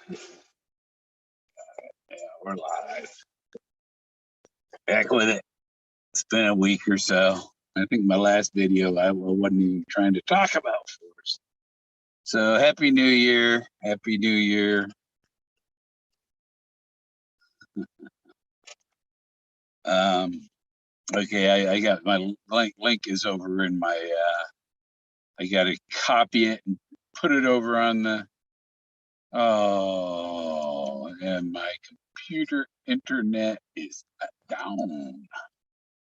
Yeah, we're live. Back with it. It's been a week or so. I think my last video I wasn't even trying to talk about Forrest. So happy New Year. Happy New Year. Okay, I got my link is over in my I gotta copy it and put it over on the and my computer internet is down.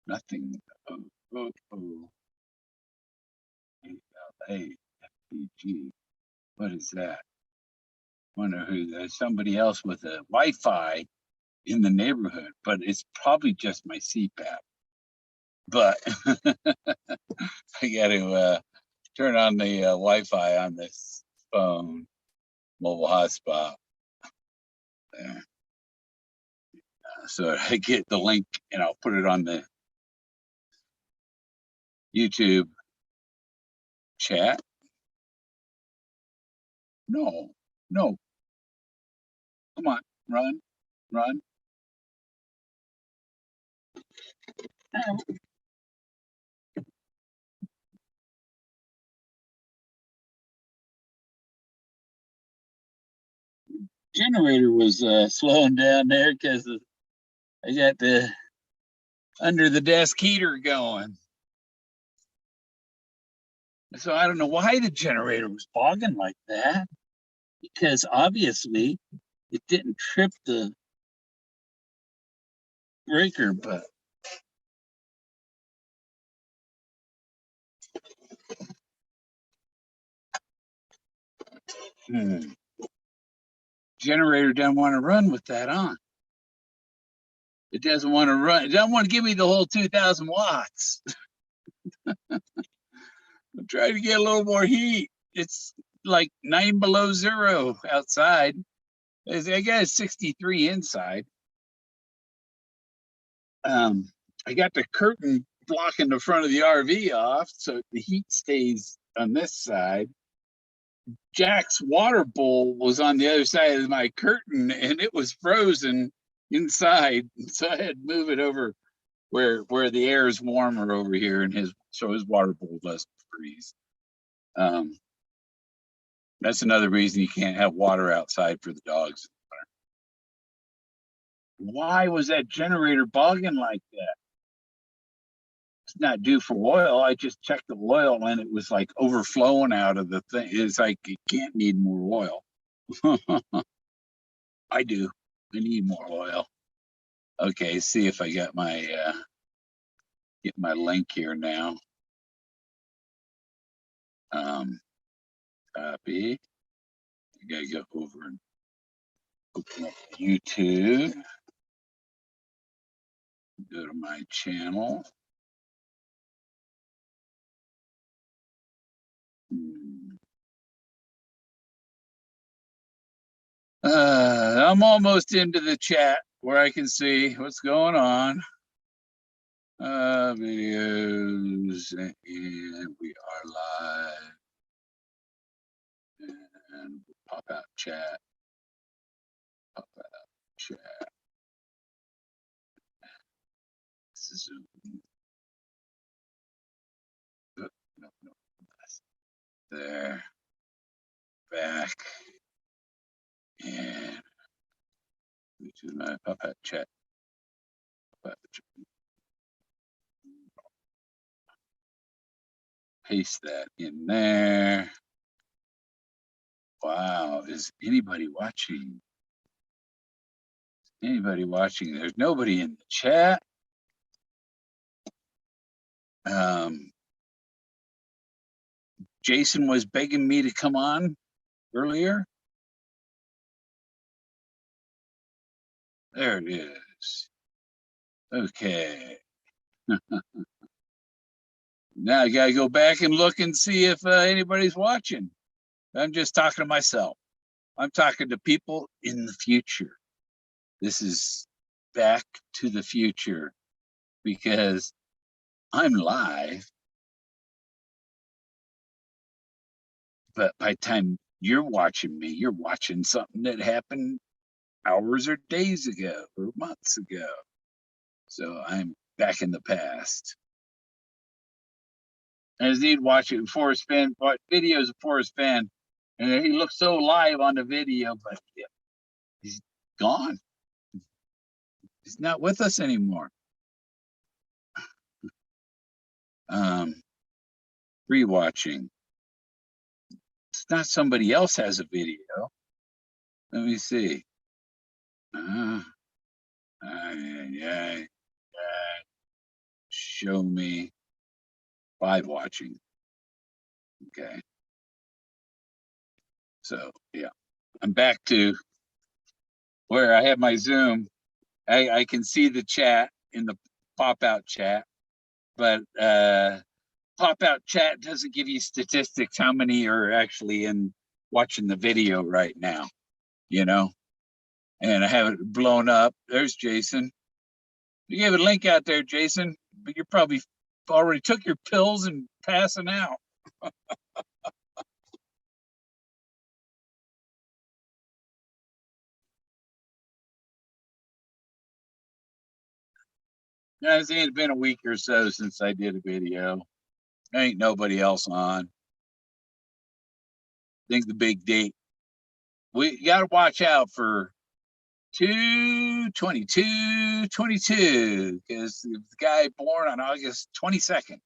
Nothing. Hey, FPG. What is that? Wonder who there's somebody else with a Wi-Fi in the neighborhood, but it's probably just my CPAP. But I got to turn on the Wi-Fi on this phone, mobile hotspot. There. So I get the link and I'll put it on the YouTube chat. No. Come on, run. Generator was slowing down there because I got the under the desk heater going. So I don't know why the generator was bogging like that, because obviously it didn't trip the breaker, but generator doesn't want to run with that on. It doesn't want to run. It doesn't want to give me the whole 2,000 watts. I'm trying to get a little more heat. It's like 9 below zero outside. I got 63 inside. I got the curtain blocking the front of the RV off, so the heat stays on this side. Jack's water bowl was on the other side of my curtain, and it was frozen inside, so I had to move it over where the air is warmer over here, and his water bowl doesn't freeze. That's another reason you can't have water outside for the dogs. Why was that generator bogging like that? It's not due for oil. I just checked the oil and it was like overflowing out of the thing. It's like it can't need more oil. I do. I need more oil. Okay, see if I got my get my link here now. Copy. I gotta go over and open up YouTube. Go to my channel. I'm almost into the chat where I can see what's going on. Videos, and we are live. And pop out chat. Pop out chat. Zoom. Oh, no. There. Back. And which is my pop out chat. Pop out chat. Paste that in there. Wow, is anybody watching? Anybody watching? There's nobody in the chat. Jason was begging me to come on earlier. There it is. Okay. Now I gotta go back and look and see if anybody's watching. I'm just talking to myself. I'm talking to people in the future. This is back to the future because I'm live. But by the time you're watching me. You're watching something that happened hours or days ago or months ago. So I'm back in the past. I just need to watch it. Forrest Fenn, watch videos of Forrest Fenn, and he looks so live on the video, but he's gone. He's not with us anymore. Rewatching. It's not somebody else has a video. Let me see. Yeah. Show me 5 watching. Okay. So yeah, I'm back to where I have my Zoom. I can see the chat in the pop-out chat, but pop-out chat doesn't give you statistics how many are actually in watching the video right now, you know? And I have it blown up. There's Jason. You gave a link out there, Jason, but you probably already took your pills and passing out. Yeah, I think it's been a week or so since I did a video. Ain't nobody else on. I think the big date. We got to watch out for 2/22/22 because the guy born on August 22nd,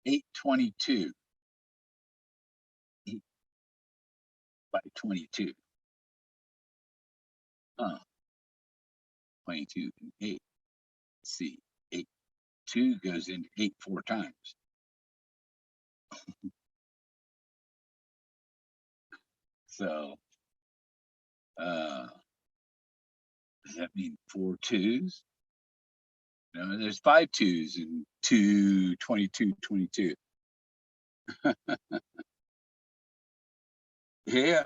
8/22, 8 by 22. Oh, 22 and 8. Let's see, 8, 2 goes into 8 4 times. So, does that mean 4 2s? No, there's 5 2s in 2/22/22. Yeah.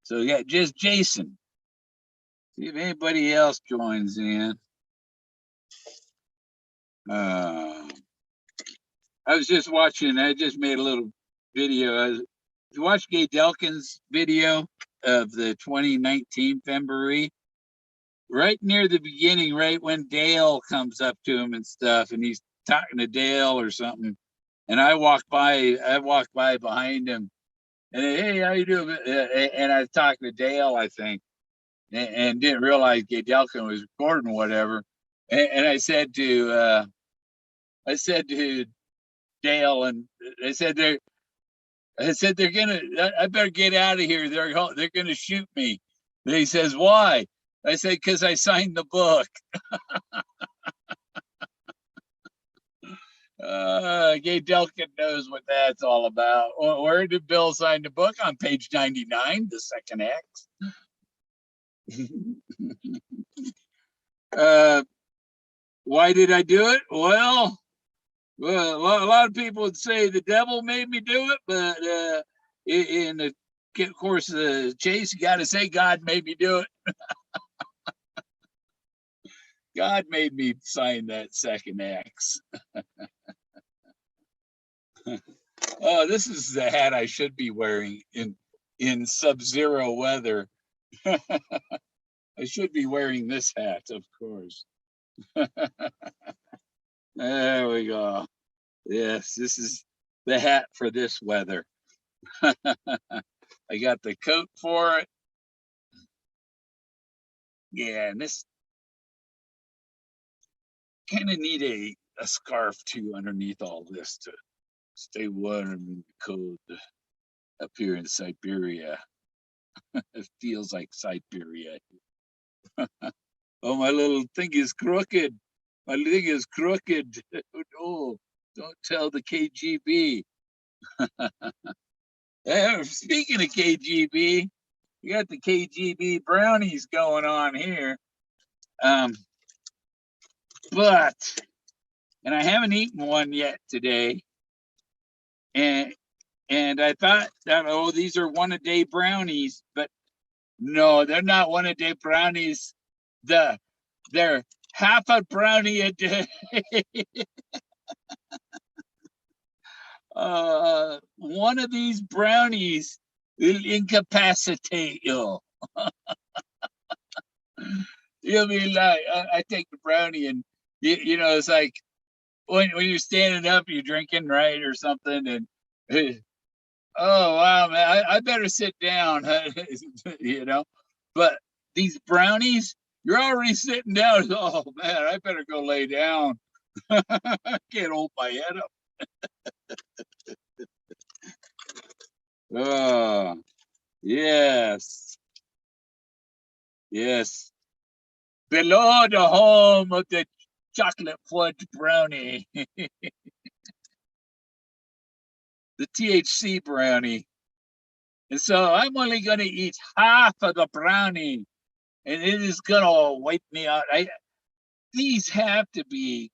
So yeah, just Jason. See if anybody else joins in. I was just watching. I just made a little video. You watch Gay Delkin's video of the 2019 February, right near the beginning, right when Dale comes up to him and stuff, and he's talking to Dale or something. And I walked by behind him, and hey, how you doing? And I was talking to Dale, I think, and didn't realize Gay Delkin was recording whatever. And I said to Dale, and I said they're gonna. I better get out of here. They're gonna shoot me. And he says, why? I said, because I signed the book. Gay Delkin knows what that's all about. Where did Bill sign the book? On page 99, the second X. Why did I do it? Well, a lot of people would say the devil made me do it, but in the course of the chase, you got to say God made me do it. God made me sign that second X. Oh, this is the hat I should be wearing in sub-zero weather. I should be wearing this hat, of course. There we go. Yes, this is the hat for this weather. I got the coat for it. Yeah, and this kind of need a scarf too underneath all this to stay warm and cold up here in Siberia. It feels like Siberia. Oh, my little thing is crooked. My thing is crooked. Oh, don't tell the KGB. Speaking of KGB, you got the KGB brownies going on here. But I haven't eaten one yet today. And I thought that, oh, these are 1 a day brownies, but no, they're not 1 a day brownies. They're half a brownie a day. one of these brownies will incapacitate you. You'll be like, I take the brownie, and it's like when you're standing up, you're drinking, right, or something, and oh wow, man, I better sit down, But these brownies, you're already sitting down. Oh man, I better go lay down. I can't hold my head up. Oh, yes. Yes. Below the home of the chocolate fudge brownie, the THC brownie. And so I'm only going to eat half of the brownie, and it is going to wipe me out. These have to be,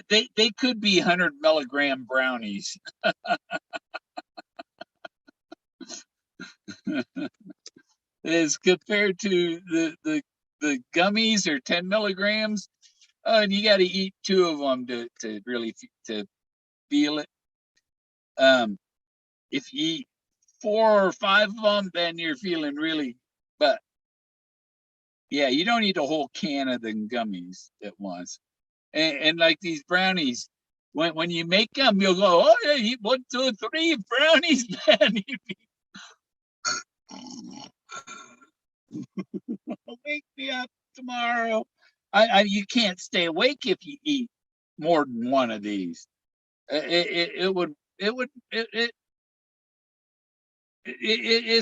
they could be 100 milligram brownies. As compared to the gummies are 10 milligrams. And you got to eat 2 of them to really to feel it. If you eat 4 or 5 of them, then you're feeling really. But yeah, you don't eat a whole can of the gummies at once. And like these brownies, when you make them, you'll go, oh yeah, eat 1, 2, 3 brownies, man. Wake me up tomorrow. You can't stay awake if you eat more than one of these. It's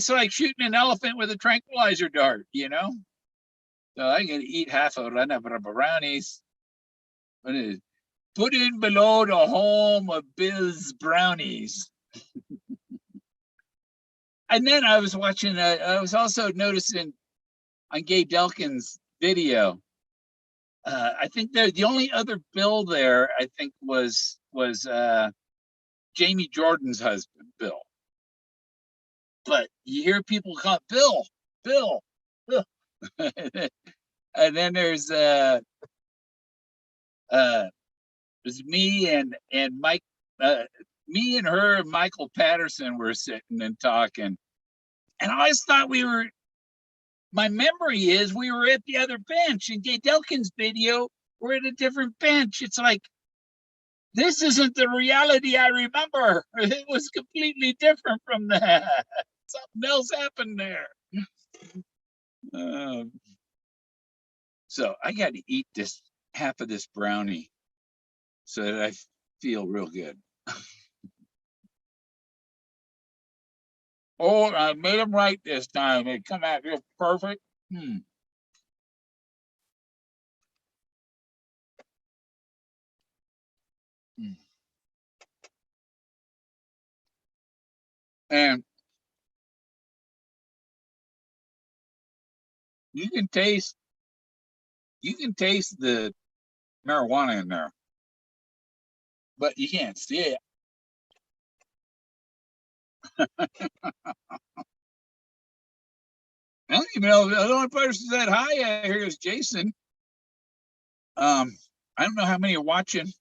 like shooting an elephant with a tranquilizer dart, So I can eat half a run of brownies. Put in below the home of Bill's brownies. And then I was watching. I was also noticing on Gay Delkin's video. I think the only other Bill there, I think, was Jamie Jordan's husband, Bill. But you hear people call Bill, Bill, Bill. And then there's me and Mike, me and her and Michael Patterson were sitting and talking, and I always thought my memory is we were at the other bench. In Gay Delkin's video, we're at a different bench. It's like, this isn't the reality I remember. It was completely different from that. Something else happened there. So I got to eat this half of this brownie so that I feel real good. Oh, I made them right this time. They come out just perfect. And you can taste the marijuana in there, but you can't see it. I don't even know. The only person that hi here is Jason. I don't know how many are watching,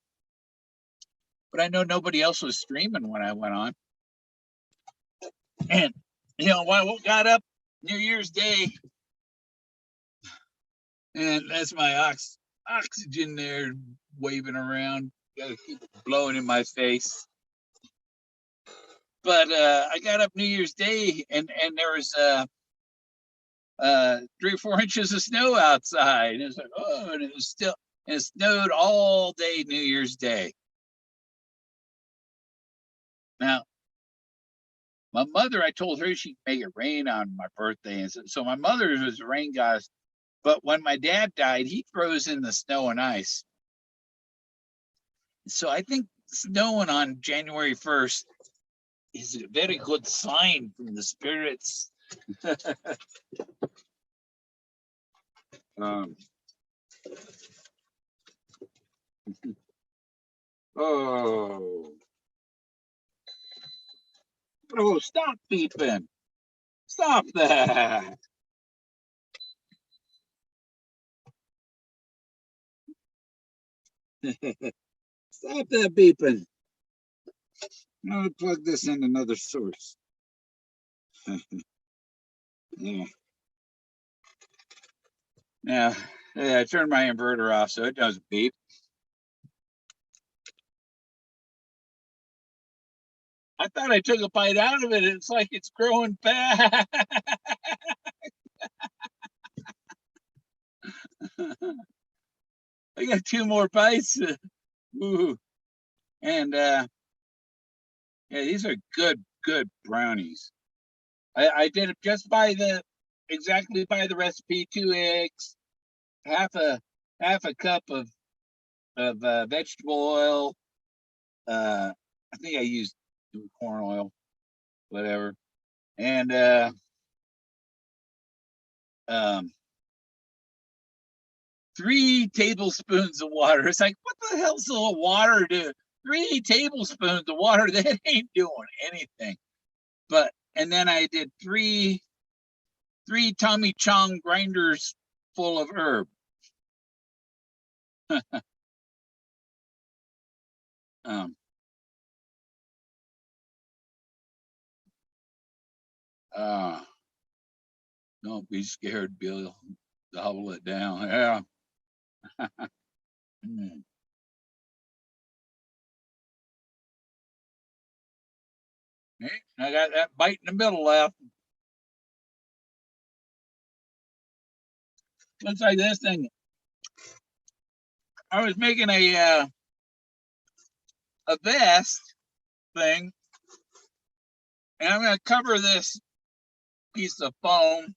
but I know nobody else was streaming when I went on. And I got up New Year's Day, and that's my oxygen there waving around. Gotta keep it blowing in my face. But I got up New Year's Day, and there was 3 or 4 inches of snow outside. And it was like, oh, and it snowed all day New Year's Day. Now, my mother, I told her she'd make it rain on my birthday, and so my mother was a rain goddess. But when my dad died, he froze in the snow and ice. So I think snowing on January 1st is a very good sign from the spirits. Oh, stop beeping. Stop that. Stop that beeping. I'm gonna plug this in another source. Yeah. Now, I turned my inverter off so it doesn't beep. I thought I took a bite out of it. It's like it's growing fast. I got 2 more bites. Ooh. And yeah, these are good brownies. I did it just exactly by the recipe: 2 eggs, half a cup of vegetable oil. I think I used corn oil, whatever, and um, 3 tablespoons of water. It's like, what the hell's a little water do? 3 tablespoons of water, that ain't doing anything. But and then I did three Tommy Chong grinders full of herb. um, uh, don't be scared, Bill. Gobble it down. Yeah. Mm. Hey, I got that bite in the middle left. Looks like this thing. I was making a vest thing, and I'm going to cover this piece of foam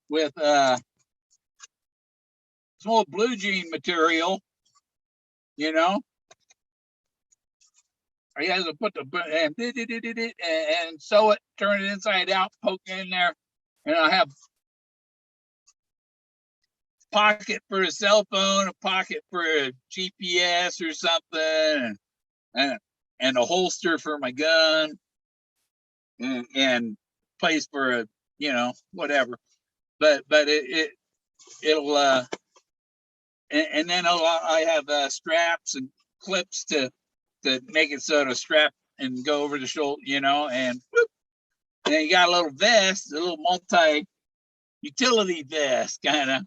with some old blue jean material. You know, I have to put the and sew it, turn it inside out, poke it in there, and I have pocket for a cell phone, a pocket for a GPS or something, and a holster for my gun, and place for a whatever. But it'll and then I have straps and clips to make it so to strap and go over the shoulder, and whoop, and then you got a little vest, a little multi-utility vest, kind of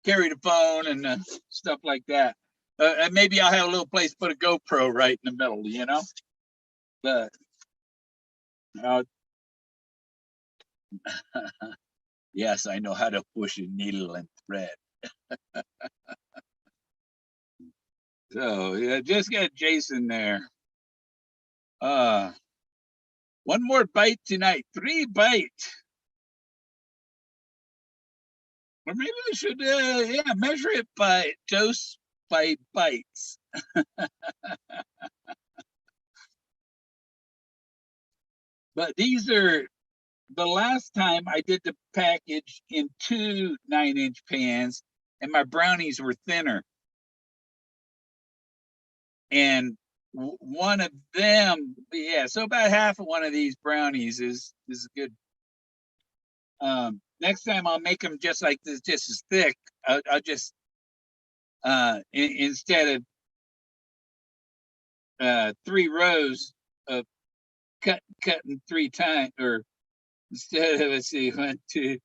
carry the phone and stuff like that. And maybe I'll have a little place to put a GoPro right in the middle, But yes, I know how to push a needle and thread. So yeah, just got Jason there. One more bite tonight. 3 bites. Or maybe we should measure it by dose by bites. But these are the last time I did the package in 2 9-inch pans, and my brownies were thinner. And one of them, so about half of one of these brownies is good. Next time I'll make them just like this, just as thick. I'll just instead of 3 rows of cutting 3 times, or instead of, let's see, 1, 2,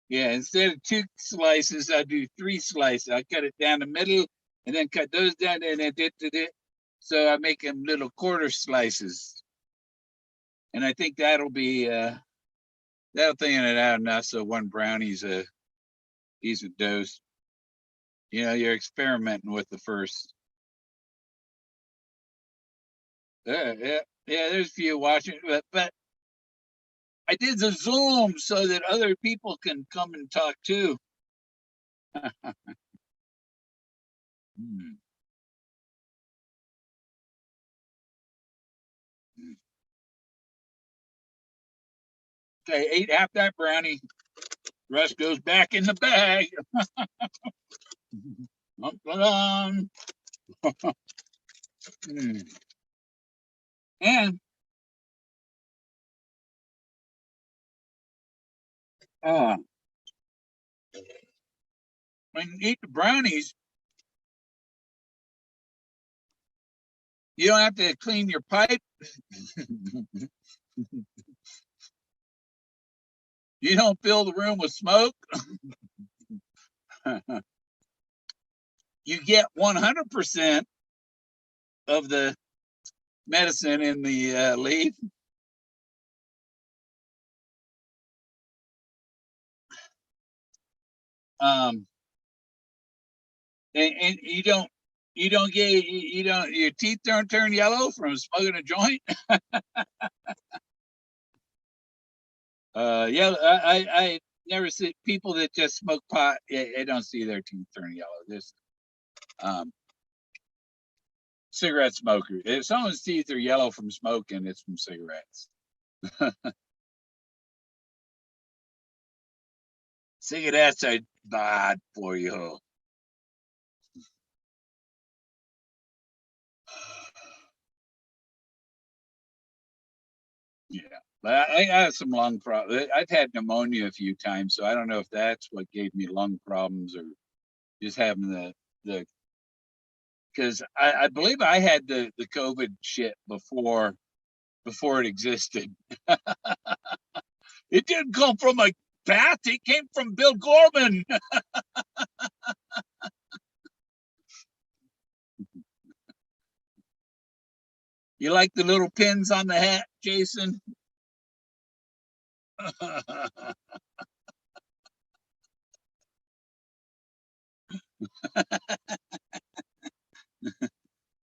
instead of 2 slices, I do 3 slices. I cut it down the middle and then cut those down, and then so I make them little quarter slices. And I think that'll thin it out enough so one brownie's a decent dose. You're experimenting with the first. Yeah, there's a few watching, but I did the Zoom so that other people can come and talk too. Okay, ate half that brownie. The rest goes back in the bag. And when you eat the brownies, You don't have to clean your pipe. You don't fill the room with smoke. You get 100% of the medicine in the leaf. Um, and you don't get you don't your teeth don't turn yellow from smoking a joint. Yeah, I never see people that just smoke pot. I don't see their teeth turn yellow. This um, cigarette smoker. If someone's teeth are yellow from smoking, it's from cigarettes. Cigarettes are bad for you. Yeah, but I have some lung problems. I've had pneumonia a few times, so I don't know if that's what gave me lung problems or just having the because I believe I had the COVID shit before it existed. It didn't come from a bat; it came from Bill Gorman. You like the little pins on the hat, Jason?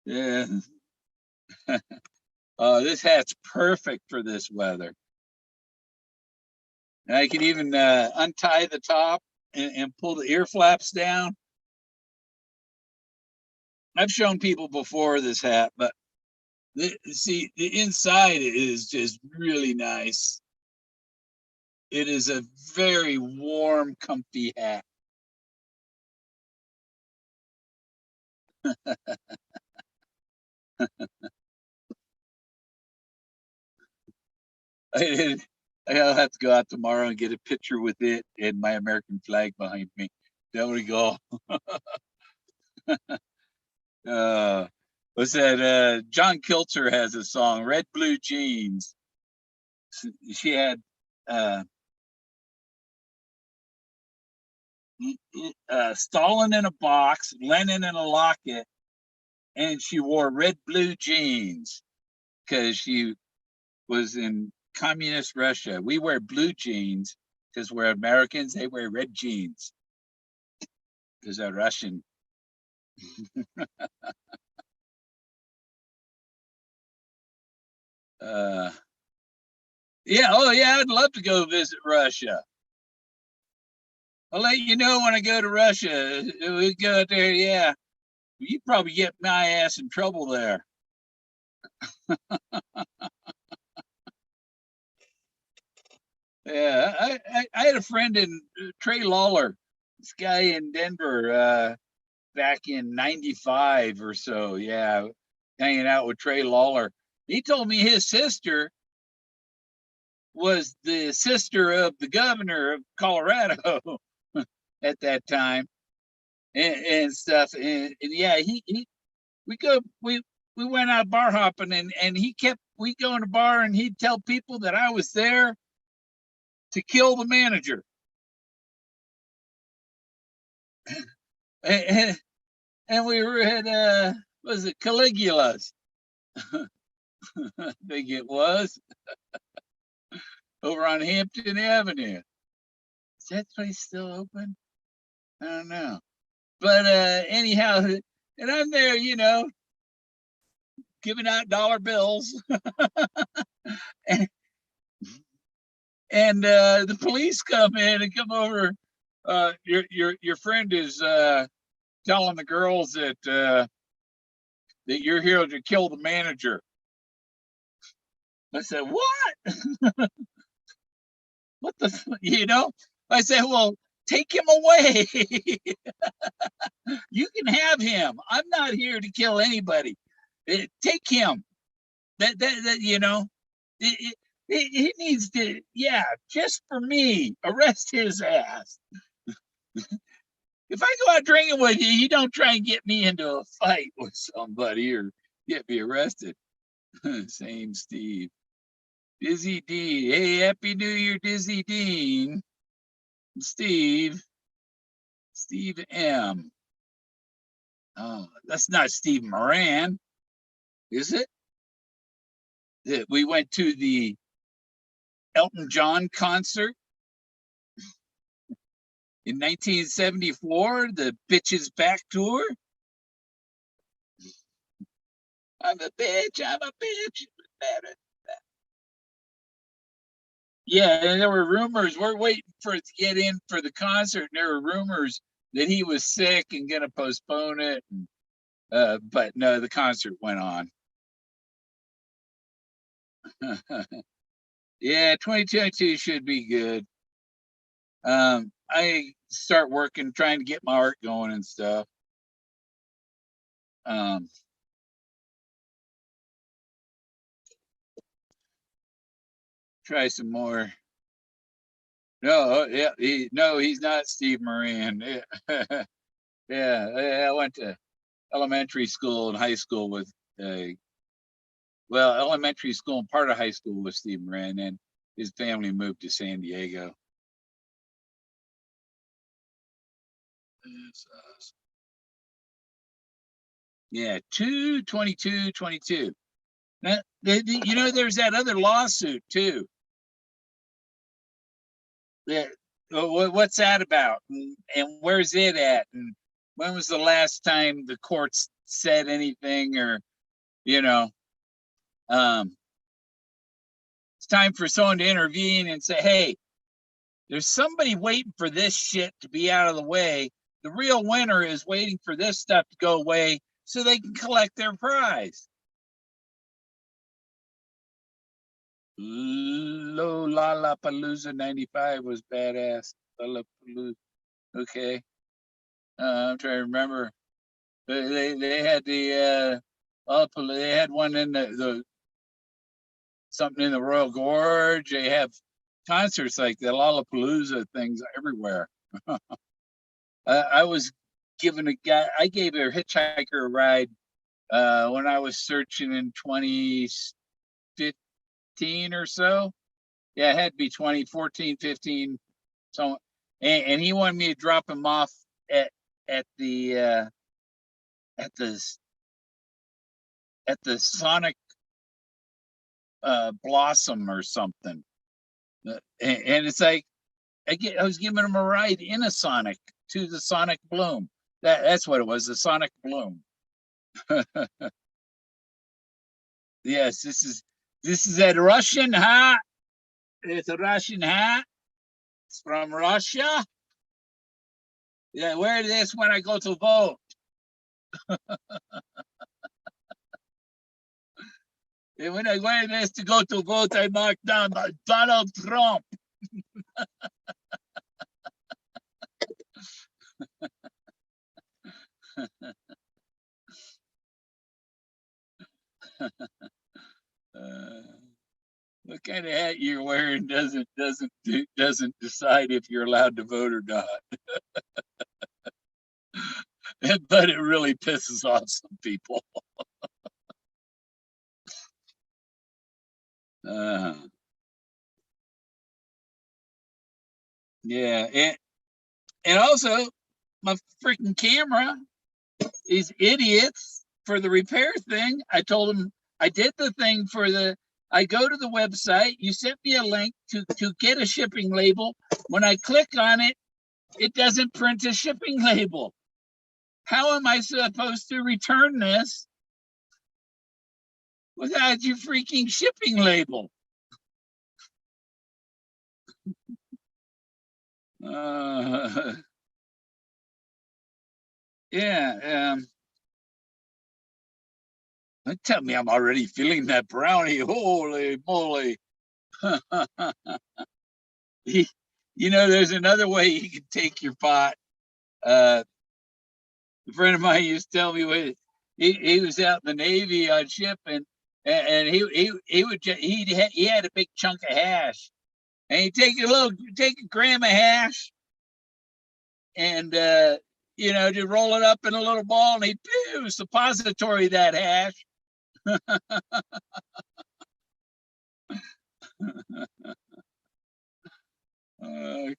Yeah. This hat's perfect for this weather. And I can even untie the top and pull the ear flaps down. I've shown people before this hat, but see, the inside is just really nice. It is a very warm, comfy hat. I, I'll have to go out tomorrow and get a picture with it and my American flag behind me. There we go. Uh, what's that? John Kilter has a song, Red Blue Jeans. She had uh, Stalin in a box, Lenin in a locket, and she wore red blue jeans because she was in communist Russia. We wear blue jeans because we're Americans. They wear red jeans because they're Russian. uh, yeah, oh yeah, I'd love to go visit Russia. I'll let you know when I go to Russia. We go out there, yeah. You probably get my ass in trouble there. Yeah, I had a friend in Trey Lawler, this guy in Denver, back in '95 or so. Yeah, hanging out with Trey Lawler. He told me his sister was the sister of the governor of Colorado at that time, and stuff. And yeah, he we go we went out bar hopping, and he kept we go in a bar and he'd tell people that I was there to kill the manager. And, and we were at was it Caligula's? I think it was over on Hampton Avenue. Is that place still open? I don't know. But anyhow, and I'm there, giving out dollar bills, and, and the police come in and come over. Your friend is telling the girls that you're here to kill the manager. I said, what? What the, I said, well, take him away. You can have him. I'm not here to kill anybody. Take him. He needs to, yeah, just for me, arrest his ass. If I go out drinking with you, you don't try and get me into a fight with somebody or, get me arrested. Same Steve. Dizzy Dean. Hey, Happy New Year, Dizzy Dean. Steve. Steve M. Oh, that's not Steve Moran, is it? We went to the Elton John concert in 1974, the Bitches Back Tour. I'm a bitch, I'm a bitch. Yeah, and there were rumors. We're waiting for it to get in for the concert, and there were rumors that he was sick and going to postpone it. But no, the concert went on. Yeah, 2022 should be good. I start working, trying to get my art going and stuff. Try some more. No, yeah, he's not Steve Moran. Yeah, I went to elementary school and high school with, elementary school and part of high school with Steve Moran, and his family moved to San Diego. Yeah, 2/22/22. Now, there's that other lawsuit too. What's that about? And where's it at? And when was the last time the courts said anything? Or, it's time for someone to intervene and say, hey, there's somebody waiting for this shit to be out of the way. The real winner is waiting for this stuff to go away so they can collect their prize. Lollapalooza 95 was badass. Lollapalooza. Okay. I'm trying to remember. They had they had one in the something in the Royal Gorge. They have concerts like the Lollapalooza things everywhere. I was giving I gave a hitchhiker a ride when I was searching in 2015 or so. Yeah, it had to be 2014, 15. So, and he wanted me to drop him off at the Sonic Blossom or something. And it's like I was giving him a ride in a Sonic to the Sonic Bloom. That's what it was, the Sonic Bloom. Yes, this is a Russian hat. It's a Russian hat. It's from Russia. Yeah, wear this when I go to vote. And when I wear this to go to vote, I mark down Donald Trump. What kind of hat you're wearing doesn't decide if you're allowed to vote or not. But it really pisses off some people. Yeah, and also my freaking camera, these idiots, for the repair thing. I told them I did the thing I go to the website, you sent me a link to get a shipping label. When I click on it, it doesn't print a shipping label. How am I supposed to return this without your freaking shipping label? Yeah. Tell me I'm already feeling that brownie. Holy moly. There's another way you can take your pot. A friend of mine used to tell me he was out in the Navy on ship, and he had a big chunk of hash, and he'd take a gram of hash, and to roll it up in a little ball, and he'd suppository that hash, I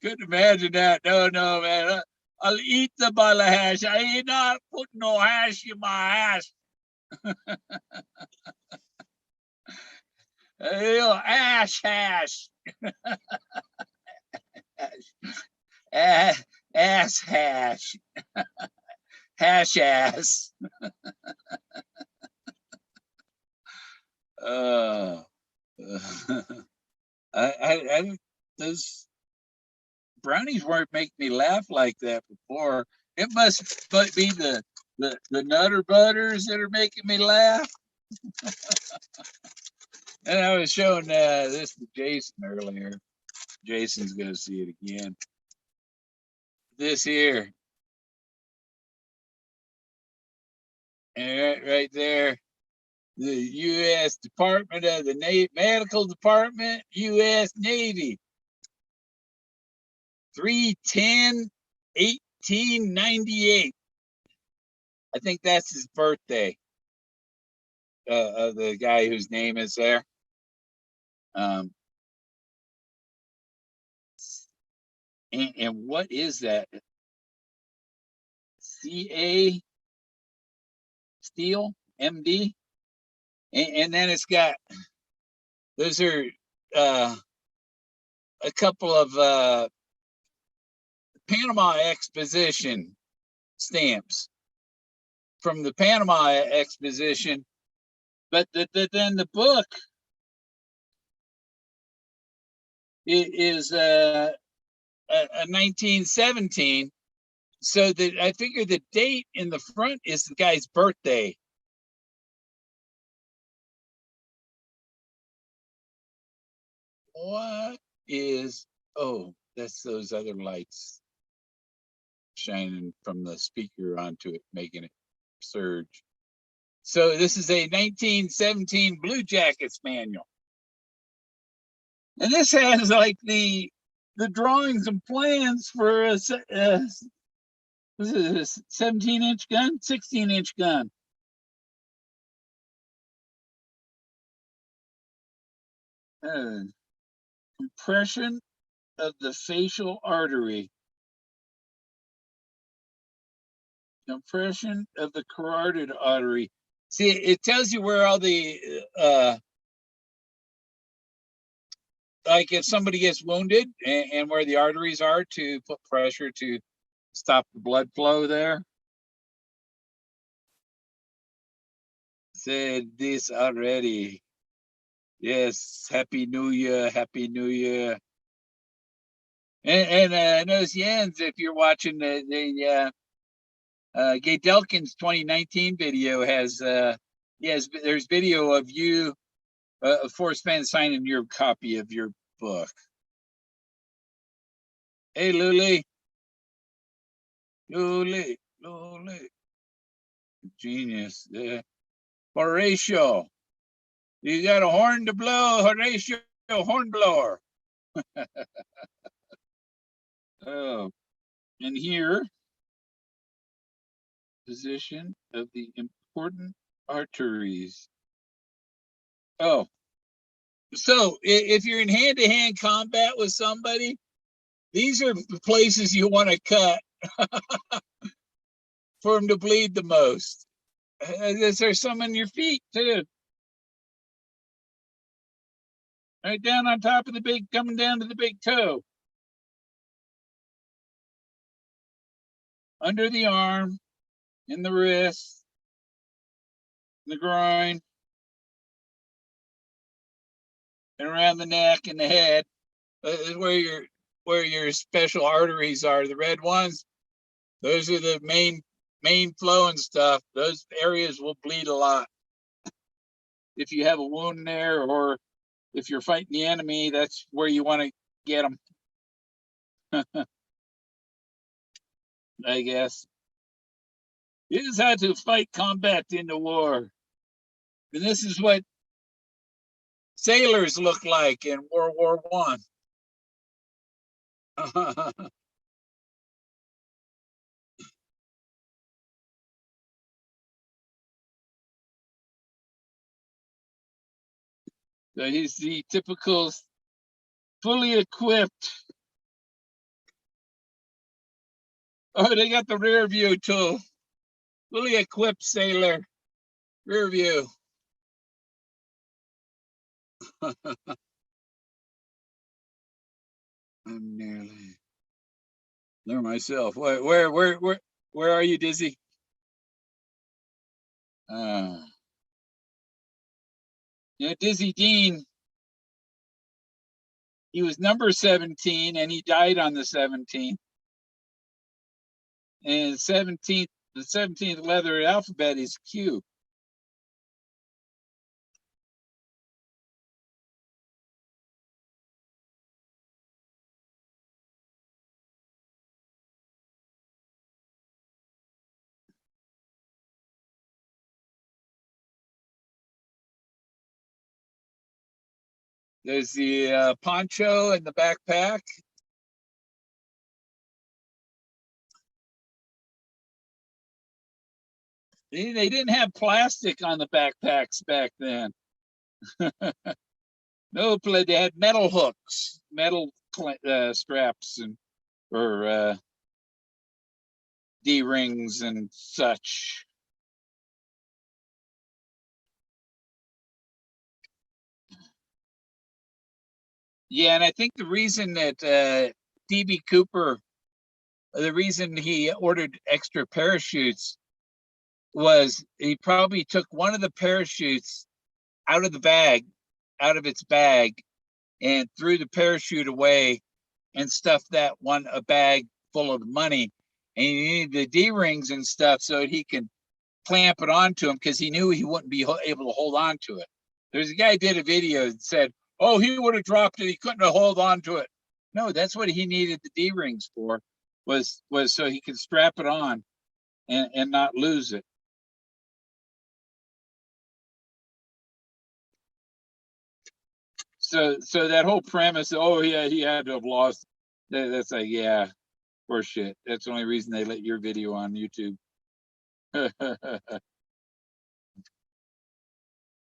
couldn't imagine that. No, no, man. I'll eat the ball of hash. I ain't not putting no hash in my ass. Ash hash. Ass, ass hash. Hash ass. Uh, I those brownies weren't making me laugh like that before. It must be the Nutter Butters that are making me laugh. And I was showing this to Jason earlier. Jason's gonna see it again. This here, and right there, the U.S. Department of the Medical Department, U.S. Navy, 3/10/1898. I think that's his birthday. Of the guy whose name is there. And what is that? CA Steel, MD, and then it's got, those are a couple of Panama Exposition stamps from the Panama Exposition, but then the book is a 1917. So that I figure the date in the front is the guy's birthday. What is, oh, that's those other lights shining from the speaker onto it, making it surge. So this is a 1917 Blue Jackets manual. And this has like the drawings and plans for a 17-inch gun, 16-inch gun. Compression of the facial artery. Compression of the carotid artery. See, it tells you where all the like if somebody gets wounded and where the arteries are to put pressure to stop the blood flow there. Said this already. Yes, Happy New Year, Happy New Year. And those Jens, if you're watching the Gay Delkin's 2019 video has yes, there's video of you, Forrest Fenn signing your copy of your book. Hey, Luli. Luli. Genius. Horatio. You got a horn to blow, Horatio, hornblower. Oh, and here, position of the important arteries. Oh, so if you're in hand-to-hand combat with somebody, these are the places you want to cut for them to bleed the most. There's some in your feet too. Right down on top of the big, coming down to the big toe. Under the arm, in the wrist, in the groin, and around the neck and the head. Is where your special arteries are. The red ones, those are the main flow and stuff. Those areas will bleed a lot. If you have a wound there, or if you're fighting the enemy, that's where you want to get them. I guess. It is how to fight combat in the war. And this is what sailors look like in World War I. So he's the typical fully equipped. Oh, they got the rear view too. Fully equipped sailor. Rear view. I'm nearly there myself. Where are you, Dizzy? Yeah, Dizzy Dean. He was number 17, and he died on the 17th. And the 17th letter alphabet is Q. There's the poncho and the backpack. They didn't have plastic on the backpacks back then. No, they had metal hooks, metal straps, and or D-rings and such. Yeah, and I think the reason that D.B. Cooper, the reason he ordered extra parachutes was he probably took one of the parachutes out of its bag, and threw the parachute away and stuffed that one a bag full of money. And he needed the D-rings and stuff so he can clamp it onto him because he knew he wouldn't be able to hold on to it. There's a guy did a video that said, "Oh, he would have dropped it. He couldn't have hold on to it." No, that's what he needed the D-rings for, was so he could strap it on and not lose it. So that whole premise, oh yeah, he had to have lost. That's like, yeah, for shit. That's the only reason they let your video on YouTube.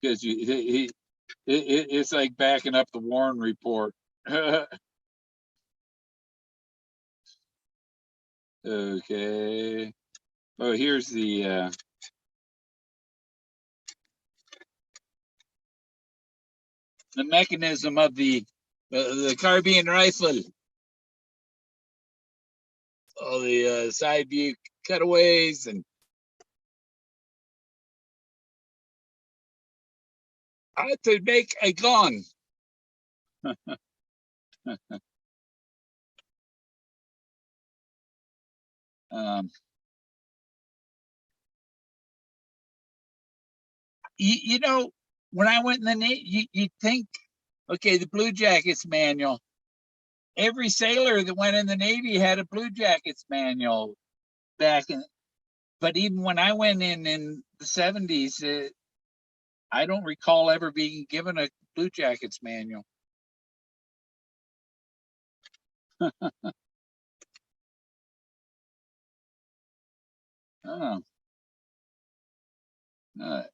Because it's like backing up the Warren report. Okay. Oh, here's the mechanism of the carbine rifle. All the side view cutaways and how to make a gun. um, you know, when I went in the Navy, you'd think, okay, the Blue Jackets manual. Every sailor that went in the Navy had a Blue Jackets manual back in. But even when I went in the 70s, I don't recall ever being given a Blue Jackets manual. Oh.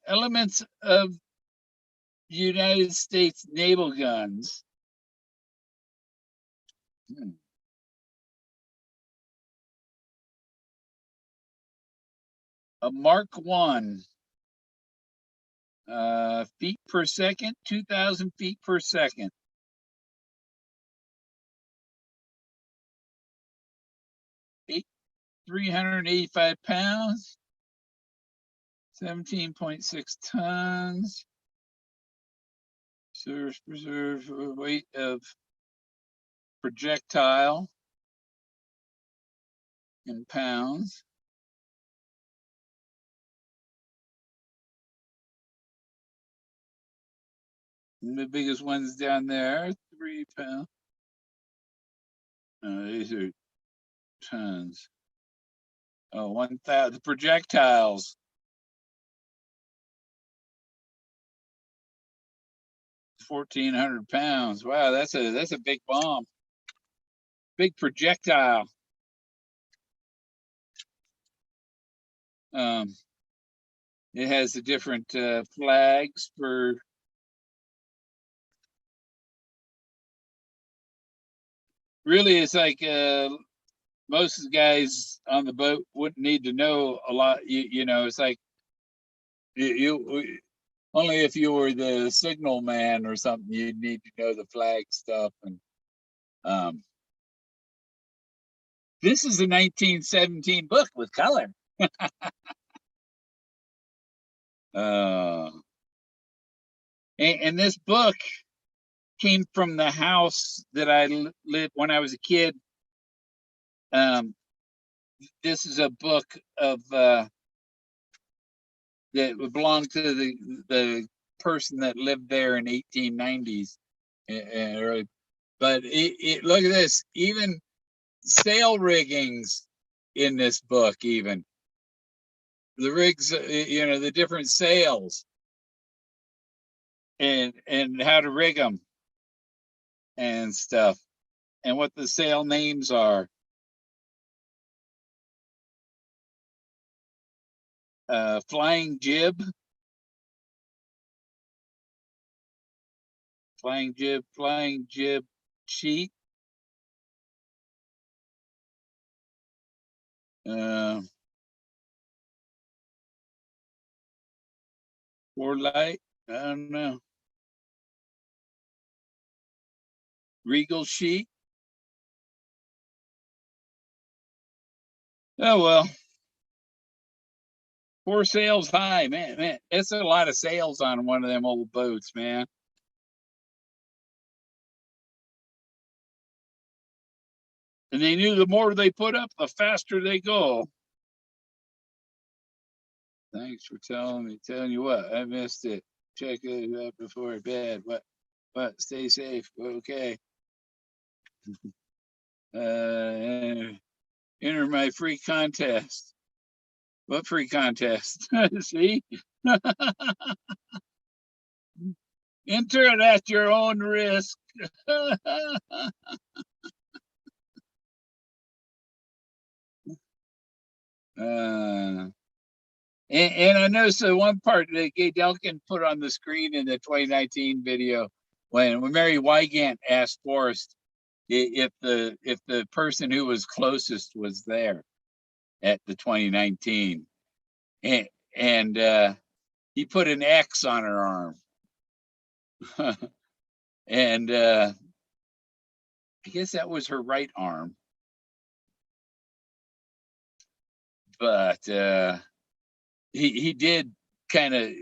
Elements of United States naval guns. A Mark I, feet per second, 2,000 feet per second. 385 pounds, 17.6 tons. Preserve weight of projectile in pounds. And the biggest ones down there, 3 pounds. These are tons. Oh, 1,000. The projectiles. 1,400 pounds. Wow, that's a big bomb. Big projectile. It has the different flags for really, it's like most of the guys on the boat wouldn't need to know a lot. You know, it's like you only if you were the signal man or something, you'd need to know the flag stuff. And um, this is a 1917 book with color. uh, and this book came from the house that I lived when I was a kid. Um, this is a book of that belonged to the person that lived there in 1890s. But look at this, even sail riggings in this book, even the rigs, you know, the different sails and how to rig them and stuff, and what the sail names are. Flying jib, flying jib sheet. Uh, or light, I don't know. Regal sheet. Oh well, four sails high, man. That's a lot of sails on one of them old boats, man. And they knew the more they put up, the faster they go. Thanks for telling me. Telling you what, I missed it. Check it out before bed. What? Stay safe. Okay. Enter my free contest. What free contest? See? Enter it at your own risk. And I noticed the one part that Gay Delkin put on the screen in the 2019 video when Mary Wygant asked Forrest if the person who was closest was there at the 2019, and he put an X on her arm, and I guess that was her right arm, but he did kind of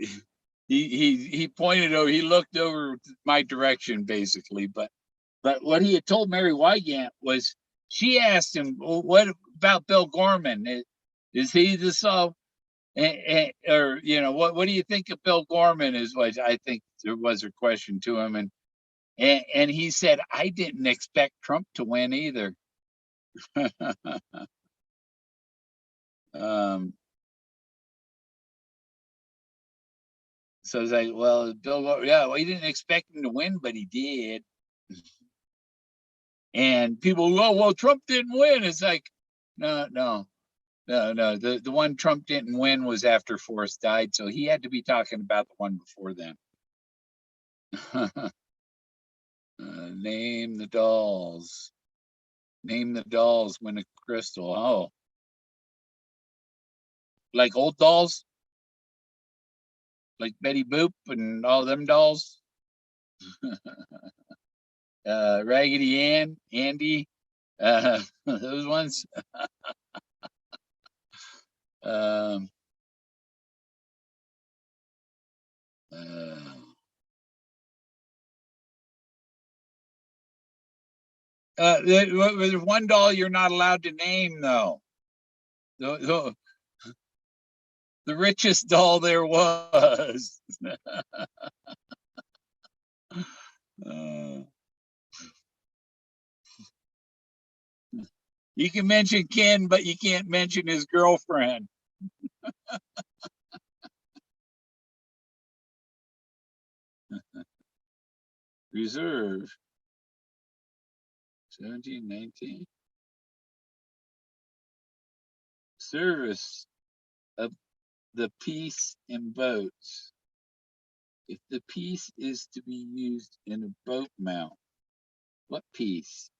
he pointed over, he looked over my direction basically, but what he had told Mary Wygant was, she asked him, well, what about Bill Gorman? Is he the solve? Or, you know, what do you think of Bill Gorman? Is what I think there was a question to him. And he said, I didn't expect Trump to win either. um, so I was like, well, Bill, yeah, well, he didn't expect him to win, but he did. And people go, oh, well, Trump didn't win. It's like, no. The one Trump didn't win was after Forrest died, so he had to be talking about the one before then. Name the dolls. Name the dolls. Win a crystal. Oh, like old dolls, like Betty Boop and all them dolls. Raggedy Ann, Andy, those ones. Um, there's one doll you're not allowed to name, though. The, the richest doll there was. You can mention Ken, but you can't mention his girlfriend. Reserve. 1719. Service of the piece in boats. If the piece is to be used in a boat mount, what piece?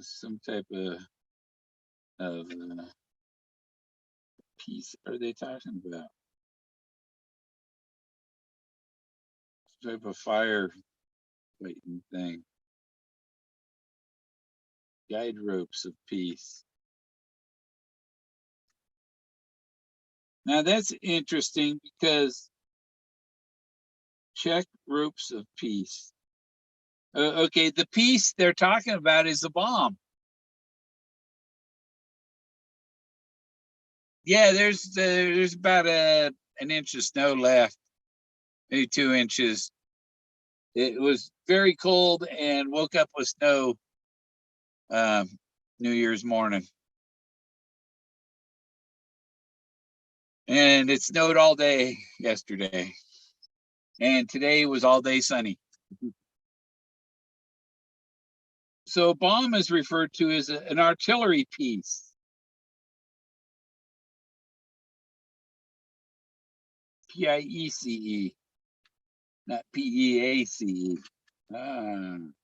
some type of piece are they talking about? Some type of fire fighting thing. Guide ropes of peace. Now that's interesting because check ropes of peace. Okay, the piece they're talking about is the bomb. Yeah, there's about an inch of snow left, maybe 2 inches. It was very cold and woke up with snow New Year's morning. And it snowed all day yesterday. And today was all day sunny. So a bomb is referred to as an artillery piece. P-I-E-C-E, not P-E-A-C-E. And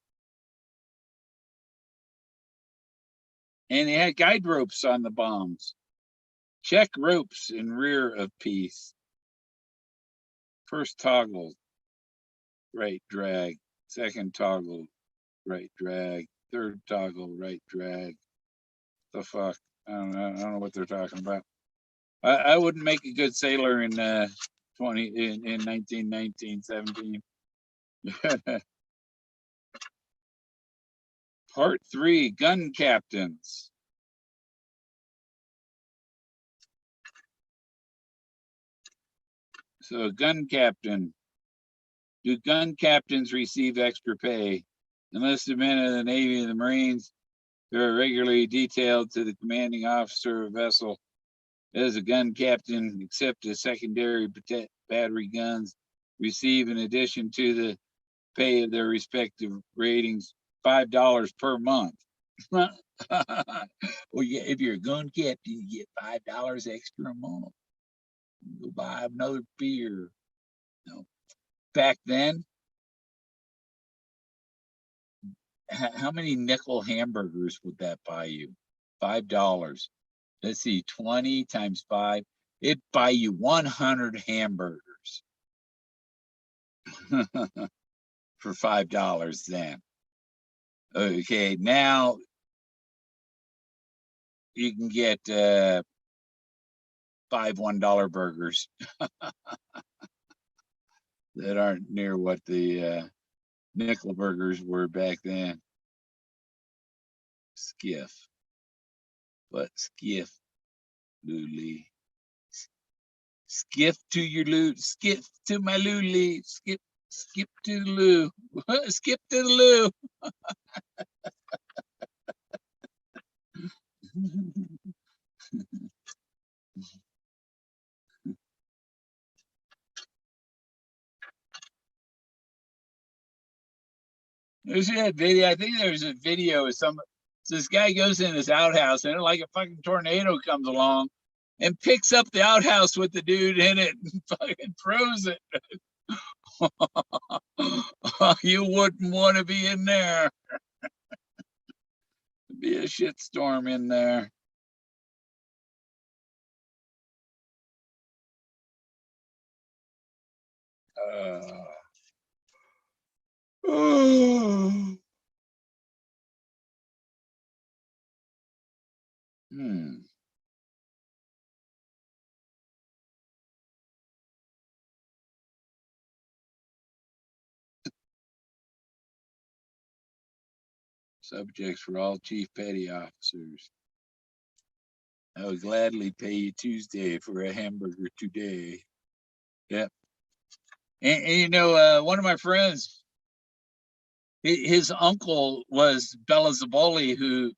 they had guide ropes on the bombs. Check ropes in rear of piece. First toggle, right drag. Second toggle, right drag. Third toggle, right drag. The fuck? I don't know what they're talking about. I wouldn't make a good sailor in 1919, 17. Part 3, gun captains. So gun captain. Do gun captains receive extra pay? Enlisted men of the Navy and the Marines who are regularly detailed to the commanding officer of a vessel as a gun captain, except as secondary battery guns, receive in addition to the pay of their respective ratings $5 per month. Well, yeah, if you're a gun captain, you get $5 extra a month. Go buy another beer. No. Back then, how many nickel hamburgers would that buy you? $5. Let's see, 20 times 5. It'd buy you 100 hamburgers for $5 then. Okay, now you can get 5 $1 burgers that aren't near what the nickel burgers were back then. Skiff. What skiff, Luli? Skiff to your loo. Skip to my Luli. Skip to the loo. Skip to the loo. There's that video. I think there's a video of some. So this guy goes in his outhouse, and like a fucking tornado comes along and picks up the outhouse with the dude in it and fucking throws it. You wouldn't want to be in there. It'd be a shitstorm in there. Oh. Subjects for all chief petty officers. I would gladly pay you Tuesday for a hamburger today. Yep. And you know, one of my friends, his uncle was Bella Zaboli, who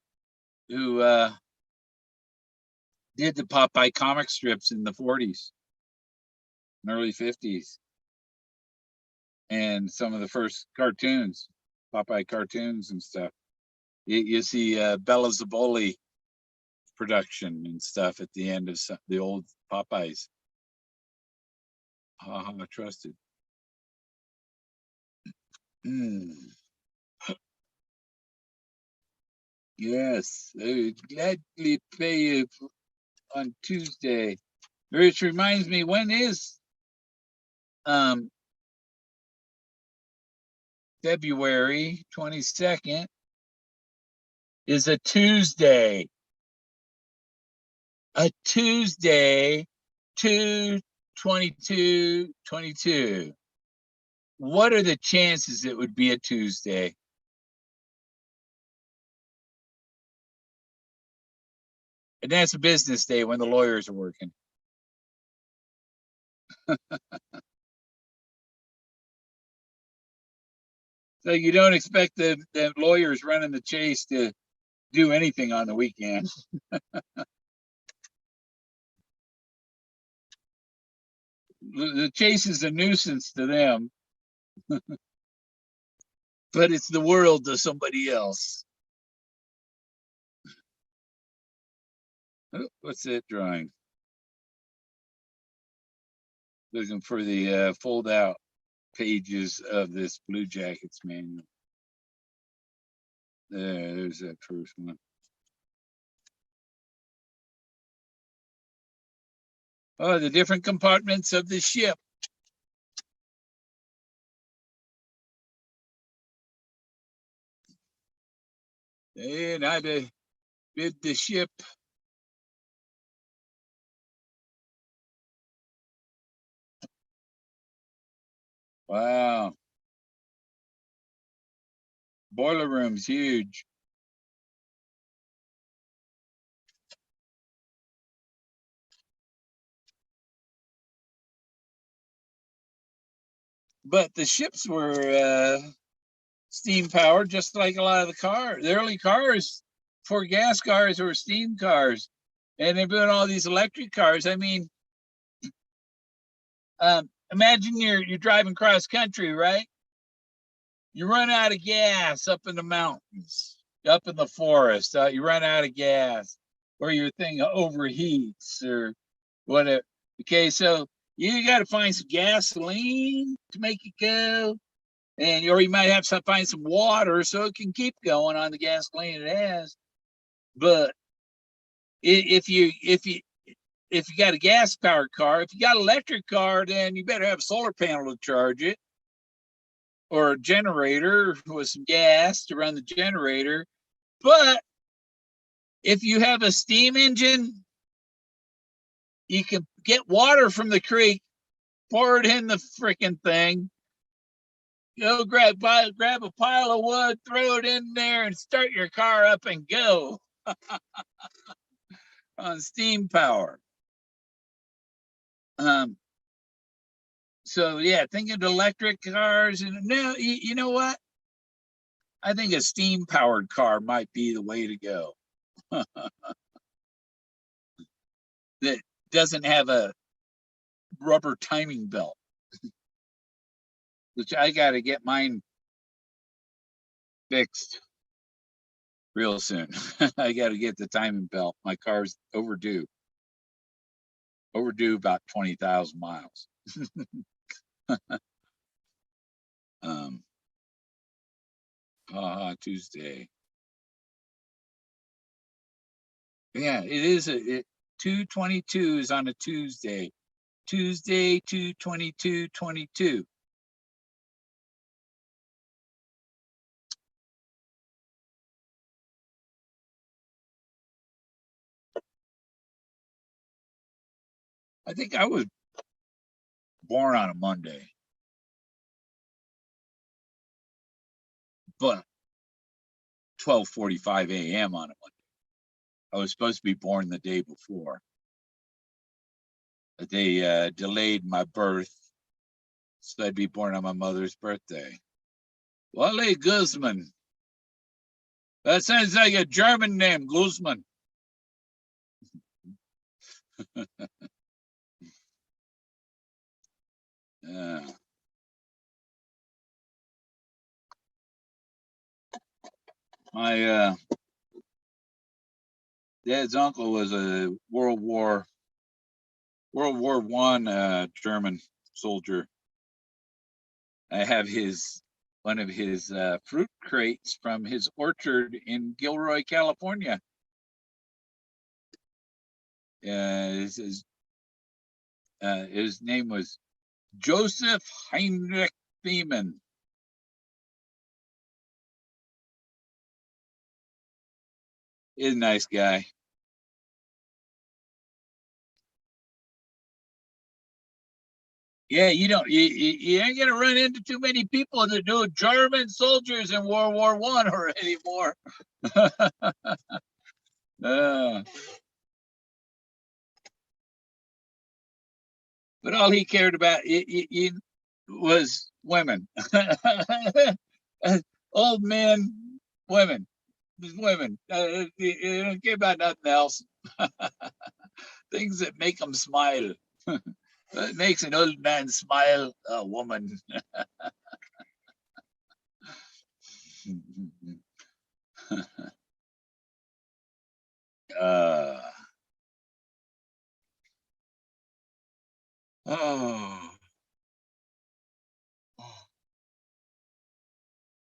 did the Popeye comic strips in the 40s and early 50s, and some of the first cartoons, Popeye cartoons and stuff. You see Bella Zaboli production and stuff at the end of the old Popeyes. Trusted. Yes, I would gladly pay you on Tuesday. Which reminds me, when is February 22nd is a Tuesday. A Tuesday, 2/22/22. What are the chances it would be a Tuesday? And that's a business day when the lawyers are working. So you don't expect the lawyers running the chase to do anything on the weekend. The chase is a nuisance to them, but it's the world to somebody else. Oh, what's that drawing? Looking for the fold out pages of this Blue Jackets manual. There's that first one. Oh, the different compartments of the ship. And I bid the ship. Wow. Boiler room's huge. But the ships were steam powered, just like a lot of the cars. The early cars, for gas cars, were steam cars. And they're doing all these electric cars. I mean, imagine you're driving cross country, right? You run out of gas up in the mountains, up in the forest. You run out of gas, or your thing overheats, or whatever. Okay, so you got to find some gasoline to make it go, and or you might have to find some water so it can keep going on the gasoline it has. But if you got a gas powered car, if you got an electric car, then you better have a solar panel to charge it, or a generator with some gas to run the generator. But if you have a steam engine, you can get water from the creek, pour it in the freaking thing, go grab a pile of wood, throw it in there, and start your car up and go on steam power. So yeah, thinking of electric cars, and now you know what? I think a steam powered car might be the way to go. That doesn't have a rubber timing belt, which I got to get mine fixed real soon. I got to get the timing belt. My car's overdue about 20,000 miles. Tuesday. Yeah, it is. 2/22 is on a Tuesday. Tuesday, 2/22/22. I think I was born on a Monday, but 12:45 a.m. on a Monday. I was supposed to be born the day before. They delayed my birth, so I'd be born on my mother's birthday. Wally Guzman. That sounds like a German name, Guzman. Yeah. My dad's uncle was a World War I German soldier. I have his one of his fruit crates from his orchard in Gilroy, California. His name was Joseph Heinrich Thiemann. He's a nice guy. Yeah, you ain't gonna run into too many people that knew German soldiers in World War I or anymore. But all he cared about was women. Old men, women, just women. He don't care about nothing else. Things that make them smile. What makes an old man smile? A woman. uh, oh. I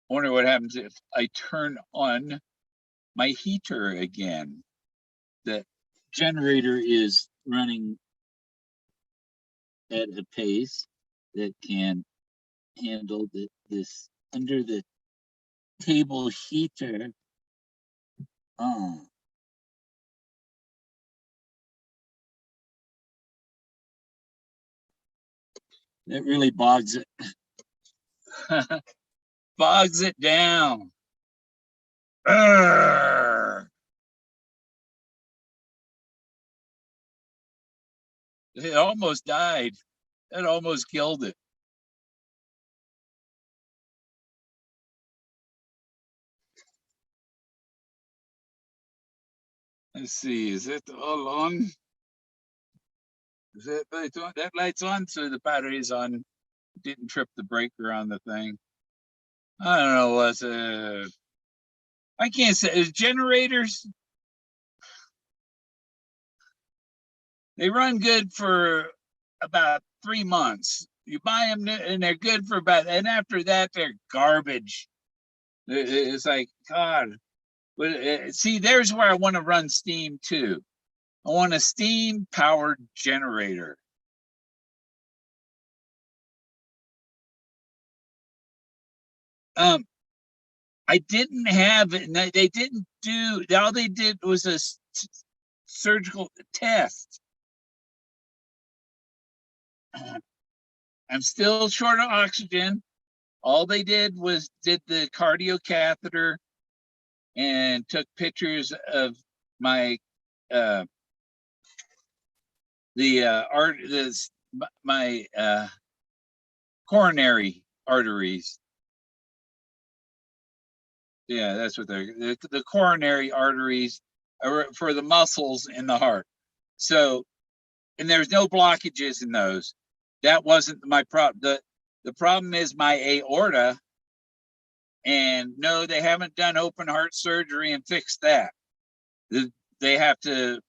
wonder what happens if I turn on my heater again. The generator is running at a pace that can handle this under the table heater. Oh, that really bogs it. Bogs it down. Urgh. It almost died. It almost killed it. Let's see. Is it all on? Is that light on? That light's on, so the battery's on. Didn't trip the breaker on the thing. I don't know what's I can't say. Generators, they run good for about 3 months. You buy them and they're good for about, and after that they're garbage. It's like, God. But see, there's where I want to run steam too. I want a steam powered generator. I didn't have it. They didn't do. All they did was a surgical test. I'm still short of oxygen. All they did was did the cardio catheter and took pictures of my my coronary arteries. Yeah, that's what the coronary arteries are for the muscles in the heart. So, and there's no blockages in those. That wasn't my problem. The problem is my aorta. And no, they haven't done open heart surgery and fixed that. They have to.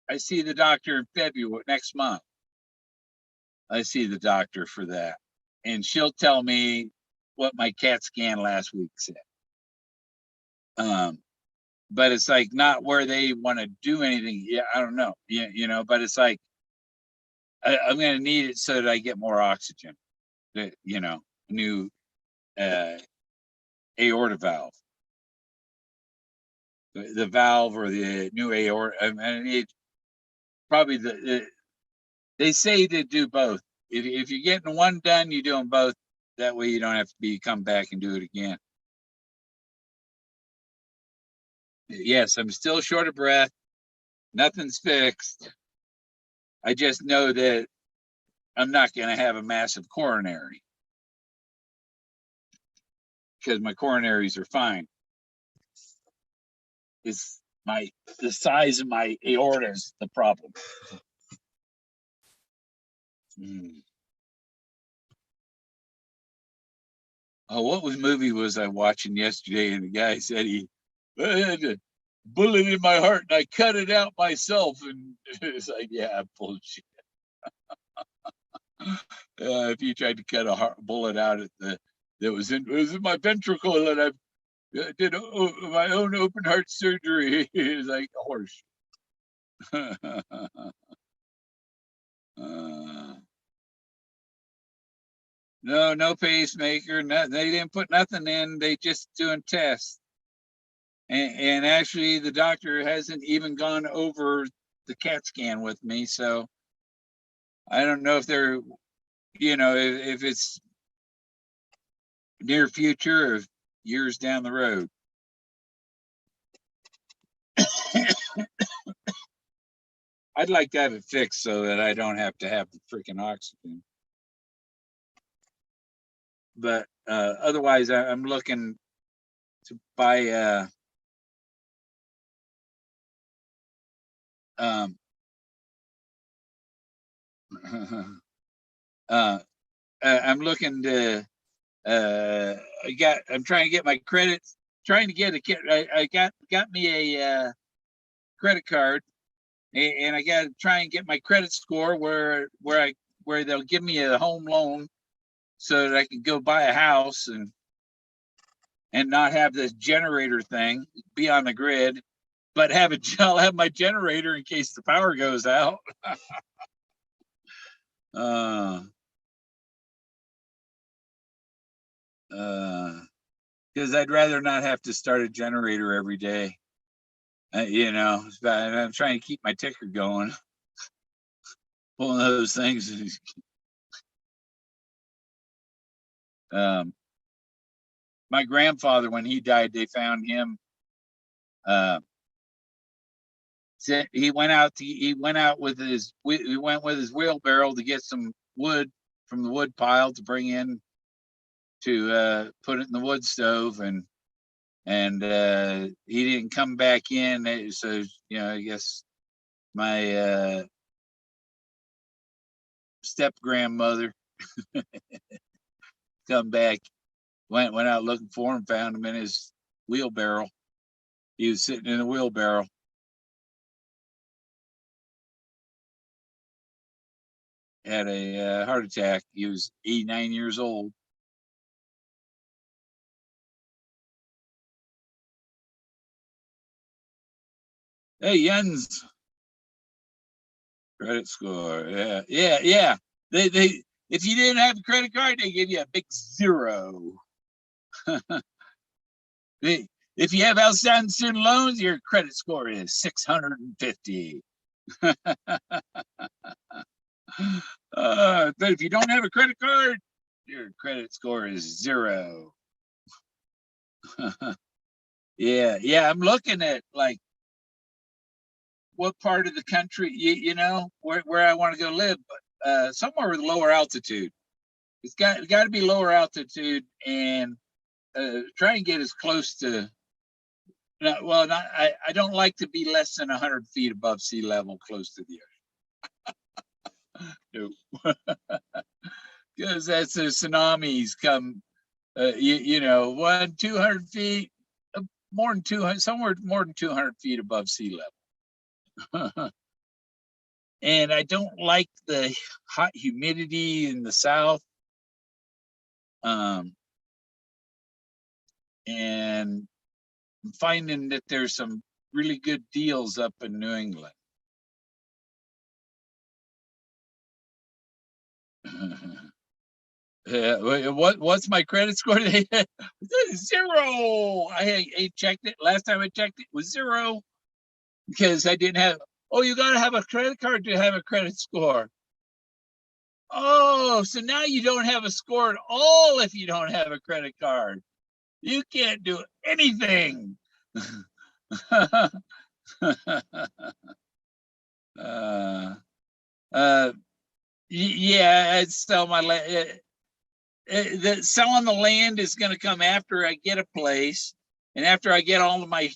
I see the doctor in February next month. I see the doctor for that, and she'll tell me what my CAT scan last week said. But it's like not where they want to do anything. Yeah, I don't know. Yeah, but it's like I'm going to need it so that I get more oxygen. New aorta valve. The valve or the new aorta. I need probably they say to do both. If you're getting one done, you do them both. That way you don't have to come back and do it again. Yes, I'm still short of breath. Nothing's fixed. I just know that I'm not going to have a massive coronary because my coronaries are fine. It's the size of my aorta is the problem. Oh, what movie was I watching yesterday? And the guy said I had a bullet in my heart and I cut it out myself. And it's like, yeah, bullshit. If you tried to cut a bullet out at the It was in my ventricle, and I did my own open heart surgery. It's like a horse. No pacemaker. They didn't put nothing in. They just doing tests. And actually, the doctor hasn't even gone over the CAT scan with me, so I don't know if they're, if it's near future or years down the road. I'd like to have it fixed so that I don't have to have the freaking oxygen. But otherwise, I'm looking to buy I'm looking to I'm trying to get my credits, trying to get I got me a credit card, and I got to try and get my credit score where they'll give me a home loan so that I can go buy a house and not have this generator thing, be on the grid, but I'll have my generator in case the power goes out. Because I'd rather not have to start a generator every day. I'm trying to keep my ticker going. One of those things. My grandfather, when he died, they found him. He went with his wheelbarrow to get some wood from the wood pile to bring in to put it in the wood stove, and he didn't come back in. So I guess my step grandmother come back, went out looking for him, found him in his wheelbarrow. He was sitting in a wheelbarrow. Had a heart attack. He was 89 years old. Hey, Jens. Credit score. Yeah. They if you didn't have a credit card, they give you a big 0. If you have outstanding student loans, your credit score is 650. But if you don't have a credit card, your credit score is 0. Yeah. I'm looking at like what part of the country, where I want to go live, but somewhere with lower altitude. It's got to be lower altitude, and try and get as close to. I don't like to be less than 100 feet above sea level, close to the ocean. No, because that's the tsunamis come. 200 feet, more than 200, somewhere more than 200 feet above sea level. And I don't like the hot humidity in the south. And I'm finding that there's some really good deals up in New England. What's my credit score? 0. I checked it. Last time I checked it was 0 because I didn't have. Oh, you got to have a credit card to have a credit score. Oh, so now you don't have a score at all if you don't have a credit card. You can't do anything. Yeah, I'd sell my land. Selling the land is going to come after I get a place, and after I get all of my.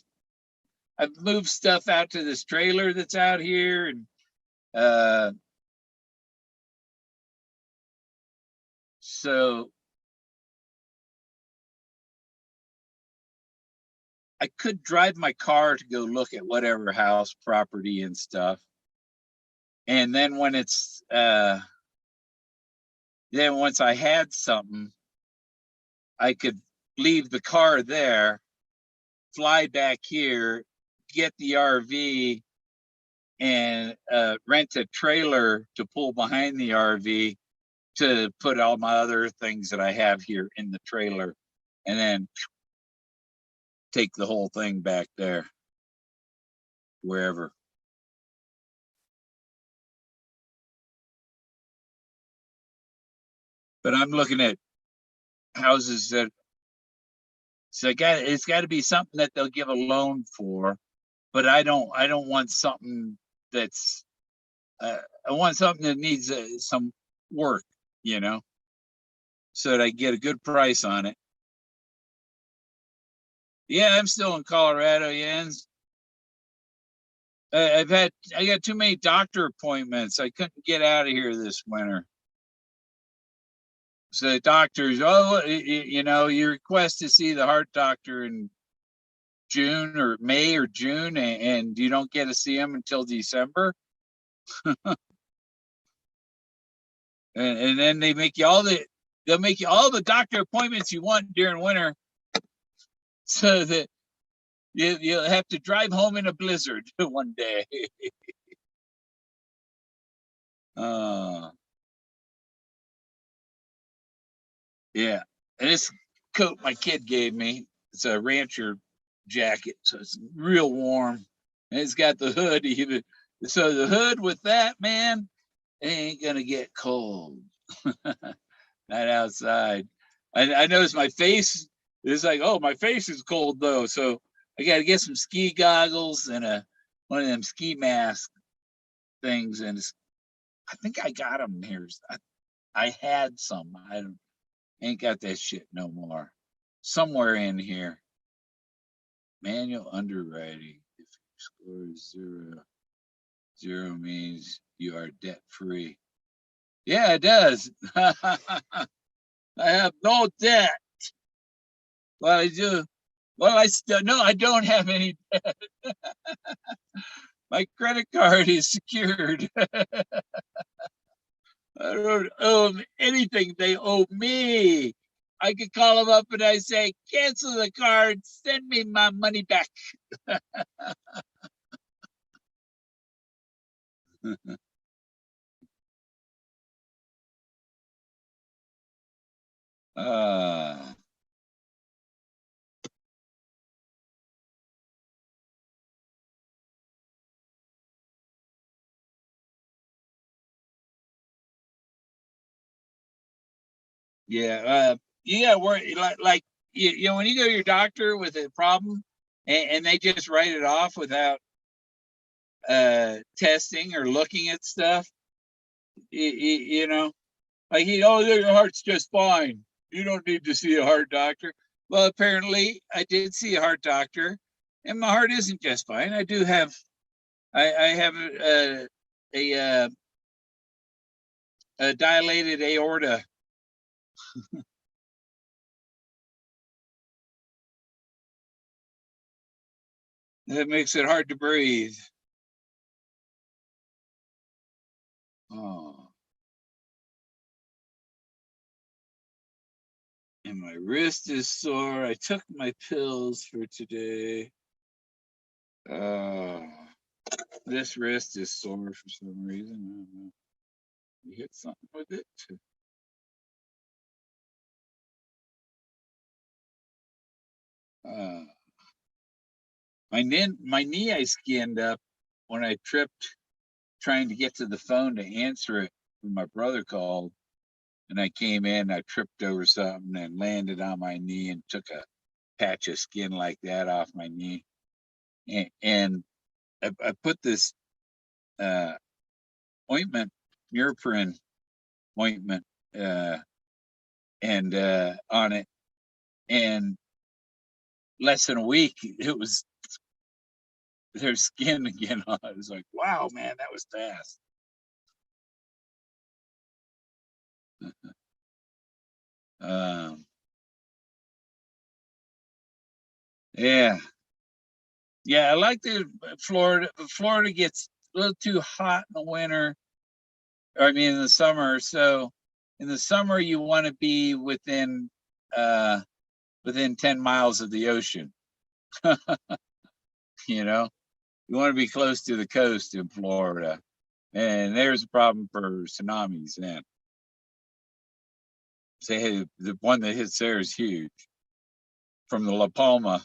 I've moved stuff out to this trailer that's out here, and so I could drive my car to go look at whatever house property and stuff. And then when it's then once I had something, I could leave the car there, fly back here, get the RV, and rent a trailer to pull behind the RV to put all my other things that I have here in the trailer, and then take the whole thing back there, wherever. But I'm looking at houses that, so it's got to be something that they'll give a loan for, but I don't want something that's I want something that needs some work, you know, so that I get a good price on it. Yeah, I'm still in Colorado, Jens. I got too many doctor appointments. I couldn't get out of here this winter. So the doctors, you know, you request to see the heart doctor in June or May or June, and you don't get to see him until December. And then they'll make you all the doctor appointments you want during winter, so that you'll have to drive home in a blizzard one day. Yeah. And this coat my kid gave me, it's a rancher jacket, so it's real warm. And it's got the hood even. So the hood with that, man, it ain't gonna get cold. Not outside. I noticed my face. It's like, oh, my face is cold though. So I got to get some ski goggles and one of them ski mask things. And I think I got them here. I had some. I ain't got that shit no more. Somewhere in here. Manual underwriting. If your score is 0, 0 means you are debt free. Yeah, it does. I have no debt. Well, I do. Well, I still no, I don't have any debt. My credit card is secured. I don't owe them anything. They owe me. I could call them up and I say, cancel the card, send me my money back. uh, yeah, you gotta worry like you know, when you go to your doctor with a problem and they just write it off without testing or looking at stuff, you know, like, oh, your heart's just fine. You don't need to see a heart doctor. Well, apparently I did see a heart doctor, and my heart isn't just fine. I do have, I have a dilated aorta. That makes it hard to breathe. Oh, and my wrist is sore. I took my pills for today. This wrist is sore for some reason. I don't know. You hit something with it? Uh, my knee I skinned up when I tripped trying to get to the phone to answer it when my brother called. And I came in, I tripped over something and landed on my knee and took a patch of skin like that off my knee. And I put this ointment, neoprene ointment, and on it. And less than a week, it was their skin again. It was like, wow, man, that was fast. Um, yeah, yeah, I like the Florida. Florida gets a little too hot in the winter. I mean, in the summer. So in the summer, you want to be within within 10 miles of the ocean. You know, you want to be close to the coast in Florida. And there's a problem for tsunamis then. Say the one that hits there is huge from the La Palma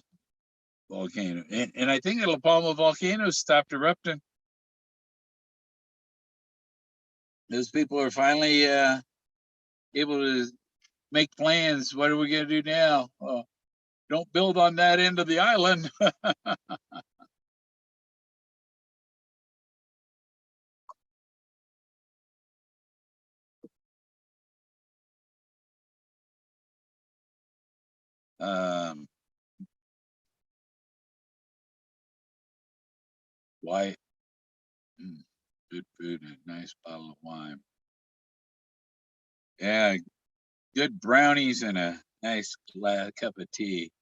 volcano. And I think the La Palma volcano stopped erupting. Those people are finally able to make plans. What are we going to do now? Don't build on that end of the island. Why? Good food and a nice bottle of wine. Yeah, good brownies and a nice cup of tea.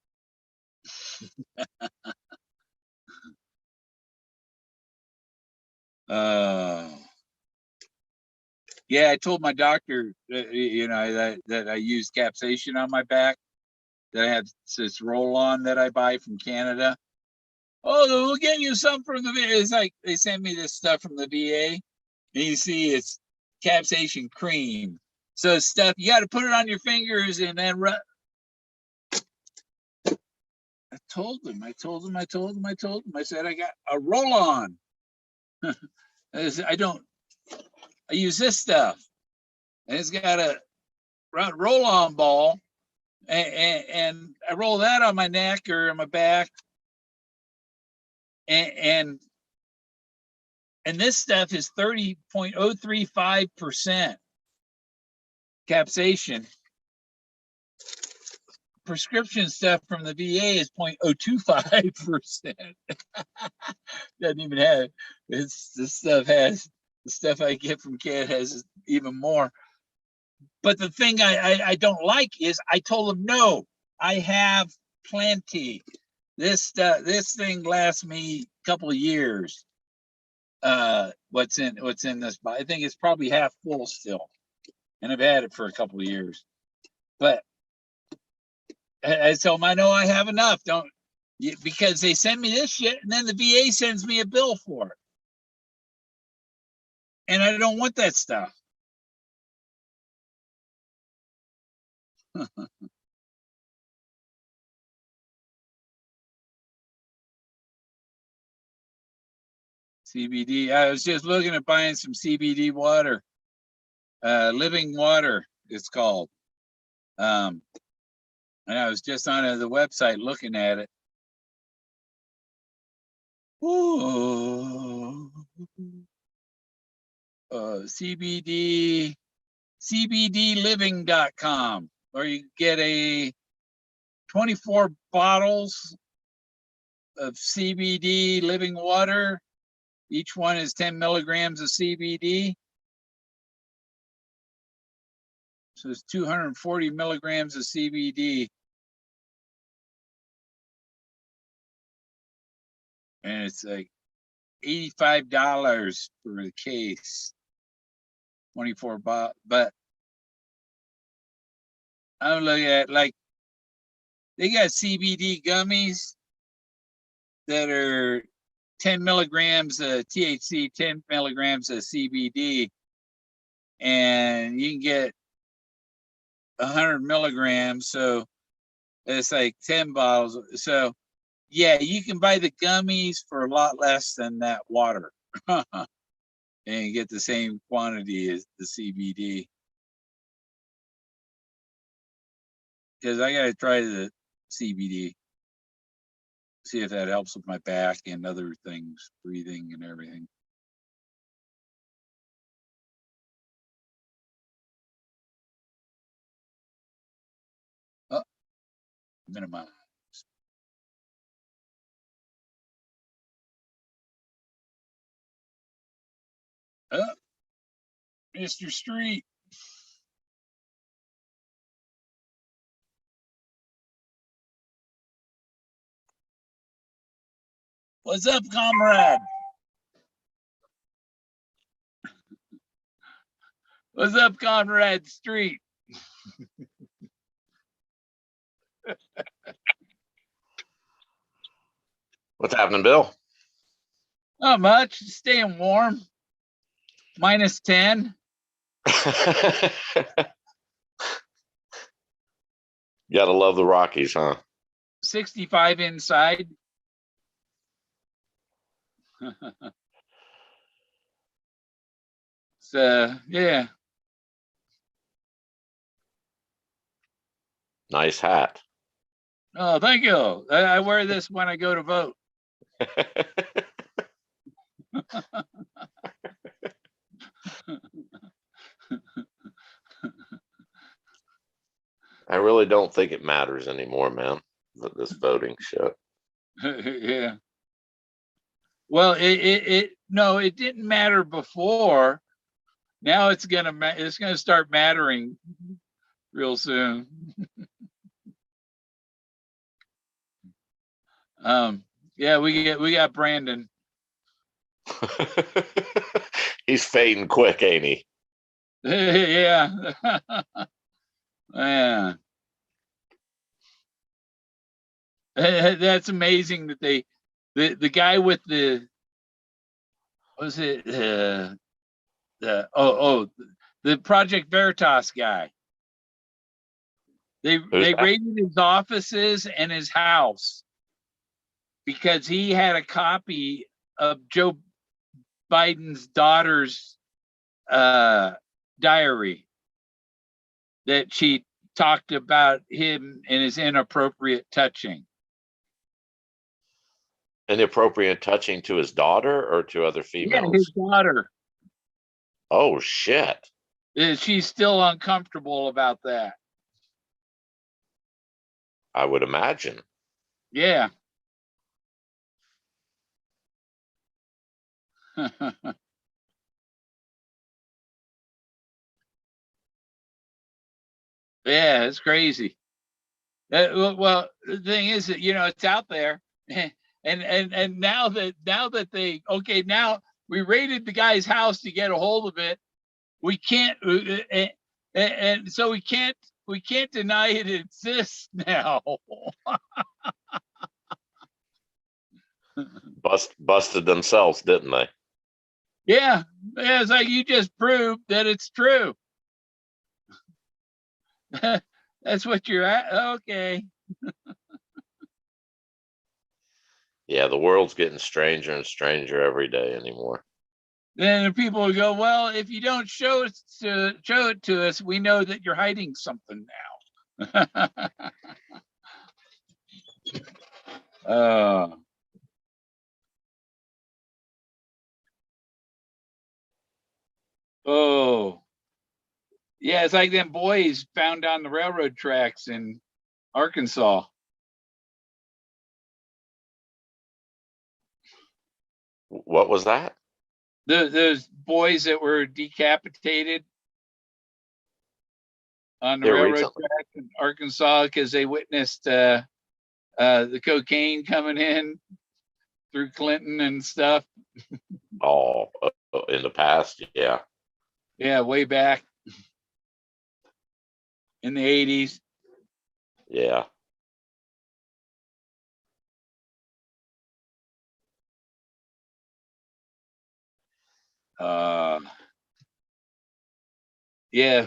Yeah, I told my doctor that I use capsaicin on my back. That I have this roll-on that I buy from Canada. Oh, we'll get you some from the VA. It's like they send me this stuff from the VA, and you see it's capsaicin cream. So stuff you got to put it on your fingers and then I told them. I said I got a roll-on. I use this stuff, and it's got a roll-on ball, and I roll that on my neck or on my back, and this stuff is 30.035% capsaicin. Prescription stuff from the VA is 0.025%. Doesn't even have it's the stuff I get from Canada has even more. But the thing I don't like is I told them no, I have plenty. This thing lasts me a couple of years. What's in this? I think it's probably half full still, and I've had it for a couple of years. But I tell them I know I have enough. Don't because they send me this shit, and then the VA sends me a bill for it, and I don't want that stuff. CBD. I was just looking at buying some CBD water. Living water, it's called. And I was just on the website looking at it. Ooh. CBDliving.com, where you get 24 bottles of CBD living water. Each one is 10 milligrams of CBD. So it's 240 milligrams of CBD. And it's like $85 for the case. 24 bottles. But I'm looking at like they got CBD gummies that are 10 milligrams of THC, 10 milligrams of CBD, and you can get 100 milligrams. So it's like 10 bottles. So yeah, you can buy the gummies for a lot less than that water and get the same quantity as the CBD. Because I got to try the CBD, see if that helps with my back and other things, breathing and everything. Oh, minimize. Oh, Mr. Street. What's up, comrade? What's up, Conrad Street? What's happening, Bill? Not much. Staying warm. -10. Gotta love the Rockies, huh? 65 inside. So yeah. Nice hat. Oh, thank you. I wear this when I go to vote. I really don't think it matters anymore, man. This voting shit. Yeah. Well, no, it didn't matter before. Now it's gonna start mattering real soon. Yeah, we got Brandon. He's fading quick, ain't he? Yeah. Yeah. That's amazing that the guy with the was it the the Project Veritas guy. They raided his offices and his house because he had a copy of Joe Biden's daughter's diary that she talked about him and his inappropriate touching. Inappropriate touching to his daughter or to other females? Yeah, his daughter. Oh, shit. She's still uncomfortable about that. I would imagine. Yeah. Yeah, it's crazy. Well, the thing is that it's out there, and now that now we raided the guy's house to get a hold of it, we can't, and so we can't deny it exists now. Busted themselves, didn't they? Yeah, it's like you just proved that it's true. That's what you're at. Okay. Yeah, the world's getting stranger and stranger every day anymore. Then people will go, well, if you don't show it to us, we know that you're hiding something now. Oh, yeah, it's like them boys found on the railroad tracks in Arkansas. What was that? Those boys that were decapitated on the railroad tracks in Arkansas because they witnessed the cocaine coming in through Clinton and stuff. Oh, in the past, yeah. Yeah, way back in the 80s. Yeah. Yeah,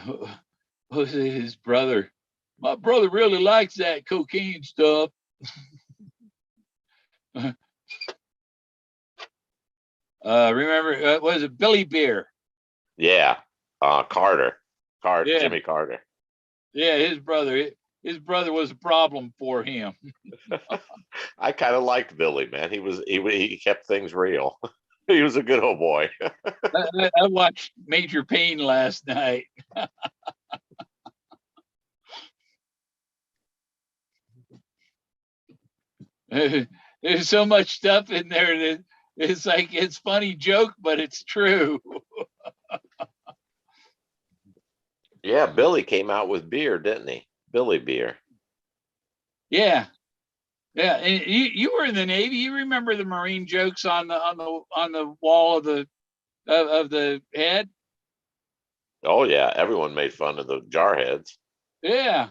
who's his brother? My brother really likes that cocaine stuff. Remember, was it Billy Beer? Yeah. Carter. Yeah. Jimmy Carter. Yeah, his brother. His brother was a problem for him. I kind of liked Billy, man. He kept things real. He was a good old boy. I watched Major Payne last night. There's so much stuff in there that it's like it's funny joke, but it's true. Yeah, Billy came out with beer, didn't he? Billy Beer. Yeah. Yeah, and you were in the Navy. You remember the Marine jokes on the wall of the head? Oh yeah, everyone made fun of the jarheads. Yeah.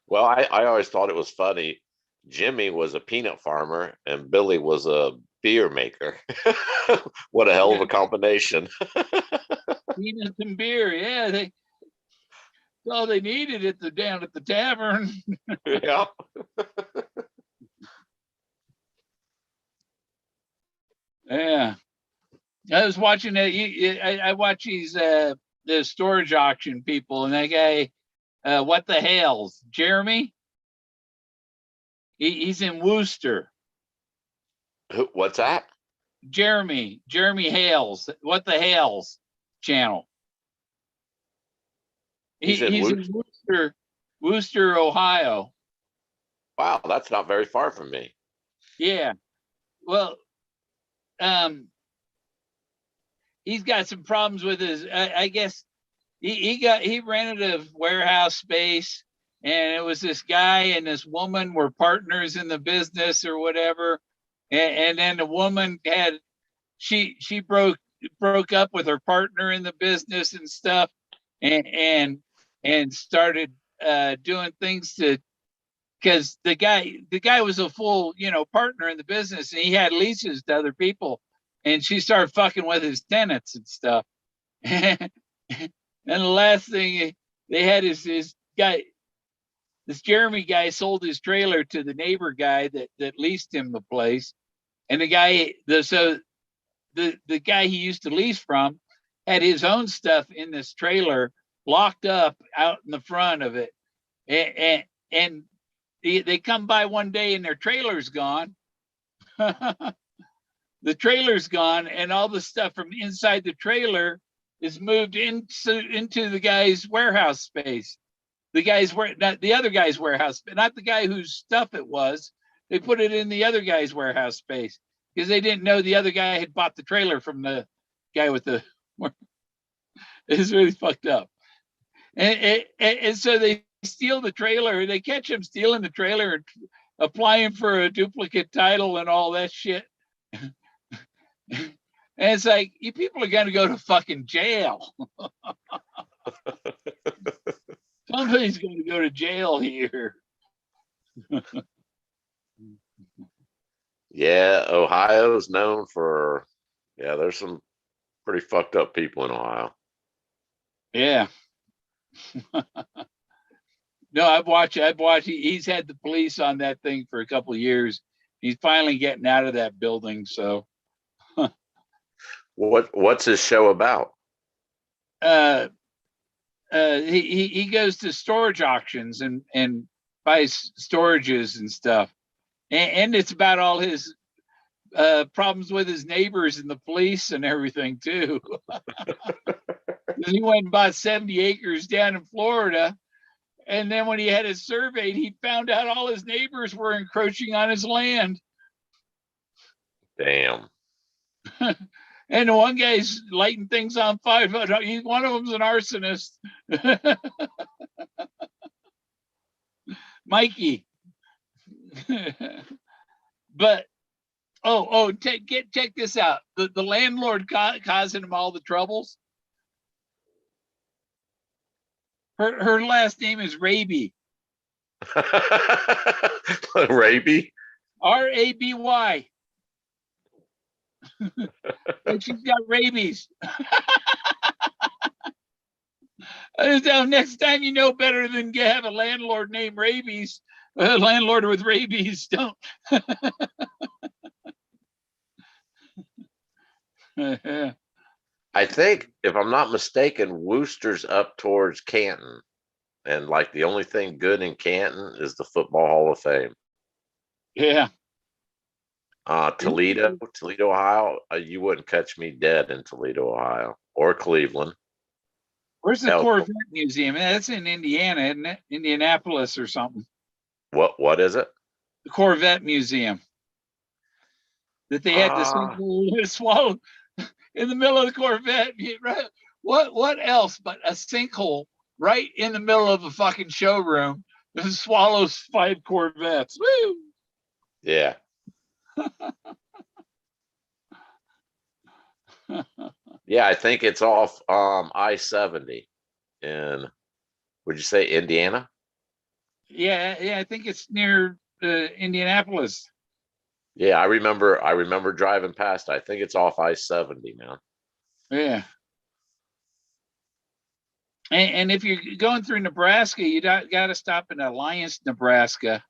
Well, I always thought it was funny. Jimmy was a peanut farmer and Billy was a beer maker. What a hell of Yeah, a combination. peanuts and beer. Yeah, all they needed down at the tavern. Yeah. Yeah, I was watching it. I watch these the storage auction people, and that guy, what the hell's Jeremy? He's in Worcester. What's that? Jeremy Hales. What the hell's channel? He's in He's in Woot. Worcester, Ohio. Wow, that's not very far from me. Yeah. Well, um, he's got some problems with his. I guess he rented a warehouse space, and it was this guy and this woman were partners in the business or whatever, and then the woman had she broke up with her partner in the business and stuff, and and started doing things to because the guy was a full partner in the business and he had leases to other people, and she started fucking with his tenants and stuff. And the last thing they had is this Jeremy guy sold his trailer to the neighbor guy that leased him the place, and the guy he used to lease from had his own stuff in this trailer locked up out in the front of it, and they come by one day and their trailer's gone. The trailer's gone, and all the stuff from inside the trailer is moved into the guy's warehouse space. Not the other guy's warehouse, not the guy whose stuff it was. They put it in the other guy's warehouse space because they didn't know the other guy had bought the trailer from the guy with the. It's really fucked up, and so they steal the trailer. They catch him stealing the trailer and applying for a duplicate title and all that shit. And it's like, you people are going to go to fucking jail. Somebody's going to go to jail here. Yeah, Ohio's known for, yeah, there's some pretty fucked up people in Ohio. Yeah. No, I've watched. He's had the police on that thing for a couple of years. He's finally getting out of that building. So, What's his show about? uh, he goes to storage auctions and buys storages and stuff, and it's about all his problems with his neighbors and the police and everything too. He went and bought 70 acres down in Florida, and then when he had it surveyed, he found out all his neighbors were encroaching on his land. Damn. And the one guy's lighting things on fire. One of them's an arsonist. Mikey. But check this out. The landlord causing him all the troubles. Her last name is Raby. Raby? Raby. And she's got rabies. Next time you know better than to have a landlord named Rabies, a landlord with rabies, don't. I think, if I'm not mistaken, Worcester's up towards Canton. And like the only thing good in Canton is the Football Hall of Fame. Yeah. Toledo, Ohio. You wouldn't catch me dead in Toledo, Ohio, or Cleveland. Where's the Hell, Corvette Museum? That's in Indiana, isn't it? Indianapolis or something. what is it? The Corvette Museum. That they had this sinkhole swallowed in the middle of the Corvette. What else but a sinkhole right in the middle of a fucking showroom that swallows 5 Corvettes? Woo! Yeah. Yeah, I think it's off I-70 in Would you say Indiana? Yeah, I think it's near Indianapolis. Yeah, I remember driving past. I think it's off I-70, man. Yeah. And if you're going through Nebraska, you got to stop in Alliance, Nebraska,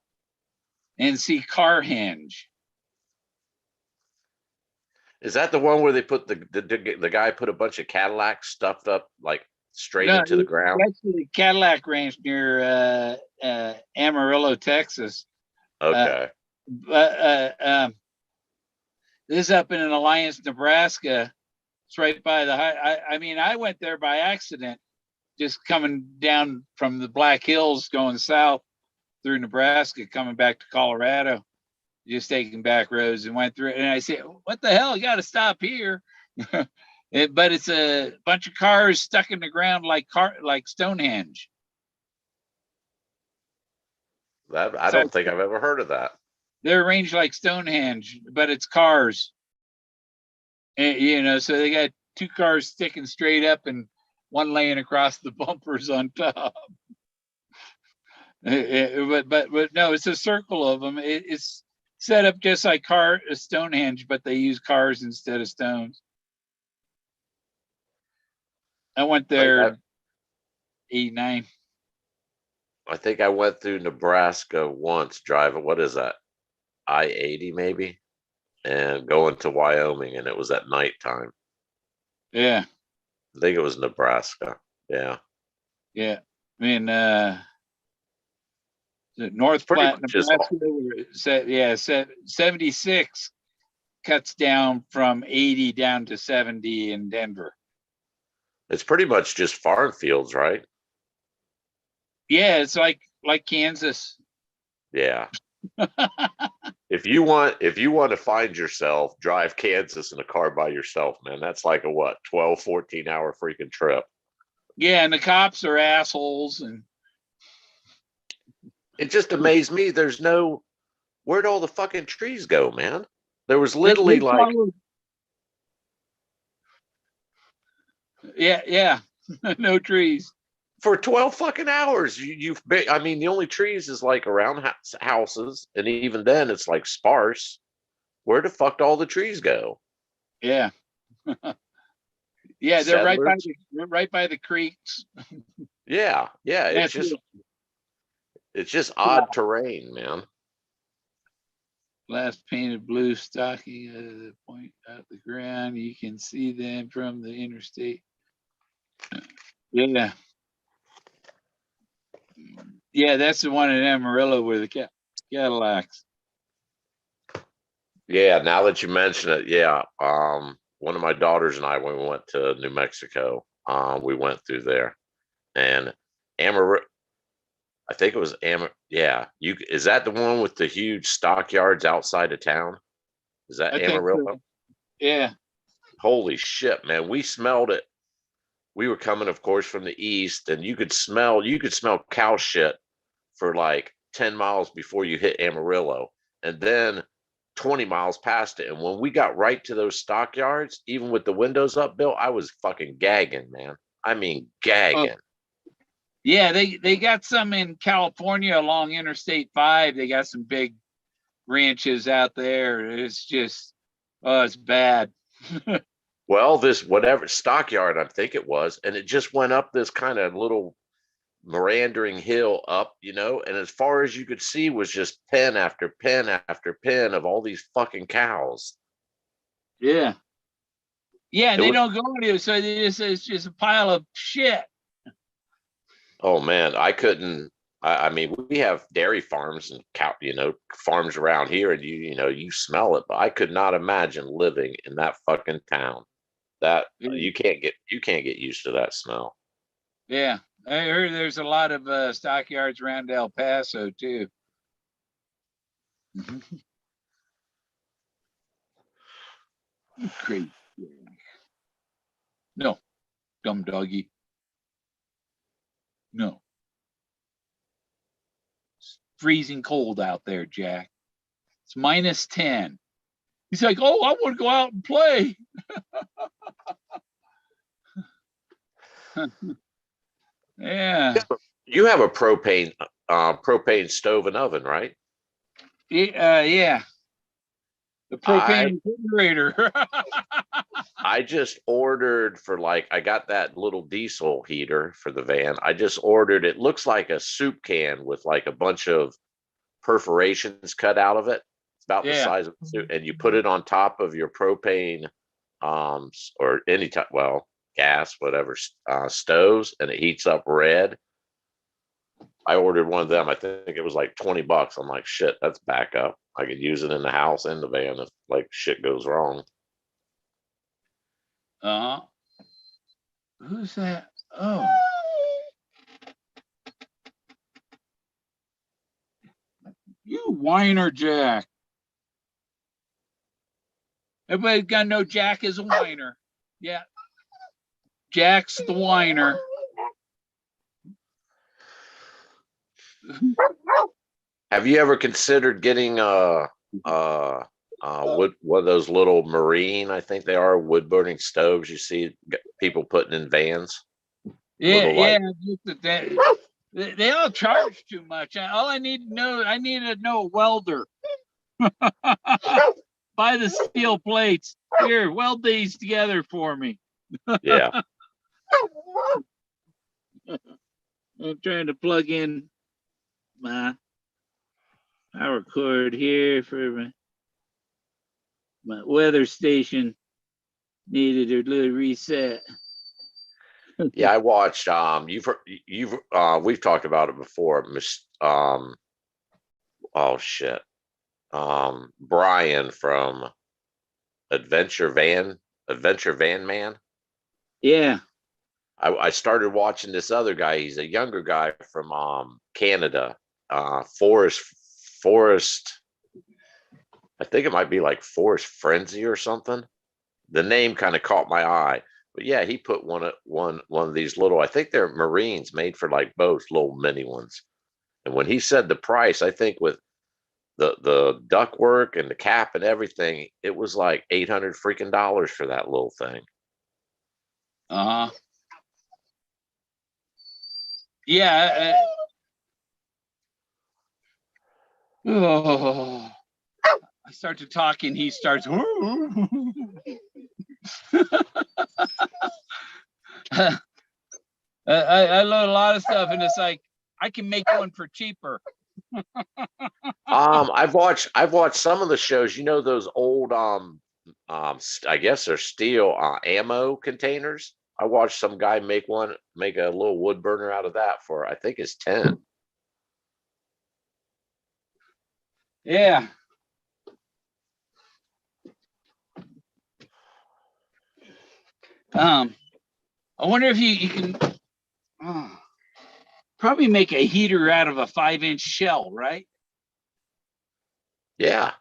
and see Carhenge. Is that the one where they put the guy put a bunch of Cadillacs stuffed up like straight No, into the ground? that's the Cadillac Ranch near Amarillo, Texas. Okay. This is up in Alliance, Nebraska. It's right by the high. I mean, I went there by accident, just coming down from the Black Hills, going south through Nebraska, coming back to Colorado, just taking back roads, and went through it. And I said, "What the hell? You got to stop here." But it's a bunch of cars stuck in the ground like Stonehenge. I don't think I've ever heard of that. They're arranged like Stonehenge, but it's cars. And, so they got two cars sticking straight up and one laying across the bumpers on top. But no, it's a circle of them. It's set up just like Stonehenge, but they use cars instead of stones. I went there 89. I think I went through Nebraska once driving, what is that? I-80 maybe, and going to Wyoming, and it was at nighttime. Yeah. I think it was Nebraska. Yeah. Yeah. I mean, North Platte, Nebraska, 76 cuts down from 80 down to 70 in Denver. It's pretty much just farm fields, right? Yeah, it's like Kansas. Yeah. If you want to find yourself, drive Kansas in a car by yourself, man. That's like a what, 12, 14 hour freaking trip. Yeah, and the cops are assholes, and it just amazed me. Where'd all the fucking trees go, man? There was literally yeah, no trees for 12 fucking hours. I mean, the only trees is like around houses, and even then it's like sparse. Where the fuck all the trees go? Yeah. Yeah, they're right by the creeks. Yeah, it's just odd terrain, man. Last painted blue stocking at the point out the ground. You can see them from the interstate. Yeah. Yeah, that's the one in Amarillo where the Cadillacs. Yeah, now that you mention it, yeah. One of my daughters and I, when we went to New Mexico, we went through there, and Amarillo. I think it was Yeah, is that the one with the huge stockyards outside of town? Is that Amarillo? So. Yeah. Holy shit, man! We smelled it. We were coming, of course, from the east, and you could smell cow shit for like 10 miles before you hit Amarillo, and then 20 miles past it. And when we got right to those stockyards, even with the windows up, Bill, I was fucking gagging, man. I mean, gagging. Yeah, they got some in California along Interstate 5. They got some big ranches out there. It's just, it's bad. Well, this whatever stockyard, I think it was, and it just went up this kind of little meandering hill up, and as far as you could see was just pen after pen after pen of all these fucking cows. Yeah. Yeah, and they don't go anywhere, so it's just a pile of shit. Oh man, I couldn't. I mean, we have dairy farms and farms around here, and you smell it, but I could not imagine living in that fucking town. That you can't get used to that smell. Yeah, I heard there's a lot of stockyards around El Paso too. Crazy. No, dumb doggy. No. It's freezing cold out there, Jack. It's -10. He's like, oh, I want to go out and play. Yeah. You have a propane stove and oven, right? Yeah, the I propane refrigerator. I just ordered for like I got that little diesel heater for the van. I just ordered it looks like a soup can with like a bunch of perforations cut out of it. It's about the Yeah. size of a soup, and you put it on top of your propane or any type gas whatever stoves, and it heats up red. I ordered one of them. I think it was like $20. I'm like, shit, that's backup. I could use it in the house and the van if like shit goes wrong. Uh-huh. Who's that? Oh, you whiner, Jack. Everybody's got to know Jack is a whiner. Yeah, Jack's the whiner. Have you ever considered getting wood one of those little marine? I think they are wood burning stoves. You see people putting in vans. Yeah, Little yeah. like They all charge too much. All I need to know, I need to know a welder. Buy the steel plates. Here, weld these together for me. yeah. I'm trying to plug in my power cord here for my weather station. Needed a little reset. Yeah, I watched you've we've talked about it before. Oh shit. Brian from Adventure Van Adventure Van Man. Yeah, I started watching this other guy. He's a younger guy from Canada. Forrest. I think it might be like Forrest Frenzy or something. The name kind of caught my eye. But yeah, he put one of these little. I think they're Marines made for like boats, little mini ones. And when he said the price, I think with the duct work and the cap and everything, it was like 800 freaking dollars for that little thing. uh-huh. Yeah. Oh, I start to talk and he starts. I learned a lot of stuff, and it's like I can make one for cheaper. I've watched some of the shows. You know those old I guess they're steel ammo containers. I watched some guy make a little wood burner out of that for I think it's 10. Yeah. I wonder if you can probably make a heater out of a 5-inch shell, right? Yeah,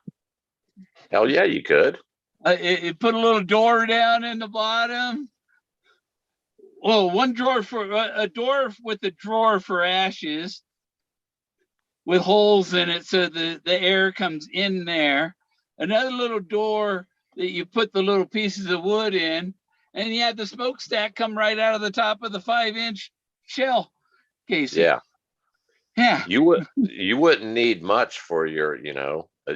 hell yeah, you could. It put a little door down in the bottom. Well, one drawer for a door with a drawer for ashes with holes in it so the air comes in there. Another little door that you put the little pieces of wood in, and you have the smokestack come right out of the top of the 5-inch shell casing. Yeah, Yeah. you wouldn't need much for your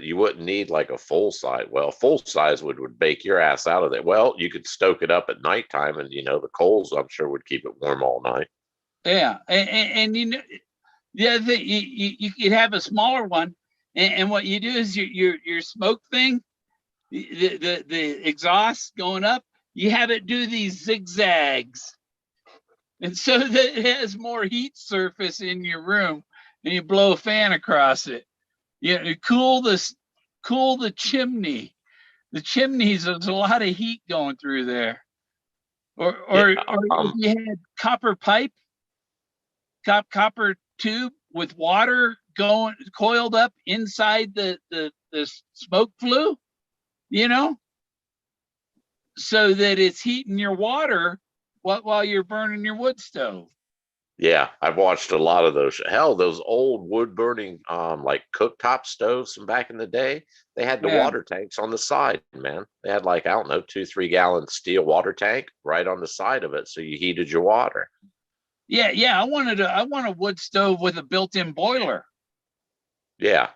you wouldn't need like a full size. Well, full size would bake your ass out of it. Well, you could stoke it up at nighttime, and the coals I'm sure would keep it warm all night. Yeah. And the other thing, you could have a smaller one, and what you do is your smoke thing, the exhaust going up, you have it do these zigzags, and so that it has more heat surface in your room, and you blow a fan across it. You cool the chimney. The chimneys, there's a lot of heat going through there. Yeah, Or if you had copper pipe, copper tube with water going coiled up inside the smoke flue, you know, so that it's heating your water while you're burning your wood stove. yeah, I've watched a lot of those. Hell, those old wood burning like cooktop stoves from back in the day, they had the Yeah. water tanks on the side, man. They had like, I don't know, 2 3 gallon steel water tank right on the side of it, so you heated your water. Yeah. I want a wood stove with a built-in boiler. Yeah.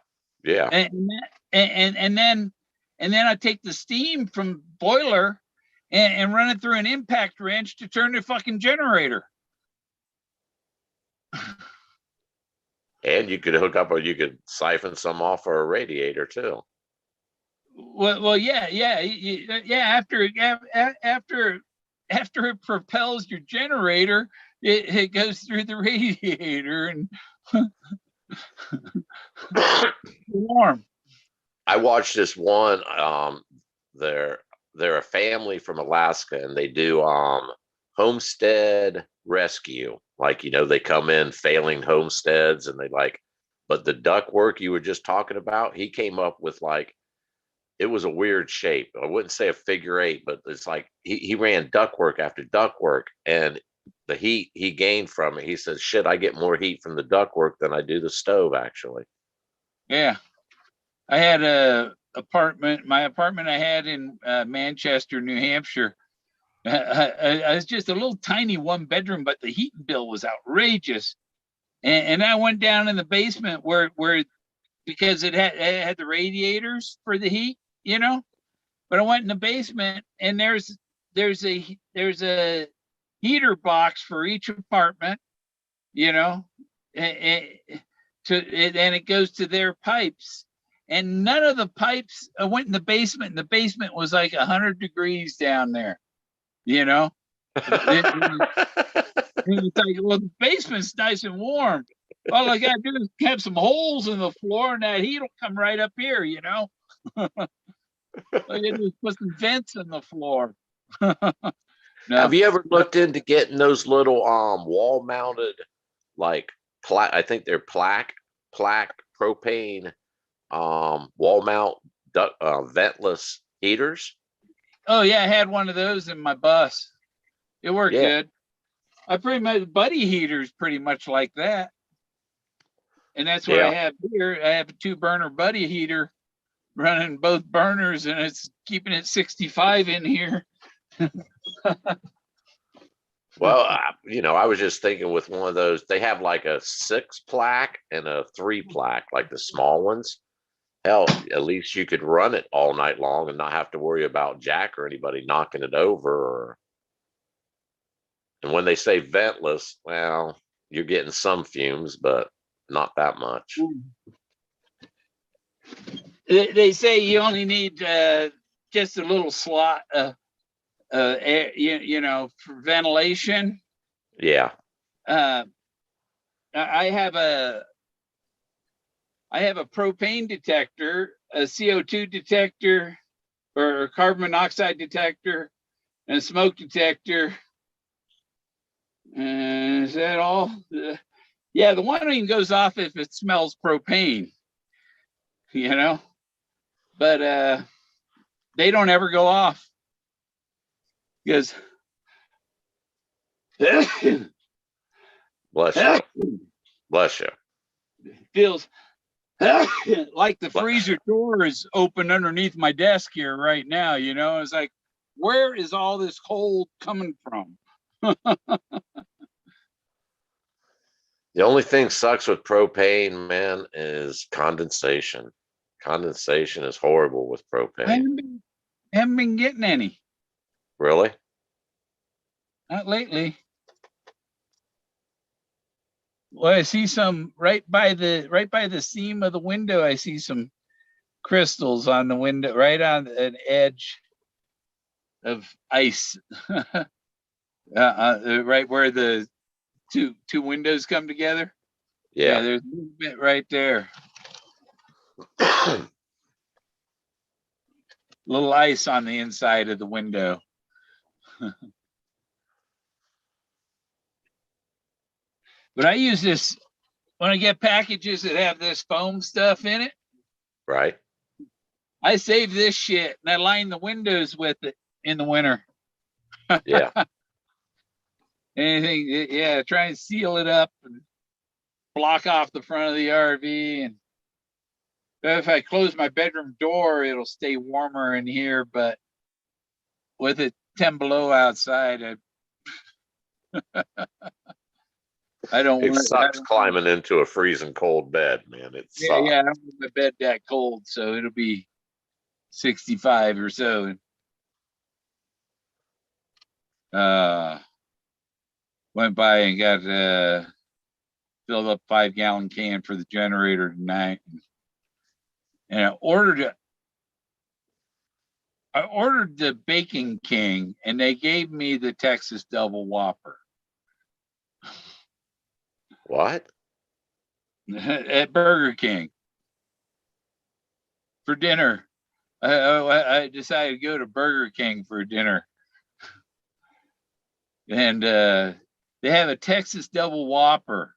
Yeah. And then I take the steam from boiler and run it through an impact wrench to turn the fucking generator. And you could hook up, or you could siphon some off for a radiator too. Well, yeah. After it propels your generator, it goes through the radiator and warm. I watched this one. They're a family from Alaska, and they do homestead rescue. Like, they come in failing homesteads, and they like. But the duct work you were just talking about, he came up with like, it was a weird shape. I wouldn't say a figure eight, but it's like he ran ductwork after ductwork, and the heat he gained from it, he says, shit, I get more heat from the ductwork than I do the stove, actually. Yeah. I had my apartment I had in Manchester, New Hampshire. I was just a little tiny 1-bedroom, but the heating bill was outrageous. And I went down in the basement where because it had the radiators for the heat, But I went in the basement, and there's a heater box for each apartment, and it goes to their pipes. And none of the pipes. I went in the basement, and the basement was like 100 degrees down there. It was like, well, the basement's nice and warm. All I gotta do is have some holes in the floor, and that heat will come right up here. I gotta do is put some vents in the floor. No. Have you ever looked into getting those little wall mounted, like I think they're plaque propane wall mount ventless heaters? Oh yeah, I had one of those in my bus. It worked good. I pretty much buddy heaters pretty much like that. And that's what I have here. I have a 2-burner buddy heater running both burners, and it's keeping it 65 in here. Well, I was just thinking with one of those, they have like a 6 plaque and a 3 plaque, like the small ones. Hell, at least you could run it all night long and not have to worry about Jack or anybody knocking it over. And when they say ventless, well, you're getting some fumes, but not that much. They say you only need just a little slot, air, for ventilation. Yeah. I have a propane detector, a CO2 detector, or a carbon monoxide detector, and a smoke detector. Is that all? Yeah, the one even goes off if it smells propane, but they don't ever go off because Bless you. Bless you. Feels like the freezer door is open underneath my desk here right now. It's like, where is all this cold coming from? The only thing sucks with propane, man, is condensation. Condensation is horrible with propane. Haven't been getting any. Really? Not lately. Well, I see some right by the seam of the window. I see some crystals on the window, right on an edge of ice, right where the two windows come together. Yeah. There's movement right there. Little ice on the inside of the window. But I use this when I get packages that have this foam stuff in it. Right. I save this shit and I line the windows with it in the winter. Yeah. Anything, try and seal it up and block off the front of the RV. And if I close my bedroom door, it'll stay warmer in here. But with it 10 below outside, I don't It want. sucks climbing into a freezing cold bed, man. It Yeah, sucks. yeah. I don't want my bed that cold, so it'll be 65 or so. Uh, went by and got filled up 5-gallon can for the generator tonight, and I ordered the Bacon King, and they gave me the Texas Double Whopper What? at Burger King for dinner. I decided to go to Burger King for dinner, and they have a Texas Double Whopper.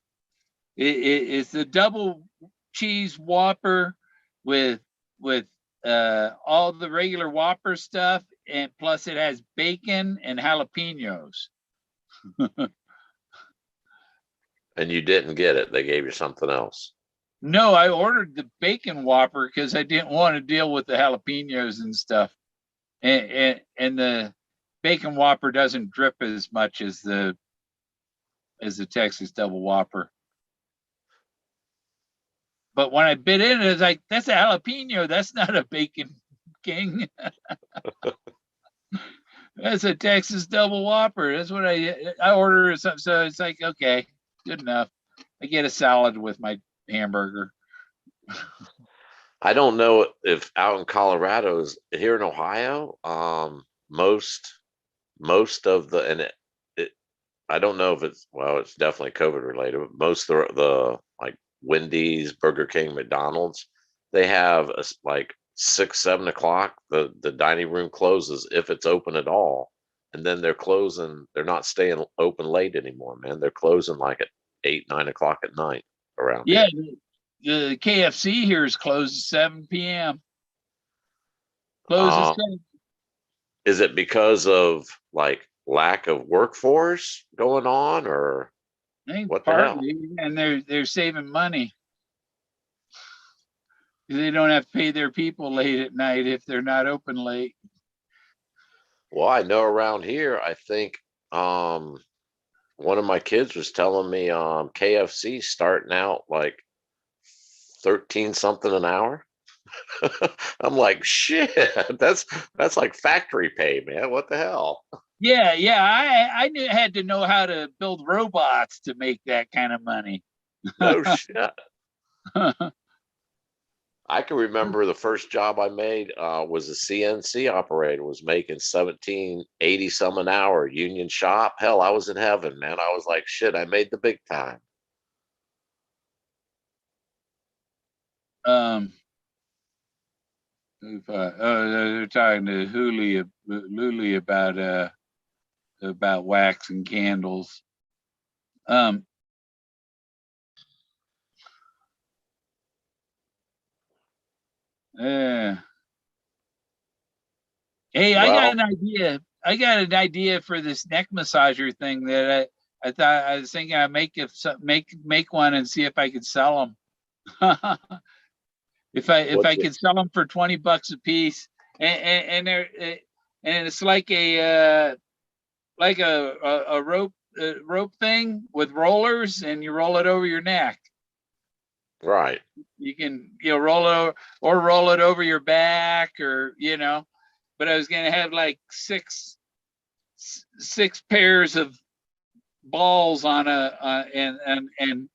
It's a double cheese Whopper with with all the regular Whopper stuff, and plus it has bacon and jalapenos. And you didn't get it. They gave you something else. No, I ordered the bacon Whopper because I didn't want to deal with the jalapenos and stuff. And the bacon Whopper doesn't drip as much as the Texas Double Whopper. But when I bit in it, it's like, that's a jalapeno. That's not a Bacon King. That's a Texas Double Whopper. That's what I order. So it's like, okay, good enough. I get a salad with my hamburger. I don't know if out in Colorado, is here in Ohio, most of the, and I don't know if it's, well, it's definitely COVID related, but most of the like Wendy's, Burger King, McDonald's, they have like 6, 7 o'clock, the dining room closes if it's open at all. And then they're not staying open late anymore, man. They're closing like at 8, 9 o'clock at night around Yeah, here. the KFC here is closed at 7 p.m. Closes Uh, at 7. is it because of like lack of workforce going on, or I think what the hell? partly, and they're saving money. They don't have to pay their people late at night if they're not open late. Well, I know around here, I think one of my kids was telling me KFC starting out like 13 something an hour. I'm like, shit, that's like factory pay, man. What the hell? Yeah, yeah. I had to know how to build robots to make that kind of money. No shit. I can remember the first job I made was a CNC operator, was making 17.80 some an hour, union shop. Hell, I was in heaven, man. I was like, shit, I made the big time. They're talking to Luli about wax and candles. Yeah. Hey, I got Well, an idea. I got an idea for this neck massager thing that I thought I was thinking I'd make one and see if I could sell them. if I what's it? could sell them for $20 a piece, and they're and it's like a rope thing with rollers, and you roll it over your neck. Right. You can roll it over, or roll it over your back, or But I was gonna have like six pairs of balls on and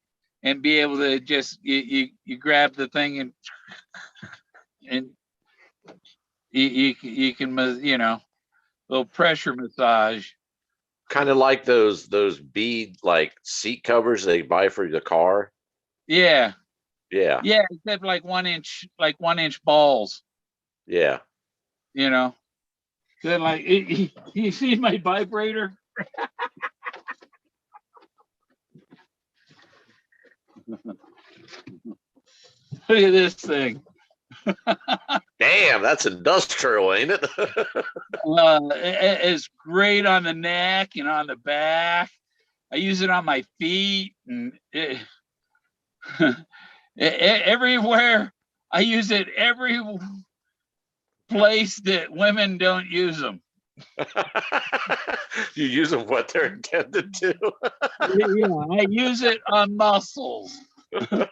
be able to just you grab the thing and you can little pressure massage. Kind of like those bead like seat covers they buy for the car. Yeah, Yeah. yeah, except like 1 inch balls. Yeah. Then like you see my vibrator. Look at this thing. Damn, that's industrial, ain't it? It's great on the neck and on the back. I use it on my feet and everywhere. I use it every place that women don't use them. You use them what they're intended to. Yeah, I use it on muscles. uh,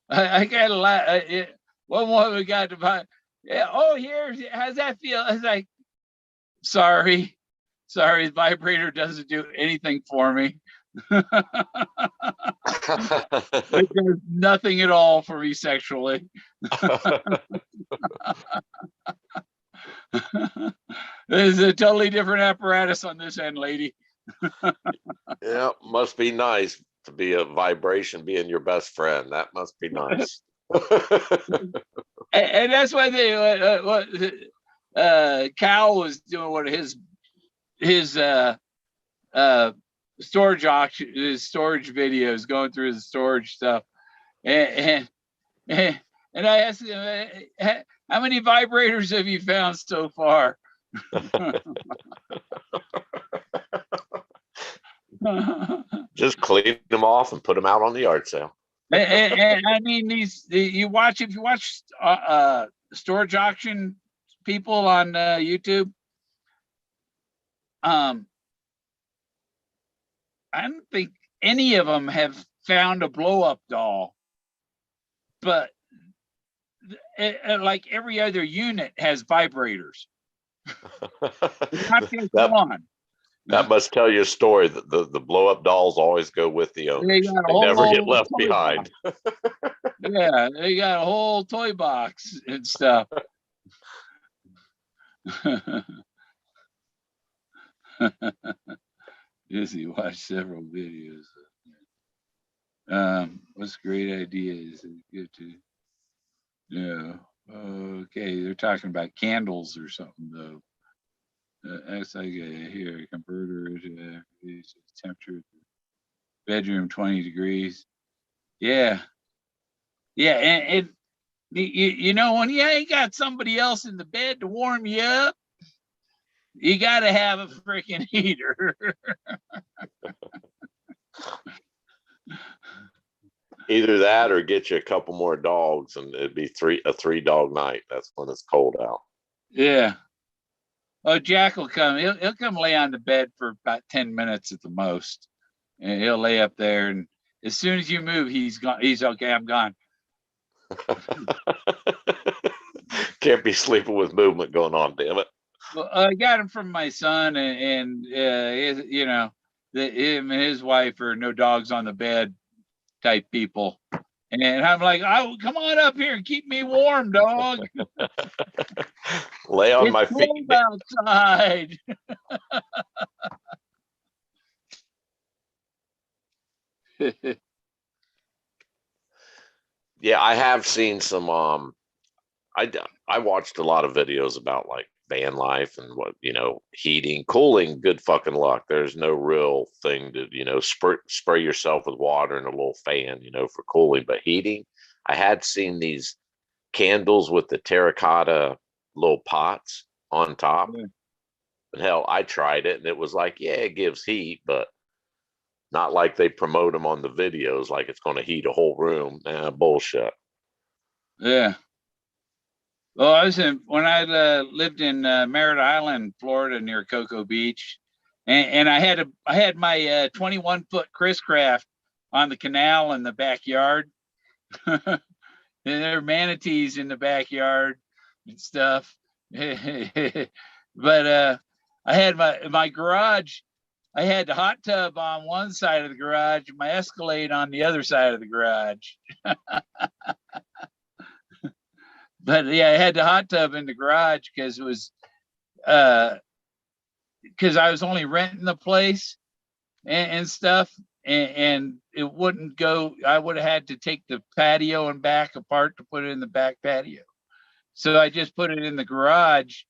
I got a lot. One more we got to buy. Yeah. Oh, how's that feel? I was like, sorry, the vibrator doesn't do anything for me. It does nothing at all for me sexually. There's a totally different apparatus on this end, lady. Yeah, must be nice to be a vibration being your best friend. That must be nice. And that's why Cal was doing one of his storage auction, his storage videos, going through the storage stuff, and I asked him, how many vibrators have you found so far? Just clean them off and put them out on the yard sale. And I mean, if you watch storage auction people on YouTube, I don't think any of them have found a blow up doll, but like every other unit has vibrators. Not just one. That must tell you a story that the blow up dolls always go with the owners. They never get left behind. Yeah, they got a whole toy box and stuff. Izzy watched several videos. What's great ideas? Good to yeah. Okay, they're talking about candles or something though. It's like here, converter temperature bedroom 20 degrees. Yeah, yeah, and you know, when you ain't got somebody else in the bed to warm you up, you got to have a freaking heater. Either that or get you a couple more dogs, and it'd be a 3-dog night. That's when it's cold out. Yeah. Oh, Jack will come. He'll come lay on the bed for about 10 minutes at the most, and he'll lay up there. And as soon as you move, he's gone. He's okay. I'm gone. Can't be sleeping with movement going on, damn it. Well, I got him from my son, and you know, him and his wife are no dogs on the bed type people. And I'm like, oh, come on up here and keep me warm, dog. Lay on my feet. It's cold outside. Yeah, I have seen some. I watched a lot of videos about like van life and what, heating, cooling. Good fucking luck. There's no real thing to spray yourself with water and a little fan for cooling. But heating, I had seen these candles with the terracotta little pots on top. Yeah. And hell, I tried it and it was like, yeah, it gives heat, but not like they promote them on the videos like it's going to heat a whole room. Bullshit. Yeah. Well, when I lived in Merritt Island, Florida, near Cocoa Beach, and I had my 21-foot Chris Craft on the canal in the backyard. And there are manatees in the backyard and stuff. But I had my garage. I had the hot tub on one side of the garage, my Escalade on the other side of the garage. But yeah, I had the hot tub in the garage because it was because I was only renting the place and stuff, and it wouldn't go. I would have had to take the patio and back apart to put it in the back patio. So I just put it in the garage,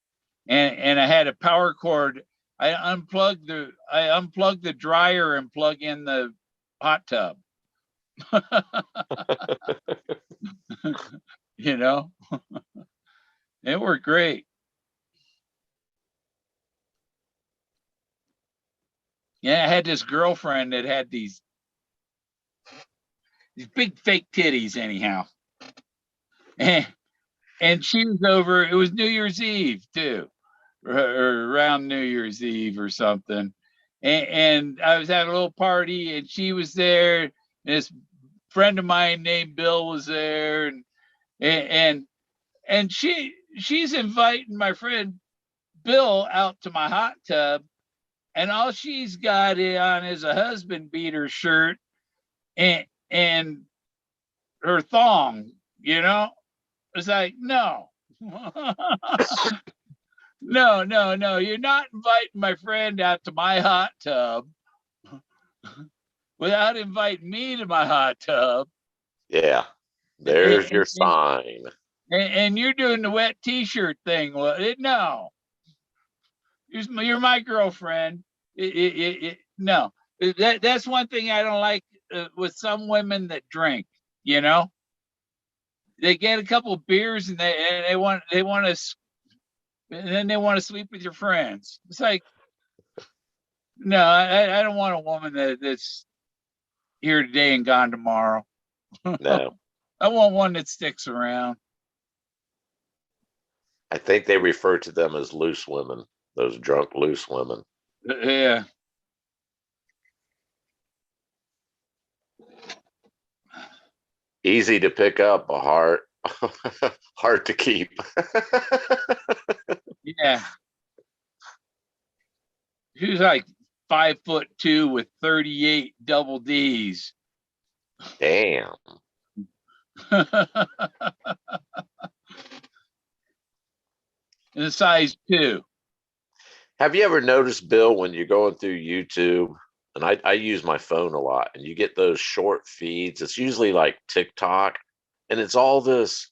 and I had a power cord. I unplugged the dryer and plug in the hot tub. It worked great. Yeah, I had this girlfriend that had these these big fake titties, anyhow. And she was over. It was New Year's Eve too, or around New Year's Eve or something. And I was at a little party, and she was there. And this friend of mine named Bill was there, and she's inviting my friend Bill out to my hot tub, and all she's got on is a husband beater shirt and her thong. It's like, no. No, you're not inviting my friend out to my hot tub without inviting me to my hot tub. Yeah, there's your sign. And you're doing the wet t-shirt thing. Well, no, you're my girlfriend. No, that's one thing I don't like with some women that drink. They get a couple of beers and they want to, and then they want to sleep with your friends. It's like, no, I don't want a woman that's here today and gone tomorrow. No. I want one that sticks around. I think they refer to them as loose women, those drunk loose women. Yeah. Easy to pick up, a hard to keep. Yeah. She was like 5'2" with 38 double D's. Damn. And a size 2. Have you ever noticed, Bill, when you're going through YouTube, and I use my phone a lot, and you get those short feeds, it's usually like TikTok, and it's all this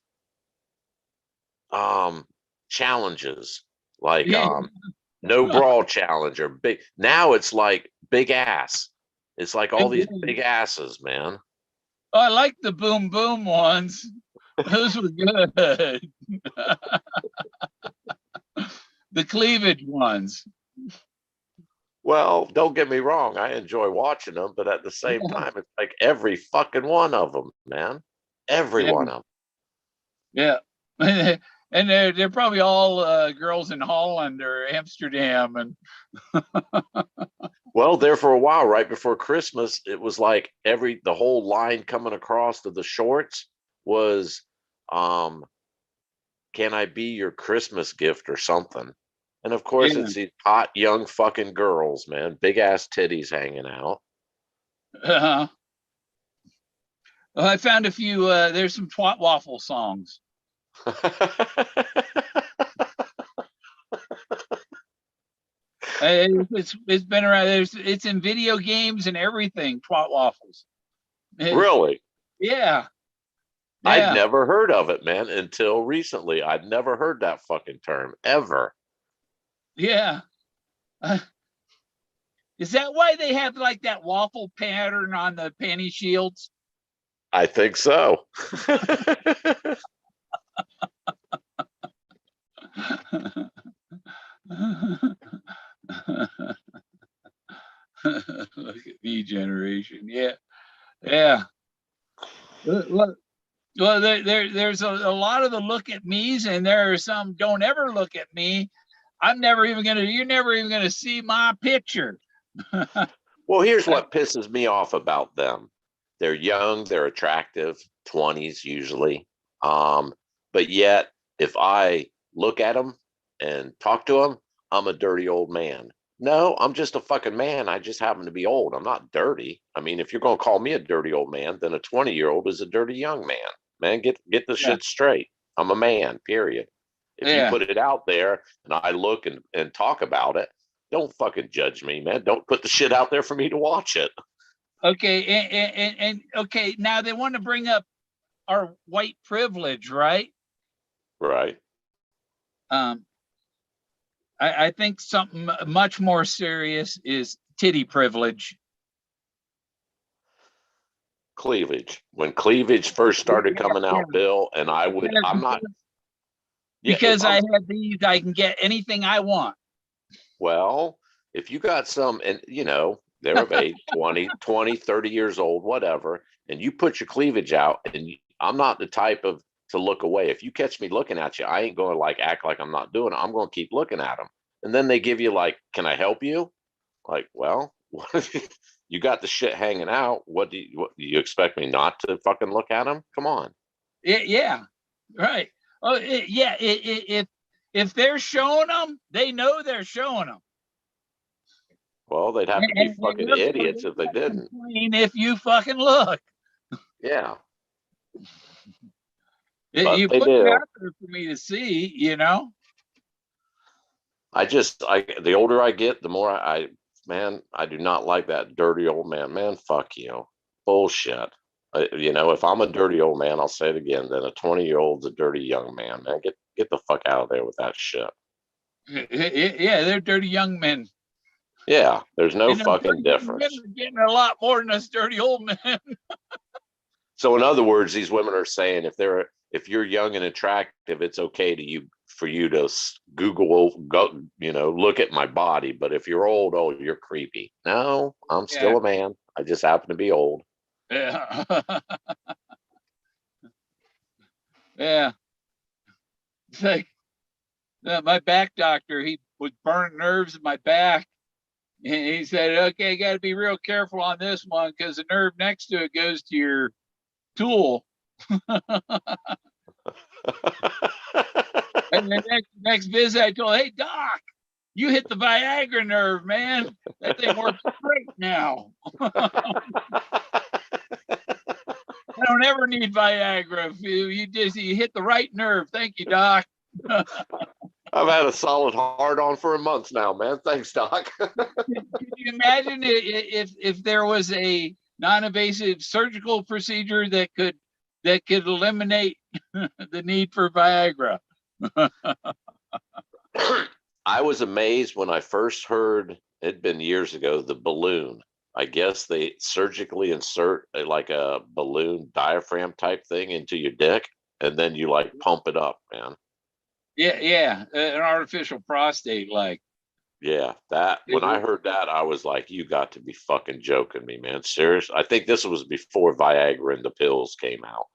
challenges, like no brawl challenge or big. Now it's like big ass. It's like all these big asses, man. Oh, I like the boom boom ones. Those were good. The cleavage ones. Well, don't get me wrong. I enjoy watching them, but at the same time, it's like every fucking one of them, man. Every one of them. Yeah. And they're probably all girls in Holland or Amsterdam. And well, there for a while, right before Christmas, it was like the whole line coming across to the shorts was, can I be your Christmas gift or something? And of course, it's these hot young fucking girls, man, big ass titties hanging out. Well, I found a few. There's some twat waffle songs. It's been around. It's in video games and everything. Twat waffles. Really? Yeah. I'd never heard of it, man, until recently. I'd never heard that fucking term ever. Yeah. Is that why they have like that waffle pattern on the panty shields? I think so. Look at me, generation. Yeah. Well, there's a lot of the look at me's, and there are some don't ever look at me. You're never even gonna see my picture. Well, here's what pisses me off about them. They're young, they're attractive, 20s usually. But yet, if I look at them and talk to them, I'm a dirty old man. No, I'm just a fucking man. I just happen to be old. I'm not dirty. I mean, if you're going to call me a dirty old man, then a 20-year-old is a dirty young man. Man, get the shit straight. I'm a man, period. If you put it out there and I look and talk about it, don't fucking judge me, man. Don't put the shit out there for me to watch it. Okay, and okay, now they want to bring up our white privilege, right? Right. I think something much more serious is titty privilege. Cleavage. When cleavage first started coming out, Bill, and I'm not. Because I have these, I can get anything I want. Well, if you got some, and they're of age, 20, 30 years old, whatever, and you put your cleavage out, and I'm not the type of to look away. If you catch me looking at you, I ain't going to like act like I'm not doing it. I'm going to keep looking at them. And then they give you like, can I help you? Like, well, you got the shit hanging out. What do you expect me not to fucking look at them? Come on. Yeah, right. Oh, yeah. If they're showing them, they know they're showing them. Well, they'd have to be fucking idiots if they didn't. If you fucking look. Yeah. You But they put it do. out there for me to see, you know. The older I get, the more man, I do not like that dirty old man. Man, fuck you. Bullshit. If I'm a dirty old man, I'll say it again. Then a 20-year-old's a dirty young man. Man, get the fuck out of there with that shit. Yeah, they're dirty young men. Yeah, there's no fucking difference. Men are getting a lot more than us dirty old men. So in other words, these women are saying if you're young and attractive, it's okay for you to look at my body. But if you're old, oh, you're creepy. No, I'm still a man. I just happen to be old. Yeah. Yeah. It's like my back doctor, he would burn nerves in my back. And he said, okay, you got to be real careful on this one because the nerve next to it goes to your tool. And the next visit, I told, hey, doc, you hit the Viagra nerve, man. That thing works great now. I don't ever need Viagra. If you hit the right nerve. Thank you, doc. I've had a solid hard on for a month now, man. Thanks, doc. Could you imagine if there was a non-invasive surgical procedure that could eliminate the need for Viagra? I was amazed when I first heard, it'd been years ago, the balloon. I guess they surgically insert like a balloon diaphragm type thing into your dick, and then you like pump it up, man. Yeah, an artificial prostate, like. Yeah, when I heard that, I was like, you got to be fucking joking me, man. Serious? I think this was before Viagra and the pills came out.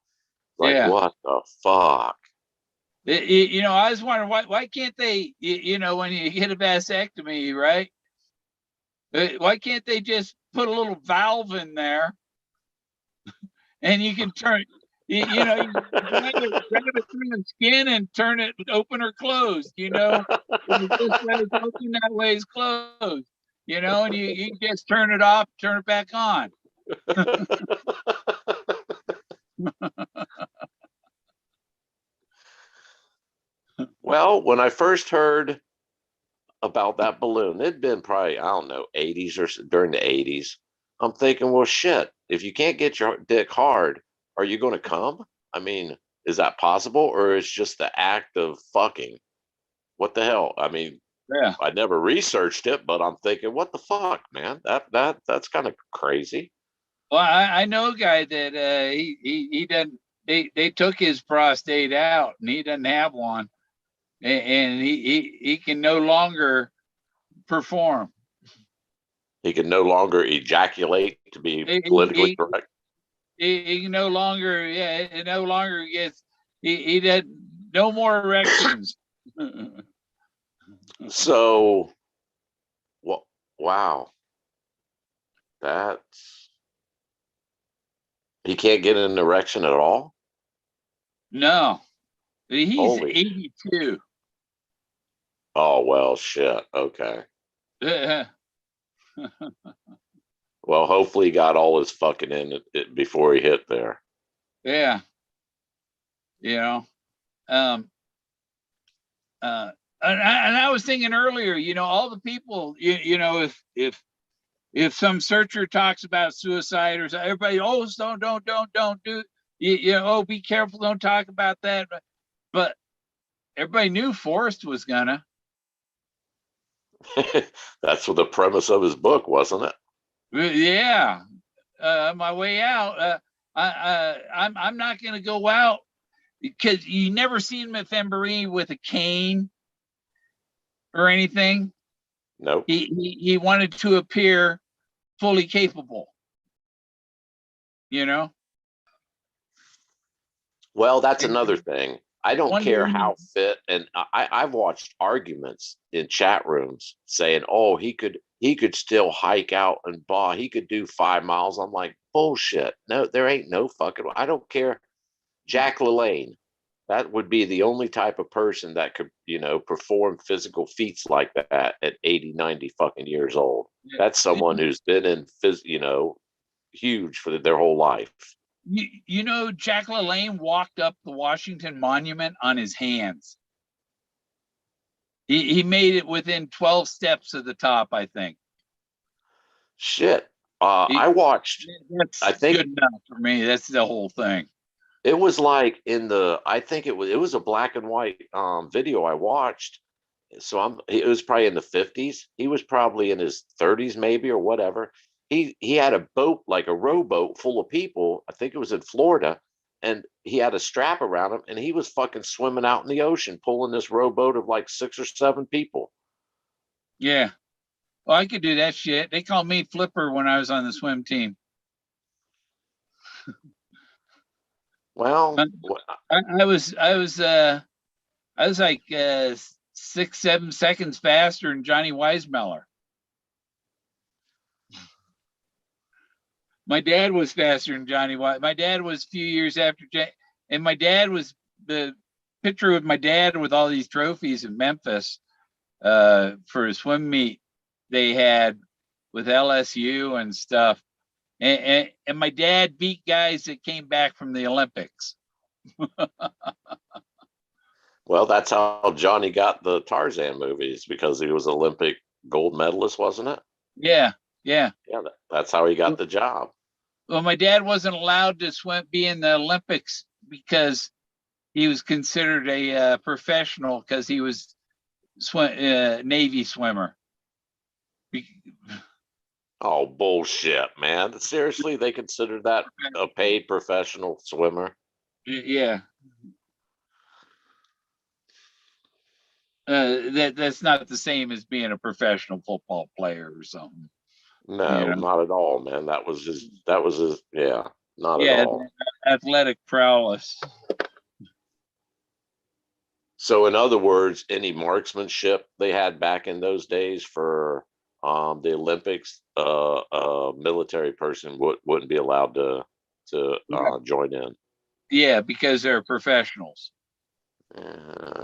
Like, Yeah. what the fuck? I was wondering why can't they, when you get a vasectomy, right? Why can't they just put a little valve in there and you can turn, you grab it through the skin and turn it open or closed, This way it's open, that way it's closed, and you just turn it off, turn it back on. Well, when I first heard about that balloon, it'd been probably, I don't know, 80s or during the 80s. I'm thinking, well, shit, if you can't get your dick hard, are you going to come? I mean, is that possible? Or is just the act of fucking? What the hell? I mean, Yeah. I never researched it, but I'm thinking, what the fuck, man? That's kind of crazy. Well, I know a guy that he doesn't. They took his prostate out, and he doesn't have one, and he can no longer perform. He can no longer ejaculate, to be politically correct. He can no longer, it no longer gets. He did no more erections. So, wow, he can't get an erection at all. No, he's Holy 82. Oh well, shit. Okay. Well, hopefully he got all his fucking in it before he hit there. Yeah. And I was thinking earlier, all the people, if some searcher talks about suicide or something, everybody, oh, don't do, oh, be careful, don't talk about that. But everybody knew Forrest was gonna. That's what the premise of his book, wasn't it? Yeah. On my way out, I'm not gonna go out because you never seen him at Fembury with a cane or anything. Nope. He wanted to appear fully capable. You know? Well, that's And another thing. I don't one day, care how fit, and I've watched arguments in chat rooms saying, "Oh, he could still hike out and he could do 5 miles." I'm like, bullshit. No, there ain't no fucking. I don't care. Jack LaLanne, that would be the only type of person that could, perform physical feats like that at 80, 90 fucking years old. That's someone who's been in huge for their whole life. you know, Jack LaLanne walked up the Washington Monument on his hands. He made it within 12 steps of the top, I think. Shit. I watched, That's I think good enough for me. That's the whole thing. it was like I think it was a black and white video I watched. So it was probably in the 50s. He was probably in his 30s maybe, or whatever. He had a boat, like a rowboat full of people. I think it was in Florida, and he had a strap around him, and he was fucking swimming out in the ocean pulling this rowboat of like 6 or 7 people. Yeah. Well, I could do that shit. They called me Flipper when I was on the swim team. Well, I was like 6, 7 seconds faster than Johnny Weissmuller. My dad was faster than Johnny Weiss. My dad was a few years after, and my dad was the picture of my dad with all these trophies in Memphis for a swim meet they had with LSU and stuff. And my dad beat guys that came back from the Olympics. well, that's how Johnny got the Tarzan movies, because he was Olympic gold medalist, wasn't it? Yeah. Yeah, that's how he got the job. Well, my dad wasn't allowed to be in the Olympics because he was considered a professional because he was Navy swimmer. Oh, bullshit, man. Seriously, they consider that a paid professional swimmer? Yeah. That's not the same as being a professional football player or something. No, not at all, man. That was his, yeah, not at all. Athletic prowess. So, in other words, any marksmanship they had back in those days for the Olympics, a military person wouldn't be allowed to join in. Yeah, because they're professionals.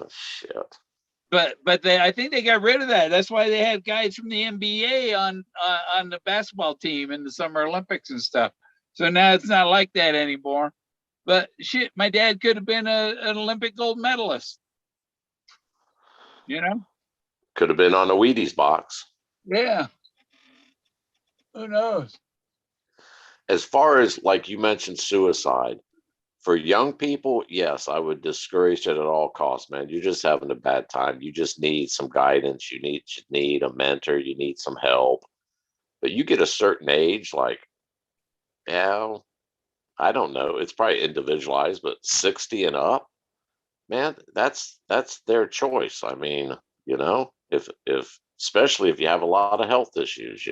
Shit. But I think they got rid of that. That's why they had guys from the NBA on the basketball team in the Summer Olympics and stuff. So now it's not like that anymore. But shit, my dad could have been an Olympic gold medalist. Could have been on a Wheaties box. Yeah. Who knows? As far as, like you mentioned, suicide. For young people, yes, I would discourage it at all costs, man. You're just having a bad time. You just need some guidance. You need a mentor. You need some help. But you get a certain age, like, yeah, I don't know. It's probably individualized, but 60 and up, man, that's their choice. I mean, if especially if you have a lot of health issues,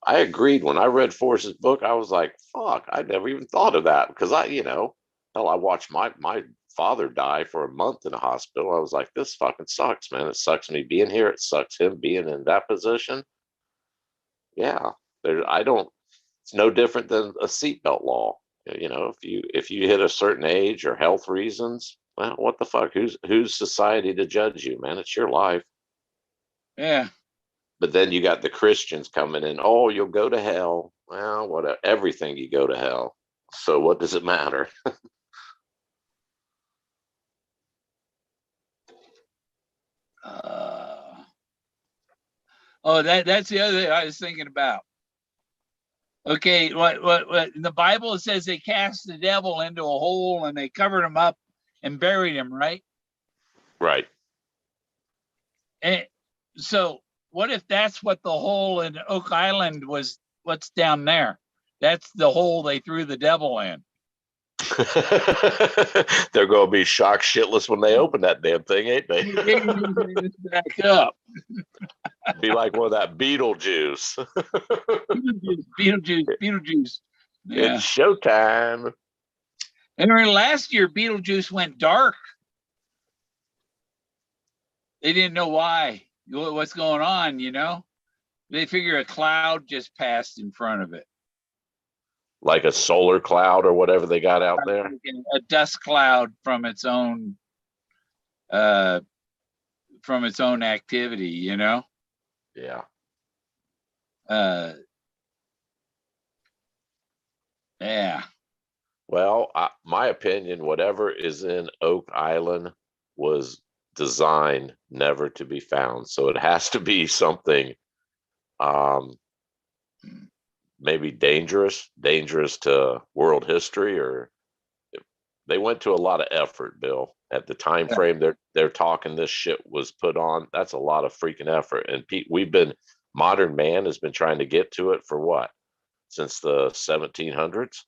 I agreed when I read Forrest's book. I was like, "Fuck!" I never even thought of that, because hell, I watched my father die for a month in a hospital. I was like, "This fucking sucks, man. It sucks me being here. It sucks him being in that position." Yeah, I don't. It's no different than a seatbelt law. If you hit a certain age or health reasons, well, what the fuck? Who's society to judge you, man? It's your life. Yeah. But then you got the Christians coming in. Oh, you'll go to hell. Well, what? Everything you go to hell. So what does it matter? That's the other thing I was thinking about. Okay, what in the Bible it says they cast the devil into a hole and they covered him up and buried him, right? Right. And so what if that's what the hole in Oak Island was? What's down there? That's the hole they threw the devil in. They're going to be shocked shitless when they open that damn thing, ain't they? Back up. Be like one of that Beetlejuice. Beetlejuice. Yeah. It's showtime. And remember last year, Beetlejuice went dark. They didn't know why. What's going on, you know? They figure a cloud just passed in front of it. Like a solar cloud or whatever they got out there. A dust cloud from its own activity, you know? Yeah. Yeah. Well, my opinion, whatever is in Oak Island was designed never to be found. So it has to be something maybe dangerous to world history, or they went to a lot of effort, Bill. At the time frame they're talking this shit was put on, that's a lot of freaking effort. And modern man has been trying to get to it for what? Since the 1700s?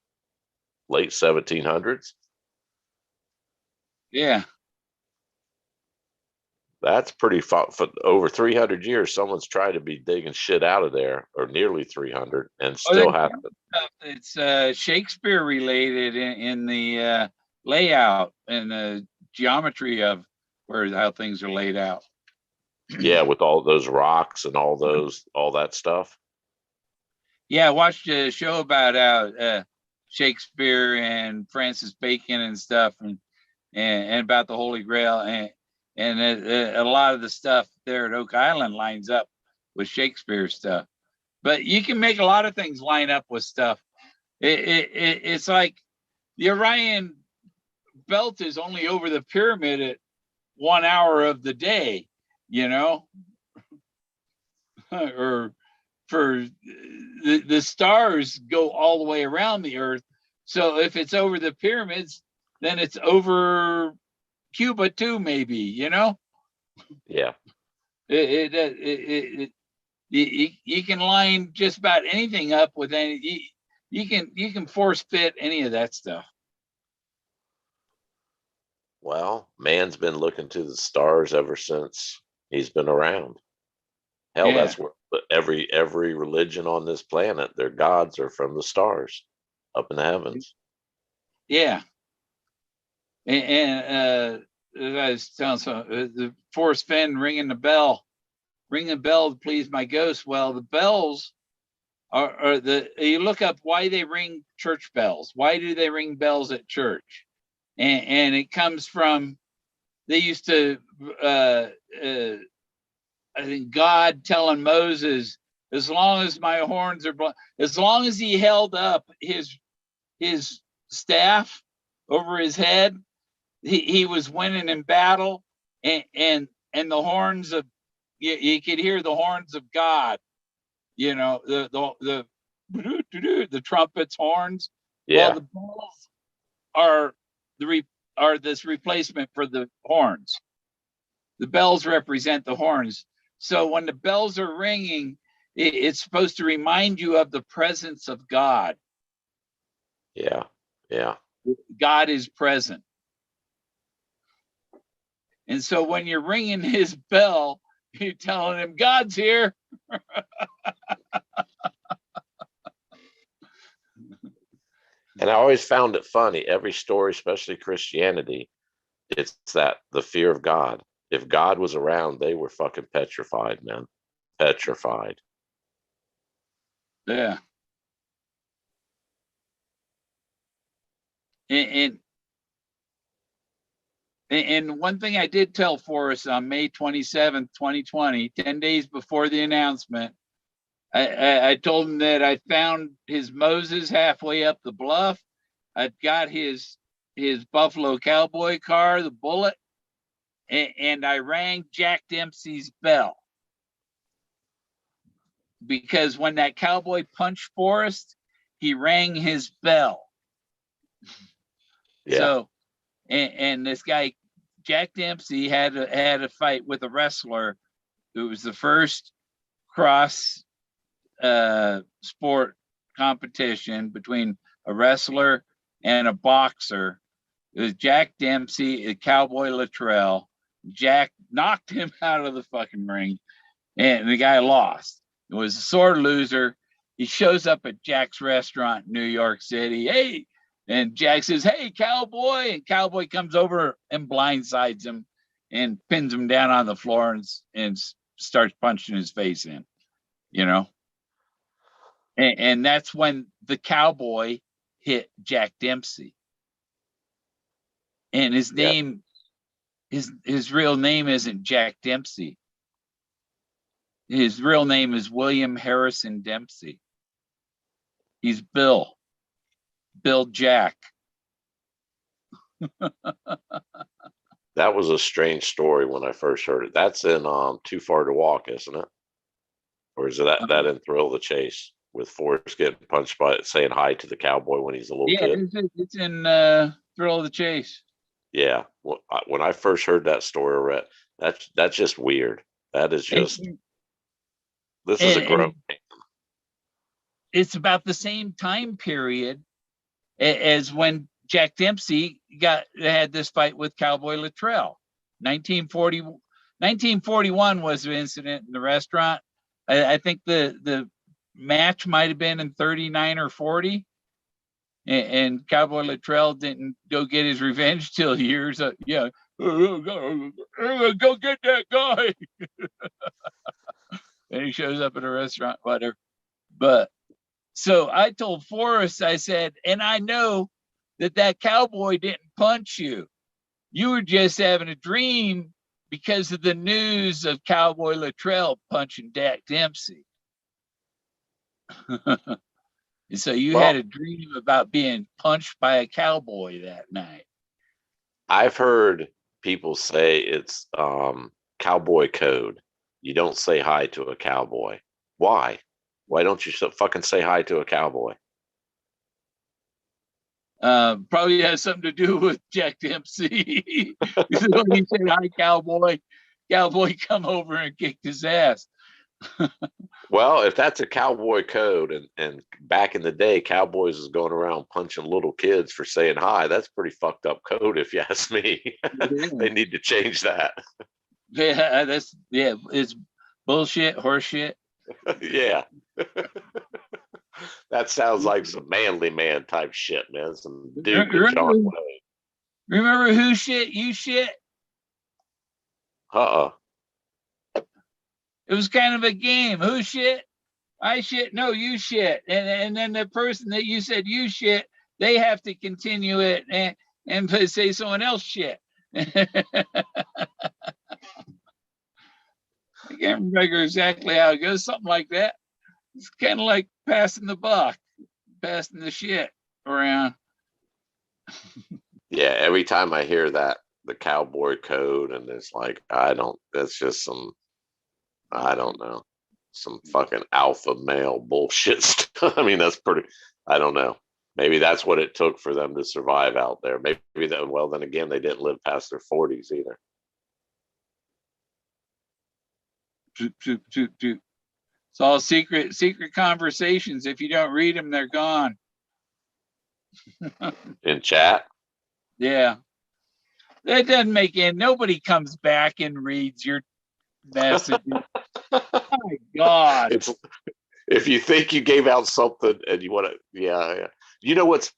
Late 1700s. Yeah. That's pretty for over 300 years. Someone's tried to be digging shit out of there, or nearly 300, and still haven't. It's Shakespeare related in the layout and the geometry of how things are laid out. Yeah, with all those rocks and all that stuff. Yeah, I watched a show about Shakespeare and Francis Bacon and stuff, and about the Holy Grail, and a lot of the stuff there at Oak Island lines up with Shakespeare stuff. But you can make a lot of things line up with stuff. It's like the Orion belt is only over the pyramid at 1 hour of the day, you know, or for the stars go all the way around the Earth. So if it's over the pyramids, then it's over Cuba too, maybe, you know? Yeah. You can line just about anything up with any. You can force fit any of that stuff. Well, man's been looking to the stars ever since he's been around. Hell, Yeah. that's where every religion on this planet, their gods are from the stars up in the heavens. Yeah. And I was telling the Forrest Fenn ringing the bell to please my ghost. Well, the bells are you look up why they ring church bells. Why do they ring bells at church? And it comes from, they used to I think God telling Moses, as long as my horns are as long as he held up his staff over his head, he was winning in battle, and the horns of, you could hear the horns of God, you know, the trumpets, horns. Yeah. Well, the bells are this replacement for the horns. The bells represent the horns. So when the bells are ringing, it's supposed to remind you of the presence of God. Yeah. Yeah. God is present. And so when you're ringing his bell, you're telling him God's here. And I always found it funny, every story, especially Christianity, it's that the fear of God. If God was around, they were fucking petrified, man. Petrified. Yeah. And one thing I did tell Forrest on May 27th, 2020, 10 days before the announcement, I told him that I found his Moses halfway up the bluff. I'd got his Buffalo Cowboy car, the Bullet, and I rang Jack Dempsey's bell. Because when that cowboy punched Forrest, he rang his bell. Yeah. So, and this guy, Jack Dempsey, had a fight with a wrestler. It was the first cross sport competition between a wrestler and a boxer. It was Jack Dempsey, Cowboy Luttrell. Jack knocked him out of the fucking ring. and the guy lost. It was a sore loser. He shows up at Jack's restaurant in New York City. Hey, and Jack says, "Hey, cowboy," and Cowboy comes over and blindsides him and pins him down on the floor and starts punching his face in, you know. And that's when the Cowboy hit Jack Dempsey. And his Yep. name, his real name isn't Jack Dempsey. His real name is William Harrison Dempsey. He's Bill Jack. That was a strange story when I first heard it. That's in Too Far to Walk, isn't it? Or is it that in Thrill of the Chase with Forrest getting punched by saying hi to the cowboy when he's a little kid? It's in Thrill of the Chase. Yeah. When I first heard that story, that's just weird. That is just this is a grown man. It's about the same time period as when Jack Dempsey had this fight with Cowboy Luttrell. 1941 was the incident in the restaurant. I think the match might have been in 39 or 40, and Cowboy Luttrell didn't go get his revenge till years. Go get that guy. And he shows up at a restaurant, whatever. But so I told Forrest, I said, and I know that cowboy didn't punch you. You were just having a dream because of the news of Cowboy Luttrell punching Jack Dempsey. And so you had a dream about being punched by a cowboy that night. I've heard people say it's cowboy code. You don't say hi to a cowboy. Why? Why don't you fucking say hi to a cowboy? Probably has something to do with Jack Dempsey. When he said hi, cowboy, come over and kicked his ass. Well, if that's a cowboy code, and back in the day, cowboys was going around punching little kids for saying hi, that's pretty fucked up code, if you ask me. Yeah. They need to change that. Yeah, it's bullshit, horseshit. Yeah. That sounds like some manly man type shit, man. Some Duke and John Wayne. Remember who shit, you shit? It was kind of a game. Who shit? I shit. No, you shit. And then the person that you said you shit, they have to continue it and say someone else shit. I can't remember exactly how it goes. Something like that. It's kind of like passing the buck, passing the shit around. Yeah, every time I hear that, the cowboy code, and it's like, that's just some, I don't know, some fucking alpha male bullshit stuff. I mean, that's pretty, I don't know. Maybe that's what it took for them to survive out there. Maybe that, well, then again, they didn't live past their 40s either. It's all secret conversations. If you don't read them, they're gone. In chat? Yeah. That doesn't make it. Nobody comes back and reads your message. My God. If you think you gave out something and you want to, yeah. You know what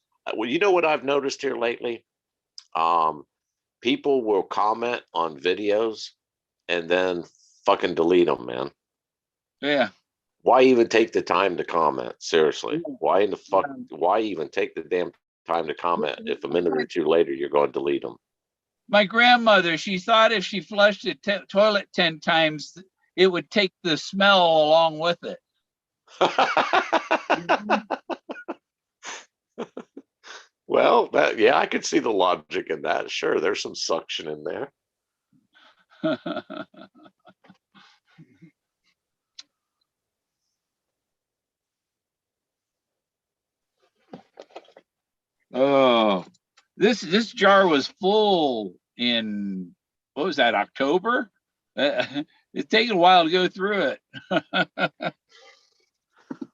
I've noticed here lately? People will comment on videos and then fucking delete them, man. Yeah. Why even take the time to comment? Seriously. Why in the fuck? Why even take the damn time to comment if a minute or two later you're going to delete them? My grandmother, she thought if she flushed the toilet 10 times, it would take the smell along with it. Well, I could see the logic in that. Sure, there's some suction in there. Oh, this jar was full in, what was that, October? It's taking a while to go through it.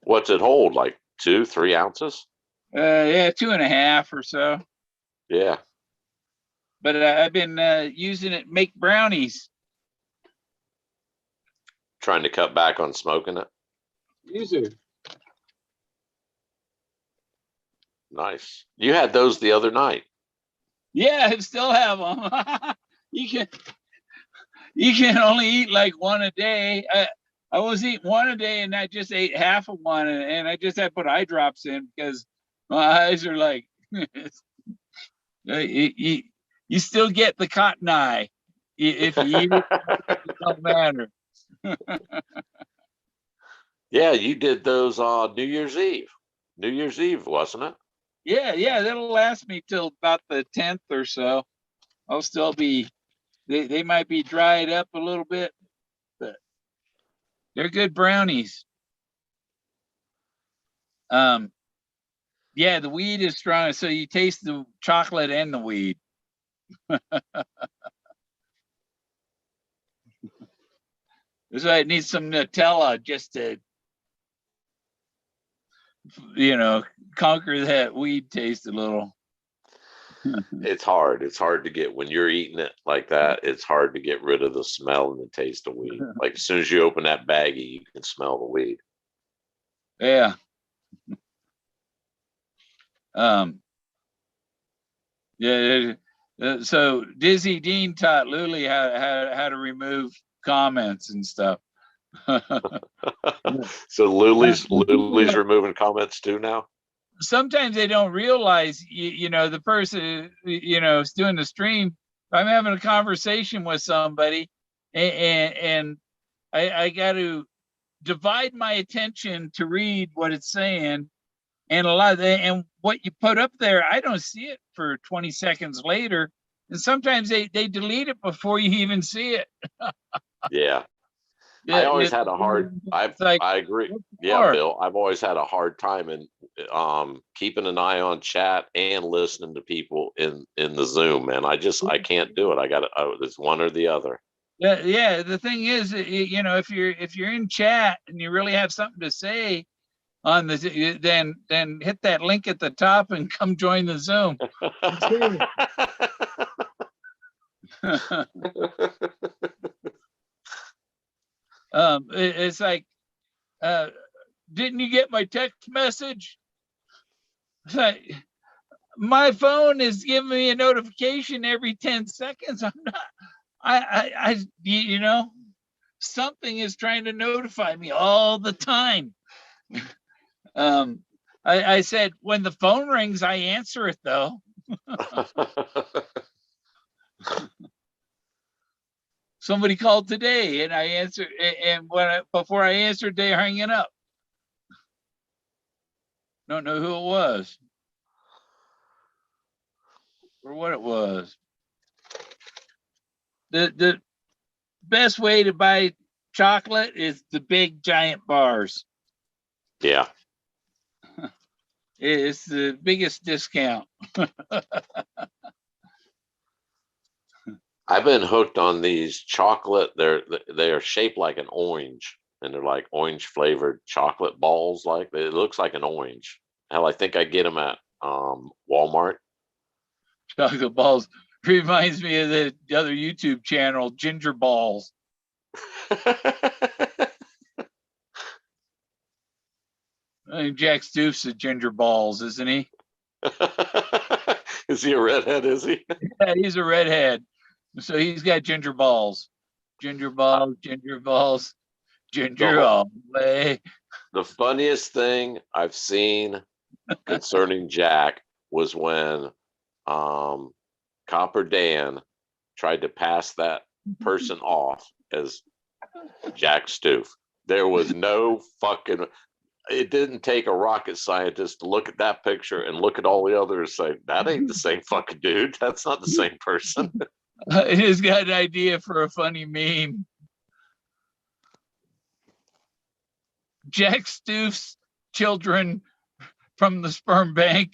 What's it hold? Like 2-3 ounces? Yeah, 2.5 or so. Yeah. But I've been using it to make brownies. Trying to cut back on smoking it. These are, Nice. You had those the other night. yeah, I still have them. You can only eat like one a day. I was eating one a day, and I just ate half of one, and I just had to put eye drops in because my eyes are like, you still get the cotton eye if you eat it. It don't matter. Yeah, you did those on New Year's Eve. New Year's Eve, wasn't it? Yeah, that'll last me till about the 10th or so. I'll still be. They might be dried up a little bit, but they're good brownies. Yeah, the weed is strong, so you taste the chocolate and the weed. That's why it needs some Nutella just to, conquer that weed taste a little. It's hard. It's hard to get when you're eating it like that. It's hard to get rid of the smell and the taste of weed. Like as soon as you open that baggie, you can smell the weed. Yeah. Yeah. So Dizzy Dean taught Luli how to remove comments and stuff. So Luli's removing comments too now. Sometimes they don't realize, the person, is doing the stream. I'm having a conversation with somebody, and I got to divide my attention to read what it's saying, and and what you put up there, I don't see it for 20 seconds later, and sometimes they delete it before you even see it. Yeah. I always had a hard. I agree. Yeah, Bill. I've always had a hard time in keeping an eye on chat and listening to people in the Zoom. Man, I can't do it. I got to. It's one or the other. Yeah. The thing is, if you're in chat and you really have something to say on the, then hit that link at the top and come join the Zoom. It's like, didn't you get my text message? It's like, my phone is giving me a notification every 10 seconds. I'm not, something is trying to notify me all the time. I said, when the phone rings, I answer it though. Somebody called today and I answered, and before I answered, they hung it up. Don't know who it was or what it was. The best way to buy chocolate is the big giant bars. Yeah. It's the biggest discount. I've been hooked on these chocolate. They are shaped like an orange, and they're like orange flavored chocolate balls. Like it looks like an orange. Hell, I think I get them at Walmart. Chocolate balls reminds me of the other YouTube channel, Ginger Balls. I think Jack Stoof's a Ginger Balls, isn't he? Is he a redhead? Is he? Yeah, he's a redhead. So he's got ginger balls. Ginger balls, ginger balls, ginger all the way. The funniest thing I've seen concerning Jack was when Copper Dan tried to pass that person off as Jack Stoof. There was no fucking. It didn't take a rocket scientist to look at that picture and look at all the others and say, that ain't the same fucking dude. That's not the same person. He's got an idea for a funny meme. Jack Stoof's children from the sperm bank.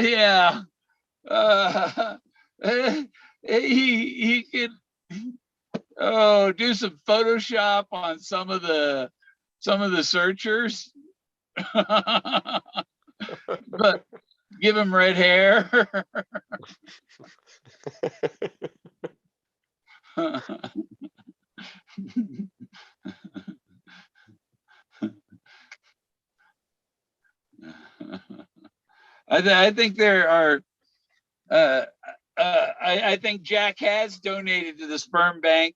Yeah. He could do some Photoshop on some of the searchers. But give him red hair. I think there are. I think Jack has donated to the sperm bank.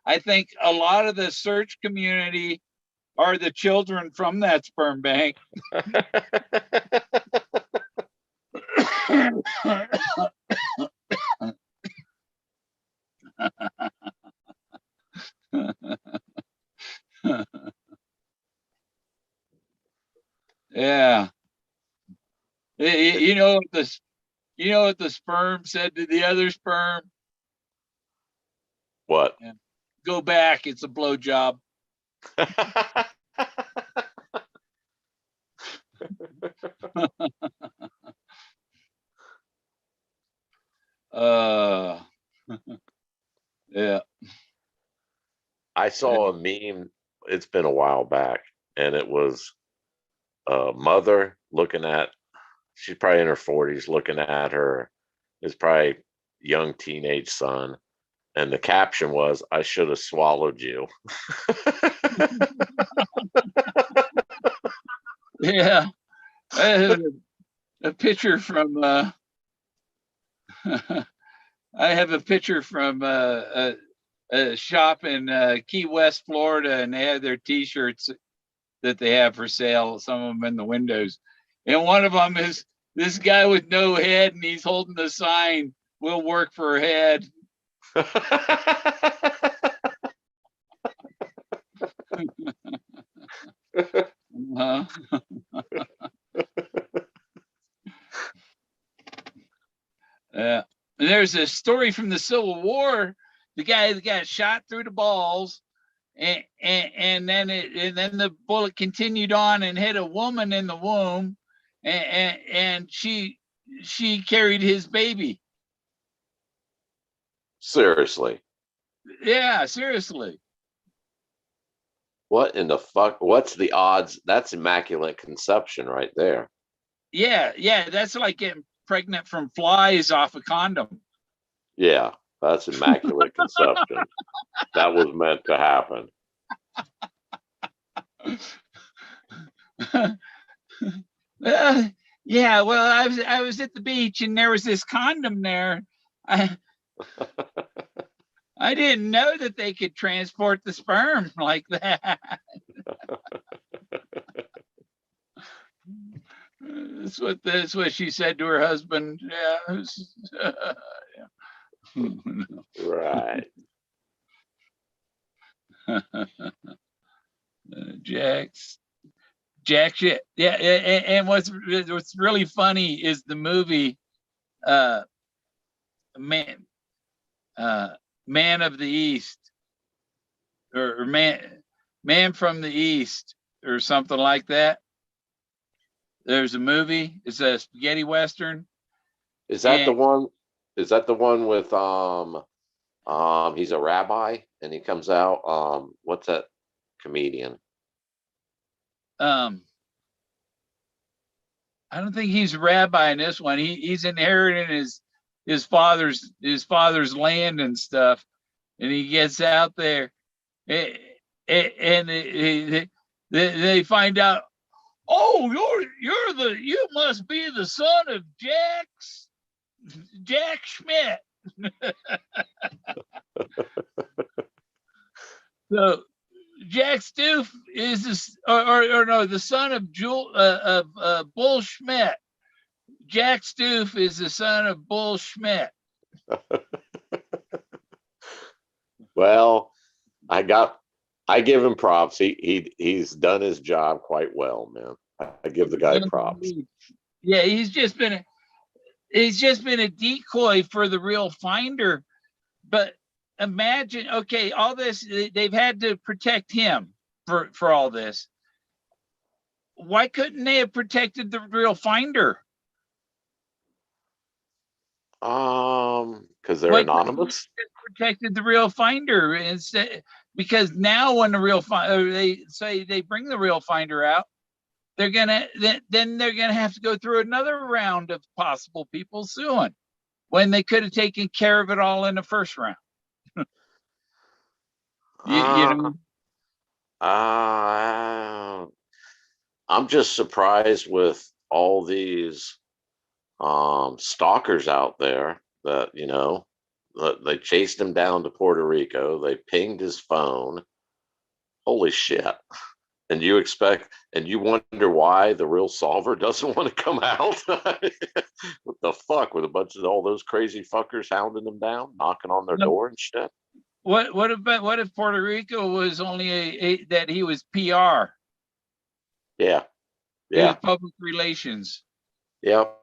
I think a lot of the search community are the children from that sperm bank. Yeah. You know what the sperm said to the other sperm? What? Yeah. Go back. It's a blowjob. Yeah. I saw a meme. It's been a while back, and it was a mother looking at. She's probably in her 40s, looking at his probably young teenage son, and the caption was, "I should have swallowed you." Yeah. I have a picture from I have a picture from a shop in Key West, Florida, and they have their T-shirts that they have for sale. Some of them in the windows, and one of them is this guy with no head, and he's holding the sign, "We'll work for a head." Uh-huh. Yeah. And there's a story from the Civil War. The guy that got shot through the balls, and then the bullet continued on and hit a woman in the womb, and she carried his baby. Seriously. Yeah, seriously. What in the fuck? What's the odds? That's immaculate conception right there. Yeah, that's like getting pregnant from flies off a condom. Yeah, that's immaculate conception. That was meant to happen. Yeah, well, I was at the beach and there was this condom there. I didn't know that they could transport the sperm like that. That's what she said to her husband. Yeah. Right. Jack shit. Yeah, and what's really funny is the movie uh man Man of the East, or Man from the East, or something like that. There's a movie. It's a spaghetti western. Is that the one? Is that the one with he's a rabbi and he comes out what's that comedian? I don't think he's a rabbi in this one. He's inheriting his father's land and stuff, and he gets out there, and they find out, oh, you must be the son of Jack Schmidt. So Jack Stoof is this, or no, the son of Bull Schmidt. Jack Stoof is the son of Bull Schmidt. Well, I give him props. He's done his job quite well, man. I give the guy props. Yeah, he's just been a decoy for the real finder. But imagine, okay, all this, they've had to protect him for all this. Why couldn't they have protected the real finder? Because they're anonymous. Protected the real finder instead, because now when the real finder, they say they bring the real finder out, then they're gonna have to go through another round of possible people suing when they could have taken care of it all in the first round. You Uh, know, uh, I'm just surprised with all these stalkers out there that, they chased him down to Puerto Rico. They pinged his phone. Holy shit. And you wonder why the real solver doesn't want to come out. What the fuck, with a bunch of all those crazy fuckers hounding them down, knocking on their door and shit? what if Puerto Rico was only that he was PR? Yeah. He was Yeah. public relations. Yep.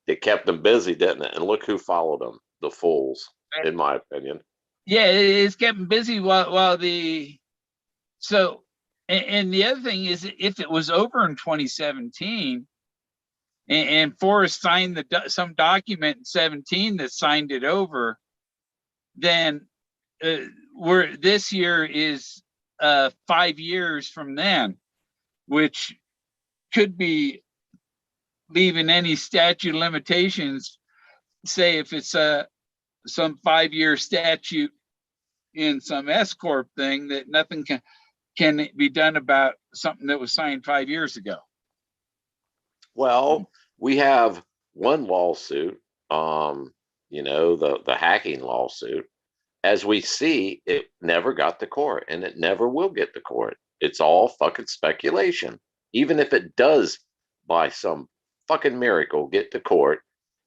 It kept them busy, didn't it? And look who followed them, the fools, in my opinion. Yeah, it's kept him busy while the so and the other thing is, if it was over in 2017 and Forrest signed some document in 17 that signed it over, then this year is 5 years from then, which could be leaving any statute of limitations. Say if it's some 5-year statute in some S corp thing, that nothing can be done about something that was signed 5 years ago. Well, we have one lawsuit, the hacking lawsuit. As we see, it never got to court, and it never will get to court. It's all fucking speculation. Even if it does, by some fucking miracle, get to court,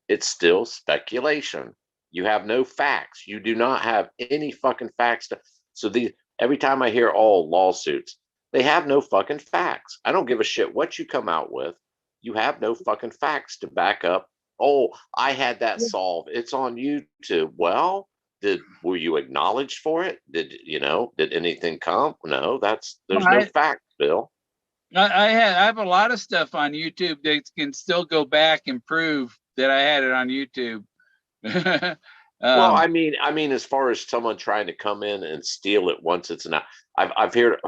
it's still speculation. You have no facts. You do not have any fucking facts so every time I hear all lawsuits, they have no fucking facts. I don't give a shit what you come out with. You have no fucking facts to back up. Oh, I had that solved. It's on YouTube. Well, were you acknowledged for it? Did anything come? No, there's no facts, Bill. I have a lot of stuff on YouTube that can still go back and prove that I had it on YouTube. Well, I mean, as far as someone trying to come in and steal it once it's not, I've heard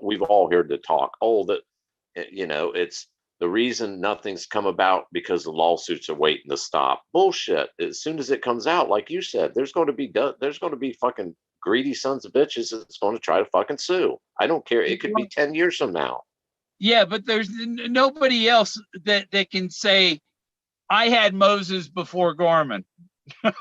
we've all heard the talk. Oh, that it's the reason nothing's come about because the lawsuits are waiting to stop. Bullshit. As soon as it comes out, like you said, there's going to be fucking greedy sons of bitches that's going to try to fucking sue. I don't care. It could be 10 years from now. Yeah, but there's nobody else that can say I had Moses before Gorman.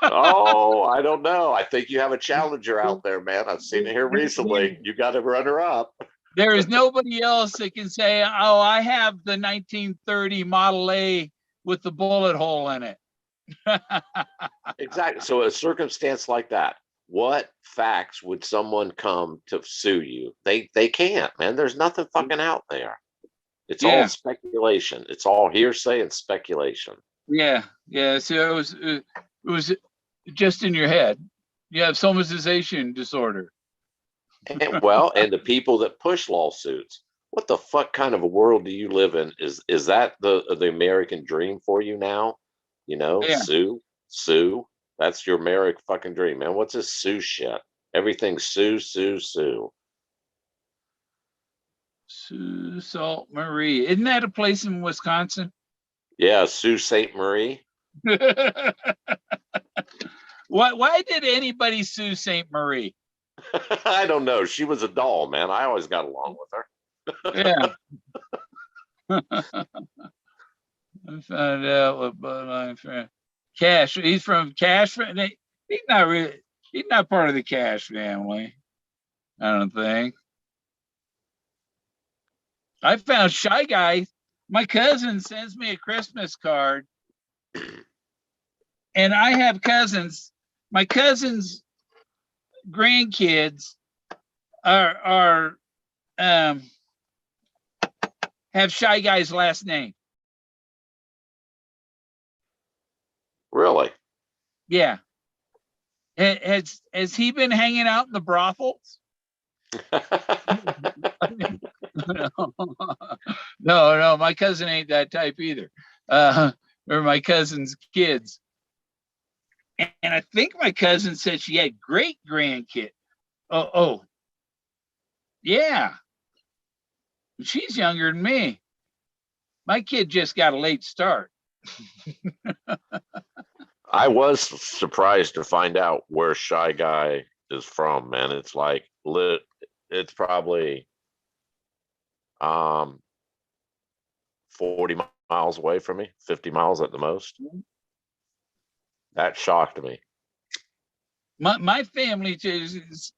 Oh, I don't know. I think you have a challenger out there, man. I've seen it here recently. You got to run her up. There is nobody else that can say, oh, I have the 1930 Model A with the bullet hole in it. Exactly. So a circumstance like that, what facts would someone come to sue you? They can't, man. There's nothing fucking out there. It's all speculation. It's all hearsay and speculation. Yeah. So it was just in your head. You have somatization disorder. And the people that push lawsuits, what the fuck kind of a world do you live in? Is that the American dream for you now? Sue. That's your American fucking dream, man. What's this sue shit? Everything sue. Sault Ste. Marie. Isn't that a place in Wisconsin? Yeah, Sault Ste. Marie. Why did anybody sue St. Marie? I don't know. She was a doll, man. I always got along with her. Yeah. I found out about my friend Cash. He's from Cash. He's not part of the Cash family, I don't think. I found Shy Guy. My cousin sends me a Christmas card, and I have cousins. My cousins' grandkids are have Shy Guy's last name. Really? Yeah. Has he been hanging out in the brothels? No, my cousin ain't that type either. Or my cousin's kids. And I think my cousin said she had great grandkid. Oh, yeah. She's younger than me. My kid just got a late start. I was surprised to find out where Shy Guy is from, man. It's like it's probably 40 miles away from me, 50 miles at the most. That shocked me. My family just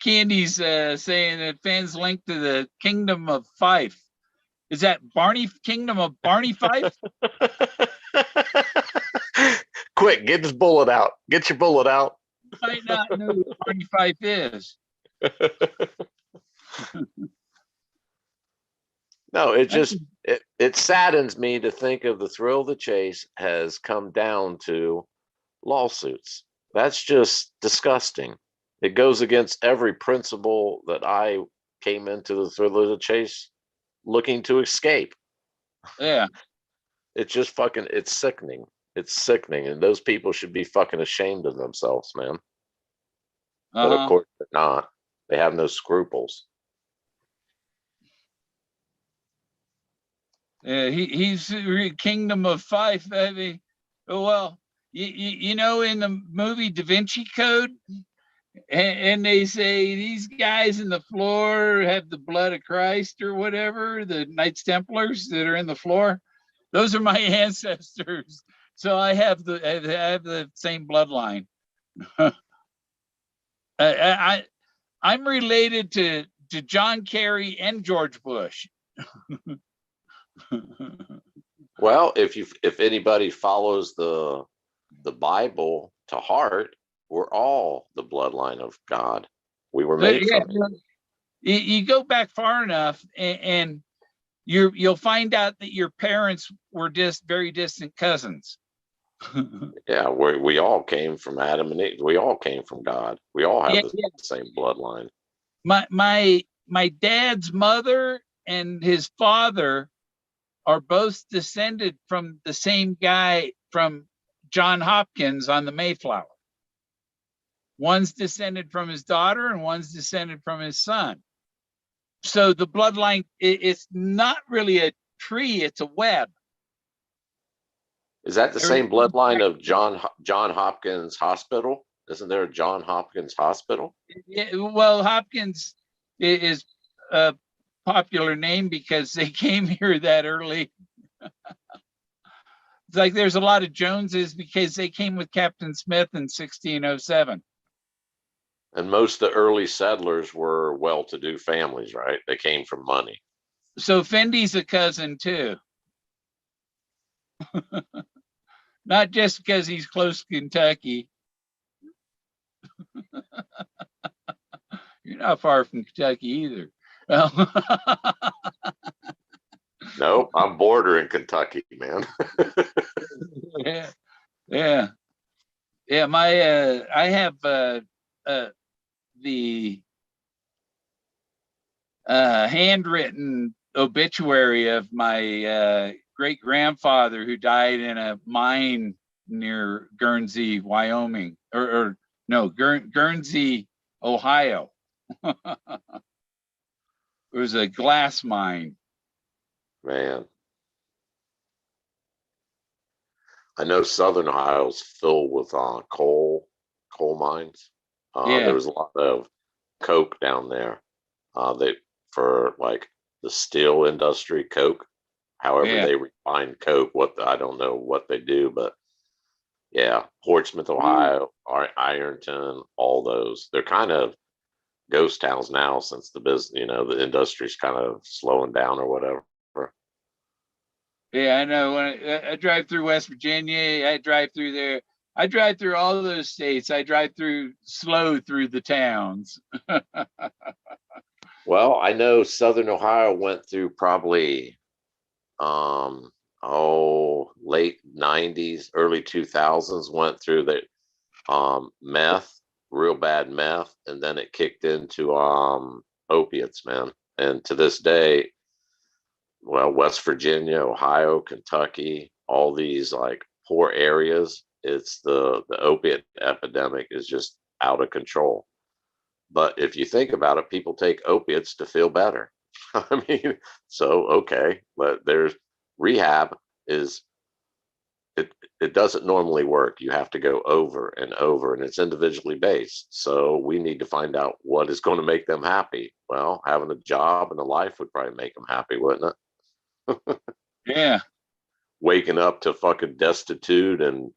Candy's saying that fans linked to the Kingdom of Fife. Is that Kingdom of Barney Fife? Quick, get this bullet out. Get your bullet out. You might not know what Barney Fife is. No, it saddens me to think of the thrill of the chase has come down to lawsuits. That's just disgusting. It goes against every principle that I came into the thrill of the chase looking to escape. Yeah. It's just fucking, it's sickening. It's sickening. And those people should be fucking ashamed of themselves, man. But of course they're not. They have no scruples. He's Kingdom of Fife. I mean, well, you know, in the movie Da Vinci Code, and they say these guys in the floor have the blood of Christ or whatever, the Knights Templars that are in the floor. Those are my ancestors. So I have the same bloodline. I'm related to John Kerry and George Bush. Well, if anybody follows the Bible to heart, we're all the bloodline of God. We were made from it. You go back far enough, and you'll find out that your parents were just very distant cousins. Yeah, we all came from Adam and Eve. We all came from God. We all have the same bloodline. My dad's mother and his father are both descended from the same guy from John Hopkins on the Mayflower. One's descended from his daughter and one's descended from his son. So the bloodline, it's not really a tree, it's a web. Is that the same bloodline of John Hopkins Hospital? Isn't there a John Hopkins Hospital? Yeah, well, Hopkins is a popular name because they came here that early. It's like there's a lot of Joneses because they came with Captain Smith in 1607. And most of the early settlers were well-to-do families, right? They came from money. So Fendy's a cousin too. Not just because he's close to Kentucky. You're not far from Kentucky either. Nope, I'm bordering Kentucky, man. Yeah. I have the handwritten obituary of my great grandfather who died in a mine near Guernsey, Wyoming, or no, Guernsey, Ohio. It was a glass mine. Man, I know Southern Ohio's filled with coal mines. There was a lot of coke down there. For like the steel industry, coke. However, they refine coke. I don't know what they do, but yeah, Portsmouth, Ohio, Ironton, all those. They're kind of ghost towns now since the industry's kind of slowing down or whatever. Yeah, I know. When I drive through West Virginia, I drive through there. I drive through all those states. I drive slow through the towns. Well, I know Southern Ohio went through probably late 90s, early 2000s, went through the meth, real bad meth, and then it kicked into opiates, man. And to this day, well, West Virginia, Ohio, Kentucky, all these like poor areas, it's the opiate epidemic is just out of control. But if you think about it, people take opiates to feel better. I mean, so okay, but there's rehab is it doesn't normally work. You have to go over and over, and it's individually based. So we need to find out what is going to make them happy. Well, having a job and a life would probably make them happy, wouldn't it? Yeah. Waking up to fucking destitute and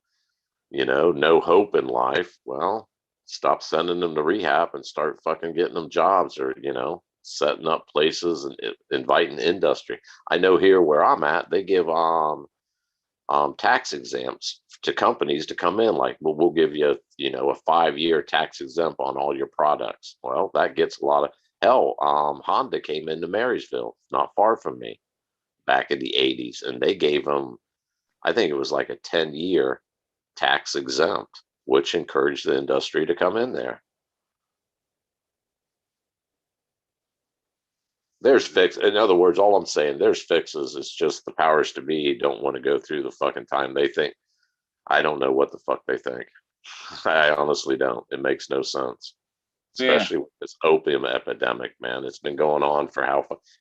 no hope in life. Well, stop sending them to rehab and start fucking getting them jobs, or setting up places and inviting industry. I know here where I'm at, they give tax exempts to companies to come in. Like, well, we'll give you a 5-year tax exempt on all your products. Well, that gets a lot of hell. Honda came into Marysville, not far from me, back in the 80s, and they gave them, I think it was like a 10-year tax exempt, which encouraged the industry to come in there. There's fix. In other words, all I'm saying, there's fixes. It's just the powers to be don't want to go through the fucking time they think. I don't know what the fuck they think. I honestly don't. It makes no sense, Yeah. especially with this opium epidemic, man. It's been going on for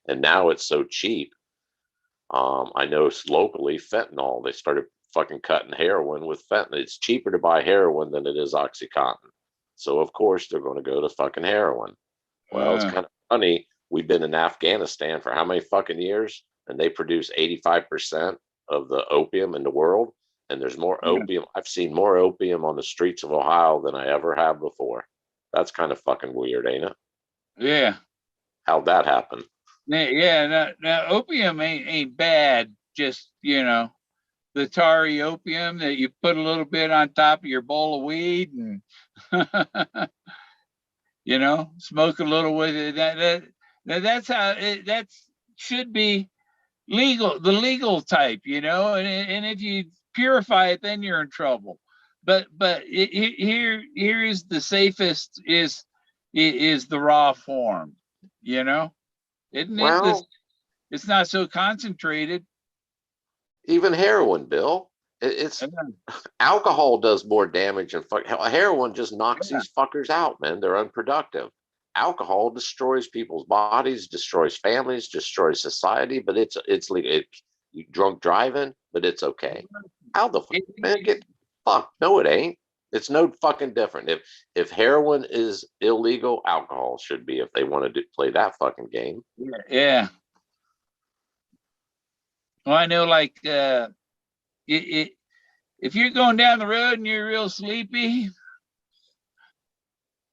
and now it's so cheap. I know it's locally fentanyl. They started fucking cutting heroin with fentanyl. It's cheaper to buy heroin than it is OxyContin. So of course they're going to go to fucking heroin. Well, it's kind of funny. We've been in Afghanistan for how many fucking years? And they produce 85% of the opium in the world. And there's more opium. I've seen more opium on the streets of Ohio than I ever have before. That's kind of fucking weird, ain't it? Yeah. How'd that happen? Yeah. Now opium ain't bad. Just, the tarry opium that you put a little bit on top of your bowl of weed and, smoke a little with it. That's how that should be legal, the legal type, and if you purify it, then you're in trouble. But here is the safest is the raw form, isn't it? Well, It's not so concentrated. even heroin, Bill. It's alcohol does more damage than heroin just knocks these fuckers out, man. They're unproductive. Alcohol destroys people's bodies, destroys families, destroys society. But it's legal. You drunk driving, but it's okay. How the fuck, man? Get fucked? No, it ain't. It's no fucking different. If heroin is illegal, alcohol should be. If they want to play that fucking game. Yeah. Well, I know, like, if you're going down the road and you're real sleepy,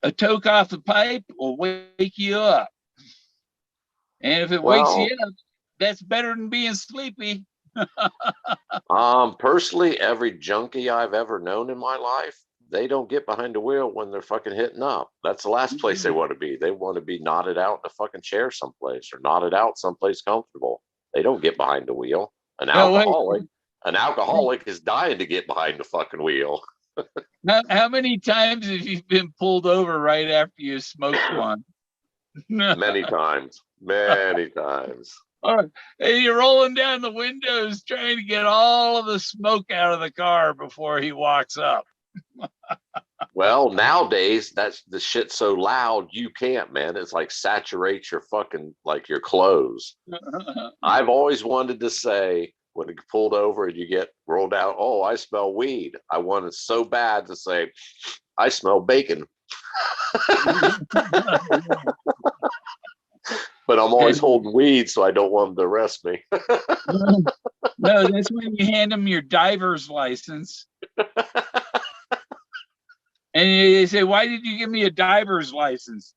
a toke off the pipe will wake you up. And if it wakes you up, that's better than being sleepy. Personally, every junkie I've ever known in my life, they don't get behind the wheel when they're fucking hitting up. That's the last place they want to be. They want to be knotted out in a fucking chair someplace, or knotted out someplace comfortable. They don't get behind the wheel. An alcoholic is dying to get behind the fucking wheel. How many times have you been pulled over right after you smoked one? Many times. And you're rolling down the windows trying to get all of the smoke out of the car before he walks up. Well, nowadays that's the shit's so loud you can't, man. It's like saturates your fucking, like, your clothes. I've always wanted to say, when you pulled over and you get rolled out, oh, I smell weed. I wanted so bad to say, I smell bacon. But I'm always holding weed, so I don't want them to arrest me. No, that's when you hand them your diver's license. And they say, why did you give me a diver's license?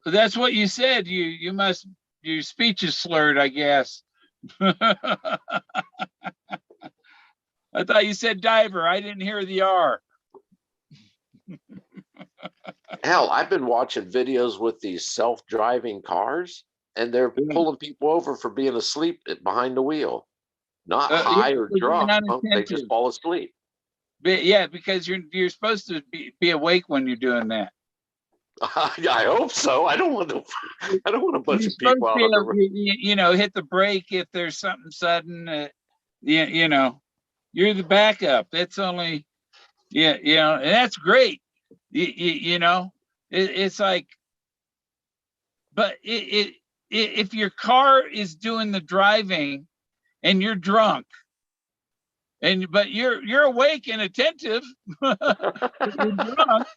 That's what you said. Your speech is slurred, I guess. I thought you said diver. I didn't hear the R. Hell, I've been watching videos with these self-driving cars, and they're pulling people over for being asleep behind the wheel. Not high or drunk. They just fall asleep. But yeah, because you're supposed to be awake when you're doing that. I hope so. I don't want a bunch of people out on the road. Hit the brake if there's something sudden. You're the backup. That's only, and that's great. It's like, but it if your car is doing the driving and you're drunk, but you're awake and attentive, you're drunk,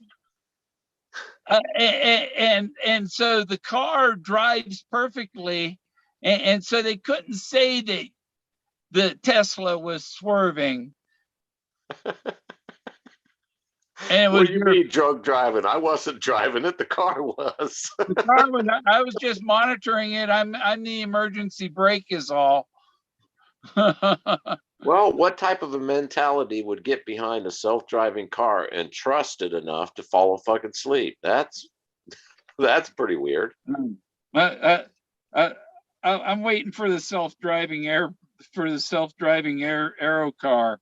and so the car drives perfectly, and so they couldn't say that the Tesla was swerving. And what do you mean drunk driving? I wasn't driving it. The car was. The car was. I was just monitoring it. I'm the emergency brake is all. Well, what type of a mentality would get behind a self-driving car and trust it enough to fall fucking asleep? That's pretty weird. I'm waiting for the self-driving aero car.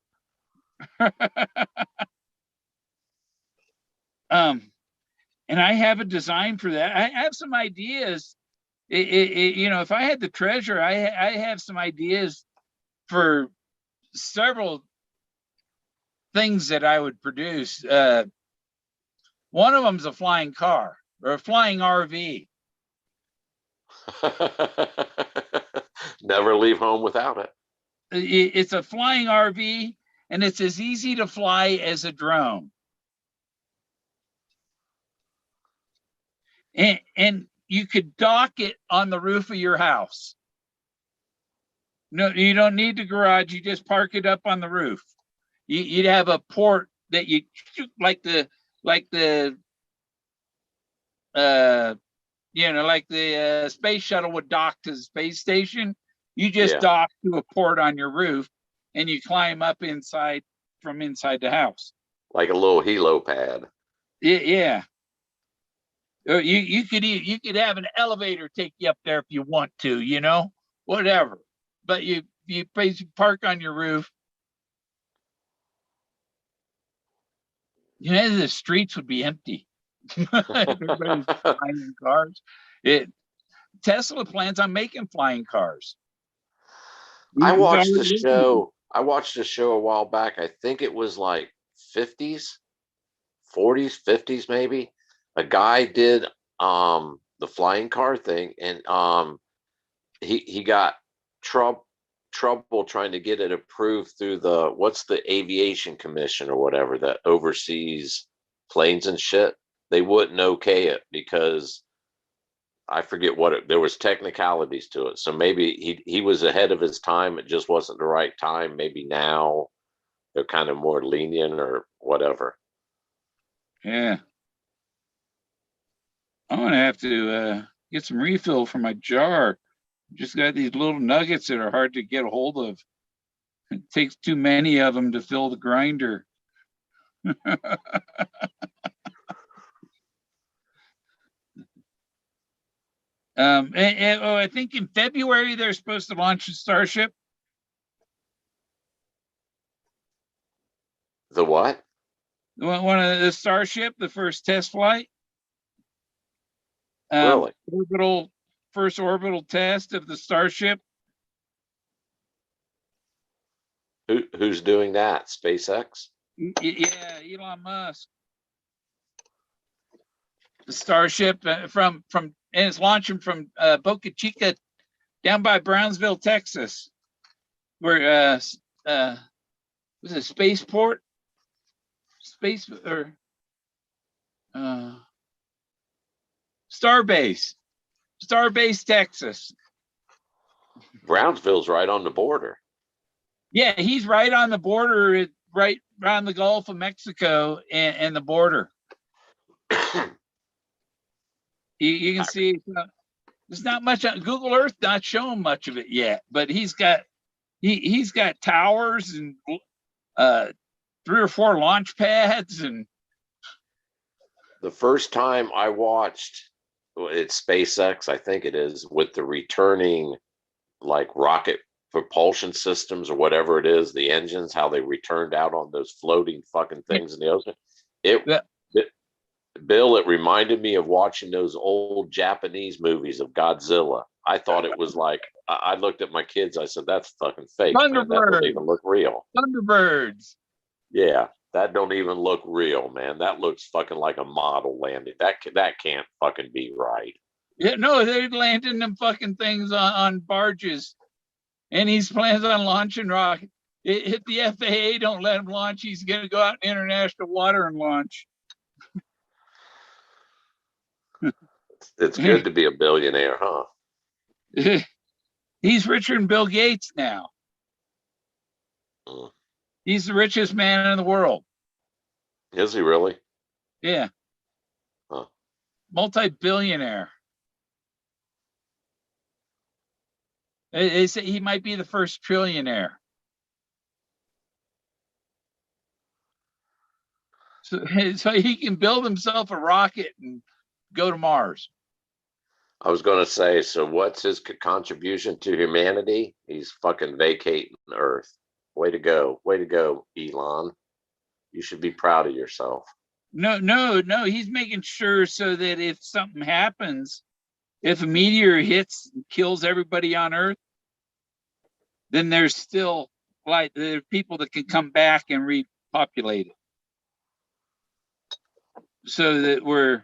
And I have a design for that. I have some ideas. If I had the treasure, I have some ideas for several things that I would produce. One of them's a flying car or a flying RV. Never leave home without it. It's a flying RV, and it's as easy to fly as a drone. And you could dock it on the roof of your house. No, you don't need the garage. You just park it up on the roof. You'd have a port that you like the space shuttle would dock to the space station. You just dock to a port on your roof, and you climb up inside from inside the house, like a little helo pad. Yeah. You could have an elevator take you up there if you want to, whatever. But you basically park on your roof. The streets would be empty. Everybody's flying cars. Tesla plans on making flying cars. I watched a show a while back. I think it was like 50s, 40s, 50s maybe. A guy did the flying car thing, and he got trouble trying to get it approved through the Aviation Commission or whatever that oversees planes and shit. They wouldn't okay it because I forget there was technicalities to it. So maybe he was ahead of his time. It just wasn't the right time. Maybe now they're kind of more lenient or whatever. Yeah. I'm gonna have to get some refill for my jar. Just got these little nuggets that are hard to get a hold of. It takes too many of them to fill the grinder. I think in February they're supposed to launch a Starship. The what? One of the Starship, the first test flight. Really? First orbital test of the Starship. Who's doing that? SpaceX? Yeah, Elon Musk. The Starship from and it's launching from Boca Chica down by Brownsville, Texas, where was it spaceport? Space or Starbase, Texas. Brownsville's right on the border. Yeah, he's right on the border, right around the Gulf of Mexico and the border. You can see there's not much on Google Earth, not showing much of it yet, but he's got towers and 3 or 4 launch pads. And the first time I watched, it's SpaceX, I think it is, with the returning like rocket propulsion systems or whatever it is, the engines, how they returned out on those floating fucking things in the ocean. Bill, it reminded me of watching those old Japanese movies of Godzilla. I thought it was like, I looked at my kids, I said, that's fucking fake, man. That don't even look real. Thunderbirds. Yeah, that don't even look real, man. That looks fucking like a model landing. That can't fucking be right. Yeah, no, they're landing them fucking things on barges, and he's plans on launching rocket. It hit the FAA, don't let him launch. He's gonna go out in international water and launch. It's good to be a billionaire, huh? He's richer than Bill Gates now. Mm. He's the richest man in the world. Is he really? Yeah. Huh. Multi-billionaire. They say he might be the first trillionaire. So he can build himself a rocket and go to Mars. I was going to say, so what's his contribution to humanity? He's fucking vacating Earth. Way to go. Way to go, Elon. You should be proud of yourself. No. He's making sure so that if something happens, if a meteor hits and kills everybody on Earth, then there's still like there are people that can come back and repopulate it. So that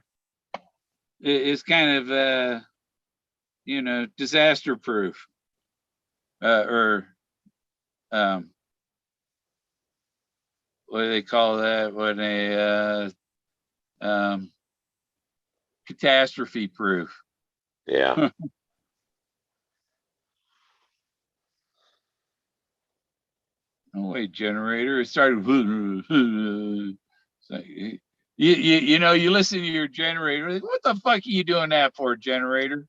it's kind of disaster proof. Or what do they call that when catastrophe proof. Yeah. No way, generator. It started. Like, you listen to your generator. Like, what the fuck are you doing that for, generator?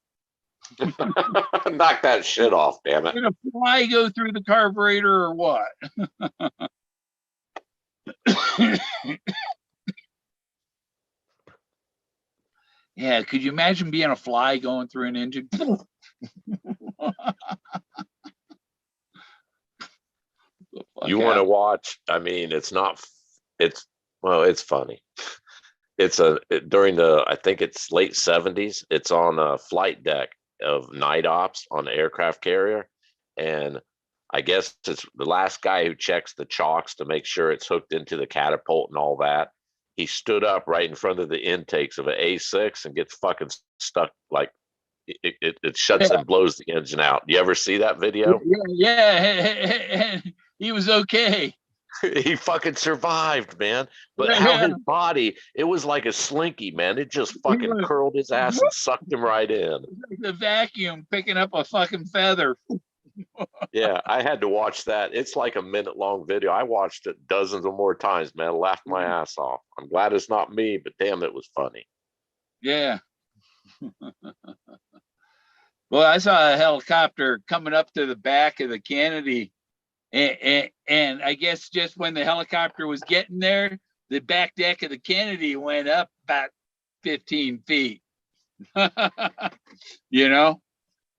Knock that shit off, damn it. Did a fly go through the carburetor or what? Yeah, could you imagine being a fly going through an engine? You want to watch? I mean, it's funny. During the, I think it's late 70s. It's on a flight deck of night ops on the aircraft carrier, and I guess it's the last guy who checks the chocks to make sure it's hooked into the catapult and all that. He stood up right in front of the intakes of an A6 and gets fucking stuck. Like it shuts and blows the engine out. You ever see that video? Yeah. He was okay. He fucking survived, man. But how his body, it was like a slinky, man. It just fucking curled his ass and sucked him right in. The vacuum picking up a fucking feather. Yeah, I had to watch that. It's like a minute-long video. I watched it dozens or more times, man. Laughed my ass off. I'm glad it's not me, but damn, it was funny. Yeah. Well, I saw a helicopter coming up to the back of the Kennedy, and I guess just when the helicopter was getting there, the back deck of the Kennedy went up about 15 feet.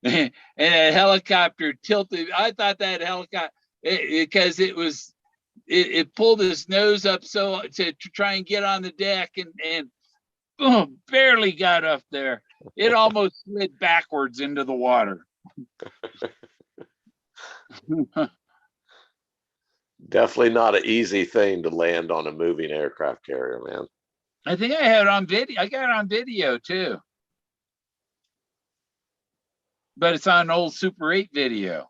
And a helicopter tilted. I thought that helicopter, because it pulled his nose up so to try and get on the deck, and boom, barely got up there. It almost slid backwards into the water. Definitely not an easy thing to land on a moving aircraft carrier, man. I think I had it on video. I got it on video too. But it's on an old Super 8 video.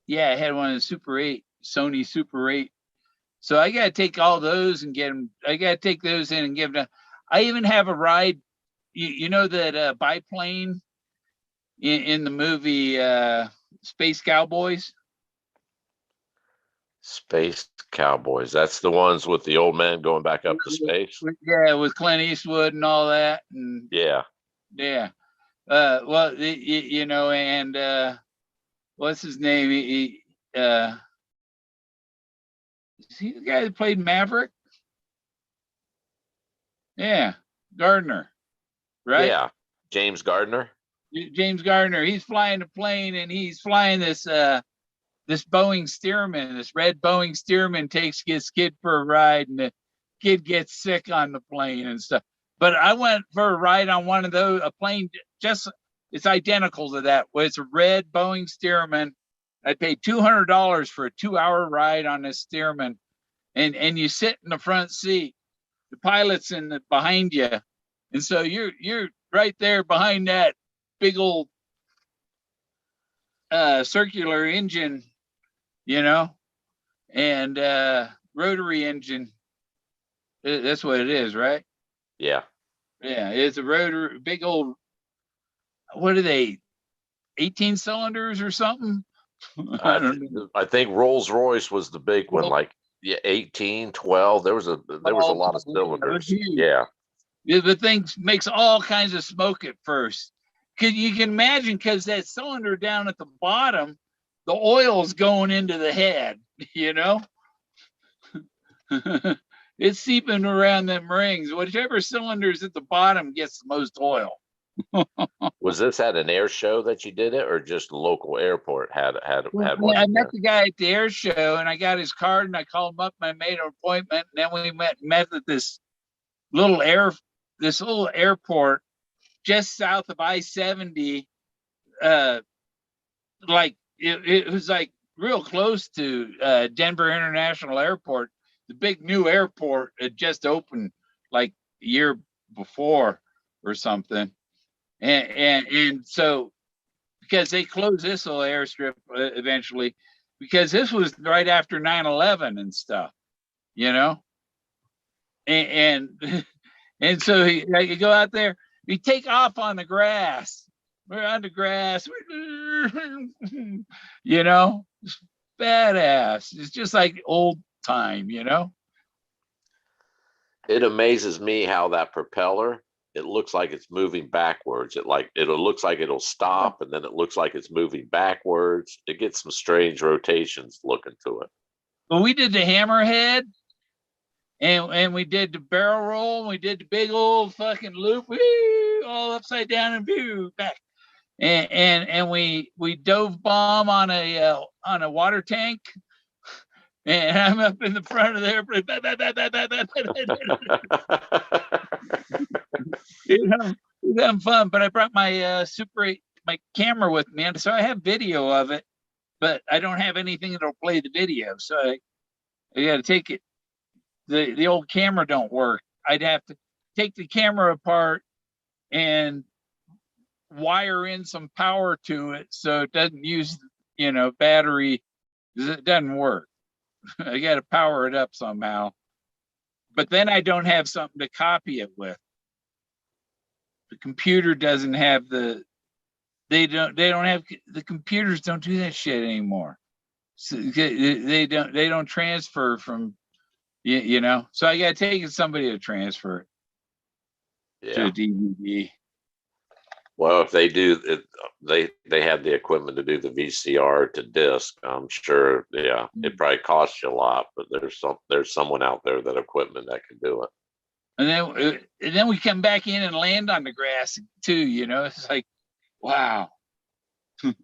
Yeah, I had one of the Super 8, Sony Super 8. So I got to take all those and get them. I got to take those in and give them. I even have a ride. You know that biplane in the movie Space Cowboys? Space Cowboys. That's the ones with the old man going back up to space. Yeah, with Clint Eastwood and all that. And yeah. Well, and what's his name? Is he the guy that played Maverick? Yeah, Gardner, right? Yeah, James Gardner. James Gardner. He's flying a plane, and he's flying this Boeing Stearman. This red Boeing Stearman takes his kid for a ride, and the kid gets sick on the plane and stuff. But I went for a ride on one of those, a plane it's identical to that. It's a red Boeing Stearman. I paid $200 for a 2-hour ride on this Stearman, and you sit in the front seat, the pilot's behind you, and so you're right there behind that big old circular engine, and rotary engine. That's what it is, right? Yeah. Yeah, it's a rotary, big old. What are they? 18 cylinders or something? I don't know. I think Rolls Royce was the big one, Well, like 18, 12. There was a lot of cylinders. Yeah. The thing makes all kinds of smoke at first. You can imagine, because that cylinder down at the bottom, the oil's going into the head, it's seeping around them rings. Whichever cylinder's at the bottom gets the most oil. Was this at an air show that you did it, or just a local airport had one? I met the guy at the air show, and I got his card, and I called him up, and I made an appointment, and then we met at this little airport just south of I-70. Like it was like real close to Denver International Airport. The big new airport had just opened like a year before or something, and so, because they closed this little airstrip eventually, because this was right after 9/11 and stuff, and and so you go out there, we take off on the grass. We're on the grass, it's badass. It's just like old time, It amazes me how that propeller, it looks like it's moving backwards. It looks like it'll stop, and then it looks like it's moving backwards. It gets some strange rotations looking to it. Well, we did the hammerhead, and we did the barrel roll, and we did the big old fucking loop, all upside down and back. And we dove bomb on a water tank, and I'm up in the front of the airplane. It's having fun. But I brought my Super 8, my camera with me, and so I have video of it, but I don't have anything that'll play the video. So I got to take it. The old camera don't work. I'd have to take the camera apart and wire in some power to it so it doesn't use battery. It doesn't work. I got to power it up somehow, but then I don't have something to copy it with. The computer doesn't have the computers don't do that shit anymore. So they don't transfer from so I got to take somebody to transfer it to a DVD. Well, if they do it, they have the equipment to do the VCR to disc. I'm sure. Yeah, it probably costs you a lot, but there's someone out there that equipment that can do it. And then we come back in and land on the grass too. It's like, wow. It's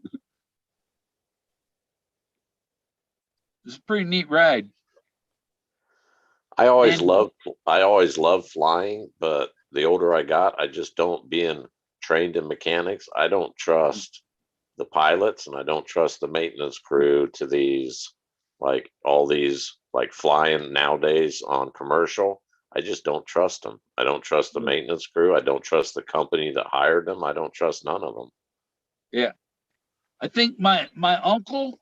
a pretty neat ride. I always loved flying, but the older I got, I just don't, being trained in mechanics, I don't trust the pilots, and I don't trust the maintenance crew to these, like all these, like flying nowadays on commercial. I just don't trust them. I don't trust the maintenance crew. I don't trust the company that hired them. I don't trust none of them. Yeah. I think my uncle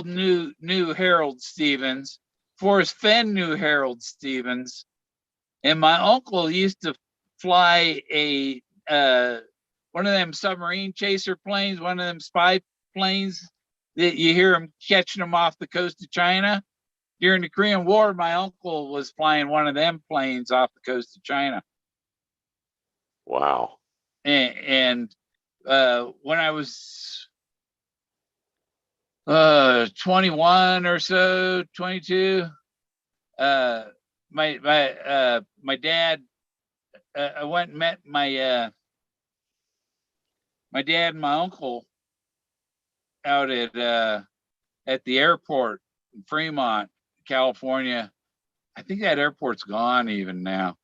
knew Harold Stevens. Forrest Fenn knew Harold Stevens, and my uncle used to fly a one of them submarine chaser planes, one of them spy planes that you hear them catching them off the coast of China. During the Korean War, my uncle was flying one of them planes off the coast of China. Wow. And when I was 21 or so, 22, my dad, I went and met my dad and my uncle out at the airport in Fremont, California. I think that airport's gone even now,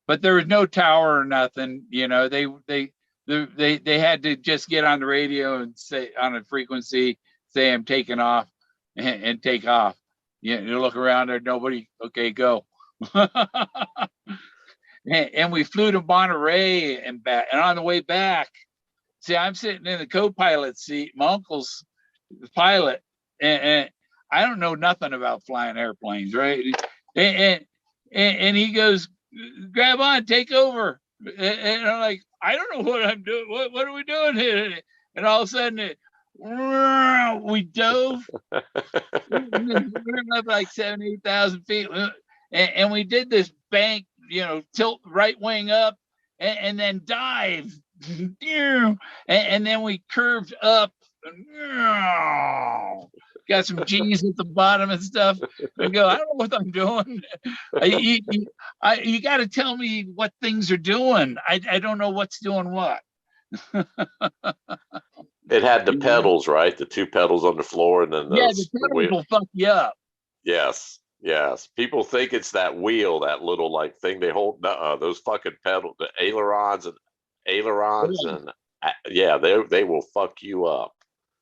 but there was no tower or nothing. They had to just get on the radio and say on a frequency, say I'm taking off, and take off. You look around there, nobody. Okay, go. And we flew to Monterey and back. And on the way back, see, I'm sitting in the co-pilot seat. My uncle's the pilot, and I don't know nothing about flying airplanes, right? And he goes, grab on, take over. And I'm like, I don't know what I'm doing. What are we doing here? And all of a sudden, we dove. We're up like 7,000, 8,000 feet, and we did this bank, tilt right wing up, and then dive, and then we curved up, got some G's at the bottom and stuff, and go, I don't know what I'm doing. You got to tell me what things are doing. I don't know what's doing what. It had the pedals, right? The two pedals on the floor, and then the pedals will fuck you up. Yes. People think it's that wheel, that little like thing they hold. Those fucking pedals, the ailerons, and they will fuck you up.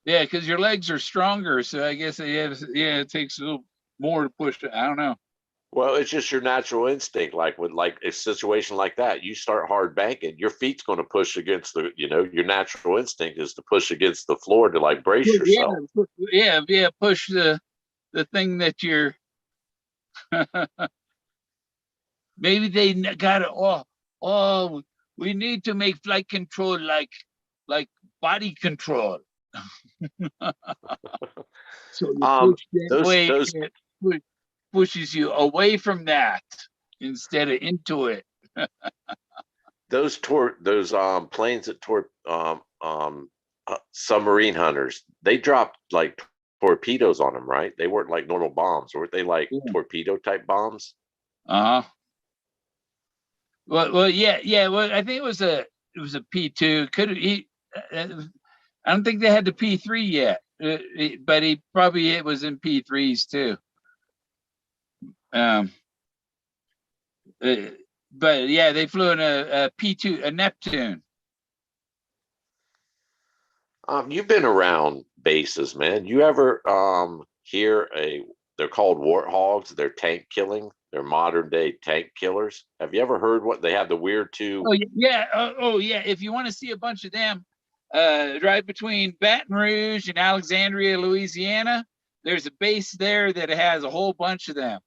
Yeah, because your legs are stronger, so I guess it takes a little more to push it. I don't know. Well, it's just your natural instinct. Like with a situation like that, you start hard banking, your feet's going to push against your natural instinct is to push against the floor to like brace yourself. Yeah, push the thing that you're. Maybe they got it. Oh, we need to make flight control like body control. So you push that way, pushes you away from that instead of into it. Those planes that submarine hunters, they dropped like torpedoes on them, right? They weren't like normal bombs, weren't they? Like torpedo type bombs. Well, yeah. Well, I think it was a P2. I don't think they had the P3 yet, but it was in P3s too. But yeah, they flew in a P2, a Neptune. You've been around bases, man. You ever hear they're called warthogs, they're tank killing, they're modern day tank killers. Have you ever heard what they have the weird two? Oh yeah. If you want to see a bunch of them, right between Baton Rouge and Alexandria, Louisiana, there's a base there that has a whole bunch of them.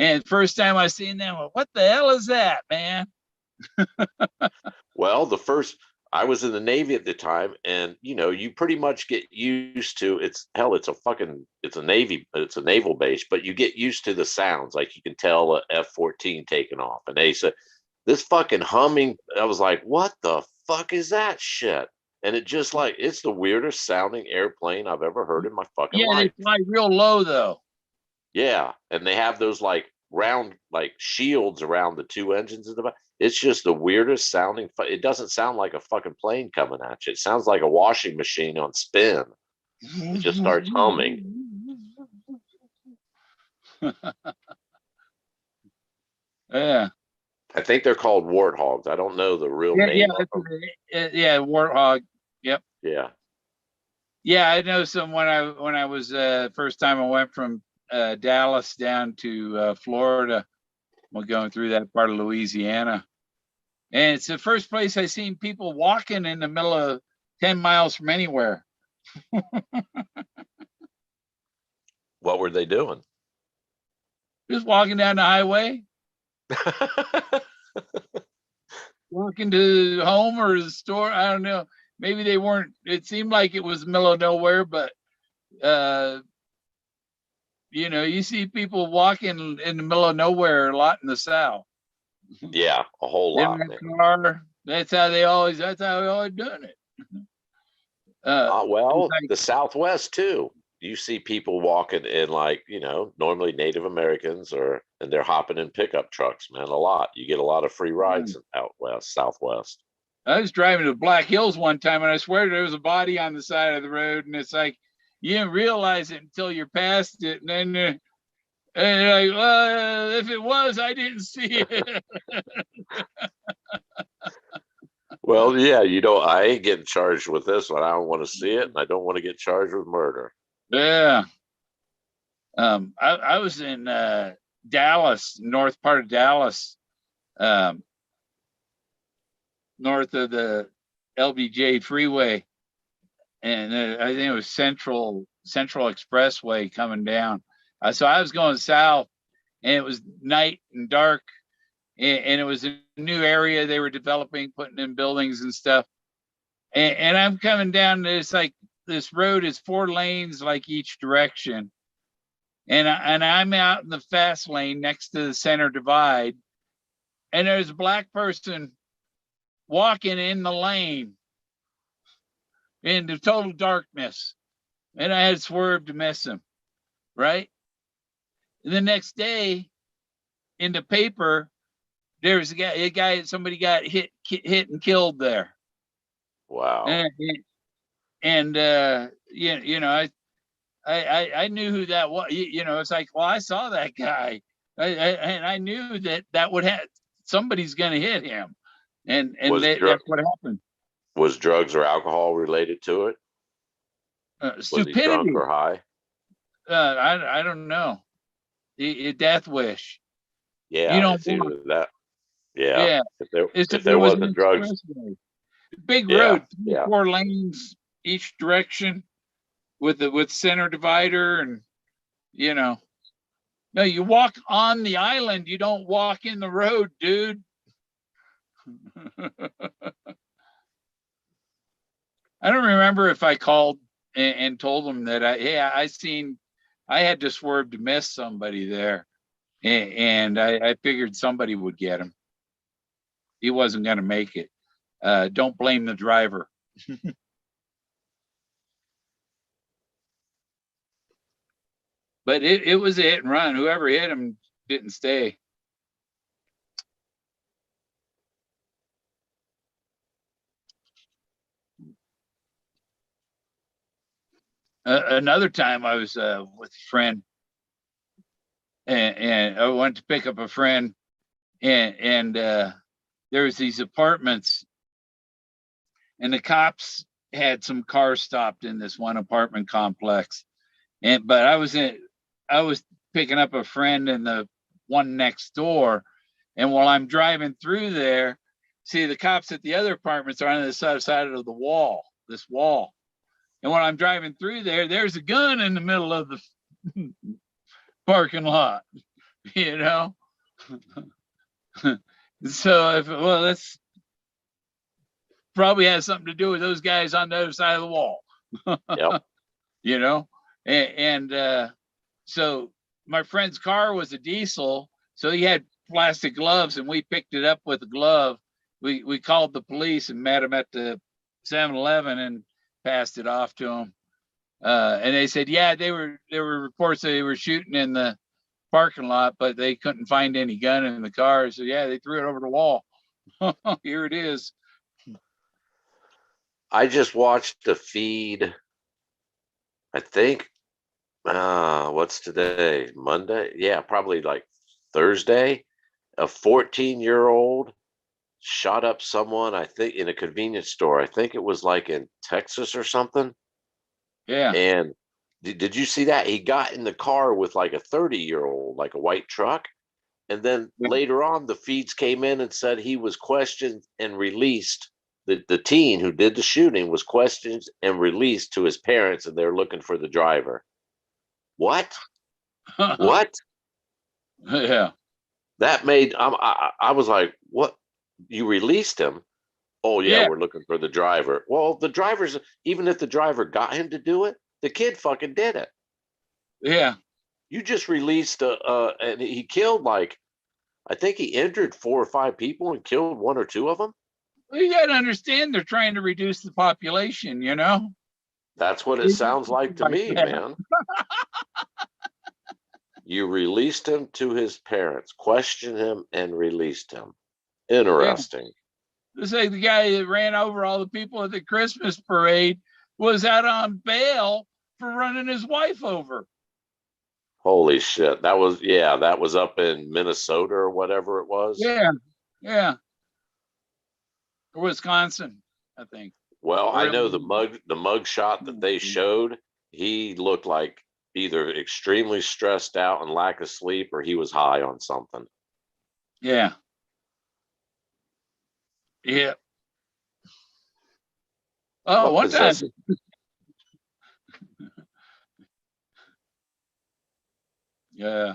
And first time I seen them, what the hell is that, man? Well, I was in the Navy at the time, and you pretty much get used to it's a naval base, but you get used to the sounds. Like you can tell a F-14 taking off, and they said this fucking humming. I was like, what the fuck is that shit? And it just like it's the weirdest sounding airplane I've ever heard in my fucking life. They fly real low though. Yeah, and they have those like round like shields around the two engines in the back. It's just the weirdest sounding. It doesn't sound like a fucking plane coming at you. It sounds like a washing machine on spin. It just starts humming. Yeah. I think they're called warthogs. I don't know the real name of them. Yeah, warthog. Yep. Yeah. Yeah, I know some when I was first time I went from Dallas down to Florida. We're going through that part of Louisiana. And it's the first place I seen people walking in the middle of 10 miles from anywhere. What were they doing? Just walking down the highway. Walking to home or the store. I don't know. Maybe they weren't. It seemed like it was middle of nowhere, but you see people walking in the middle of nowhere a lot in the South. Yeah, a whole lot. Car, that's how we always doing it. Well, the Southwest too. You see people walking in like, normally Native Americans and they're hopping in pickup trucks, man, a lot. You get a lot of free rides out west, Southwest. I was driving to Black Hills one time and I swear there was a body on the side of the road, and it's like, you didn't realize it until you're past it. And then and you're like, well, if it was, I didn't see it. Well, yeah, I ain't getting charged with this one. I don't want to see it, and I don't want to get charged with murder. Yeah. I was in Dallas, north part of Dallas, um, north of the LBJ freeway, and I think it was Central Expressway coming down. So I was going south, and it was night and dark, and it was a new area they were developing, putting in buildings and stuff. And I'm coming down. It's like this road is 4 lanes, like each direction, and I'm out in the fast lane next to the center divide, and there's a black person walking in the lane in the total darkness, and I had swerved to miss him. Right. And the next day, in the paper, there was a guy, somebody got hit and killed there. Wow. And you know, I knew who that was. You know, it's like, well, I saw that guy, and I knew that would have somebody's going to hit him, and that's what happened. Was drugs or alcohol related to it? Was he drunk Stupidity. or high? I don't know. Death wish. Yeah, You don't it's want. either that. Yeah. Yeah. If There there was an wasn't drugs, expressway. Big yeah, road, yeah. 4 lanes each direction, with center divider, and you know. No, you walk on the island. You don't walk in the road, dude. I don't remember if I called and told them that I had to swerve to miss somebody there, and I figured somebody would get him. He wasn't going to make it. Don't blame the driver. But it was a hit and run. Whoever hit him didn't stay. Another time I was with a friend, and I went to pick up a friend, and there was these apartments, and the cops had some cars stopped in this one apartment complex, but I was picking up a friend in the one next door, and while I'm driving through there, see, the cops at the other apartments are on the other side of this wall. And when I'm driving through there's a gun in the middle of the parking lot, you know? So that's probably has something to do with those guys on the other side of the wall. Yep. You know? And so my friend's car was a diesel, so he had plastic gloves, and we picked it up with a glove. We called the police and met him at the 7-Eleven and passed it off to him. And they said, yeah, there were reports that they were shooting in the parking lot, but they couldn't find any gun in the car. So yeah, they threw it over the wall. Here it is. I just watched the feed. I think what's today? Monday? Yeah, probably like Thursday. A 14-year-old shot up someone, I think, in a convenience store. I think it was like in Texas or something. Yeah. And did you see that? He got in the car with like a 30-year-old, like a white truck. And then later on, the feeds came in and said he was questioned and released. The teen who did the shooting was questioned and released to his parents, and they're looking for the driver. What? What? Yeah. That made I was like, what? You released him? Oh yeah, we're looking for the driver. Well, the driver's, even if the driver got him to do it, the kid fucking did it. Yeah. You just released and he killed, like, I think he injured 4 or 5 people and killed 1 or 2 of them. Well, you got to understand they're trying to reduce the population, you know? That's what it sounds like to me, man. You released him to his parents, questioned him, and released him. Interesting. Yeah. It's like the guy that ran over all the people at the Christmas parade was out on bail for running his wife over. Holy shit. That was up in Minnesota or whatever it was. Yeah. Yeah. Or Wisconsin, I think. Well, I know the mug shot that they showed, he looked like either extremely stressed out and lack of sleep, or he was high on something. Yeah. Yeah. Oh, What one time. possesses? Yeah.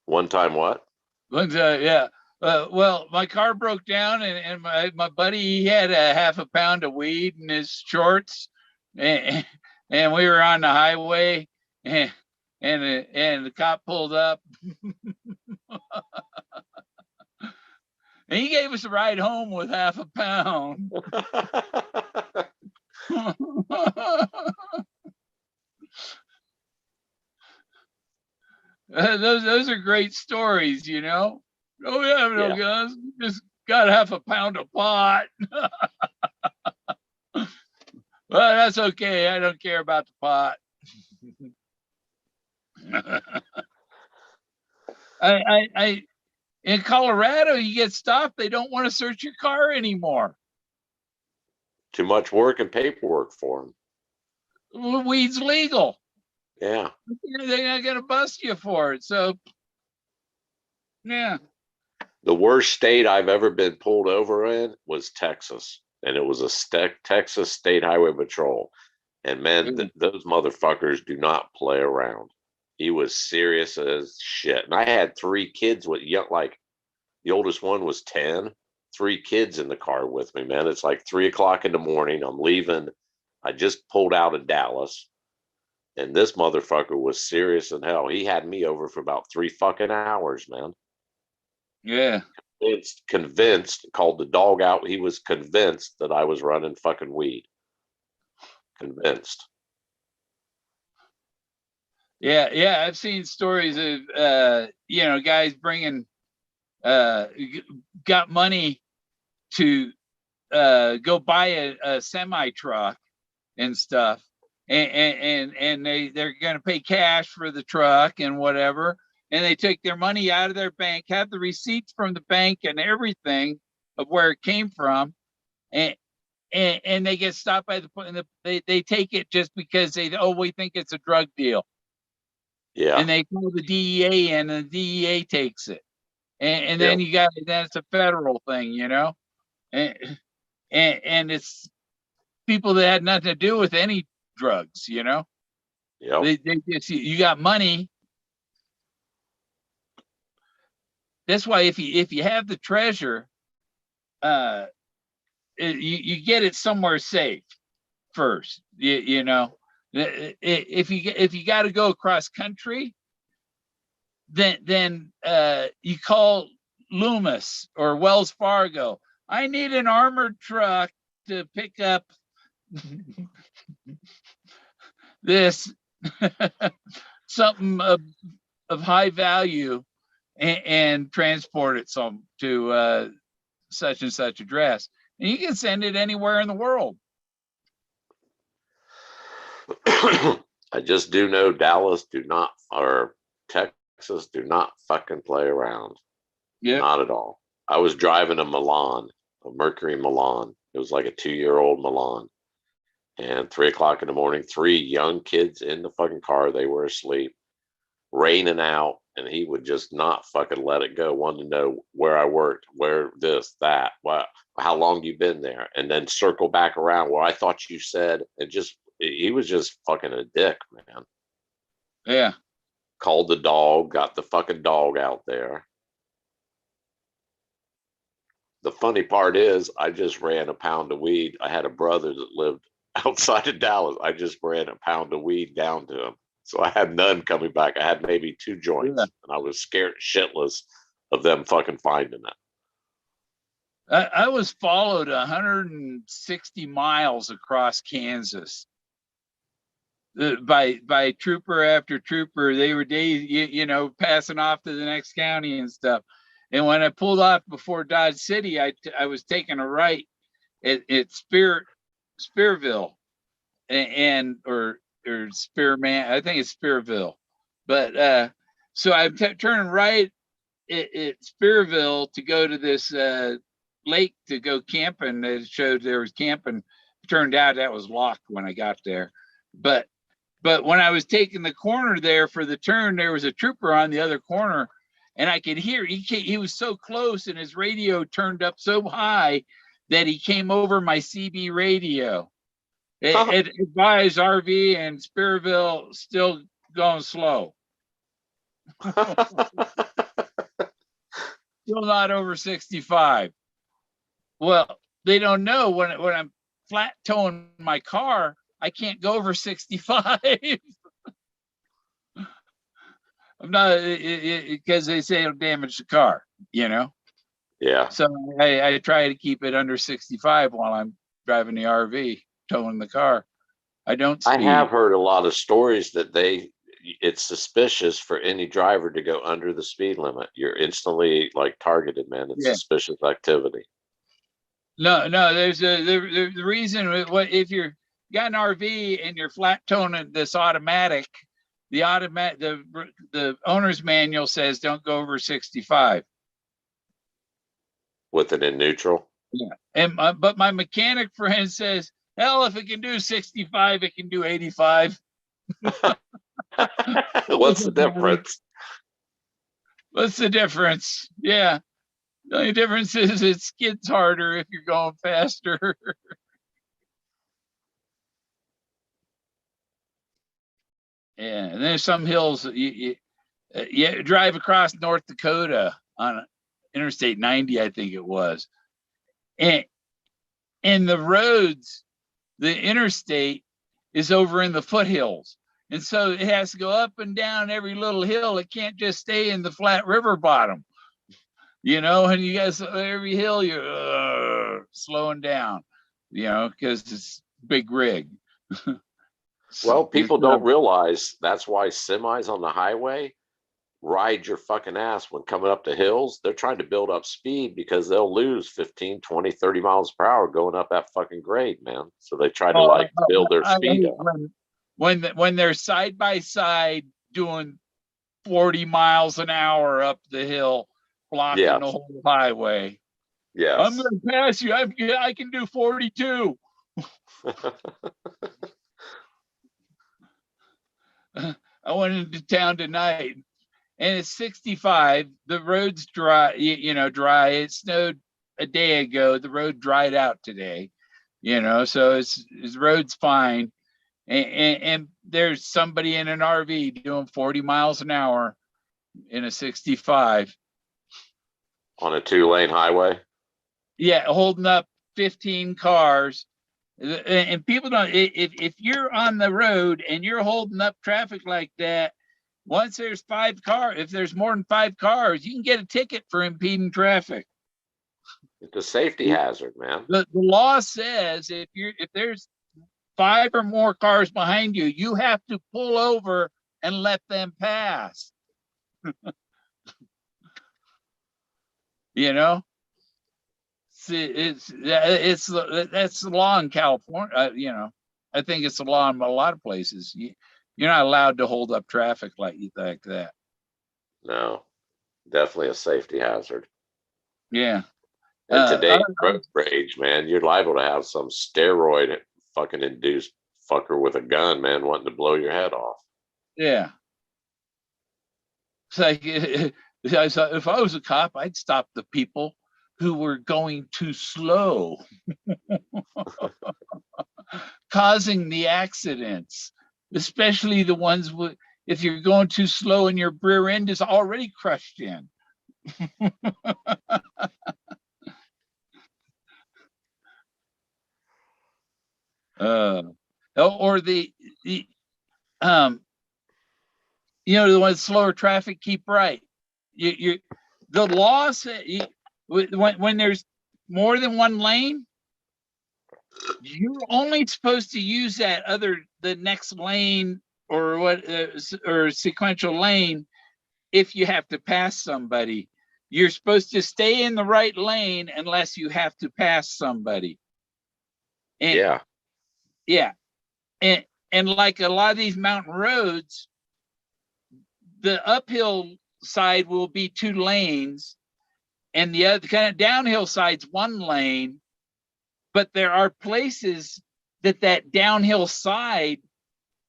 One time what? Yeah. Well, my car broke down, and my buddy, he had a half a pound of weed in his shorts, and, and we were on the highway, and the cop pulled up, and he gave us a ride home with half a pound. Those are great stories, you know. Oh, we have no Yeah. guns, just got half a pound of pot. Well, that's okay. I don't care about the pot. I in Colorado, you get stopped, they don't want to search your car anymore. Too much work and paperwork for him. Weed's legal. Yeah. They're not gonna bust you for it. So yeah. The worst state I've ever been pulled over in was Texas, and it was a Texas State Highway Patrol. And man, those motherfuckers do not play around. He was serious as shit. And I had 3 kids with young, like the oldest one was 10, 3 kids in the car with me, man. It's like 3 o'clock in the morning. I'm leaving. I just pulled out of Dallas, and this motherfucker was serious as hell. He had me over for about 3 fucking hours, man. Yeah. It's convinced, called the dog out. He was convinced that I was running fucking weed. Convinced. Yeah, yeah. I've seen stories of guys bringing got money to go buy a semi truck and stuff, and they're going to pay cash for the truck and whatever, and they take their money out of their bank, have the receipts from the bank and everything of where it came from, and they get stopped by they take it just because we think it's a drug deal. Yeah. And they call the DEA in, and the DEA takes it, and then then it's a federal thing, you know, and it's people that had nothing to do with any drugs, you know. Yeah. They just, you got money. That's why if you have the treasure, you get it somewhere safe first. You know, if you got to go across country, then you call Loomis or Wells Fargo. I need an armored truck to pick up this something of high value and transport it to such and such address. And you can send it anywhere in the world. I just do know Dallas or Texas do not fucking play around. Yeah. Not at all. I was driving a Mercury Milan. It was like a 2-year-old Milan. And 3 o'clock in the morning, 3 young kids in the fucking car. They were asleep, raining out, and he would just not fucking let it go. Wanted to know where I worked, where this, that, what, how long you been there, and then circle back around. Well, I thought you said, he was just fucking a dick, man. Yeah. Called the dog, got the fucking dog out there. The funny part is, I just ran a pound of weed. I had a brother that lived outside of Dallas. I just ran a pound of weed down to him. So I had none coming back. I had maybe 2 joints, and I was scared shitless of them fucking finding it. I was followed 160 miles across Kansas by trooper after trooper. They were passing off to the next county and stuff. And when I pulled off before Dodge City, I was taking a right at Spearville or Spearman. I think it's Spearville. But so I'm turning right at Spearville to go to this lake to go camping. It showed there was camping. It turned out that was locked when I got there. But But when I was taking the corner there for the turn, there was a trooper on the other corner, and I could hear he was so close, and his radio turned up so high that he came over my CB radio. It advised RV and Spearville still going slow. Still not over 65. Well, they don't know when I'm flat towing my car, I can't go over 65. I'm not, because they say it'll damage the car, you know? Yeah. So I try to keep it under 65 while I'm driving the RV, towing the car. I don't speed. I have heard a lot of stories that it's suspicious for any driver to go under the speed limit. You're instantly like targeted, man. It's suspicious activity. No, there's the reason what if you're got an RV and you're flat toning this automatic, the owner's manual says don't go over 65. With it in neutral. Yeah, and but my mechanic friend says, hell, if it can do 65, it can do 85. What's the difference? What's the difference? Yeah. The only difference is it skids harder if you're going faster. Yeah, and there's some hills you drive across North Dakota on Interstate 90, I think it was, and the roads, the interstate is over in the foothills, and so it has to go up and down every little hill. It can't just stay in the flat river bottom. You know, and you guys, every hill you're slowing down, you know, because it's big rig. Well, people don't realize that's why semis on the highway ride your fucking ass when coming up the hills. They're trying to build up speed because they'll lose 15, 20, 30 miles per hour going up that fucking grade, man. So they try to build their speed up. When they're side by side doing 40 miles an hour up the hill, blocking the whole highway. Yeah, I'm going to pass you. I can do 42. I went into town tonight, and it's 65. The road's dry. Dry. It snowed a day ago. The road dried out today. You know, so his road's fine. And there's somebody in an RV doing 40 miles an hour in a 65. On a 2-lane highway? Yeah, holding up 15 cars. And people don't, if you're on the road and you're holding up traffic like that, once there's 5 cars, if there's more than 5 cars, you can get a ticket for impeding traffic. It's a safety hazard, man. The law says if there's 5 or more cars behind you, you have to pull over and let them pass. You know, that's the law in California. You know, I think it's the law in a lot of places. You're not allowed to hold up traffic like that. No, definitely a safety hazard. Yeah. And today's road rage, man, you're liable to have some steroid fucking induced fucker with a gun, man, wanting to blow your head off. Yeah. It's like, if I was a cop, I'd stop the people who were going too slow, causing the accidents, especially the ones if you're going too slow and your rear end is already crushed in. Or the the ones slower traffic, keep right. The law says when there's more than one lane, you're only supposed to use the next lane or sequential lane if you have to pass somebody. You're supposed to stay in the right lane unless you have to pass somebody. And, yeah. And like a lot of these mountain roads, the uphill side will be 2 lanes and the other kind of downhill side's 1 lane, but there are places that downhill side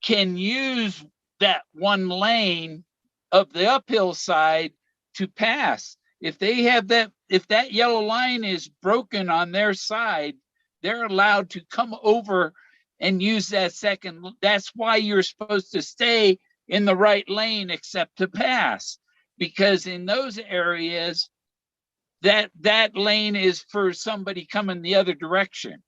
can use that one lane of the uphill side to pass. If they have that, if that yellow line is broken on their side, they're allowed to come over and use that second. That's why you're supposed to stay in the right lane except to pass, because in those areas, that lane is for somebody coming the other direction.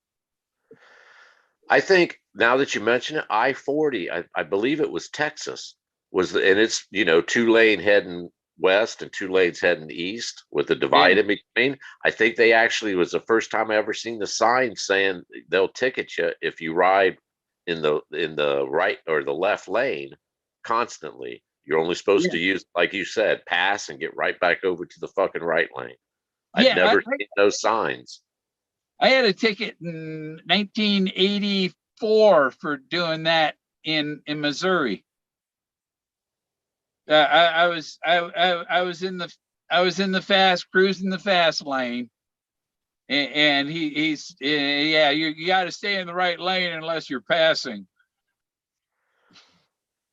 I think now that you mention it, I-40, I believe it was Texas, and it's, 2-lane heading west and 2 lanes heading east with a divide in between. I think they actually was the first time I ever seen the sign saying they'll ticket you if you ride in the right or the left lane constantly. You're only supposed to use, like you said, pass and get right back over to the fucking right lane. I'd never seen those signs. I had a ticket in 1984 for doing that in Missouri. I was in the cruising the fast lane, and he's you got to stay in the right lane unless you're passing.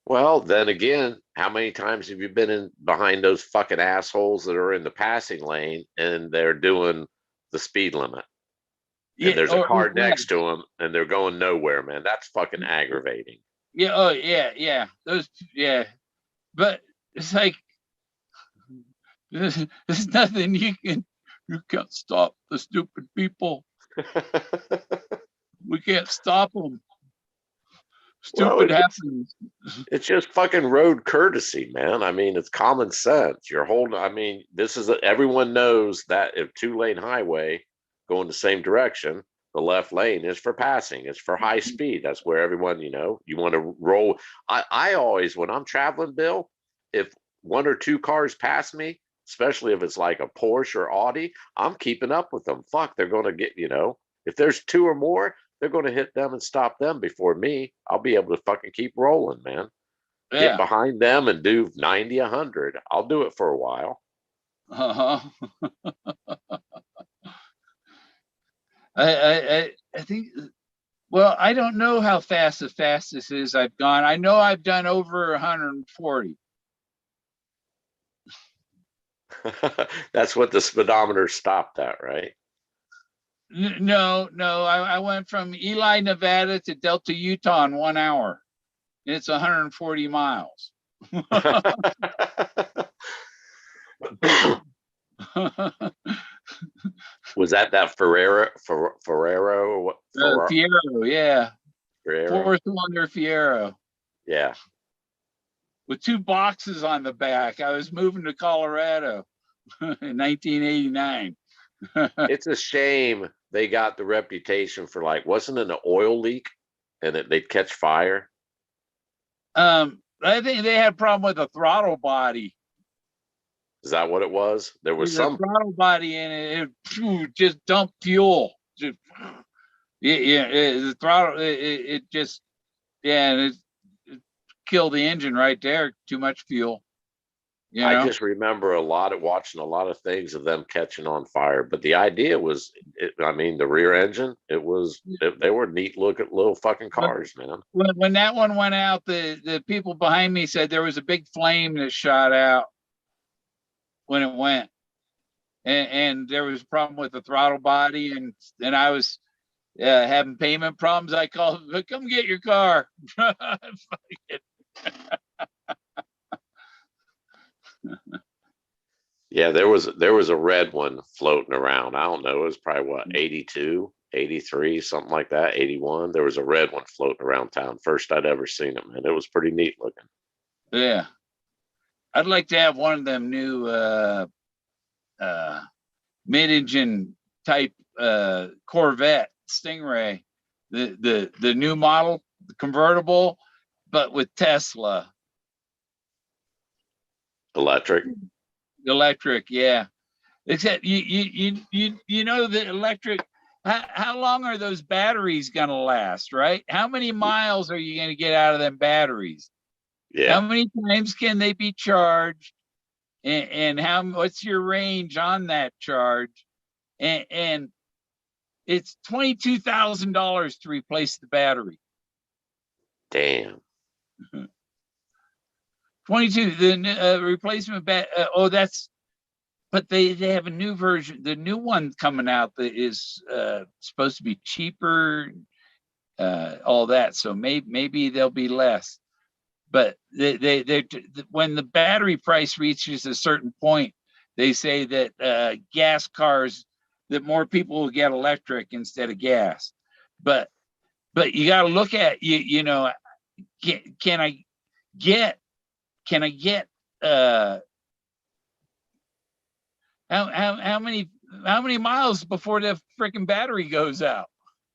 Well, then again, how many times have you been in behind those fucking assholes that are in the passing lane and they're doing the speed limit? And there's a car next to them and they're going nowhere, man. That's fucking aggravating. Yeah. Oh, yeah. Those, yeah. But it's like, there's nothing you can't stop the stupid people. We can't stop them. Stupid happens. It's just fucking road courtesy, man. I mean, it's common sense. You're holding, I mean, everyone knows that if 2-lane highway going the same direction, the left lane is for passing. It's for high speed. That's where everyone, you want to roll. I always, when I'm traveling, Bill, if 1 or 2 cars pass me, especially if it's like a Porsche or Audi, I'm keeping up with them. Fuck, they're going to get, if there's 2 or more, they're going to hit them and stop them before me. I'll be able to fucking keep rolling, man. Yeah. Get behind them and do 90, 100. I'll do it for a while. I think, well, I don't know how fast the fastest is I've gone. I know I've done over 140. That's what the speedometer stopped at, right? No. I went from Ely, Nevada to Delta, Utah in 1 hour. It's 140 miles. Was that Ferrero or what? Fiero, yeah. Ferrero. Fourth cylinder Fiero. Yeah. With 2 boxes on the back. I was moving to Colorado in 1989. It's a shame they got the reputation for, like, wasn't it an oil leak and they'd catch fire? I think they had a problem with the throttle body. Is that what it was? There was some throttle body in it. It just dumped fuel. The throttle. It just, it killed the engine right there. Too much fuel. I just remember watching a lot of things of them catching on fire. But the idea was, the rear engine. They were neat looking little fucking cars, man. When that one went out, the people behind me said there was a big flame that shot out when it went, and there was a problem with the throttle body, and I was having payment problems. I called, come get your car. Yeah, there was a red one floating around. I don't know, it was probably what, 82, 83, something like that, 81. There was a red one floating around town. First I'd ever seen it, man. It was pretty neat looking. Yeah. I'd like to have one of them new mid-engine type Corvette Stingray, the new model, the convertible, but with Tesla. Electric, yeah. Except you know the electric. How long are those batteries gonna last, right? How many miles are you gonna get out of them batteries? Yeah. How many times can they be charged? And what's your range on that charge? And it's $22,000 to replace the battery. Damn. 22, the replacement but they have a new version. The new one coming out that is supposed to be cheaper, all that. So maybe there'll be less. But they when the battery price reaches a certain point, they say that gas cars, that more people will get electric instead of gas. But you got to look at can I get how many miles before the freaking battery goes out?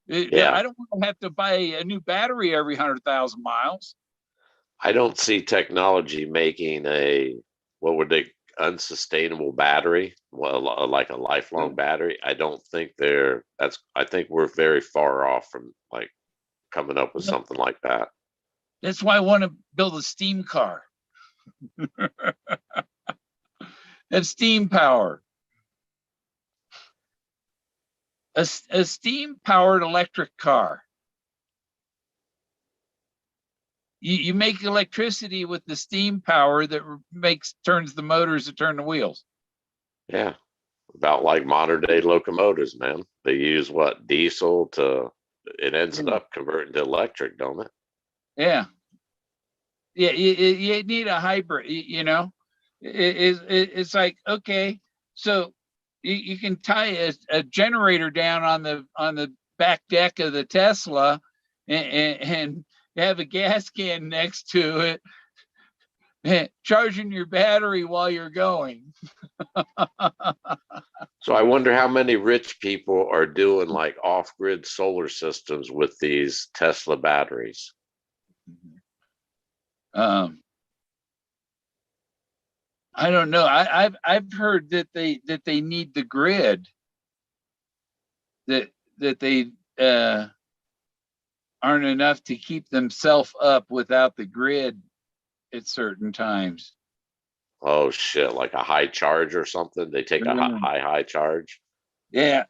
Yeah. I don't want to have to buy a new battery every 100,000 miles. I don't see technology making what would they unsustainable battery, well, like a lifelong battery. I don't think I think we're very far off from like coming up with something like that. That's why I want to build a steam car. That's steam power. A steam powered electric car. You make electricity with the steam power that turns the motors that turn the wheels. Yeah. About like modern day locomotives, man. They use what, diesel it ends up converting to electric, don't it? Yeah. Yeah, you need a hybrid, it's like, okay, so you can tie a generator down on the back deck of the Tesla and have a gas can next to it, charging your battery while you're going. So I wonder how many rich people are doing like off-grid solar systems with these Tesla batteries. I don't know. I've heard that they need the grid. That they aren't enough to keep themselves up without the grid at certain times. Oh shit! Like a high charge or something. They take a high charge. Yeah.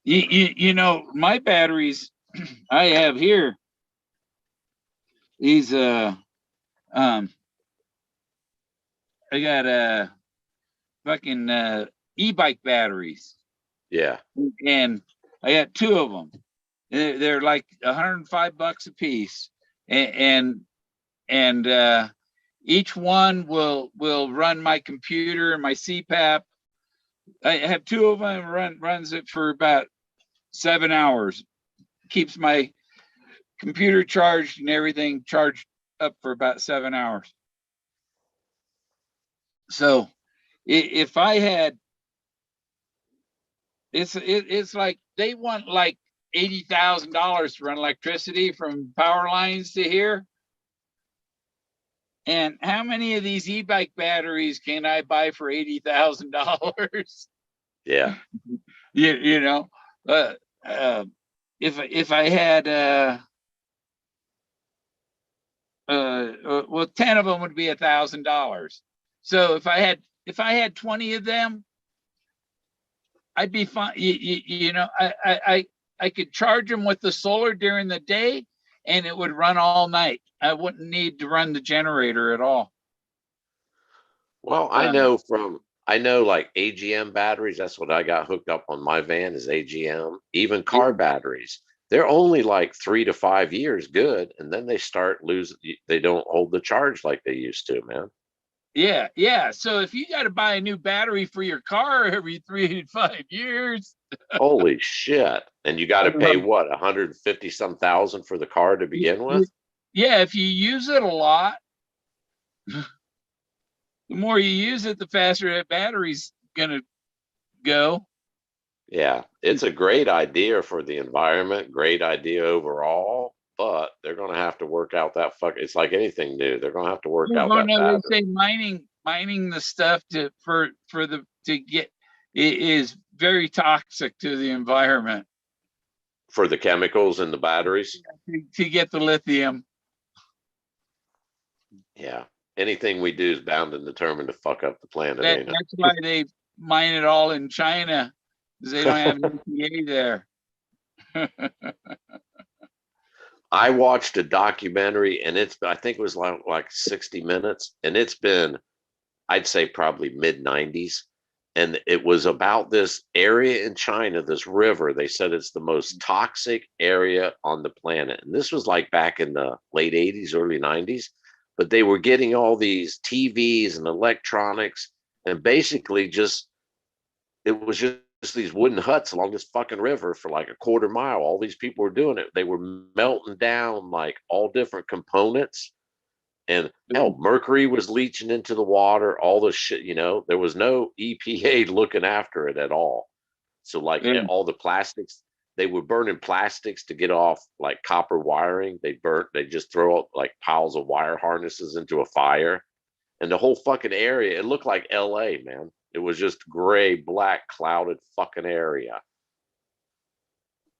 My batteries I have here. These I got fucking e-bike batteries. Yeah. And I got two of them. They're like $105 a piece, and each one will run my computer and my CPAP. I have two of them. Runs it for about 7 hours. Keeps my computer charged and everything charged up for about 7 hours. So if I had, it's like they want like $80,000 to run electricity from power lines to here. And how many of these e-bike batteries can I buy for $80,000? Yeah. If I had well, 10 of them would be $1,000. So if I had 20 of them, I'd be fine. I could charge them with the solar during the day, and it would run all night. I wouldn't need to run the generator at all. Well, I know like AGM batteries. That's what I got hooked up on my van is AGM. Even car batteries, they're only like 3 to 5 years good, and then they start losing. They don't hold the charge like they used to, man. Yeah. So if you got to buy a new battery for your car every 3 to 5 years, holy shit! And you got to pay what, 150 some thousand for the car to begin with? Yeah, if you use it a lot, the more you use it, the faster that battery's gonna go. Yeah, it's a great idea for the environment, great idea overall, but they're going to have to work out that it's like anything new. They're going to have to work out that pattern. They say mining the stuff to get it is very toxic to the environment. For the chemicals in the batteries? To get the lithium. Yeah. Anything we do is bound and determined to fuck up the planet, ain't it? That's why they mine it all in China, because they don't have EPA there. I watched a documentary, and I think it was like 60 minutes, and it's been, I'd say probably mid 90s. And it was about this area in China, this river. They said it's the most toxic area on the planet. And this was like back in the late 80s, early 90s. But they were getting all these TVs and electronics, and basically it was just these wooden huts along this fucking river for like a quarter mile. All these people were doing it. They were melting down like all different components. And hell, mercury was leaching into the water, all the shit, there was no EPA looking after it at all. So like Yeah. all the plastics, they were burning plastics to get off like copper wiring. They just throw up like piles of wire harnesses into a fire. And the whole fucking area, it looked like LA, man. It was just gray, black, clouded fucking area.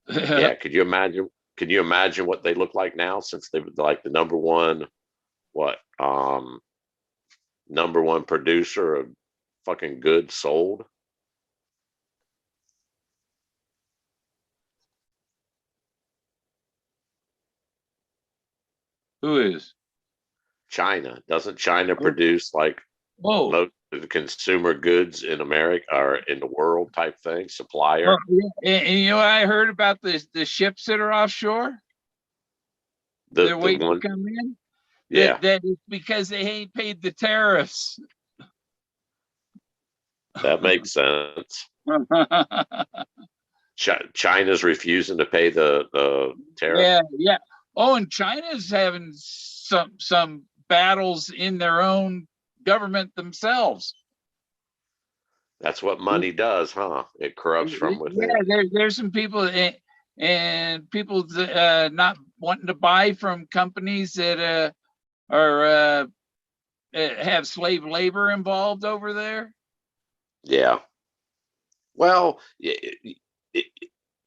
Yeah, could you imagine? Can you imagine what they look like now, since they were like the number one producer of fucking goods sold? Who is? China. Doesn't China produce like Whoa. most of the consumer goods in America or in the world type thing? Supplier. Well, yeah, and you know what I heard about the ships that are offshore? They're The waiting one, to come in. yeah, That is because they ain't paid the tariffs. that makes sense. China's refusing to pay the tariff. Yeah. Oh, and China's having some battles in their own government themselves. That's what money does, huh? It corrupts from within. Yeah, there's some people and people not wanting to buy from companies that are have slave labor involved over there. Yeah. Well,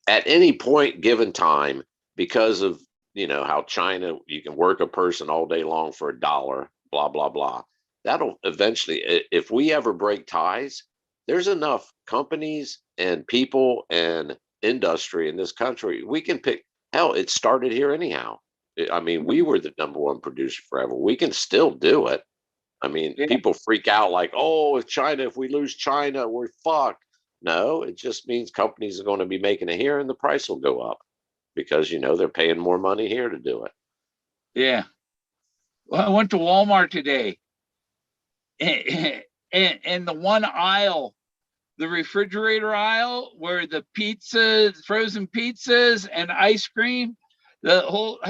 at any point given time, because of how China, you can work a person all day long for $1, blah blah blah. That'll eventually, if we ever break ties, there's enough companies and people and industry in this country. We can pick. Hell, it started here anyhow. I mean, we were the number one producer forever. We can still do it. I mean, Yeah. people freak out like, oh, if we lose China, we're fucked. No, it just means companies are going to be making it here and the price will go up because, they're paying more money here to do it. Yeah. Well, I went to Walmart today and the one aisle, the refrigerator aisle where the frozen pizzas and ice cream, the whole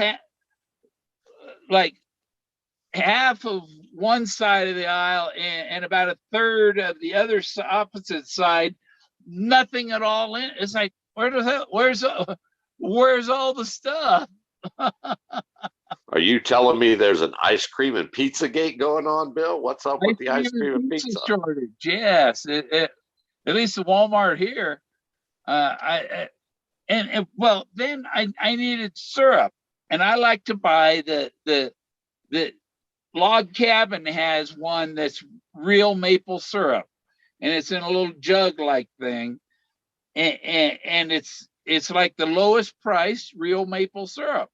like half of one side of the aisle and about a third of the other opposite side, nothing at all in. It's like, where's all the stuff? Are you telling me there's an ice cream and pizza gate going on, Bill? What's up with the ice cream and pizza shortage? Yes, at least the Walmart here. Well, then I needed syrup, and I like to buy the Log Cabin has one that's real maple syrup, and it's in a little jug like thing, and it's like the lowest price real maple syrup,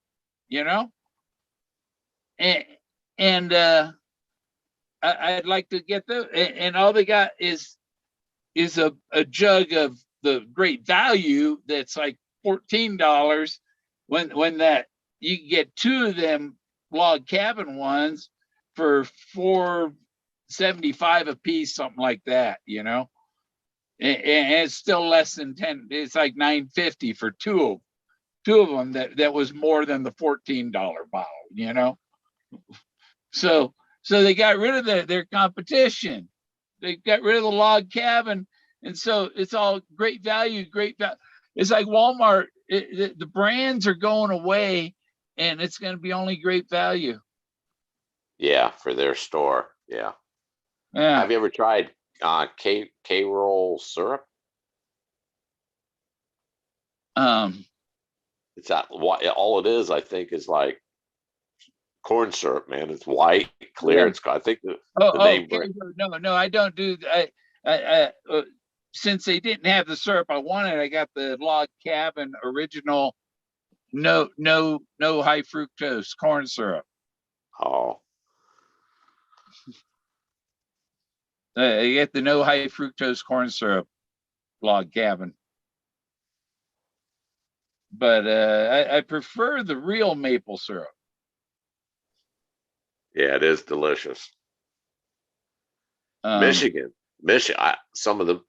and I'd like to get and all they got is a jug of the great value that's like $14 when that you can get two of them Log Cabin ones for $4.75 a piece, something like that, and it's still less than 10. It's like $9.50 for two of them. That was more than the $14 bottle, So they got rid of their competition. They got rid of the Log Cabin, and so it's all great value. It's like Walmart. The brands are going away, and it's going to be only great value. Yeah, for their store. Yeah. Have you ever tried K-roll syrup? It's all it is, I think, is like corn syrup, man. It's white, clear. Yeah. It's I think the Okay. name. No, I don't do. I since they didn't have the syrup I wanted, I got the Log Cabin original no high fructose corn syrup. Oh, You get the no high fructose corn syrup log cabin. But I prefer the real maple syrup. yeah, it is delicious. Um, Michigan, some of the,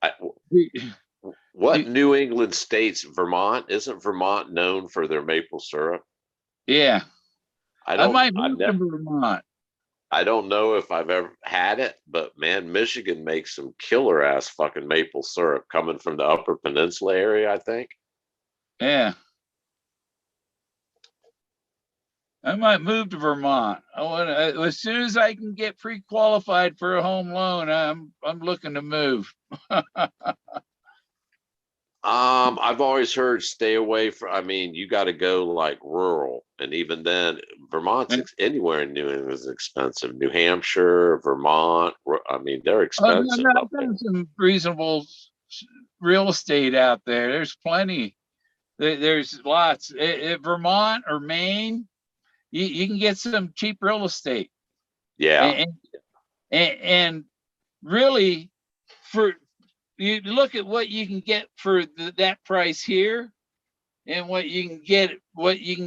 I, we- what New England states, Vermont, isn't Vermont known for their maple syrup? yeah, I I don't, might I've move to never, Vermont. I don't know if I've ever had it, but man, Michigan makes some killer ass fucking maple syrup coming from the Upper Peninsula area, I think. Yeah, I might move to Vermont. I want as soon as I can get pre-qualified for a home loan. I'm looking to move. I've always heard stay away from, I mean, you got to go like rural. And even then, anywhere in New England is expensive. New Hampshire, Vermont, I mean, they're Oh no, expensive no, up I've there. done some reasonable real estate out there. There's plenty. There's lots. Vermont or Maine, you can get some cheap real estate. Yeah. And really, for you look at what you can get for that price here, and what you can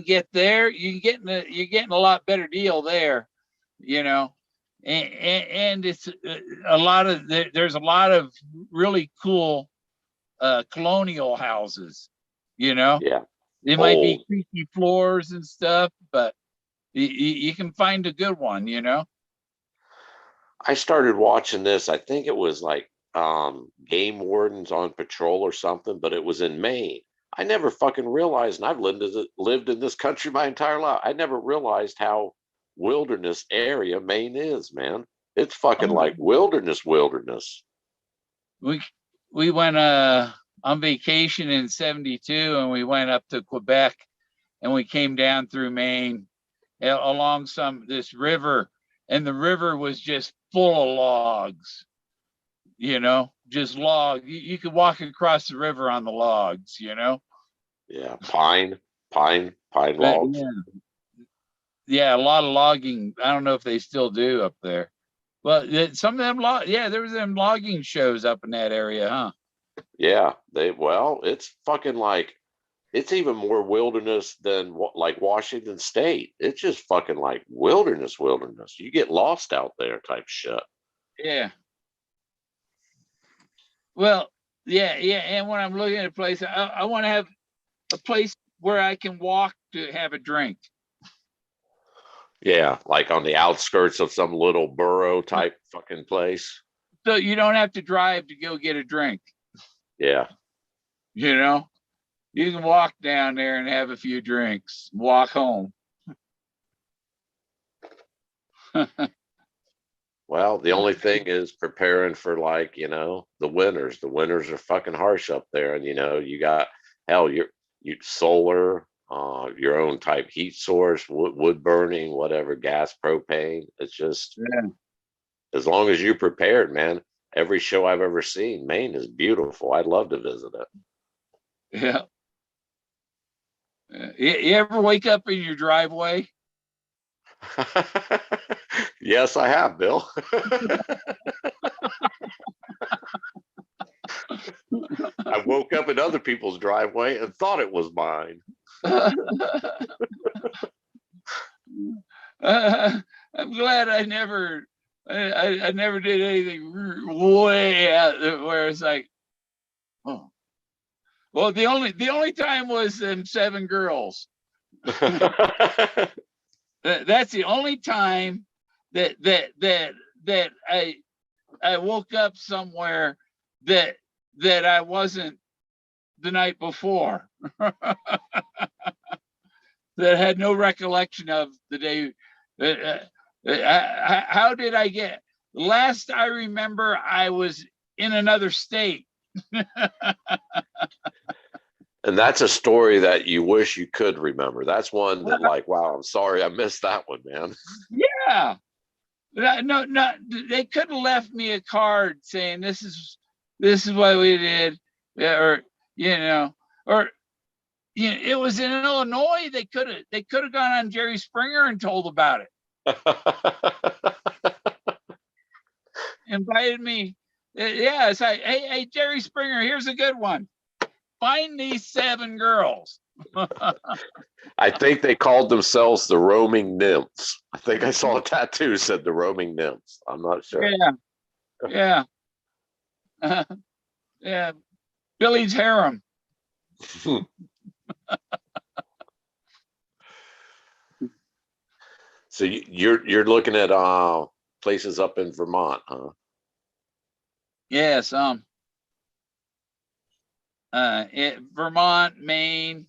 get there, you're getting a lot better deal there, you know. And it's a lot of there's a lot of really cool colonial houses, you know. Yeah. They might be Old. creaky floors and stuff, but you can find a good one, you know. I started watching this. I think it was like game wardens on patrol or something, but it was in Maine. I never fucking realized, and I've lived in this country my entire life. I never realized how wilderness area Maine is, man. It's fucking Oh, like wilderness. we we went on vacation in 72, and we went up to Quebec, and we came down through Maine along this river, and the river was just full of logs, you know, just log. You could walk across the river on the logs, you know. Yeah, pine logs. Yeah, yeah, a lot of logging. I don't know if they still do up there. Well, some of them yeah, there was them logging shows up in that area, huh? Yeah, it's fucking like it's even more wilderness than like Washington State. It's just fucking like wilderness. You get lost out there type shit. Yeah. Well, yeah. And when I'm looking at a place, I want to have a place where I can walk to have a drink. Yeah, like on the outskirts of some little borough type fucking place. So you don't have to drive to go get a drink. Yeah. You know, you can walk down there and have a few drinks, walk home. Well, the only thing is preparing for like, the winters. The winters are fucking harsh up there. And you got hell, you solar, your own type heat source, wood burning, whatever, gas, propane. It's just Yeah. as long as you're prepared, man. Every show I've ever seen, Maine is beautiful. I'd love to visit it. Yeah. You ever wake up in your driveway? Yes, I have, Bill. I woke up in other people's driveway and thought it was mine. I'm glad I never did anything way out there where it's like, oh, well, the only time was them 7 girls. That's the only time that I woke up somewhere that I wasn't the night before. That had no recollection of the day. How did I get? Last I remember, I was in another state. And that's a story that you wish you could remember. That's one that, like, wow, I'm sorry I missed that one, man. Yeah. No, they could have left me a card saying this is what we did, or or it was in Illinois. They could have gone on Jerry Springer and told about it. Invited me. Yeah, it's like, hey, Jerry Springer, here's a good one. Find these 7 girls. I think they called themselves the roaming nymphs. I think I saw a tattoo said the roaming nymphs. I'm not sure. Yeah. Yeah. Billy's harem. So you're looking at places up in Vermont, huh? Yes. Vermont, Maine.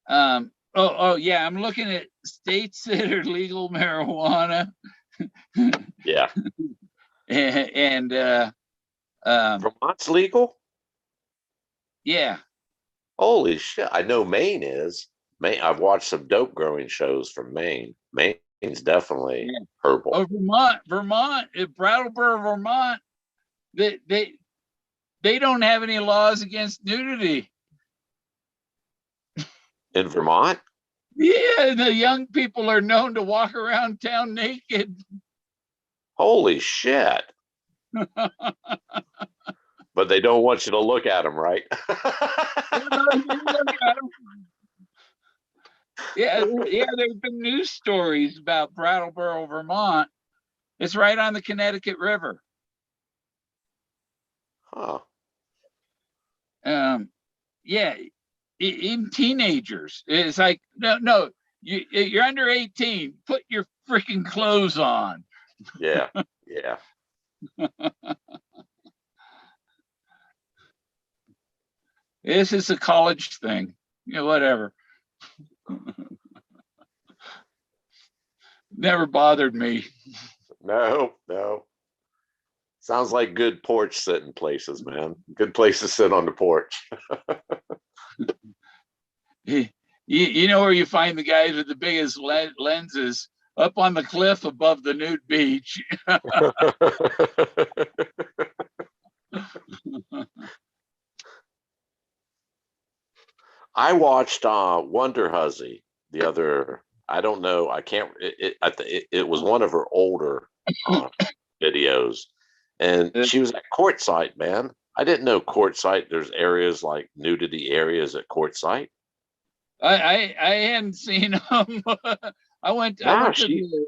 Oh yeah, I'm looking at states that are legal marijuana. Yeah. and Vermont's legal? Yeah. Holy shit. I know Maine is. Maine, I've watched some dope growing shows from Maine. Maine's definitely herbal. Oh, Vermont, Brattleboro, Vermont, they don't have any laws against nudity. In Vermont? Yeah, the young people are known to walk around town naked. Holy shit. But they don't want you to look at them, right? Yeah, there's been news stories about Brattleboro, Vermont. It's right on the Connecticut River. Huh. Yeah, in teenagers, it's like, no, you're under 18. Put your freaking clothes on. Yeah. This is a college thing. Whatever. Never bothered me. No. Sounds like good porch sitting places, man. Good place to sit on the porch. You know where you find the guys with the biggest lenses? Up on the cliff above the nude beach. I watched Wonder Huzzy the other. I don't know. I can't. It was one of her older videos, and she was at Quartzsite, man. I didn't know Quartzsite. There's areas like nudity areas at Quartzsite. I hadn't seen them. I went to the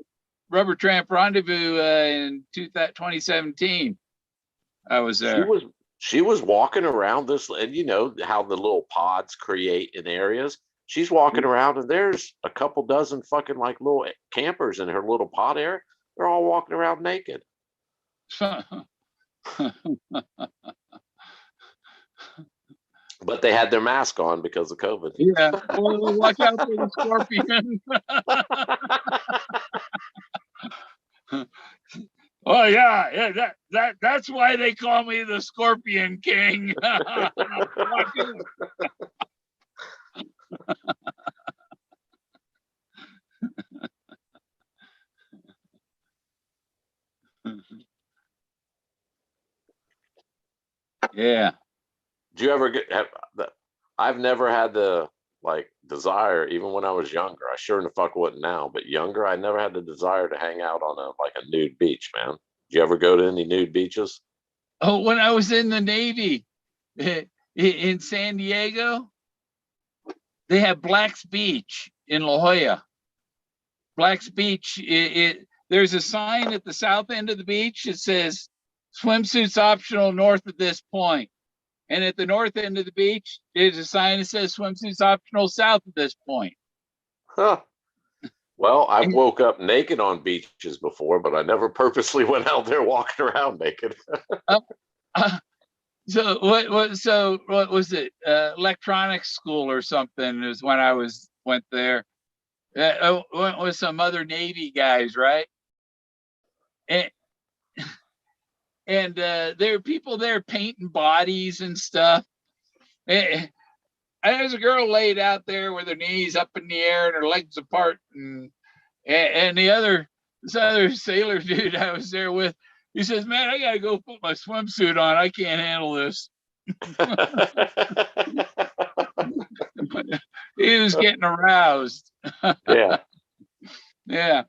Rubber Tramp Rendezvous in 2017. I was there. She was walking around this, and you know how the little pods create in areas. She's walking around, and there's a couple dozen fucking like little campers in her little pod area. They're all walking around naked. But they had their mask on because of COVID. Yeah. Well, watch out for the scorpion. Oh yeah, that's why they call me the Scorpion King. Yeah. Do you ever I've never had the desire, even when I was younger. I sure in the fuck wouldn't now, but younger, I never had the desire to hang out on a nude beach, man. Did you ever go to any nude beaches? Oh, when I was in the Navy in San Diego, they have Black's Beach in La Jolla. Black's Beach, there's a sign at the south end of the beach that says swimsuits optional north of this point. And at the north end of the beach, there's a sign that says swimsuits optional south of this point. Huh. Well, I've woke up naked on beaches before, but I never purposely went out there walking around naked. So what was it? Electronics school or something is when I went there. I went with some other Navy guys, right? And there are people there painting bodies and stuff. And there's a girl laid out there with her knees up in the air and her legs apart, and this other sailor dude I was there with, he says, "Man, I gotta go put my swimsuit on. I can't handle this." He was getting aroused. Yeah. Yeah.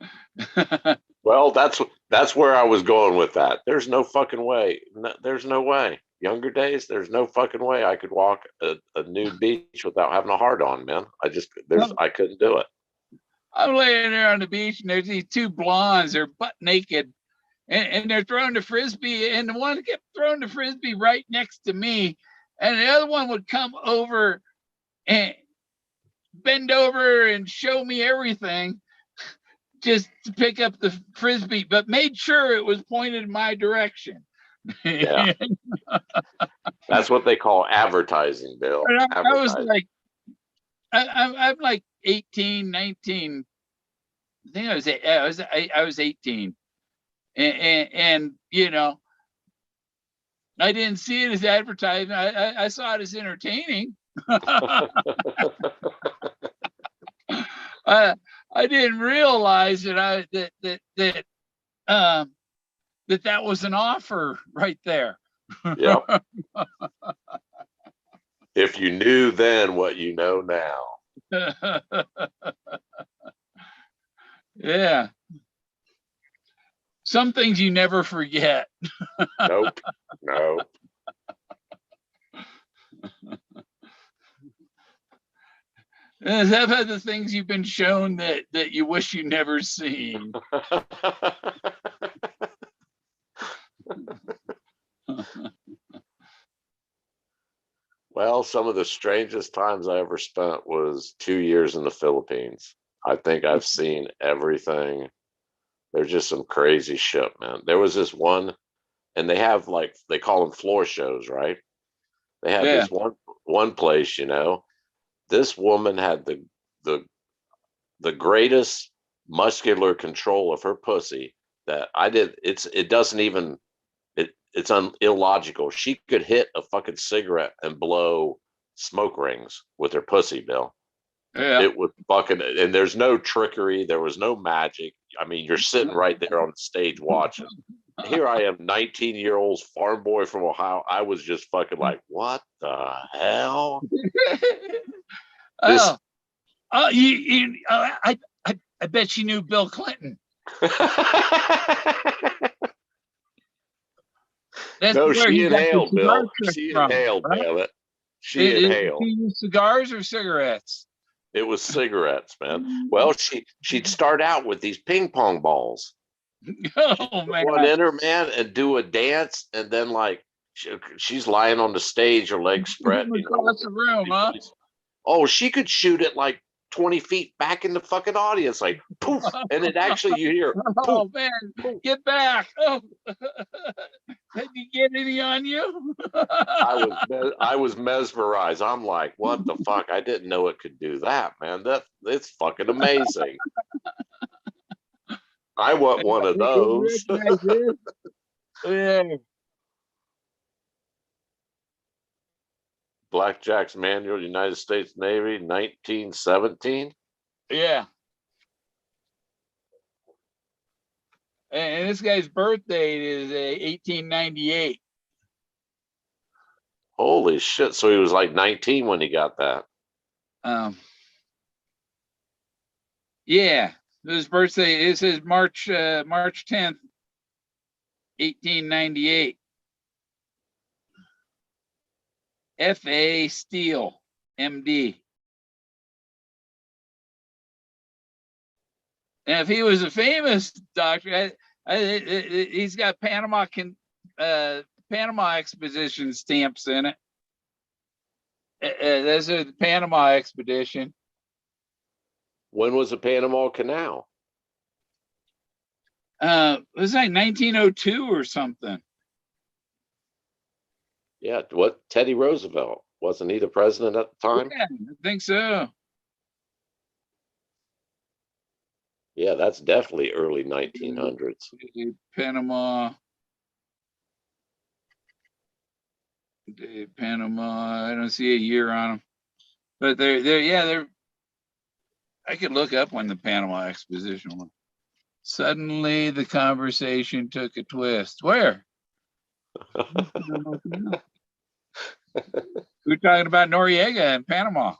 Well, that's where I was going with that. There's no fucking way. No, there's no way. Younger days, there's no fucking way I could walk a nude beach without having a hard on, man. I couldn't do it. I'm laying there on the beach, and there's these two blondes. They're butt naked, and they're throwing the frisbee. And the one kept throwing the frisbee right next to me, and the other one would come over and bend over and show me everything, just to pick up the frisbee, but made sure it was pointed in my direction. Yeah. That's what they call advertising, Bill. I was like, I'm like 18, 19. I think I was 18, and you know, I didn't see it as advertising. I saw it as entertaining. I didn't realize that that was an offer right there. Yeah. If you knew then what you know now. Yeah. Some things you never forget. Nope. Nope. Is that the things you've been shown that you wish you never seen? Well, some of the strangest times I ever spent was 2 years in the Philippines. I think I've seen everything. There's just some crazy shit, man. There was this one, and they have like they call them floor shows, right? They had Yeah. this one place, you know. This woman had the greatest muscular control of her pussy that I did. It doesn't even it's illogical. She could hit a fucking cigarette and blow smoke rings with her pussy, Bill. Yeah. It was fucking, and there's no trickery. There was no magic. I mean, you're sitting right there on the stage watching. Here I am, 19-year-old farm boy from Ohio. I was just fucking like, what the hell? Oh, I bet she knew Bill Clinton. That's no, where she inhaled, Bill. She inhaled, right? damn it. She inhaled. She used cigars or cigarettes? It was cigarettes, man. Well, she'd start out with these ping pong balls. Oh man! One in her, man, and do a dance, and then like she's lying on the stage, her legs spread. Across the room, huh? Oh, she could shoot it like 20 feet back in the fucking audience, like poof, and it actually you hear. Oh poof, man, poof. Get back! Oh, did you get any on you? I was mesmerized. I'm like, what the fuck? I didn't know it could do that, man. It's fucking amazing. I want one of those. Yeah. Blackjack's Manual, United States Navy, 1917. Yeah. And this guy's birthday is 1898. Holy shit! So he was like 19 when he got that. Yeah, his birthday is March 10th, 1898. F.A. Steele, M.D. And if he was a famous doctor, he's got Panama Expedition stamps in it. Those are the Panama Expedition. When was the Panama Canal? It was like 1902 or something. Yeah, what Teddy Roosevelt, wasn't he the president at the time? Yeah, I think so. Yeah, that's definitely early 1900s. Panama. I don't see a year on them, but they're. I could look up when the Panama Exposition was. Suddenly, the conversation took a twist. Where? We were talking about Noriega in Panama.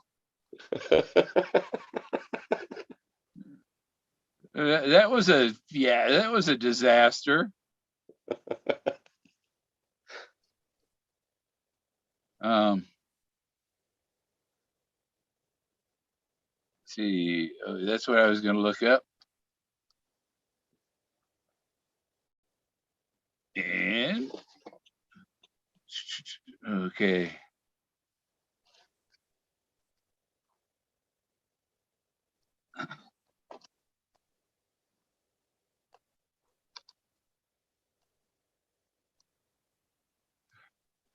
That was a disaster. See, that's what I was going to look up. And okay.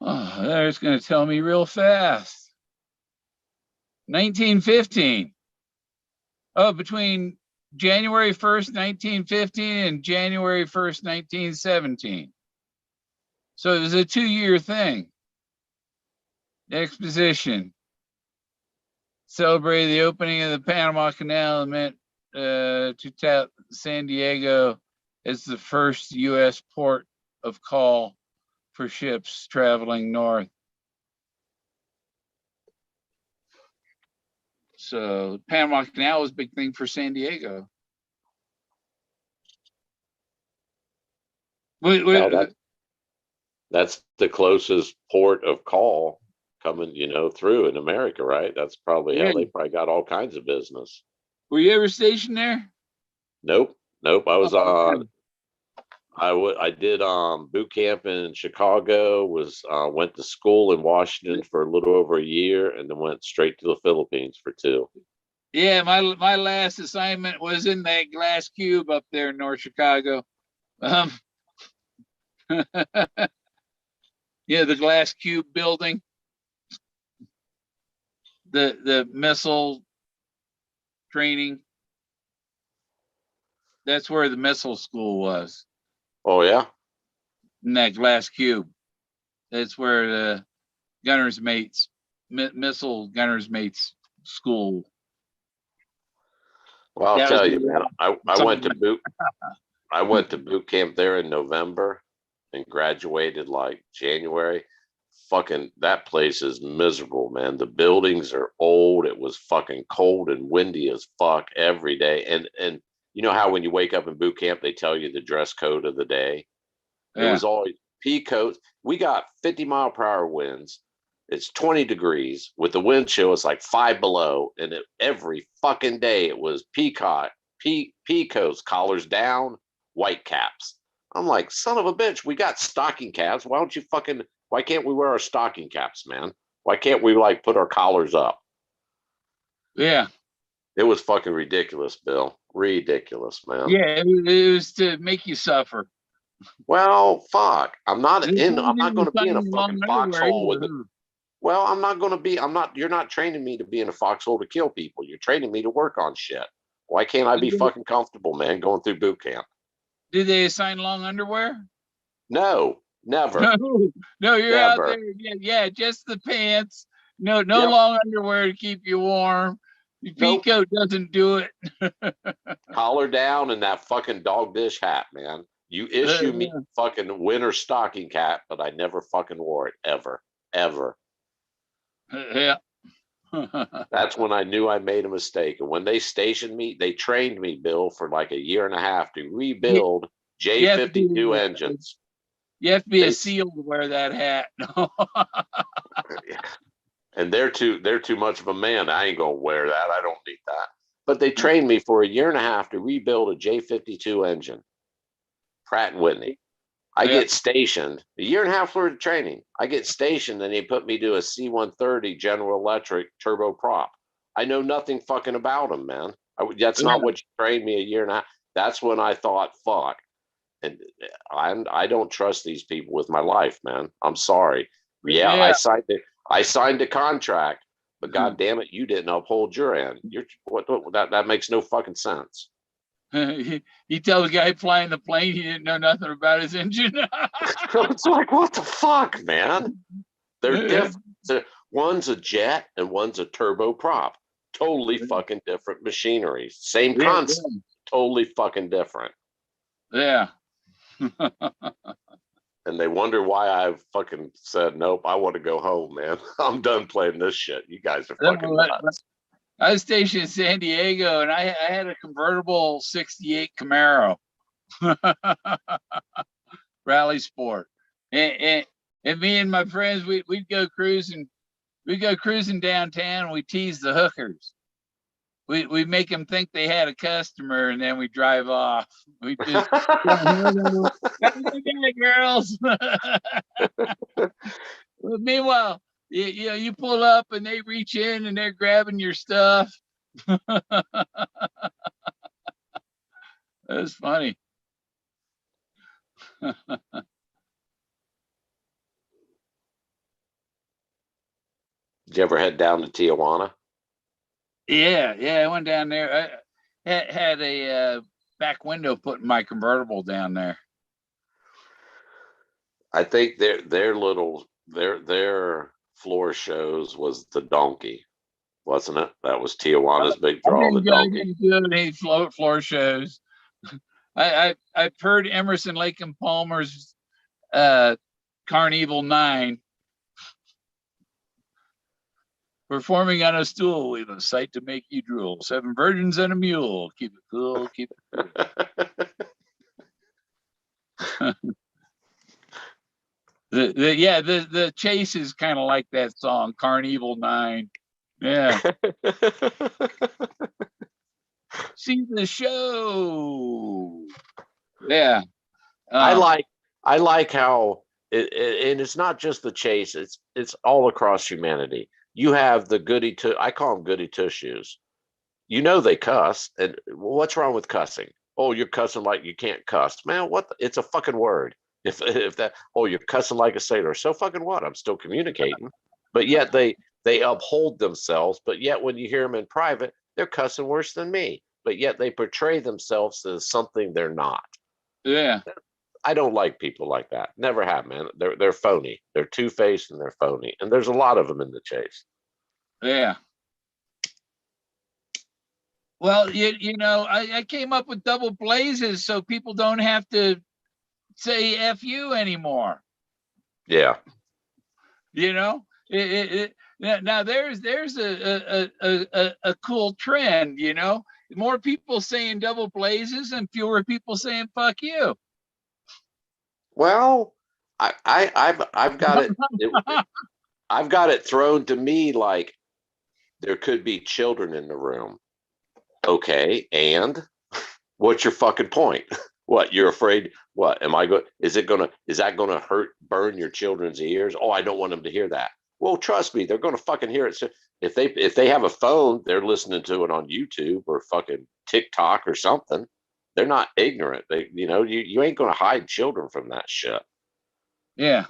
Oh, that's going to tell me real fast. 1915. Oh, between January 1st, 1915 and January 1st, 1917. So it was a 2-year thing. The exposition celebrated the opening of the Panama Canal and meant to tout San Diego as the first U.S. port of call for ships traveling north. So Panama Canal was a big thing for San Diego. That's the closest port of call coming, through in America, right? That's probably Yeah. how they probably got all kinds of business. Were you ever stationed there? Nope. I was okay. I did boot camp in Chicago, went to school in Washington for a little over a year, and then went straight to the Philippines for 2. Yeah, my last assignment was in that glass cube up there in North Chicago. Yeah, the glass cube building, the missile training. That's where the missile school was. Oh yeah, in that glass cube. That's where the gunner's mates, missile gunner's mates school. well, I'll tell you, man. I went to boot camp there in November and graduated like January. Fucking that place is miserable, man. The buildings are old. It was fucking cold and windy as fuck every day. And you know how when you wake up in boot camp they tell you the dress code of the day? It was always pea coats. We got 50-mile-per-hour winds. It's 20 degrees with the wind chill. It's like 5 below, and every fucking day it was pea coats, collars down, white caps. I'm like, son of a bitch, we got stocking caps. Why can't we wear our stocking caps, man? Why can't we like put our collars up? Yeah. It was fucking ridiculous, Bill. Ridiculous, man. Yeah, it was to make you suffer. Well, fuck. I'm not going to be in a fucking foxhole with it. Well, you're not training me to be in a foxhole to kill people. You're training me to work on shit. Why can't I be fucking comfortable, man, going through boot camp? Did they assign long underwear? No, never. No, you're never. Out there. Yeah, just the pants. No long underwear to keep you warm. The pea coat doesn't do it. Collar down and that fucking dog dish hat, man. You issue me fucking winter stocking cap, but I never fucking wore it ever. Yeah. That's when I knew I made a mistake. And when they stationed me, they trained me, Bill, for like a year and a half to rebuild J-52 engines. You have to be a SEAL to wear that hat. And they're too much of a man. I ain't gonna wear that. I don't need that. But they trained me for a year and a half to rebuild a J-52 engine. Pratt and Whitney. I get stationed, a year and a half worth of training. I get stationed and they put me to a C-130 General Electric turboprop. I know nothing fucking about them, man. That's not what you trained me a year and a half. That's when I thought, fuck. And I don't trust these people with my life, man. I'm sorry. Yeah. I signed the contract, but God damn it, you didn't uphold your end. That makes no fucking sense. You tell the guy flying the plane he didn't know nothing about his engine. It's like, what the fuck, man? They're different. One's a jet and one's a turboprop. Totally fucking different machinery. Same concept, totally fucking different. Yeah. and they wonder why I fucking said nope. I want to go home, man. I'm done playing this shit. You guys are fucking nuts. I was stationed in San Diego, and I had a convertible '68 Camaro, Rally Sport, and me and my friends we'd go cruising. We'd go cruising downtown. And we tease the hookers. We make them think they had a customer, and then we drive off. We just girls. Meanwhile, you pull up and they reach in and they're grabbing your stuff. That's funny. Did you ever head down to Tijuana? Yeah, I went down there. I had a back window put in my convertible down there. I think their floor shows was the donkey, wasn't it? That was Tijuana's big draw, the donkey. I didn't do any floor shows. I've heard Emerson, Lake and Palmer's Carnival 9 performing on a stool. We've a sight to make you drool. 7 virgins and a mule. Keep it cool. Keep it cool. The chase is kind of like that song, Carnival 9. Yeah. See the show. Yeah. I like how and it's not just the chase, it's all across humanity. You have the I call them goody two shoes. You know they cuss, and what's wrong with cussing? Oh, you're cussing like you can't cuss. Man, it's a fucking word. If that, oh, you're cussing like a sailor. So fucking what? I'm still communicating. But yet they uphold themselves, but yet when you hear them in private, they're cussing worse than me. But yet they portray themselves as something they're not. Yeah. I don't like people like that. Never have, man. They're phony. They're two-faced and they're phony. And there's a lot of them in the chase. Yeah. Well, you know, I came up with double blazes so people don't have to say F you anymore. Yeah. You know, now there's a cool trend, you know, more people saying double blazes and fewer people saying fuck you. Well, I've got it, I've got it thrown to me like there could be children in the room. Okay, and what's your fucking point? What, you're afraid? What am I going? Is that going to burn your children's ears? Oh, I don't want them to hear that. Well, trust me, they're going to fucking hear it. So if they have a phone, they're listening to it on YouTube or fucking TikTok or something. They're not ignorant. You ain't going to hide children from that shit. Yeah.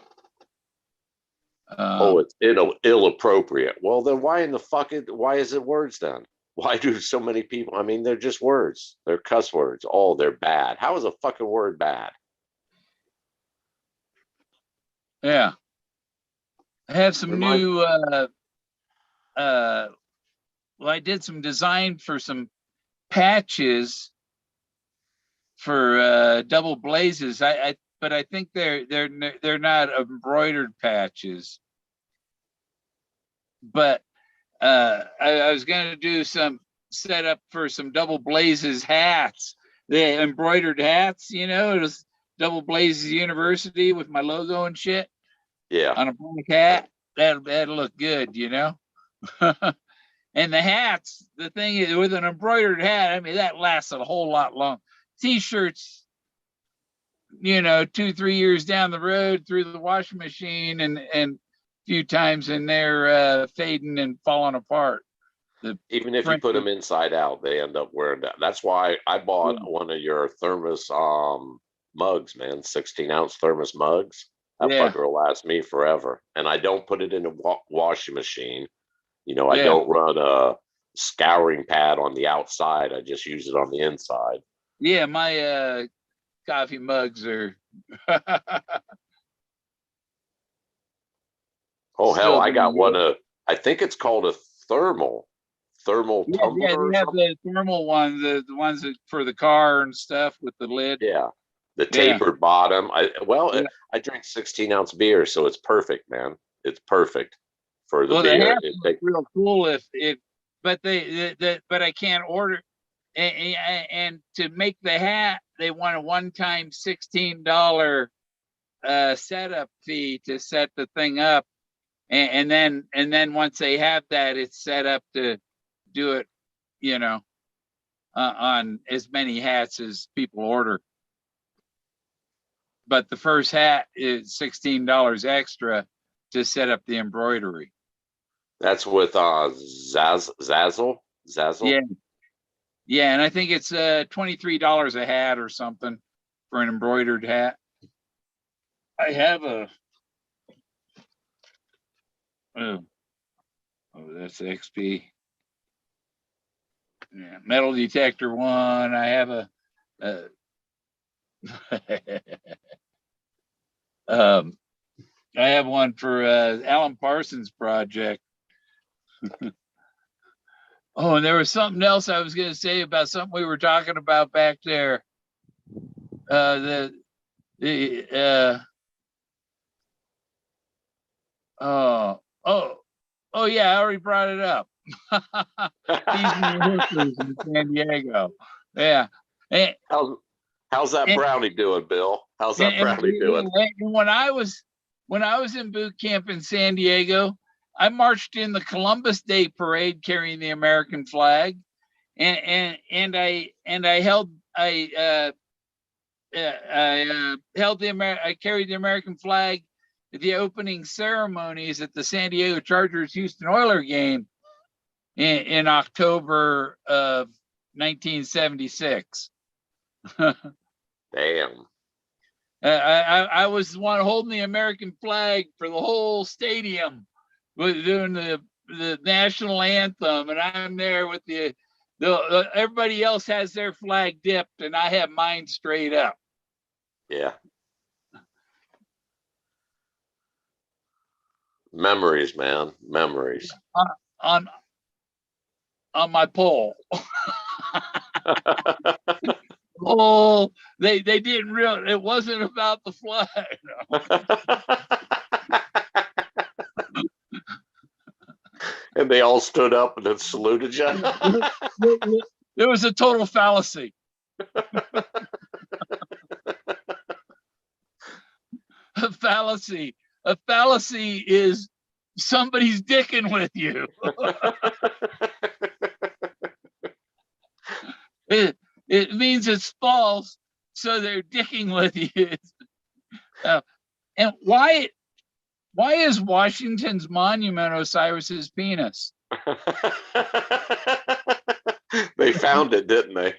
Oh, it's inappropriate. Well, then why is it words then? Why do so many people? I mean, they're just words. They're cuss words. Oh, they're bad. How is a fucking word bad? Yeah. I have some new. Well, I did some design for some patches for double blazes. But I think they're not embroidered patches. But I was going to do some setup for some double blazes hats, the embroidered hats, you know, it was Double Blazes University with my logo and shit. Yeah. On a black hat. That'll look good, you know. And the hats, the thing is, with an embroidered hat, I mean, that lasts a whole lot long. T-shirts, you know, 2-3 years down the road through the washing machine and few times and they're fading and falling apart. Even if you put them inside out, they end up wearing that. That's why I bought one of your thermos mugs, man, 16-ounce thermos mugs. That fucker will last me forever. And I don't put it in a washing machine. You know, I don't run a scouring pad on the outside. I just use it on the inside. Yeah, my coffee mugs are oh hell, I got one I think it's called a thermal tumbler. Yeah, they have the thermal ones, the ones that for the car and stuff with the lid. Yeah. The Yeah. tapered bottom. Yeah. I drink 16-ounce beer, so it's perfect, man. It's perfect for the Well, the beer. hats look real cool but but I can't order. And to make the hat, they want a one-time $16 setup fee to set the thing up, and then once they have that, it's set up to do it, on as many hats as people order. But the first hat is $16 extra to set up the embroidery. That's with Zazzle. Yeah, yeah, and I think it's $23 a hat or something for an embroidered hat. I have oh, that's XP. Yeah, metal detector one. I have I have one for Alan Parsons project. Oh, and there was something else I was going to say about something we were talking about back there. The oh yeah, I already brought it up. He's in the hookers in San Diego. Yeah. And, How's that brownie doing, Bill? How's that brownie doing? And when I was in boot camp in San Diego, I marched in the Columbus Day parade carrying the American flag, and I carried the American flag at the opening ceremonies at the San Diego Chargers Houston Oilers game in October of 1976. Damn. I was the one holding the American flag for the whole stadium, doing the national anthem, and I'm there with the everybody else has their flag dipped, and I have mine straight up. Yeah. Memories, man. Memories. On my pole. Oh, they didn't really. It wasn't about the flag. And they all stood up and then saluted you. It was a total fallacy. A fallacy. A fallacy is somebody's dicking with you. It means it's false, so they're dicking with you. And why is Washington's monument Osiris's penis? They found it, didn't they?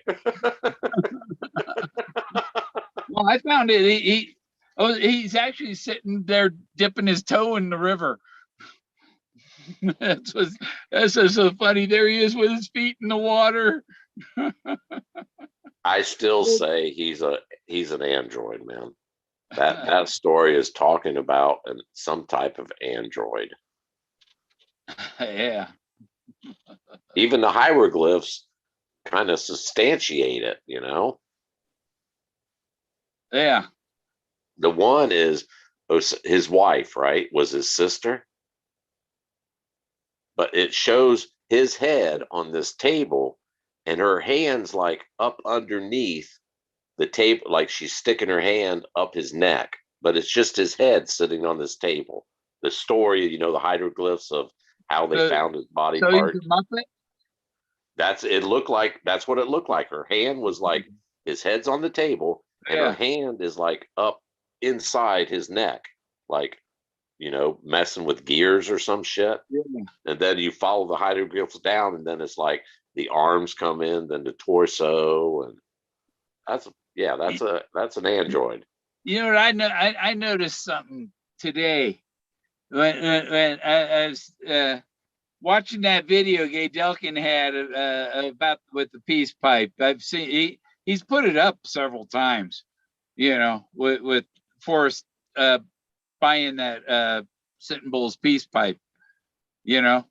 Well, I found it. He's actually sitting there dipping his toe in the river. That's so funny. There he is with his feet in the water. I still say he's an android, man. That story is talking about some type of android. Yeah. Even the hieroglyphs kind of substantiate it, Yeah. The one is his wife, right? Was his sister. But it shows his head on this table and her hands like up underneath the table, like she's sticking her hand up his neck, but it's just his head sitting on this table. The story, the hieroglyphs of how they found his body part. He's a Muppet? That's what it looked like. Her hand was like his head's on the table and her hand is like up inside his neck, like, messing with gears or some shit. Yeah. And then you follow the hieroglyphs down and then it's like the arms come in, then the torso, and that's an android. You know what I noticed something today when I was watching that video Gay Delkin had about with the peace pipe. I've seen he's put it up several times, with Forrest buying that Sitting Bull's peace pipe, and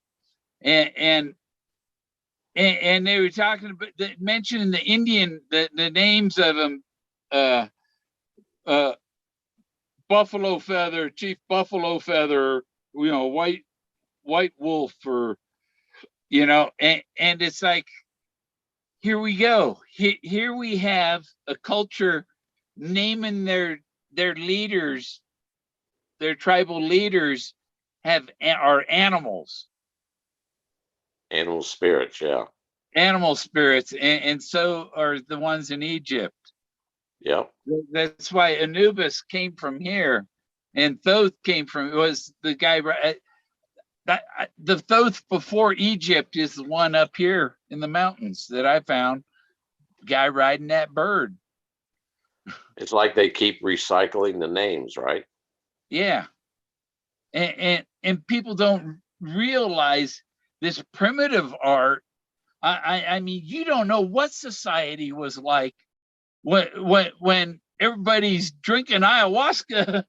they were talking about mentioning the Indian, the names of them, uh, buffalo feather, chief buffalo feather, white wolf, or and it's like, here we go. Here we have a culture naming their leaders, their tribal leaders are animals, Animal spirits, yeah. animal spirits, and so are the ones in Egypt. Yep. That's why Anubis came from here, and Thoth came from, was the guy. The Thoth before Egypt is the one up here in the mountains that I found. Guy riding that bird. It's like they keep recycling the names, right? Yeah, and people don't realize this primitive art. I mean, you don't know what society was like when everybody's drinking ayahuasca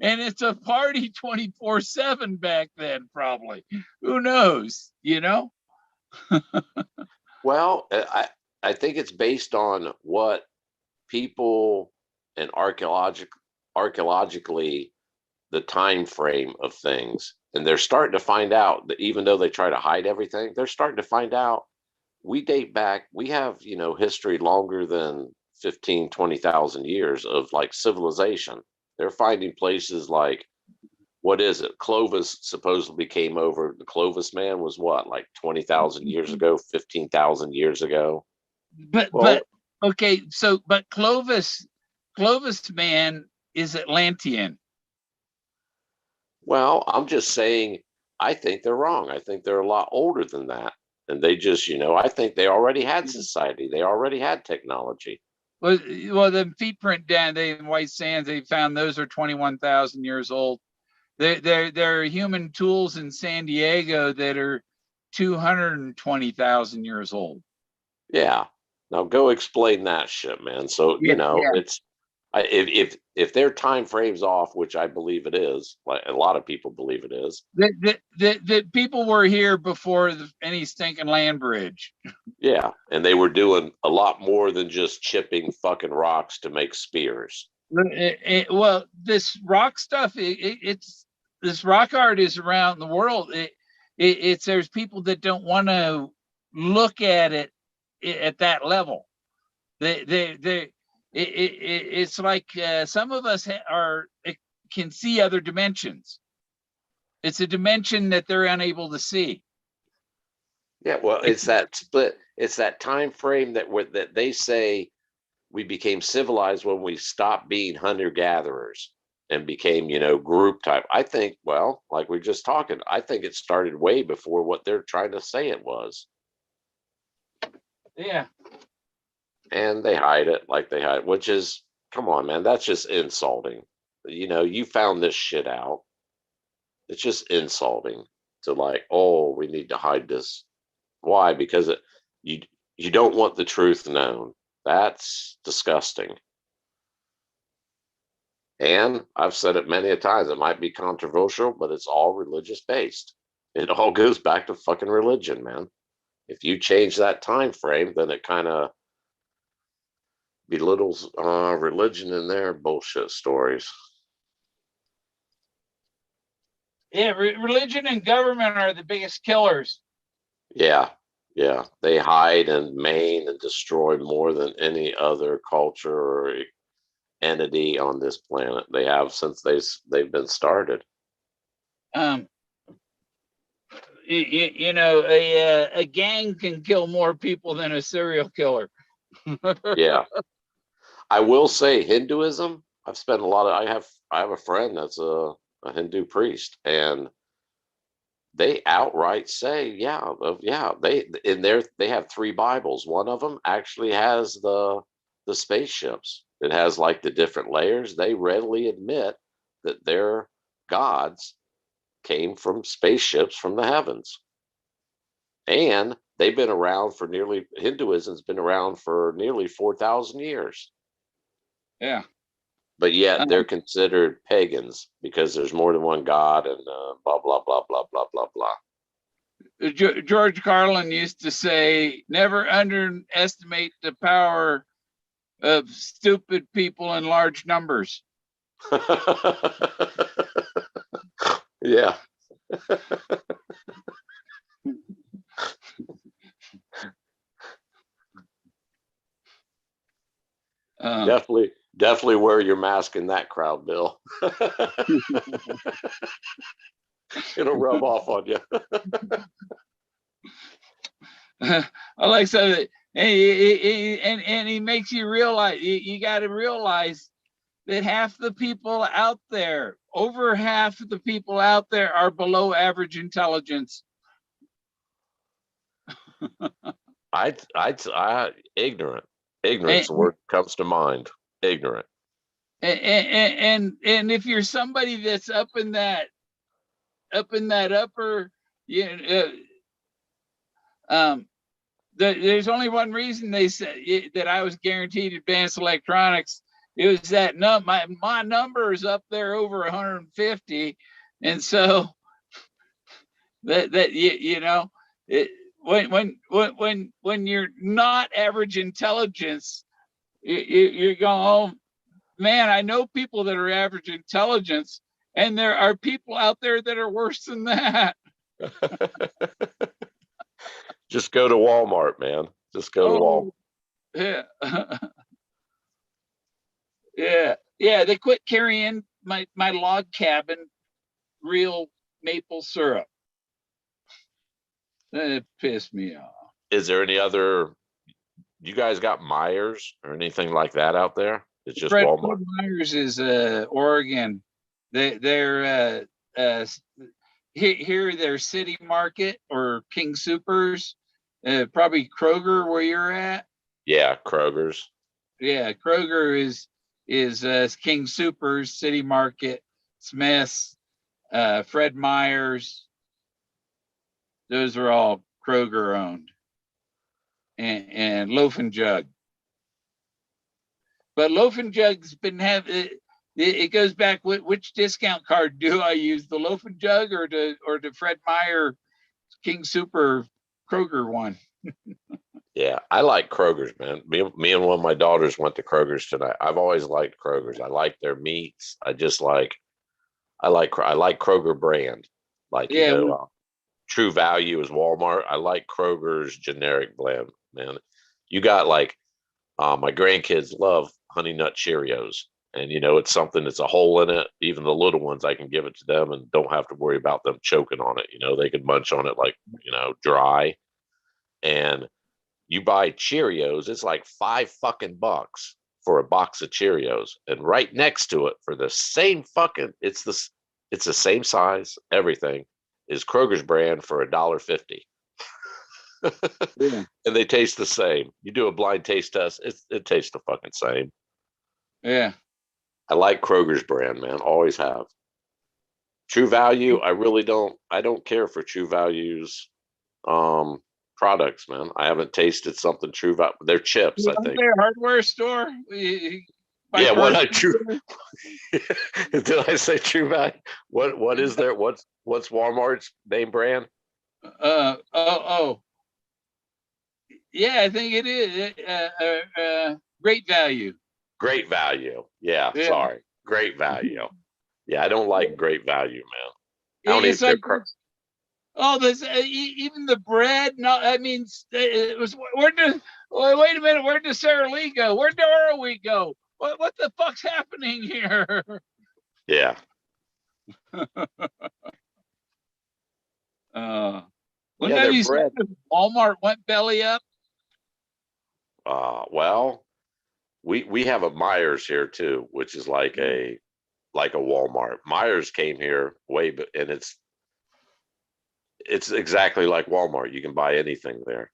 and it's a party 24/7 back then, probably. Who knows, Well, I think it's based on what people and archaeologically the time frame of things, and they're starting to find out that even though they try to hide everything, they're starting to find out we date back, we have history longer than 15-20,000 years of like civilization. They're finding places like, what is it, Clovis supposedly came over. The Clovis man was what, like 20,000 years ago, 15,000 years ago. But okay, so but Clovis man is Atlantean. Well, I'm just saying, I think they're wrong. I think they're a lot older than that. And they just, I think they already had society. They already had technology. Well, the feet print down in White Sands, they found those are 21,000 years old. There are human tools in San Diego that are 220,000 years old. Yeah. Now go explain that shit, man. So, Yeah. it's, if their time frame's off, which I believe it is, like a lot of people believe it is. That people were here before any stinking land bridge. Yeah, and they were doing a lot more than just chipping fucking rocks to make spears. Well, this rock stuff, it's this rock art is around the world. It's there's people that don't want to look at it at that level. It's like some of us can see other dimensions. It's a dimension that they're unable to see. Yeah, well, it's that split. It's that time frame that they say we became civilized when we stopped being hunter gatherers and became, group type. I think, well, like we're just talking, I think it started way before what they're trying to say it was. Yeah. And they hide it like they hide, which is, come on, man, that's just insulting. You found this shit out. It's just insulting to like, oh, we need to hide this. Why? Because you don't want the truth known. That's disgusting. And I've said it many a times. It might be controversial, but it's all religious based. It all goes back to fucking religion, man. If you change that time frame, then it kind of belittles religion in their bullshit stories. Yeah, religion and government are the biggest killers. Yeah, yeah. They hide and maim and destroy more than any other culture or entity on this planet. They have since they've been started. A gang can kill more people than a serial killer. Yeah. I will say Hinduism, I've spent a lot of I have a friend that's a Hindu priest, and they outright say, yeah, they have three Bibles. One of them actually has the spaceships. It has like the different layers. They readily admit that their gods came from spaceships from the heavens. And they've been around for Hinduism's been around for nearly 4,000 years. Yeah. But yet they're considered pagans because there's more than one God and blah, blah, blah, blah, blah, blah, blah. George Carlin used to say, never underestimate the power of stupid people in large numbers. Yeah. Definitely wear your mask in that crowd, Bill. It'll rub off on you. Like I said, and he makes you realize, you got to realize that half the people out there, over half of the people out there, are below average intelligence. Ignorant. Ignorance, the word comes to mind. Ignorant. And if you're somebody that's up in that upper, there's only one reason they said that I was guaranteed advanced electronics. It was that my number is up there over 150, and so that you know, when you're not average intelligence, you're going, oh man, I know people that are average intelligence, and there are people out there that are worse than that. Just go to Walmart, man. Just go to Walmart. Yeah. Yeah, they quit carrying my log cabin real maple syrup. It pissed me off. Is there any other, you guys got Myers or anything like that out there? It's just Walmart. Myers is Oregon. They're here their City Market or King Supers, probably Kroger where you're at. Yeah, Kroger's. Yeah, Kroger is King Supers, City Market, Smith's, Fred Meyer's. Those are all Kroger owned, and Loaf and Jug. But Loaf and Jug's been it goes back. Which discount card do I use? The Loaf and Jug or the Fred Meyer King Super Kroger one? Yeah, I like Kroger's, man. Me and one of my daughters went to Kroger's tonight. I've always liked Kroger's. I like their meats. I like Kroger brand. Like, yeah, True Value is Walmart. I like Kroger's generic blend, man. You got like, my grandkids love Honey Nut Cheerios, and it's something that's a hole in it. Even the little ones, I can give it to them and don't have to worry about them choking on it. They can munch on it like, dry. And you buy Cheerios, it's like $5 for a box of Cheerios, and right next to it for the same it's the same size, everything is Kroger's brand for $1.50. Yeah. And they taste the same. You do a blind taste test, it tastes the fucking same. Yeah. I like Kroger's brand, man. Always have. True Value, I don't care for True Value's products, man. I haven't tasted something True Value. They're chips, I think. Their hardware store. Yeah, what I true did I say True Value? What is there? What's Walmart's name brand? Yeah, I think it is Great Value. Great Value. Yeah, sorry. Great Value. Yeah, I don't like Great Value, man. I don't even this even the bread. No, I mean, it was wait a minute, where'd the Sara Lee go? Where'd the Oral Wheat go? What the fuck's happening here? Yeah. Walmart went belly up. Well, we have a Myers here too, which is like a Walmart. Myers came here and it's exactly like Walmart. You can buy anything there.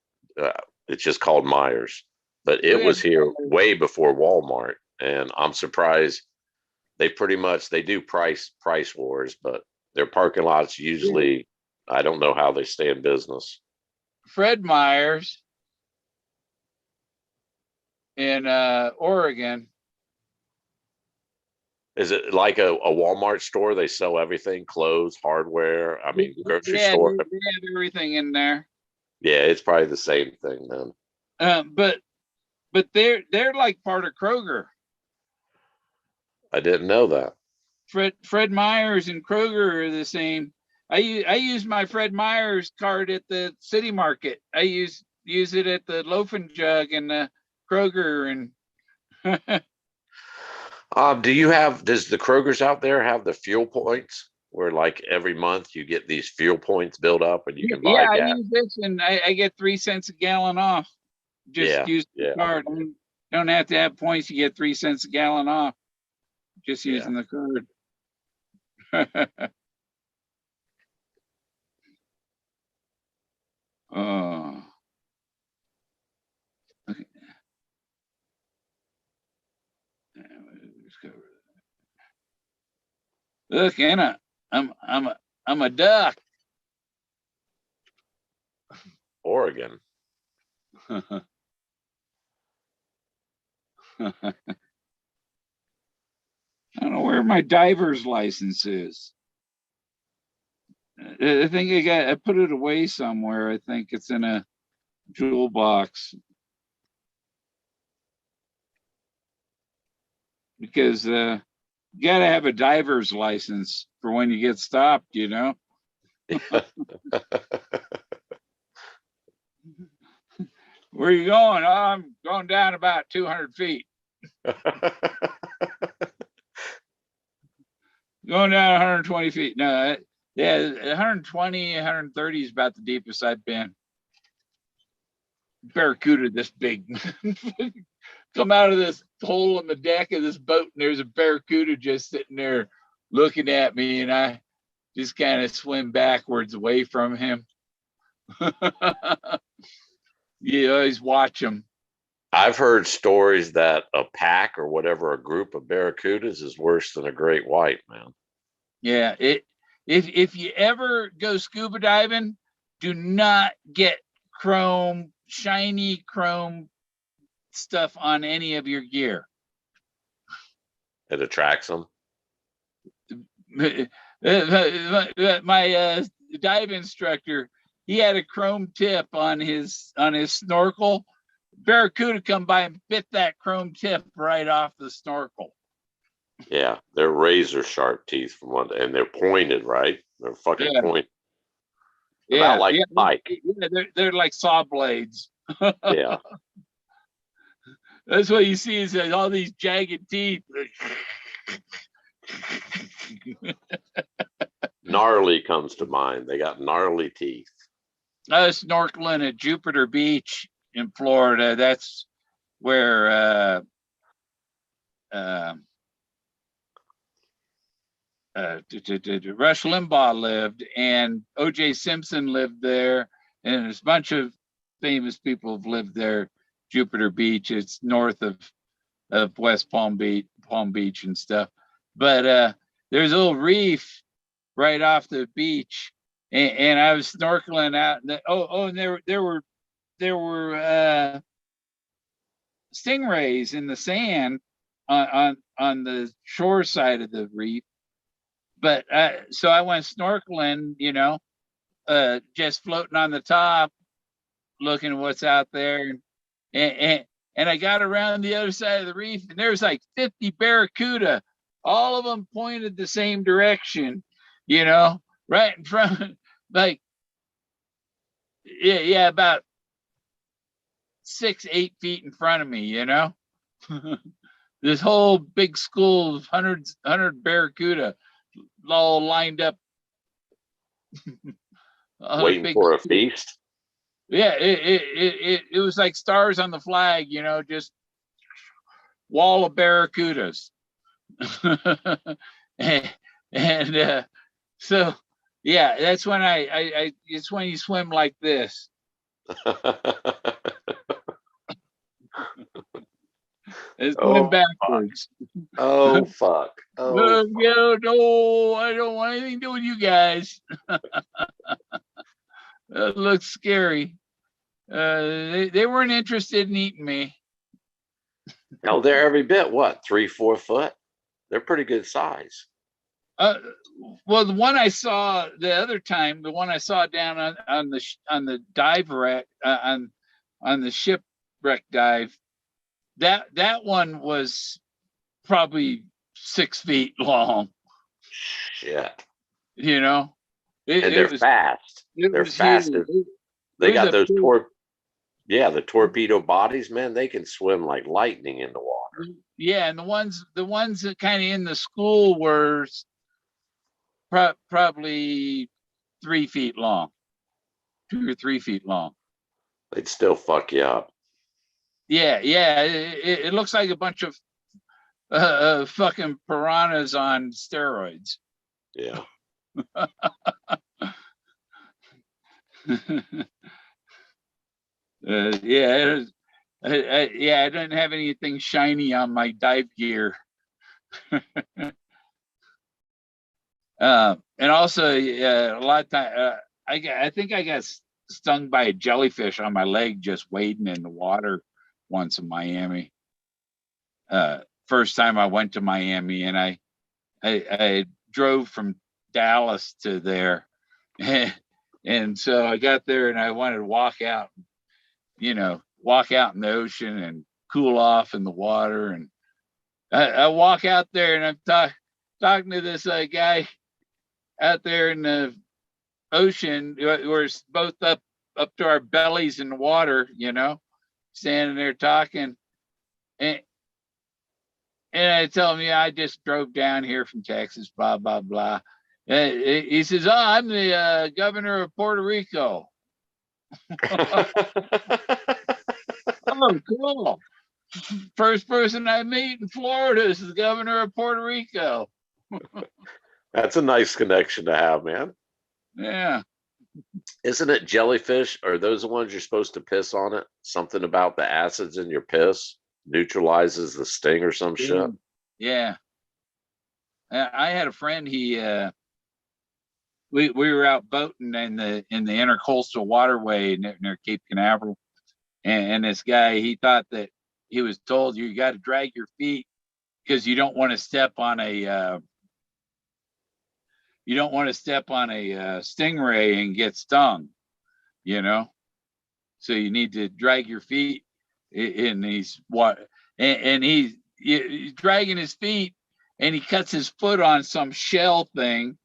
It's just called Myers, but it was here way before Walmart, and I'm surprised. They do price wars, but their parking lots usually, I don't know how they stay in business. Fred Meyer's in Oregon. Is it like a Walmart store? They sell everything, clothes, hardware. I mean, grocery store. They have everything in there. Yeah, it's probably the same thing then. But but they're like part of Kroger. I didn't know that. Fred Meyer's and Kroger are the same. I use my Fred Meyer's card at the City Market. I use it at the Loaf and Jug and the Kroger and Does the Kroger's out there have the fuel points where like every month you get these fuel points built up and you can buy yeah, I gas? use this and I get 3 cents a gallon off. Just Yeah, use the yeah, card. Don't have to have points. You get 3 cents a gallon off just yeah. using the card. Oh, okay. Look, Anna, I'm a duck. Oregon. I don't know where my diver's license is. I think I put it away somewhere. I think it's in a jewel box because you gotta have a diver's license for when you get stopped, you know. Where are you going? Oh, I'm going down about 200 feet. Going down 120 feet. No, yeah, 120, 130 is about the deepest I've been. Barracuda this big. Come out of this hole in the deck of this boat, and there's a barracuda just sitting there looking at me, and I just kind of swim backwards away from him. You always watch them. I've heard stories that a pack or whatever, a group of barracudas is worse than a great white, man. Yeah, if you ever go scuba diving, do not get shiny chrome stuff on any of your gear. It attracts them. My dive instructor, he had a chrome tip on his snorkel. Barracuda come by and bit that chrome tip right off the snorkel. Yeah, they're razor sharp teeth from one, and they're pointed, right? They're fucking pointed. About like Pike. Yeah, they're like saw blades. Yeah. That's what you see is all these jagged teeth. Gnarly comes to mind. They got gnarly teeth. I was snorkeling at Jupiter Beach in Florida. That's where Rush Limbaugh lived, and O.J. Simpson lived there, and there's a bunch of famous people have lived there. Jupiter Beach, it's north of West Palm Beach and stuff. But there's a little reef right off the beach, and I was snorkeling out. And there were stingrays in the sand on the shore side of the reef. But so I went snorkeling, just floating on the top, looking at what's out there, and I got around the other side of the reef, and there's like 50 barracuda, all of them pointed the same direction, right in front, like yeah, about 6-8 feet in front of me, this whole big school of 100 barracuda all lined up. Waiting for a feast. Yeah, it was like stars on the flag, just wall of barracudas. and so yeah, that's when I it's when you swim like this. It's swim backwards. Oh fuck. Oh fuck. No, I don't want anything to do with you guys. It looks scary. They weren't interested in eating me. No, they're every bit what, 3-4 foot? They're pretty good size. Well, the one I saw the other time, the one I saw down on the dive rack on the shipwreck dive, that one was probably 6 feet long. Shit. You know, And they're fast. it They're was huge. fast. It They was got a those big, the torpedo bodies, man. They can swim like lightning in the water. yeah, and the ones that kind of in the school were probably 3 feet long, 2 or 3 feet long. They'd still fuck you up. Yeah, yeah. It looks like a bunch of fucking piranhas on steroids. Yeah. Yeah, yeah. I didn't have anything shiny on my dive gear. And also, a lot of time, I think I got stung by a jellyfish on my leg just wading in the water once in Miami. First time I went to Miami, and I drove from Dallas to there, and so I got there and I wanted to walk out, walk out in the ocean and cool off in the water, and I walk out there and I'm talking to this guy out there in the ocean. We're both up to our bellies in the water, standing there talking, and I tell him, yeah, I just drove down here from Texas, blah blah blah. He says, "Oh, I'm the governor of Puerto Rico." Oh, cool! First person I meet in Florida is the governor of Puerto Rico. That's a nice connection to have, man. Yeah. Isn't it jellyfish? Are those the ones you're supposed to piss on it? Something about the acids in your piss neutralizes the sting or some shit. Yeah. I had a friend. We were out boating in the intercoastal waterway near Cape Canaveral, and this guy, he thought that he was told you got to drag your feet because you don't want to step on a stingray and get stung, so you need to drag your feet in these water, and he's dragging his feet, and he cuts his foot on some shell thing,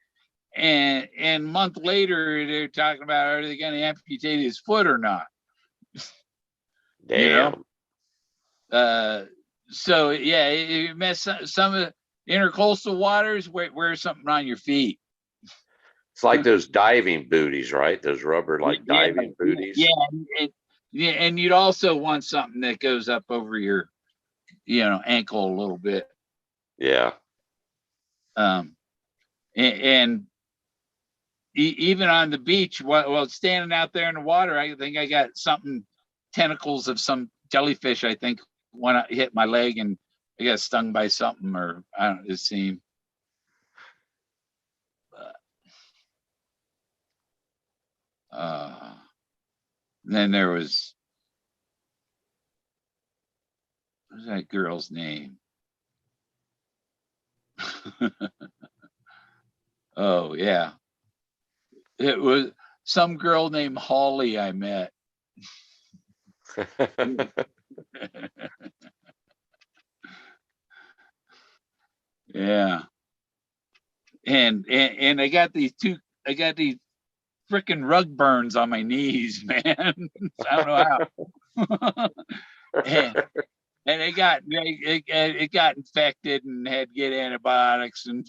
and a month later they're talking about, are they going to amputate his foot or not? Damn. So yeah, you mess some of the intercoastal waters, wear something on your feet. It's like those diving booties, right? Those rubber like diving booties. Yeah, and you'd also want something that goes up over your, ankle a little bit. Yeah. And even on the beach, while standing out there in the water, I think I got something, tentacles of some jellyfish, I think, when I hit my leg, and I got stung by something, or I don't know, it seemed. Then there was, what was that girl's name? Oh yeah, it was some girl named Holly I met. Yeah, and I got these freaking rug burns on my knees, man. I don't know how. and it got infected and had to get antibiotics, and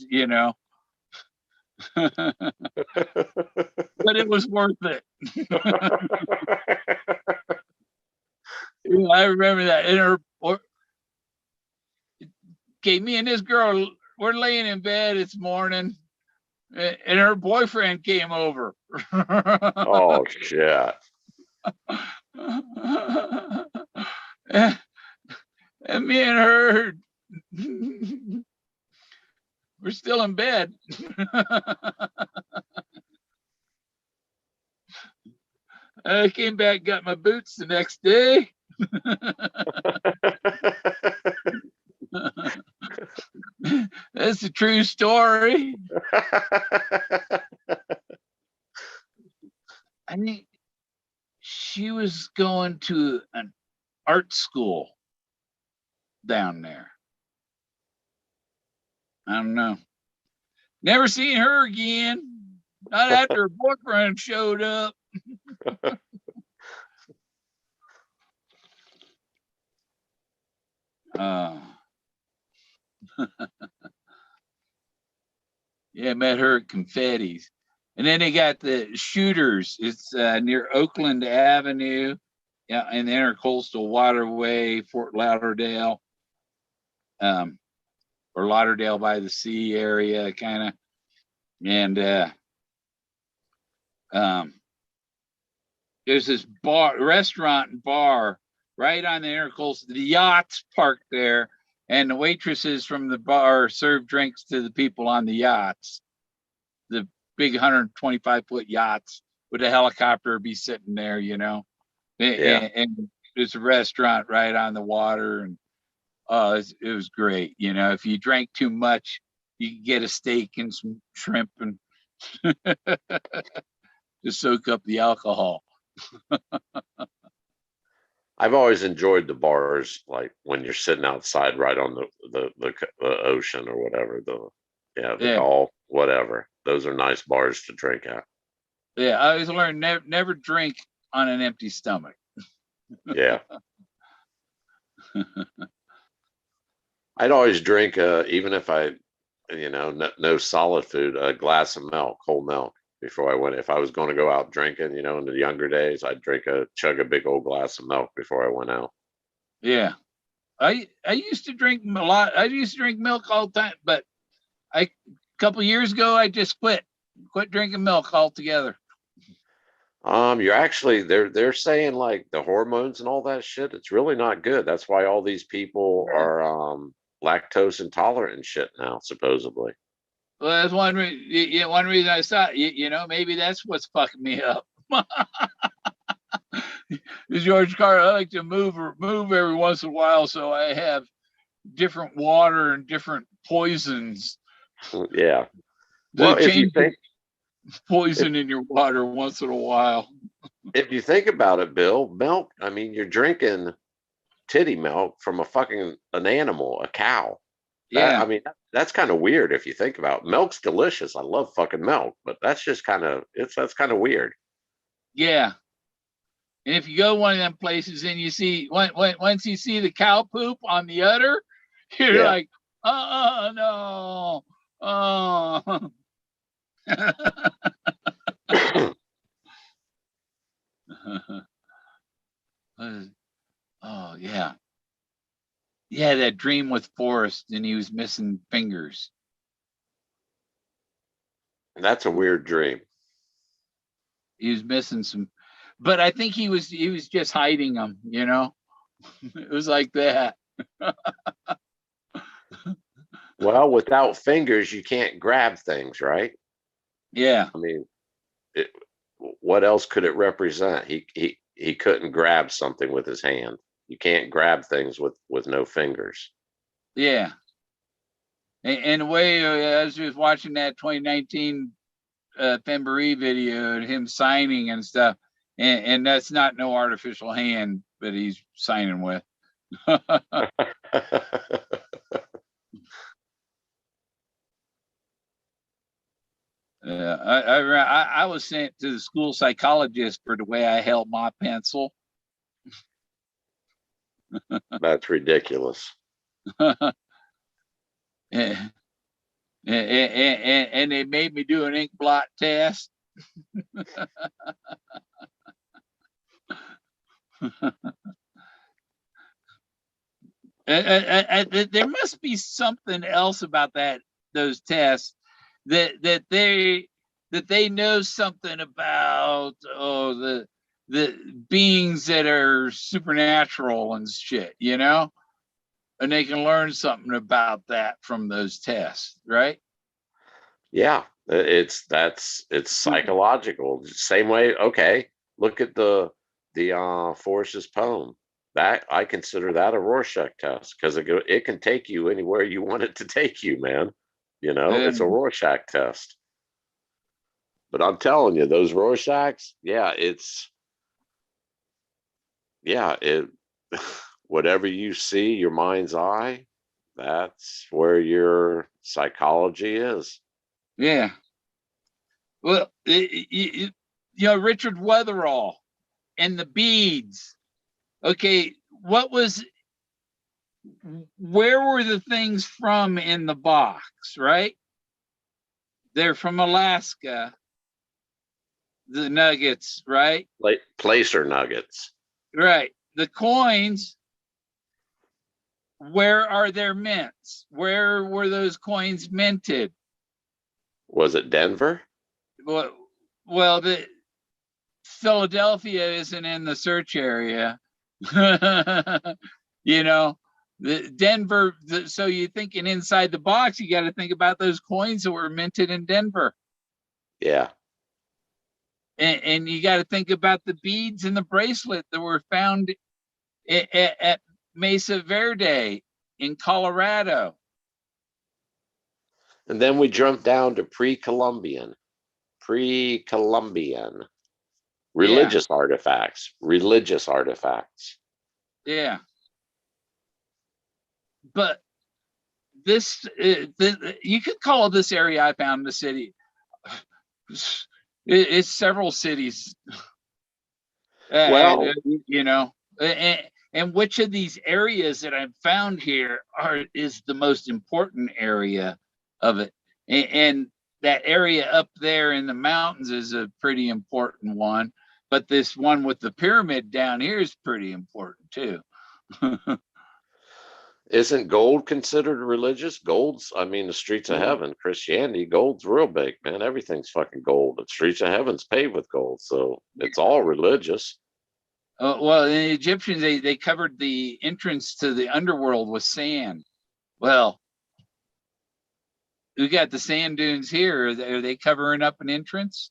but it was worth it. I remember that. Me and this girl, we're laying in bed. It's morning, and her boyfriend came over. Oh shit. And me and her, we're still in bed. I came back, got my boots the next day. That's a true story. I mean, she was going to an art school, down there. I don't know. Never seen her again. Not after her boyfriend showed up. Yeah, met her at Confetti's. And then they got the Shooters. It's near Oakland Avenue, yeah, in the Intercoastal Waterway, Fort Lauderdale, or Lauderdale by the Sea area, kind of. And there's this restaurant and bar right on the Intercoastal. The yachts parked there, and the waitresses from the bar serve drinks to the people on the yachts. The big 125-foot yachts with a helicopter be sitting there, you know. Yeah. And there's a restaurant right on the water, and it was great. You know, if you drank too much, you could get a steak and some shrimp and to soak up the alcohol. I've always enjoyed the bars, like when you're sitting outside right on the ocean or whatever, the Gulf, whatever. Those are nice bars to drink at. Yeah, I always learned never drink on an empty stomach. Yeah. I'd always drink, even if I, no solid food, a glass of milk, whole milk, before I went. If I was going to go out drinking, in the younger days, I'd chug a big old glass of milk before I went out. Yeah, I used to drink a lot. I used to drink milk all the time, but a couple years ago, I just quit drinking milk altogether. You're actually they're saying like the hormones and all that shit, it's really not good. That's why all these people are lactose intolerant and shit now, supposedly. Well, that's one reason I saw maybe that's what's fucking me up. George Carter, I like to move every once in a while, so I have different water and different poisons. Yeah. Well, if you think poison in your water once in a while. If you think about it, Bill, milk, I mean, you're drinking titty milk from an animal, a cow. Yeah. I mean, that's kind of weird if you think about it. Milk's delicious. I love fucking milk, but that's just that's kind of weird. Yeah. And if you go one of them places and you see once you see the cow poop on the udder, you're like, no. Oh. Oh yeah. Yeah, that dream with Forrest and he was missing fingers. That's a weird dream. He was missing some, but I think he was just hiding them, It was like that. Well, without fingers, you can't grab things, right? Yeah. I mean, what else could it represent? He couldn't grab something with his hand. You can't grab things with no fingers. Yeah. And the way I was just watching that 2019 Fembury video and him signing and stuff, and that's not no artificial hand that he's signing with. I was sent to the school psychologist for the way I held my pencil. That's ridiculous. And they made me do an ink blot test. There must be something else about those tests that they know something about the beings that are supernatural and shit, and they can learn something about that from those tests, right? Yeah, it's psychological. Same way. Okay, look at the Forrest's poem. That I consider that a Rorschach test because it can take you anywhere you want it to take you, man. It's a Rorschach test. But I'm telling you, those Rorschachs, whatever you see, your mind's eye, that's where your psychology is. Yeah. Well, Richard Weatherall and the beads. Okay, where were the things from in the box, right? They're from Alaska, the nuggets, right? Like placer nuggets. Right. The coins, where are their mints? Where were those coins minted? Was it Denver? Well, the Philadelphia isn't in the search area. You know, the Denver, so you're thinking inside the box, you got to think about those coins that were minted in Denver. Yeah. And you got to think about the beads and the bracelet that were found at Mesa Verde in Colorado. And then we jumped down to pre-Columbian religious artifacts. Yeah. But this, you could call this area I found the city. It's several cities. Well, And which of these areas that I've found here is the most important area of it. And that area up there in the mountains is a pretty important one. But this one with the pyramid down here is pretty important too. isn't gold considered religious? Gold's, I mean, the streets of heaven, Christianity, gold's real big, man. Everything's fucking gold. The streets of heaven's paved with gold. So it's all religious. Well, the Egyptians, they covered the entrance to the underworld with sand. Well, we got the sand dunes here. Are they covering up an entrance?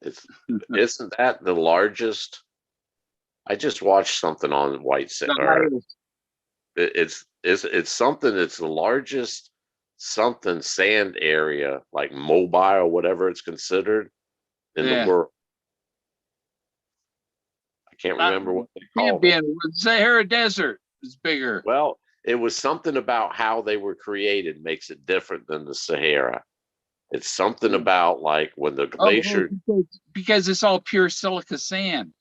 Isn't that the largest? I just watched something on white sand. It's something that's the largest something sand area, like mobile, whatever it's considered in the world. I can't remember what they called it. The Sahara Desert is bigger. Well, it was something about how they were created makes it different than the Sahara. It's something about like when the glacier. Because it's all pure silica sand.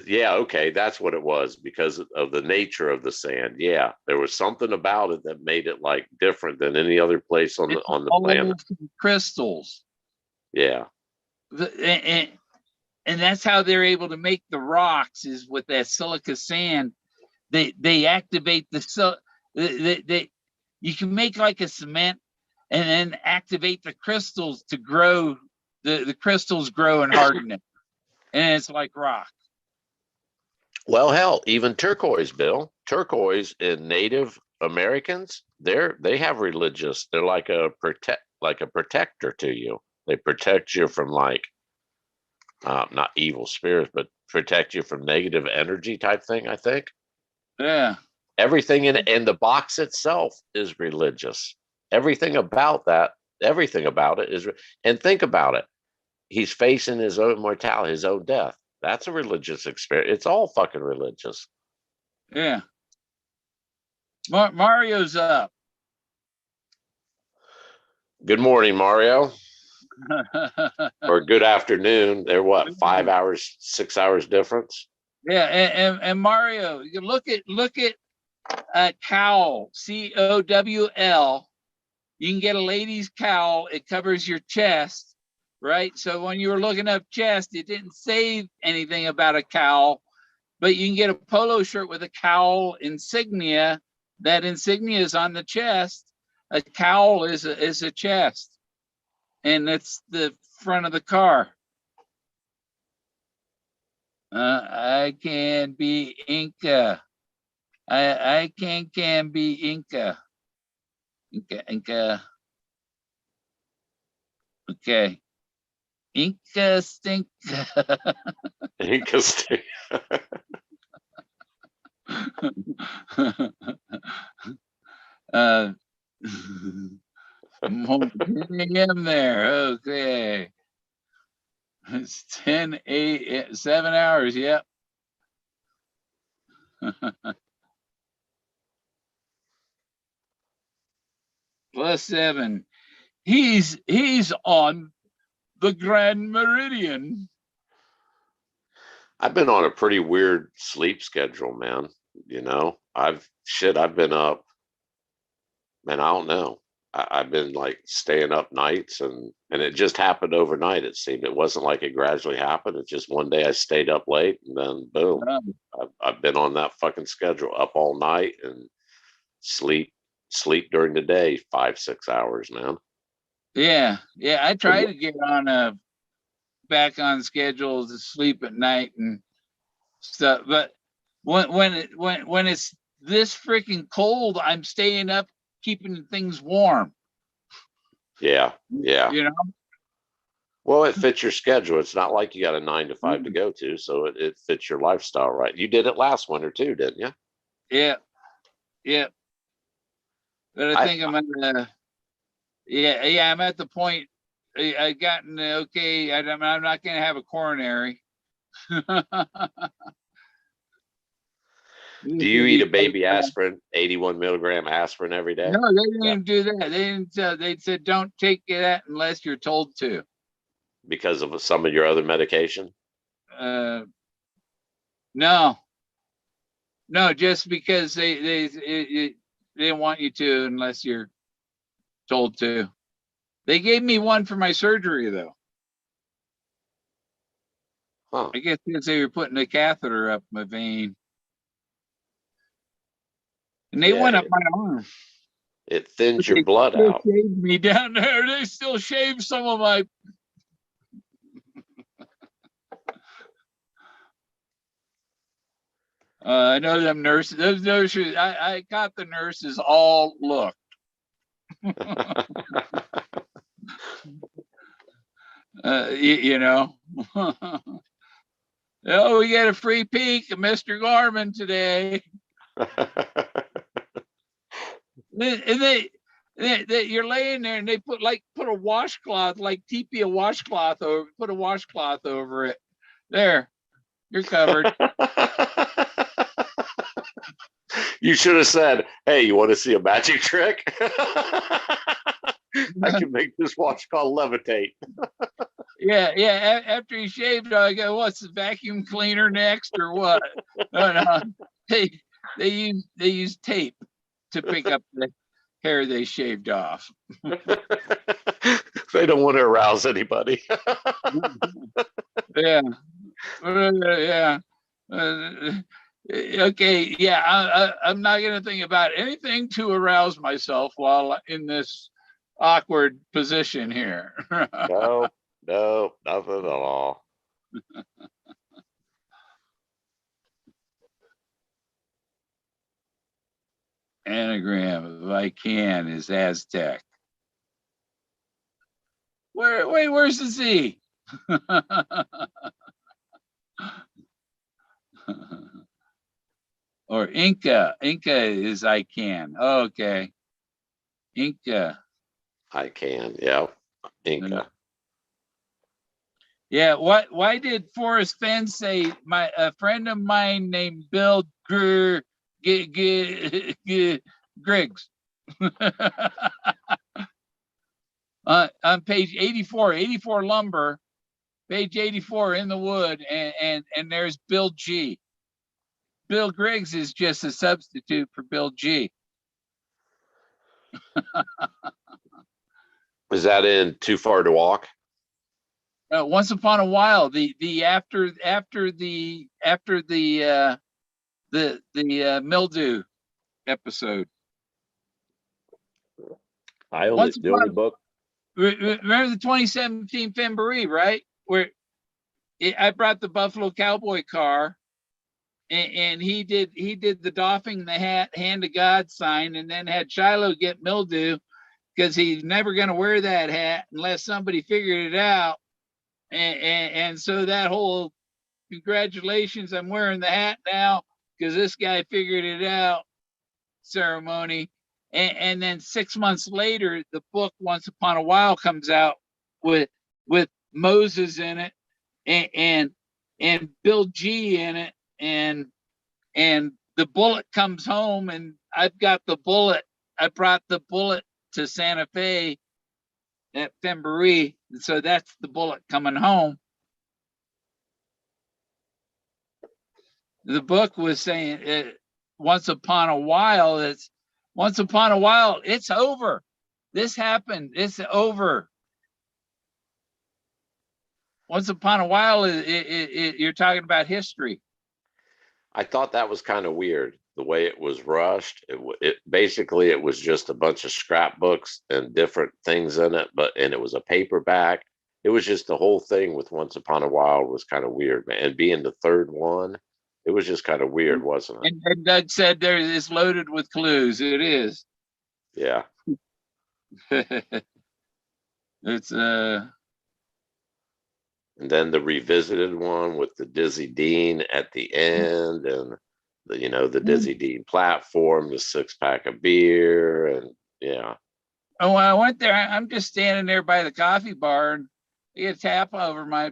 Yeah, okay, that's what it was because of the nature of the sand. Yeah, there was something about it that made it like different than any other place on the planet. Crystals. Yeah. And that's how they're able to make the rocks is with that silica sand. They activate you can make like a cement and then activate the crystals to grow. The crystals grow and harden it, and it's like rock. Well, hell, even turquoise, Bill. Turquoise in Native Americans, they have religious. They're like a protector to you. They protect you from like not evil spirits, but protect you from negative energy type thing, I think. Yeah. Everything in the box itself is religious. Everything about it is, and think about it. He's facing his own mortality, his own death. That's a religious experience. It's all fucking religious. Yeah. Mario's up. Good morning, Mario. Or good afternoon. They're what, 5 hours, 6 hours difference? Yeah, and Mario, you look at a cowl, COWL. You can get a lady's cowl. It covers your chest, right? So when you were looking up chest, it didn't say anything about a cowl, but you can get a polo shirt with a cowl insignia. That insignia is on the chest. A cowl is a chest, and that's the front of the car. I can be Inca. I can be Inca. Inca. Okay. Inca stinka. Inca stinka. I'm 10 a.m. there. Okay. It's 10 a.m. 7 hours. Yep. +7. He's on the Grand Meridian. I've been on a pretty weird sleep schedule, man. I've been up, man, I don't know. I've been like staying up nights, and it just happened overnight. It seemed it wasn't like it gradually happened. It's just one day I stayed up late, and then boom, I've been on that fucking schedule, up all night and sleep during the day, 5-6 hours, man. Yeah, I try to get on back on schedule to sleep at night and stuff, but when it's this freaking cold, I'm staying up keeping things warm. Yeah. You know? Well, it fits your schedule. It's not like you got a 9 to 5 to go to, so it fits your lifestyle, right? You did it last winter too, didn't you? Yeah. But I think I'm gonna. Yeah. I'm at the point. I've gotten okay. I'm not gonna have a coronary. Do you eat a baby aspirin, 81 milligram aspirin every day? No, they didn't even do that. They didn't. They said don't take that unless you're told to. Because of some of your other medication? No, just because they didn't want you to unless you're told to. They gave me one for my surgery though. Huh. I guess because they were putting a catheter up my vein. And they went up my arm. It thins your blood out. They shaved me down there. They still shaved some of my. I know them nurses. Those nurses. I got the nurses all looked. You know. Oh, we got a free peek of Mr. Gorman today. And you're laying there and they put a washcloth, like teepee a washcloth over, put a washcloth over it. There, you're covered. You should have said, "Hey, you want to see a magic trick? I can make this washcloth levitate." Yeah. After he shaved, I go, "What's the vacuum cleaner next, or what?" No. They use tape to pick up the hair they shaved off. They don't want to arouse anybody. Yeah. Okay. Yeah. I'm not going to think about anything to arouse myself while in this awkward position here. No, nothing at all. Anagram of I can is Aztec. Where's the Z? Or Inca. Inca is I can. Oh, okay. Inca. I can. Yeah. Inca. Yeah. Why did Forrest Fenn say a friend of mine named Bill Griggs? On page 84 lumber, page 84 in the wood, and there's Bill G. Bill Griggs is just a substitute for Bill G. Is that in Too Far to Walk? Once upon a while, the after the mildew episode. I own it. The only book. Remember the 2017 Femboree, right? Where I brought the Buffalo Cowboy car, and he did the doffing the hat, hand of God sign, and then had Shiloh get mildew because he's never going to wear that hat unless somebody figured it out. And so that whole congratulations, I'm wearing the hat now because this guy figured it out ceremony. And then 6 months later, the book Once Upon a While comes out with Moses in it and Bill G in it and the bullet comes home, and I've got the bullet. I brought the bullet to Santa Fe at Fembury, so that's the bullet coming home. The book was saying once upon a while, it's over. This happened, it's over. Once upon a while, you're talking about history. I thought that was kind of weird the way it was rushed. It basically it was just a bunch of scrapbooks and different things in it, and it was a paperback. It was just the whole thing with Once Upon a While was kind of weird, man. And being the third one, it was just kind of weird, wasn't it? And Doug said there is loaded with clues. It is. Yeah. It's And then the revisited one with the Dizzy Dean at the end, and the Dizzy Dean platform, the 6-pack of beer, and yeah. Oh, when I went there, I'm just standing there by the coffee bar, and I get a tap over my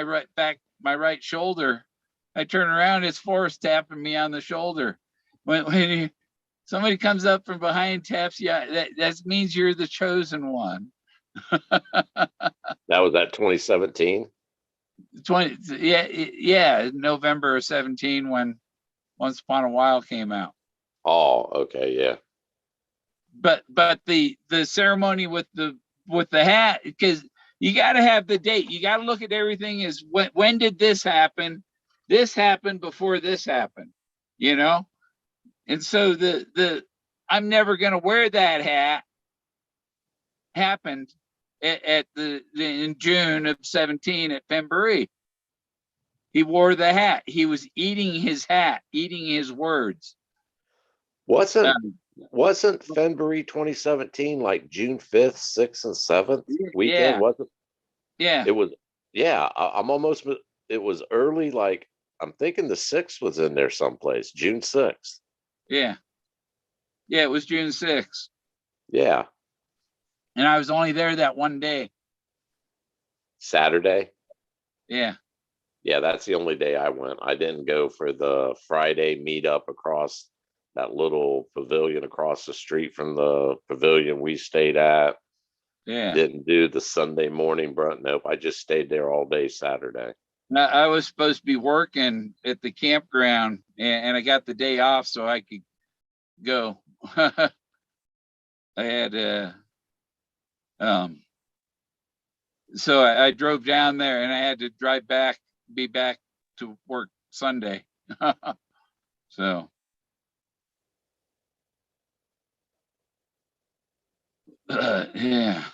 right back, my right shoulder. I turn around, it's Forrest tapping me on the shoulder. When somebody comes up from behind, taps you, that means you're the chosen one. That was that 2017. November of 17 when Once Upon a While came out. Oh, okay, yeah. But the ceremony with the hat, because you got to have the date. You got to look at everything as when did this happen? This happened before this happened, And so the I'm never going to wear that hat happened in June of 17 at Fembury. He wore the hat. He was eating his hat, eating his words. Wasn't Fenbury 2017 like June 5th, 6th, and 7th weekend? Yeah. Wasn't? Yeah. It was. Yeah, I'm almost. It was early. Like I'm thinking the 6th was in there someplace. June 6th. Yeah. Yeah, it was June 6th. Yeah. And I was only there that one day. Saturday. Yeah. Yeah, that's the only day I went. I didn't go for the Friday meetup across that little pavilion across the street from the pavilion we stayed at. Yeah. Didn't do the Sunday morning brunch. Nope. I just stayed there all day Saturday. I was supposed to be working at the campground, and I got the day off so I could go. I had so I drove down there, and I had to be back to work Sunday. So yeah.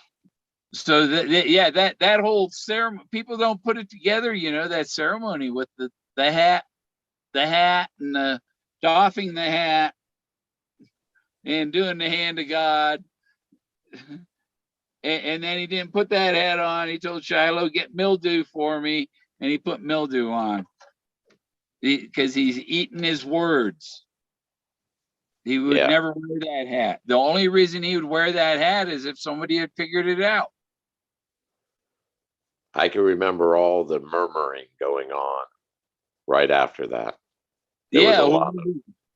So that whole ceremony, people don't put it together, that ceremony with the hat and the doffing the hat and doing the hand of God. And then he didn't put that hat on. He told Shiloh, get mildew for me. And he put mildew on because he's eating his words. He would never wear that hat. The only reason he would wear that hat is if somebody had figured it out. I can remember all the murmuring going on right after that. There was a lot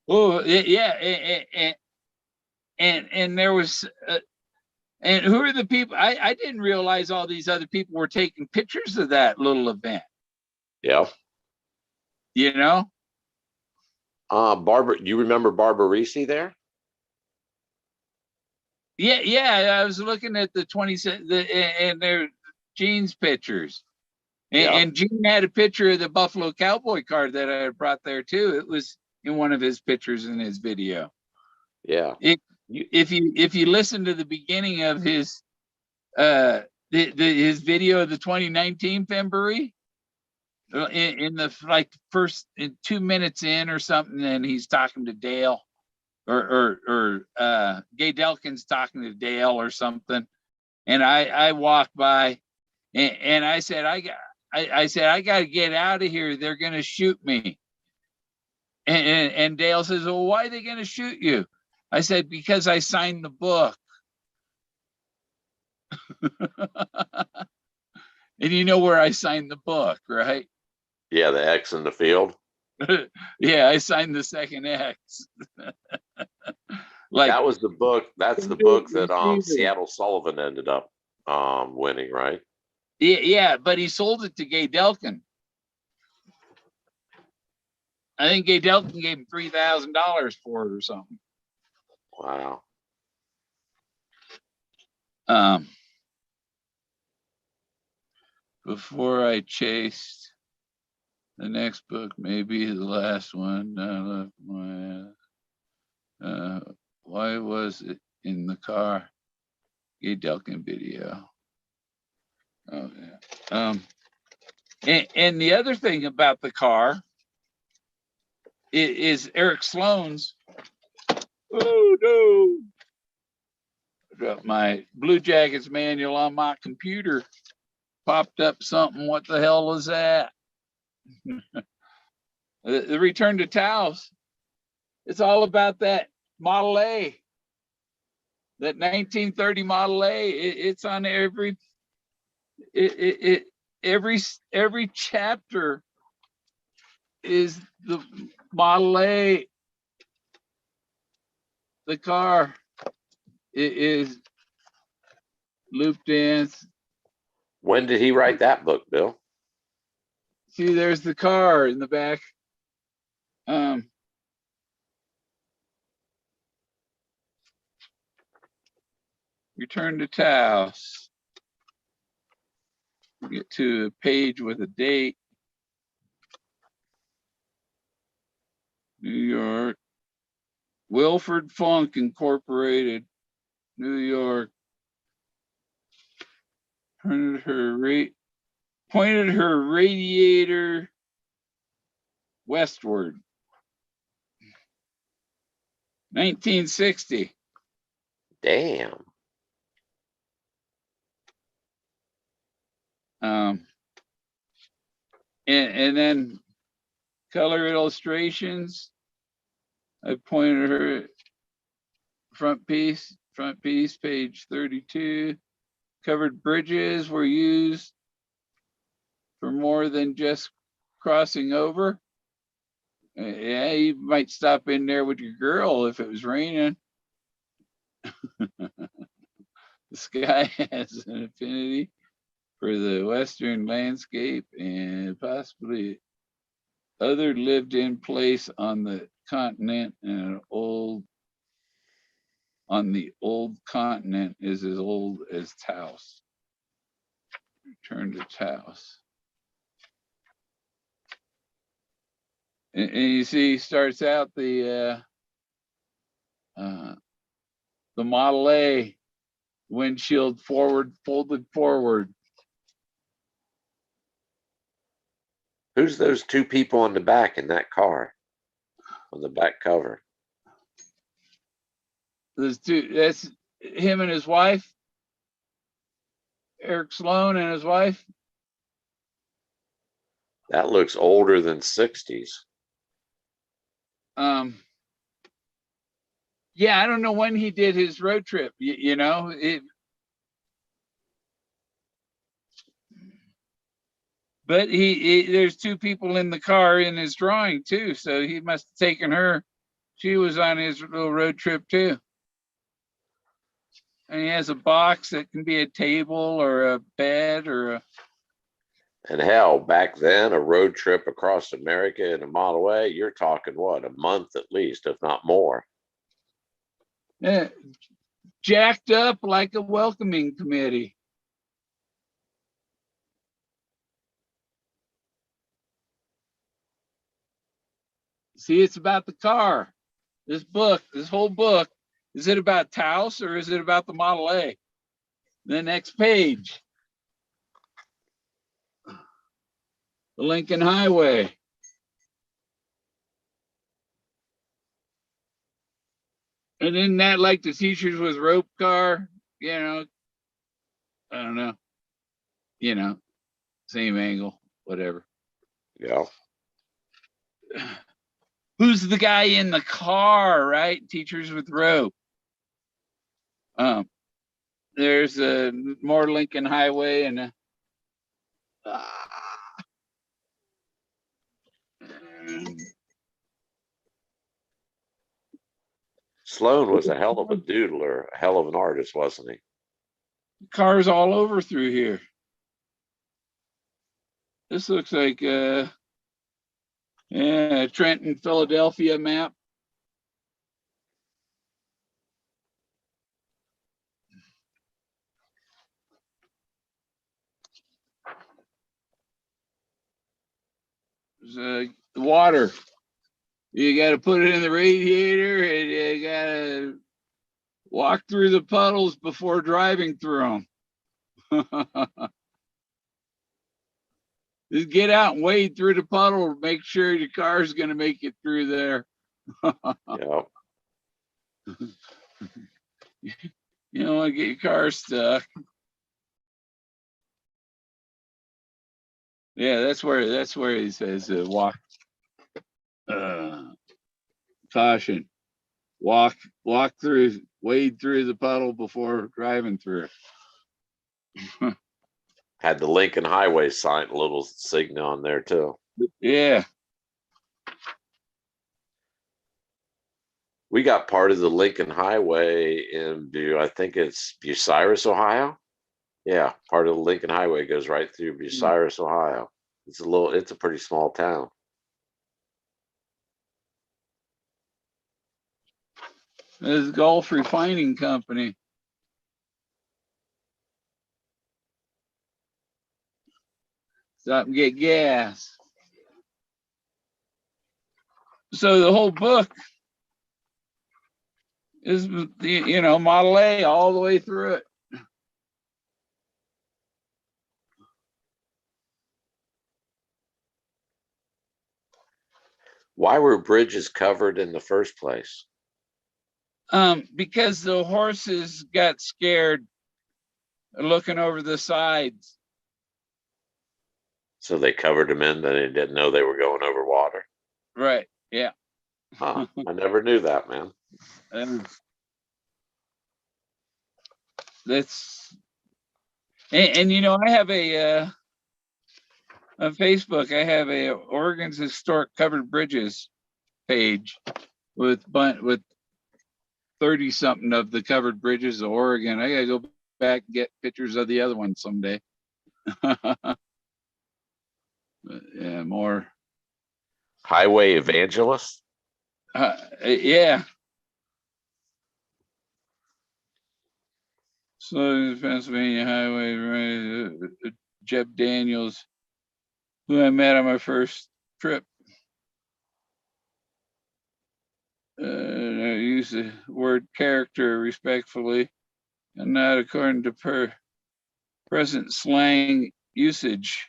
of. And there was, and who are the people? I didn't realize all these other people were taking pictures of that little event. Yeah. Barbara, you remember Barbarisi there? Yeah. I was looking at the 20 and their Gene's pictures. And Gene had a picture of the Buffalo Cowboy card that I had brought there too. It was in one of his pictures in his video. Yeah. If you listen to the beginning of his his video of the 2019 Fembury, in the first 2 minutes in or something, and he's talking to Dale, or Gay Delkin's talking to Dale or something, and I walked by, and I said I got to get out of here. They're going to shoot me. And Dale says, well, why are they going to shoot you? I said, because I signed the book. And you know where I signed the book, right? Yeah, the X in the field. Yeah, I signed the second X. Like That was the book. That's the book that Seattle Sullivan ended up winning, right? Yeah, but he sold it to Gay Delkin. I think Gay Delkin gave him $3,000 for it or something. Wow. Before I chased, the next book may be the last one. I left my why was it in the car? Gay Delkin video. Oh yeah. And the other thing about the car is Eric Sloan's. Oh no! Got my Blue Jackets manual on my computer. Popped up something. What the hell was that? The Return to Taos. It's all about that Model A, that 1930 Model A. It's on every every chapter is the Model A. The car is looped in. When did he write that book, Bill? See, there's the car in the back. Return to Taos. Get to a page with a date. New York. Wilford Funk Incorporated, New York. Pointed her radiator westward. 1960. Damn. And then color illustrations. I pointed her front piece, page 32. Covered bridges were used for more than just crossing over. Yeah, you might stop in there with your girl if it was raining. The sky has an affinity for the western landscape and possibly other lived in place on the continent, and on the old continent is as old as Taos. Return to Taos. And you see, starts out the Model A, windshield forward, folded forward. Who's those two people on the back in that car? On the back cover. There's two. That's him and his wife. Eric Sloan and his wife. That looks older than 60s. Yeah, I don't know when he did his road trip. You know, but there's two people in the car in his drawing too, so he must have taken her. She was on his little road trip too. And he has a box that can be a table or a bed or a. And hell, back then, a road trip across America in a Model A, you're talking what, a month at least, if not more. Yeah, jacked up like a welcoming committee. See, it's about the car. This whole book, is it about Taos or is it about the Model A? The next page. The Lincoln Highway. And isn't that like the teachers with rope car? You know, I don't know. You know, same angle, whatever. Yeah. Who's the guy in the car, right? Teachers with rope. There's a more Lincoln Highway and Sloan was a hell of a doodler, a hell of an artist, wasn't he? Cars all over through here. This looks like Trenton, Philadelphia map. There's water. You got to put it in the radiator, and you got to walk through the puddles before driving through them. Just get out and wade through the puddle. Make sure your car's going to make it through there. Yeah. You don't want to get your car stuck. Yeah, that's where he says walk. Caution. Walk through, wade through the puddle before driving through. Had the Lincoln Highway sign, little signal on there too. Yeah. We got part of the Lincoln Highway in, I think it's Bucyrus, Ohio. Yeah, part of the Lincoln Highway goes right through Bucyrus, Ohio. It's a pretty small town. There's Gulf Refining Company. Stop and get gas. So the whole book is, Model A all the way through it. Why were bridges covered in the first place? Because the horses got scared looking over the sides. So they covered them in, that they didn't know they were going over water. Right. Yeah. Huh. I never knew that, man. That's and I have on Facebook. I have a Oregon's Historic Covered Bridges page with 30 something of the covered bridges of Oregon. I gotta go back and get pictures of the other ones someday. Yeah, more Highway evangelist. yeah. So Pennsylvania Highway, right? Jeb Daniels, who I met on my first trip. I use the word character respectfully and not according to present slang usage.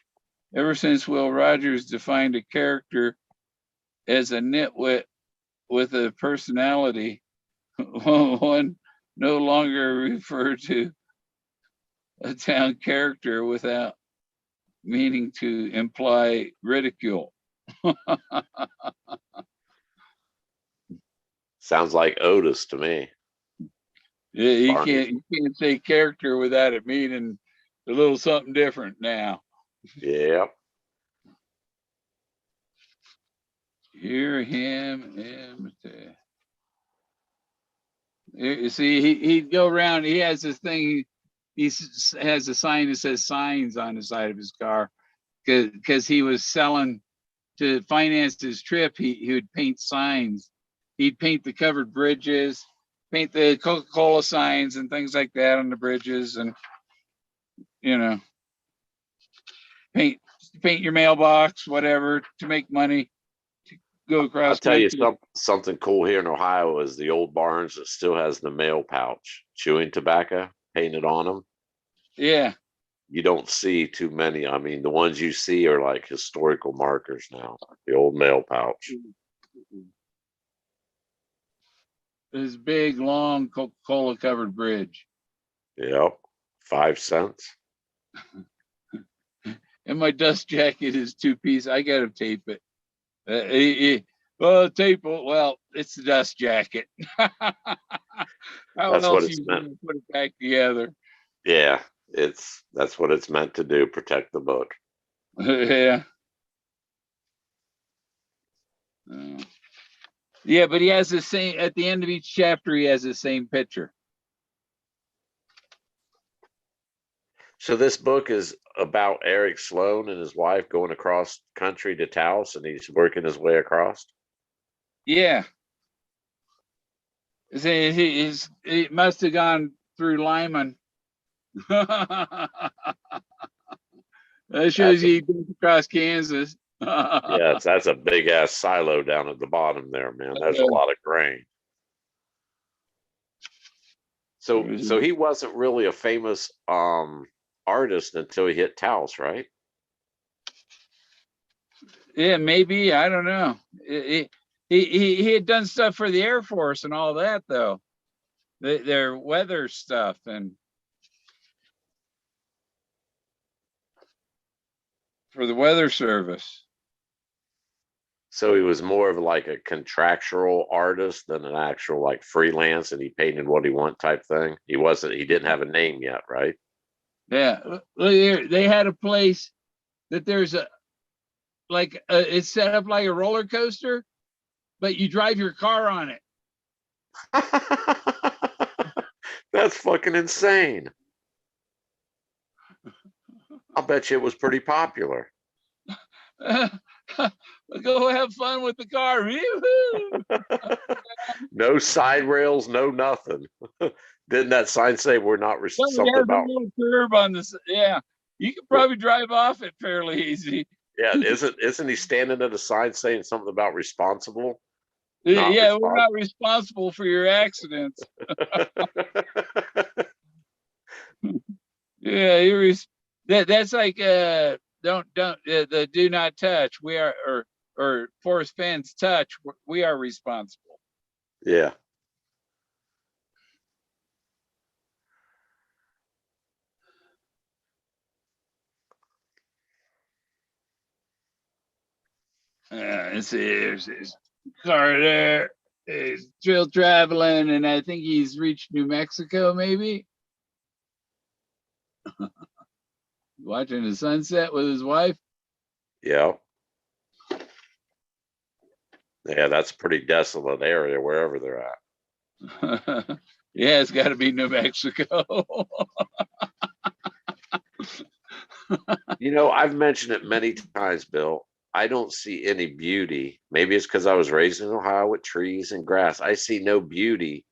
Ever since Will Rogers defined a character as a nitwit with a personality, one no longer refer to a town character without meaning to imply ridicule. Sounds like Otis to me. Yeah, you can't say character without it meaning a little something different now. Yeah. Hear him imitate. You see, he'd go around. He has this thing. He has a sign that says signs on the side of his car because he was selling to finance his trip. He would paint signs. He'd paint the covered bridges, paint the Coca-Cola signs and things like that on the bridges, and paint your mailbox, whatever, to make money to go across. I'll tell you something cool here in Ohio is the old barns that still has the mail pouch chewing tobacco painted on them. Yeah. You don't see too many. I mean, the ones you see are like historical markers now. The old mail pouch. This big, long Coca-Cola covered bridge. Yep. 5 cents. And my dust jacket is 2-piece. I got to tape it. Well, tape it. Well, it's the dust jacket. How That's else what it's you meant. gonna put it back together? Yeah, that's what it's meant to do. Protect the book. Yeah. Uh, yeah, but he has the same, at the end of each chapter, he has the same picture. So this book is about Eric Sloan and his wife going across country to Taos, and he's working his way across. Yeah. He must have gone through Lyman. That shows you he goes across Kansas. Yeah, that's a big ass silo down at the bottom there, man. There's a lot of grain. So he wasn't really a famous artist until he hit Taos, right? Yeah, maybe. I don't know. He had done stuff for the Air Force and all that, though. Their weather stuff and for the Weather Service. So he was more of like a contractual artist than an actual like freelance, and he painted what he want type thing. He didn't have a name yet, right? Yeah, look here. They had a place that there's it's set up like a roller coaster, but you drive your car on it. That's fucking insane. I'll bet you it was pretty popular. Go have fun with the car. No side rails, no nothing. Didn't that sign say we're not something about a little curb on this? Yeah, you could probably drive off it fairly easy. Yeah, isn't he standing at a sign saying something about responsible? Yeah, we're not responsible for your accidents. Yeah, that's like don't the do not touch. We are or Forrest Fenn's touch. We are responsible. Yeah. Let's see. There's his car there. He's still traveling, and I think he's reached New Mexico, maybe. Watching the sunset with his wife. Yeah. Yeah, that's a pretty desolate area wherever they're at. Yeah, it's got to be New Mexico. You know, I've mentioned it many times, Bill. I don't see any beauty. Maybe it's because I was raised in Ohio with trees and grass. I see no beauty.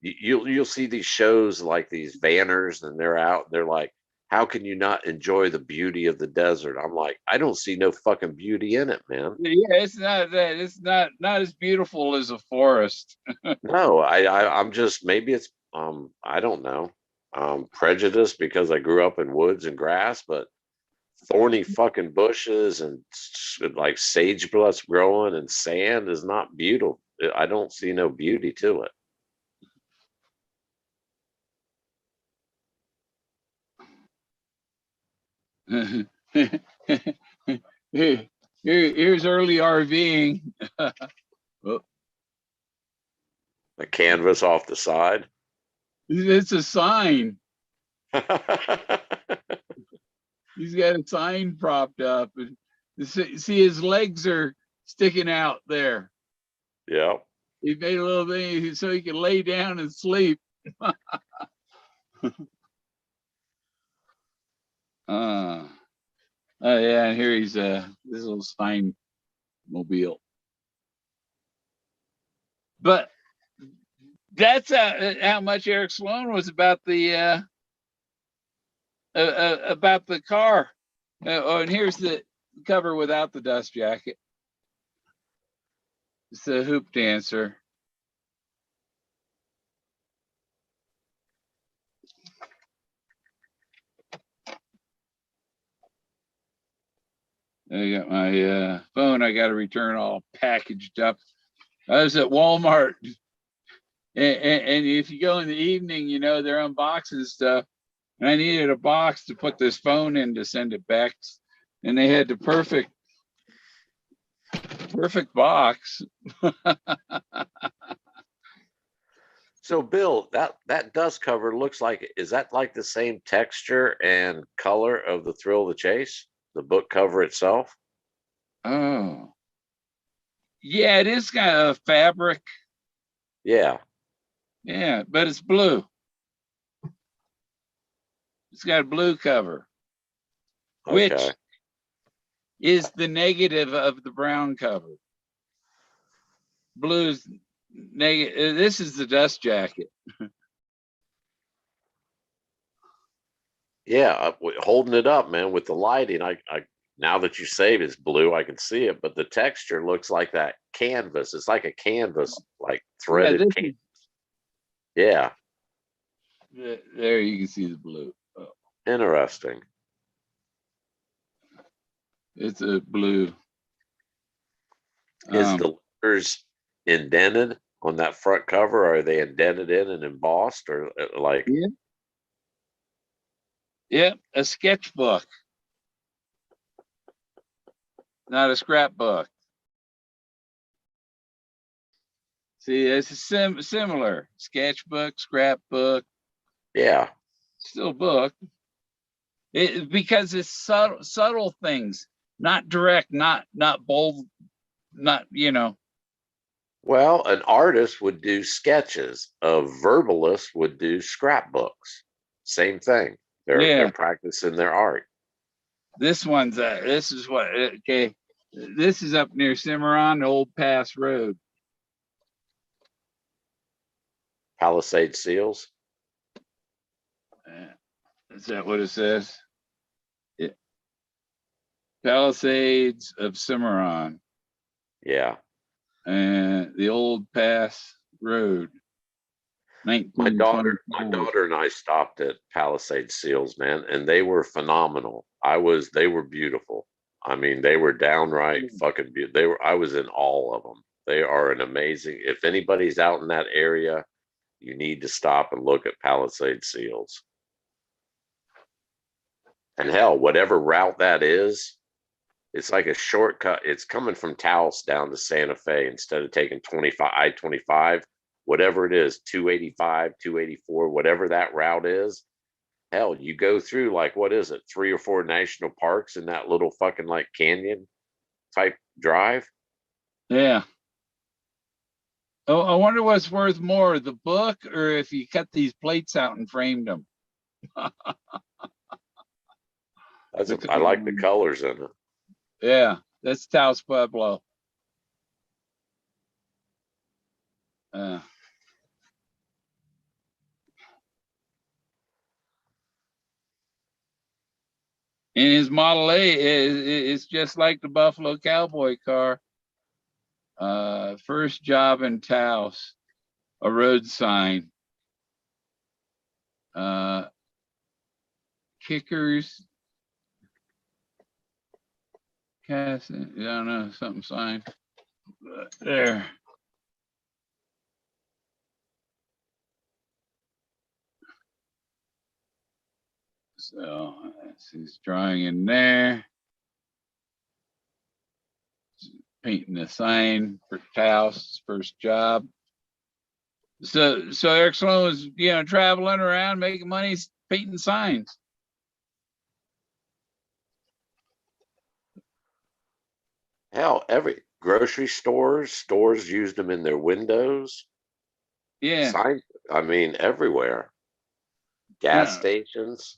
You'll see these shows like these vanners, and they're out. They're like, how can you not enjoy the beauty of the desert? I'm like, I don't see no fucking beauty in it, man. Yeah, it's not that. It's not as beautiful as a forest. No, I'm just, maybe it's I don't know, prejudice because I grew up in woods and grass, but thorny fucking bushes and like sagebrush growing and sand is not beautiful. I don't see no beauty to it. Here's early RVing. Oh. A canvas off the side. It's a sign. He's got a sign propped up. See, his legs are sticking out there. Yeah. He made a little thing so he can lay down and sleep. Oh yeah, and here he's this little sign mobile. But that's how much Eric Sloan was about the car. Oh, and here's the cover without the dust jacket. It's a hoop dancer. I got my phone. I got to return all packaged up. I was at Walmart, and if you go in the evening, you know they're unboxing stuff. And I needed a box to put this phone in to send it back, and they had the perfect box. So Bill, that dust cover looks like, is that like the same texture and color of the Thrill of the Chase, the book cover itself? Oh, Yeah, it is kind of fabric. Yeah. Yeah, but it's blue. It's got a blue cover, Okay. which is the negative of the brown cover. Blue's negative. This is the dust jacket. Yeah, holding it up, man, with the lighting. I now that you say it's blue, I can see it, but the texture looks like that canvas. It's like a canvas, like Yeah, threaded this canvas. is Yeah, there. You can see the blue. Oh, interesting. it's a blue. Is the letters indented on that front cover? Are they indented in and embossed, or like? Yeah, yeah, a sketchbook, not a scrapbook. See, it's a similar sketchbook, scrapbook, Yeah. still book. Because it's subtle things, not direct, not bold, not Well, an artist would do sketches. A verbalist would do scrapbooks. Same thing. They're Yeah. practicing their art. This one's this is what okay. This is up near Cimarron, Old Pass Road. Palisade seals. Is that what it says? Yeah. Palisades of Cimarron Yeah. and the Old Pass Road, My 1924. daughter and I stopped at Palisade Seals, man, and they were phenomenal. They were beautiful. I mean, they were downright fucking beautiful. I was in all of them. They are an amazing. If anybody's out in that area, you need to stop and look at Palisade Seals. And hell, whatever route that is, it's like a shortcut. It's coming from Taos down to Santa Fe instead of taking I-25, whatever it is, 285, 284, whatever that route is. Hell, you go through like, what is it, 3 or 4 national parks in that little fucking like canyon type drive. Yeah. Oh, I wonder what's worth more, the book or if you cut these plates out and framed them. I like the colors in it. Yeah, that's Taos Pueblo. And his Model A is just like the Buffalo Cowboy car. First job in Taos, a road sign. Kickers, cast, I don't know, something sign. There. So he's drawing in there. Painting the sign for Taos, first job. So Eric Sloan was, traveling around making money painting signs. Hell, every grocery stores used them in their windows. Yeah. Sign, I mean, everywhere. Gas stations.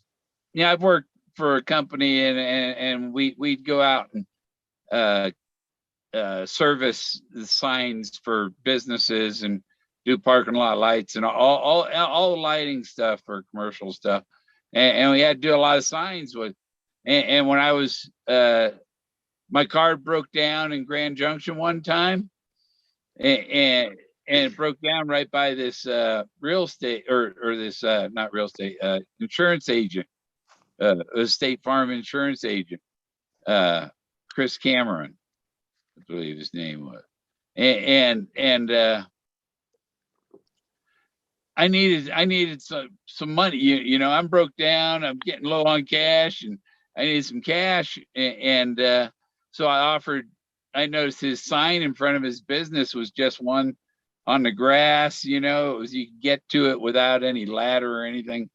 Yeah, I've worked for a company and we'd go out and service the signs for businesses and do parking lot lights and all the lighting stuff for commercial stuff. And we had to do a lot of signs with, and when I was, my car broke down in Grand Junction one time and it broke down right by this real estate or this not real estate insurance agent, a State Farm insurance agent, Chris Cameron, I believe his name was, and I needed some money. I'm broke down. I'm getting low on cash, and I needed some cash. And so I offered. I noticed his sign in front of his business was just one on the grass. It was you could get to it without any ladder or anything,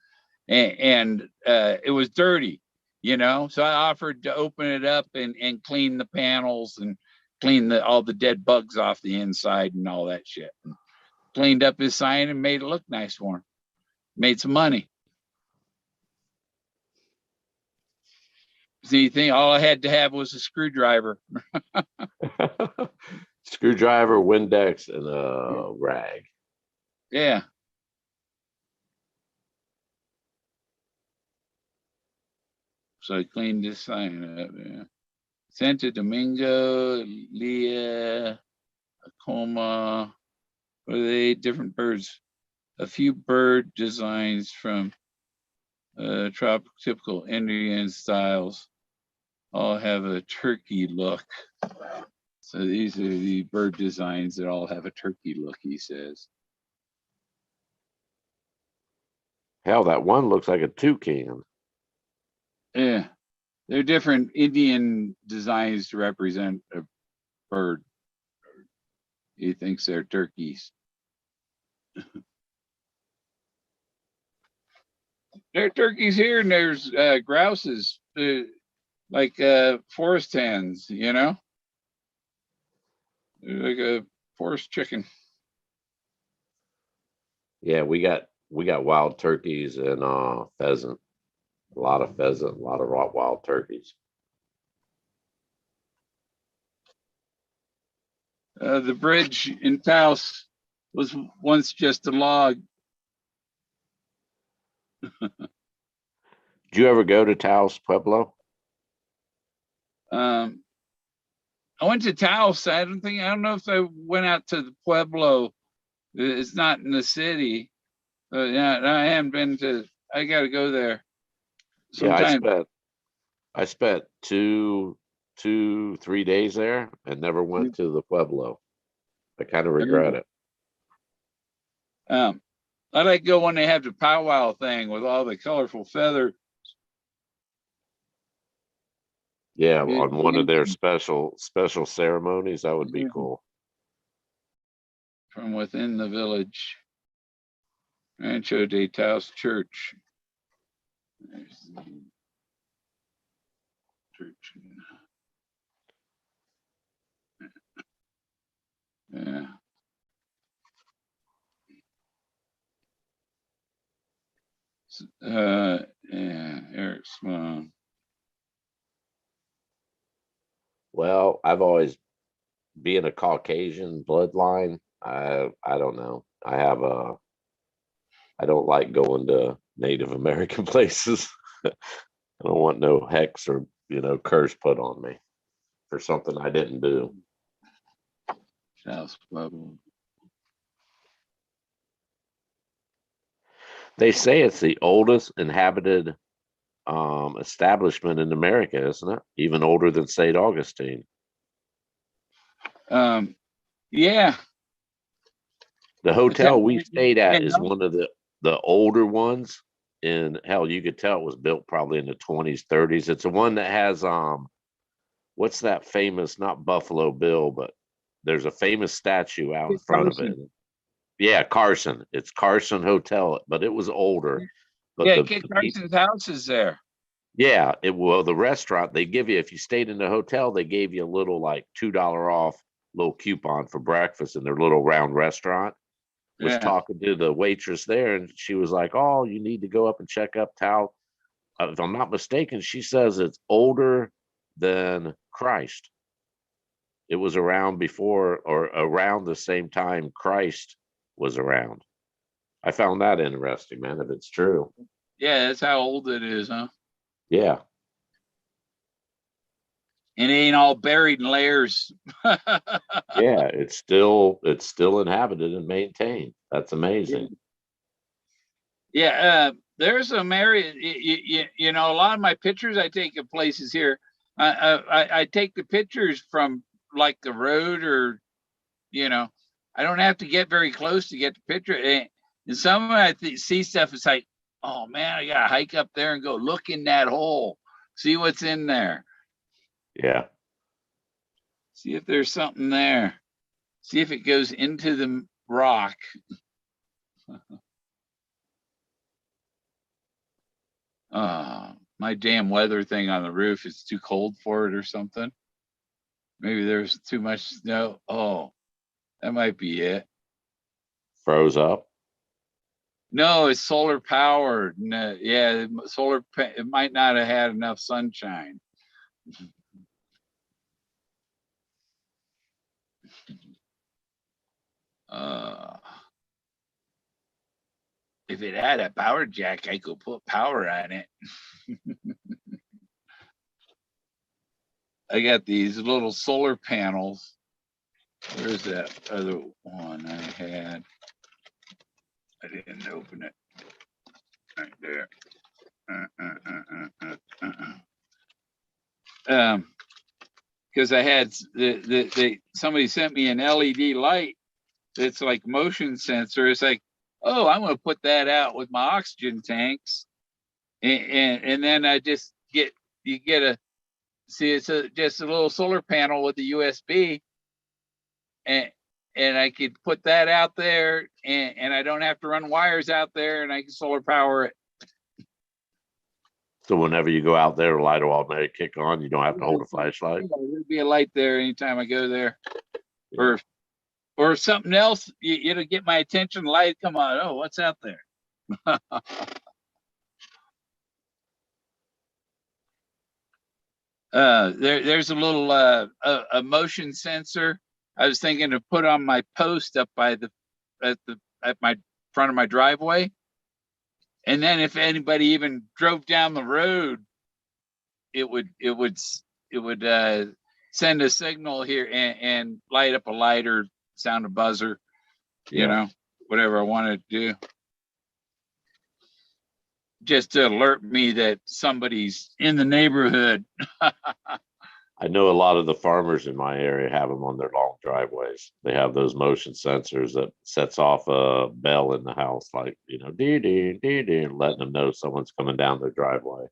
and it was dirty. So I offered to open it up and clean the panels and cleaned all the dead bugs off the inside and all that shit. And cleaned up his sign and made it look nice for him. Made some money. So you think all I had to have was a screwdriver. Screwdriver, Windex, and a rag. Yeah. So I cleaned this sign up. Yeah. Santo Domingo, Leah, Acoma. What are they? Different birds. A few bird designs from typical Indian styles. All have a turkey look. So these are the bird designs that all have a turkey look, he says. Hell, that one looks like a toucan. Yeah. They're different Indian designs to represent a bird. He thinks they're turkeys. There are turkeys here, and there's grouses, like forest hens, you know? They're like a forest chicken. Yeah, we got wild turkeys and pheasant. A lot of pheasant, a lot of wild turkeys. The bridge in Taos was once just a log. Did you ever go to Taos, Pueblo? I went to Taos. I don't know if I went out to the Pueblo. It's not in the city. Yeah, I haven't been to. I got to go there sometime. Yeah, I spent 3 days there and never went to the Pueblo. I kind of regret it. I like to go when they have the powwow thing with all the colorful feather. Yeah, on one of their special ceremonies, that would be cool. From within the village. Rancho de Taos Church. There's the church. Yeah. Yeah, Eric Sloan. Well, I've always being a Caucasian bloodline. I don't know. I don't like going to Native American places. I don't want no hex or curse put on me for something I didn't do. South Pueblo. They say it's the oldest inhabited establishment in America, isn't it? Even older than St. Augustine. Yeah. The hotel we stayed at is one of the older ones. And hell, you could tell it was built probably in the 20s, 30s. It's the one that has what's that famous, not Buffalo Bill, but there's a famous statue out in front of it. Yeah, Carson. It's Carson Hotel, but it was older. But yeah, Kit Carson's house is there. Yeah, the restaurant they give you, if you stayed in the hotel, they gave you a little like $2 off little coupon for breakfast in their little round restaurant. Was talking to the waitress there, and she was like, "Oh, you need to go up and check up Tao." If I'm not mistaken, she says it's older than Christ. It was around before or around the same time Christ was around. I found that interesting, man, if it's true. Yeah, that's how old it is, huh? Yeah. And it ain't all buried in layers. Yeah, it's still inhabited and maintained. That's amazing. Yeah, there's some area. You know, a lot of my pictures I take of places here. I take the pictures from like the road, or I don't have to get very close to get the picture. And some of them I see stuff. It's like, oh man, I gotta hike up there and go look in that hole, see what's in there. Yeah. See if there's something there. See if it goes into the rock. My damn weather thing on the roof is too cold for it or something. Maybe there's too much snow. Oh, that might be it. Froze up. No, it's solar powered. No, yeah, it might not have had enough sunshine. Uh, if it had a power jack, I could put power on it. I got these little solar panels. Where's that other one I had? I didn't open it. Right there. Because I had somebody sent me an LED light that's like motion sensor. It's like, oh, I'm going to put that out with my oxygen tanks, and then I just get it's just a little solar panel with a USB, and I could put that out there, and I don't have to run wires out there, and I can solar power it. So whenever you go out there, the light will automatically kick on. You don't have to hold a flashlight. There'll be a light there anytime I go there. Yeah. Or something else, it'll get my attention. Light come on. Oh, what's out there? There's a little a motion sensor. I was thinking to put on my post up by at my front of my driveway, and then if anybody even drove down the road, it would send a signal here and light up a light or sound a buzzer, you know, whatever I wanted to do, just to alert me that somebody's in the neighborhood. I know a lot of the farmers in my area have them on their long driveways. They have those motion sensors that sets off a bell in the house, like, dee dee dee dee, and letting them know someone's coming down their driveway.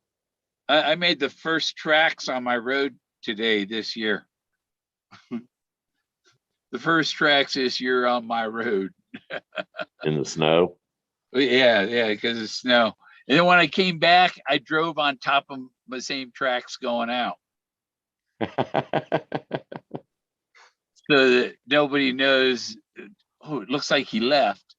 I made the first tracks on my road this year. The first tracks this year on my road. In the snow? Yeah, because of snow. And then when I came back, I drove on top of the same tracks going out. So that nobody knows, oh, it looks like he left.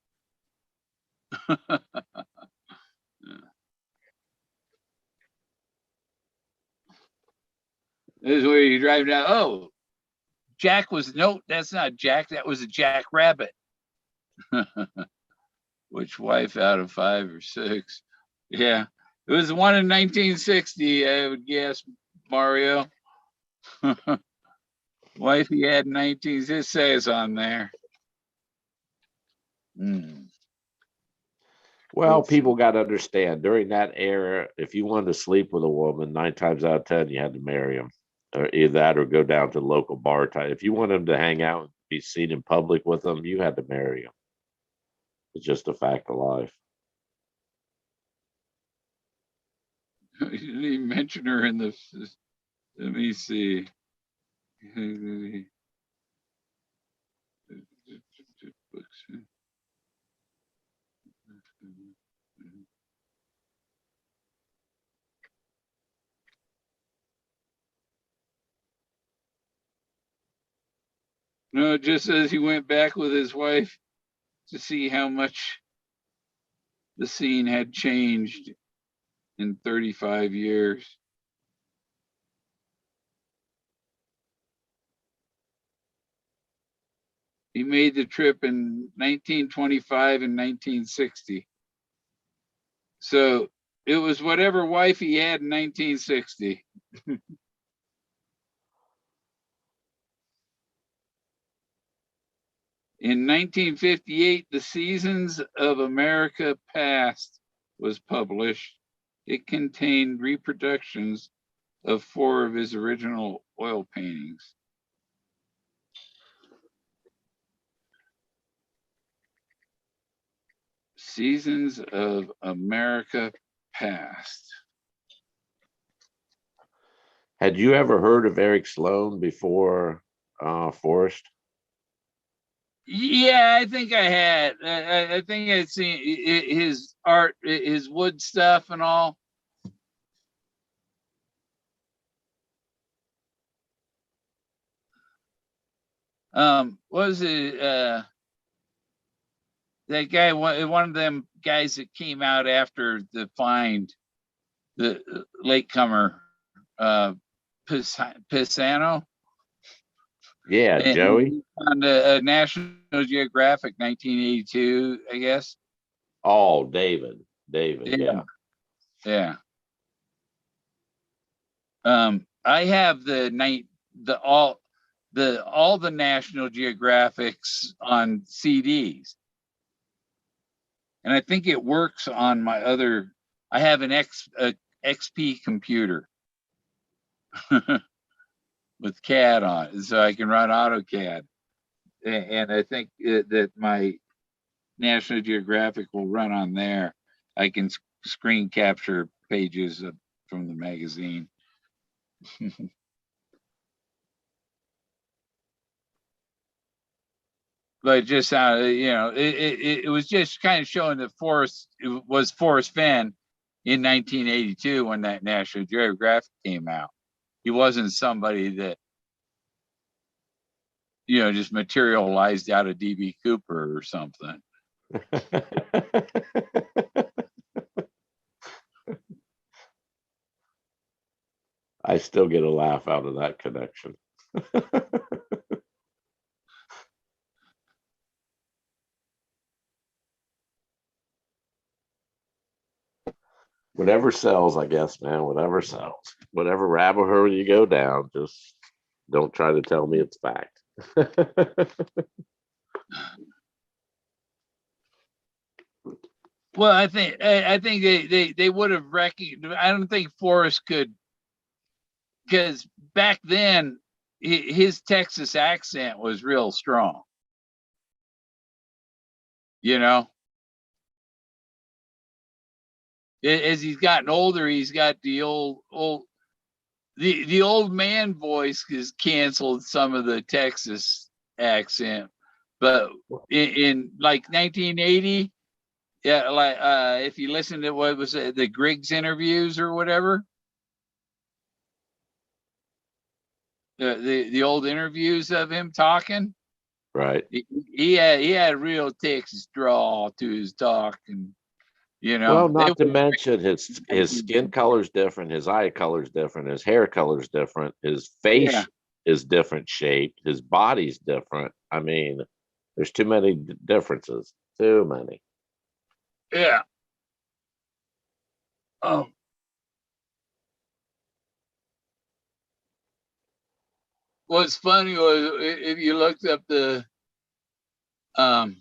This is where you drive down. Oh, that's not Jack. That was a jackrabbit. Which wife out of 5 or 6? Yeah, it was the one in 1960, I would guess, Mario. Wife he had in 19, it says on there. Well, people got to understand, during that era, if you wanted to sleep with a woman, 9 times out of 10, you had to marry them, or either that or go down to the local bar type. If you wanted them to hang out and be seen in public with them, you had to marry them. It's just a fact of life. You didn't even mention her in the. Let me see. No, it just says he went back with his wife to see how much the scene had changed in 35 years. He made the trip in 1925 and 1960. So it was whatever wife he had in 1960. In 1958, The Seasons of America Past was published. It contained reproductions of 4 of his original oil paintings. Seasons of America Past. Had you ever heard of Eric Sloan before Forrest? Yeah, I think I had. I think I'd seen his art, his wood stuff and all. What was it? That guy, one of them guys that came out after the find, the latecomer, Pisano. Yeah, And Joey. on the National Geographic, 1982, I guess. Oh, David. David, Yeah, yeah. yeah. I have all the National Geographics on CDs, and I think it works on my other. I have an XP computer with CAD on it, so I can run AutoCAD, and I think that my National Geographic will run on there. I can screen capture pages from the magazine. But just it was just kind of showing that Forrest Fenn in 1982 when that National Geographic came out. He wasn't somebody that just materialized out of DB Cooper or something. I still get a laugh out of that connection. Whatever sells, I guess, man. Whatever sells. Whatever rabbit hole you go down, just don't try to tell me it's fact. Well, I think they would have recognized. I don't think Forrest could, because back then his Texas accent was real strong. As he's gotten older, he's got the old man voice has canceled some of the Texas accent, but in like 1980, yeah, like if you listen to what was it, the Griggs interviews or whatever, the old interviews of him talking, Right. he had a real Texas drawl to his talk, and Well, they not to mention his skin color's different, his eye color's different, his hair color's different, his yeah face is different shaped, his body's different. I mean, there's too many differences. Too many. yeah. Um, what's funny was if you looked up um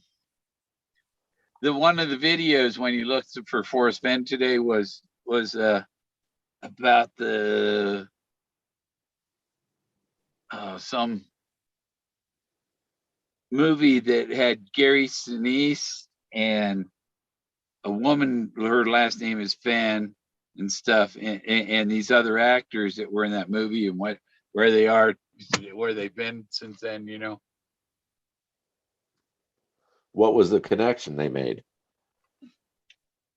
one of the videos when you looked for Forrest Fenn today was about the some movie that had Gary Sinise and a woman, her last name is Fenn and stuff, and these other actors that were in that movie and where they are, where they've been since then. What was the connection they made?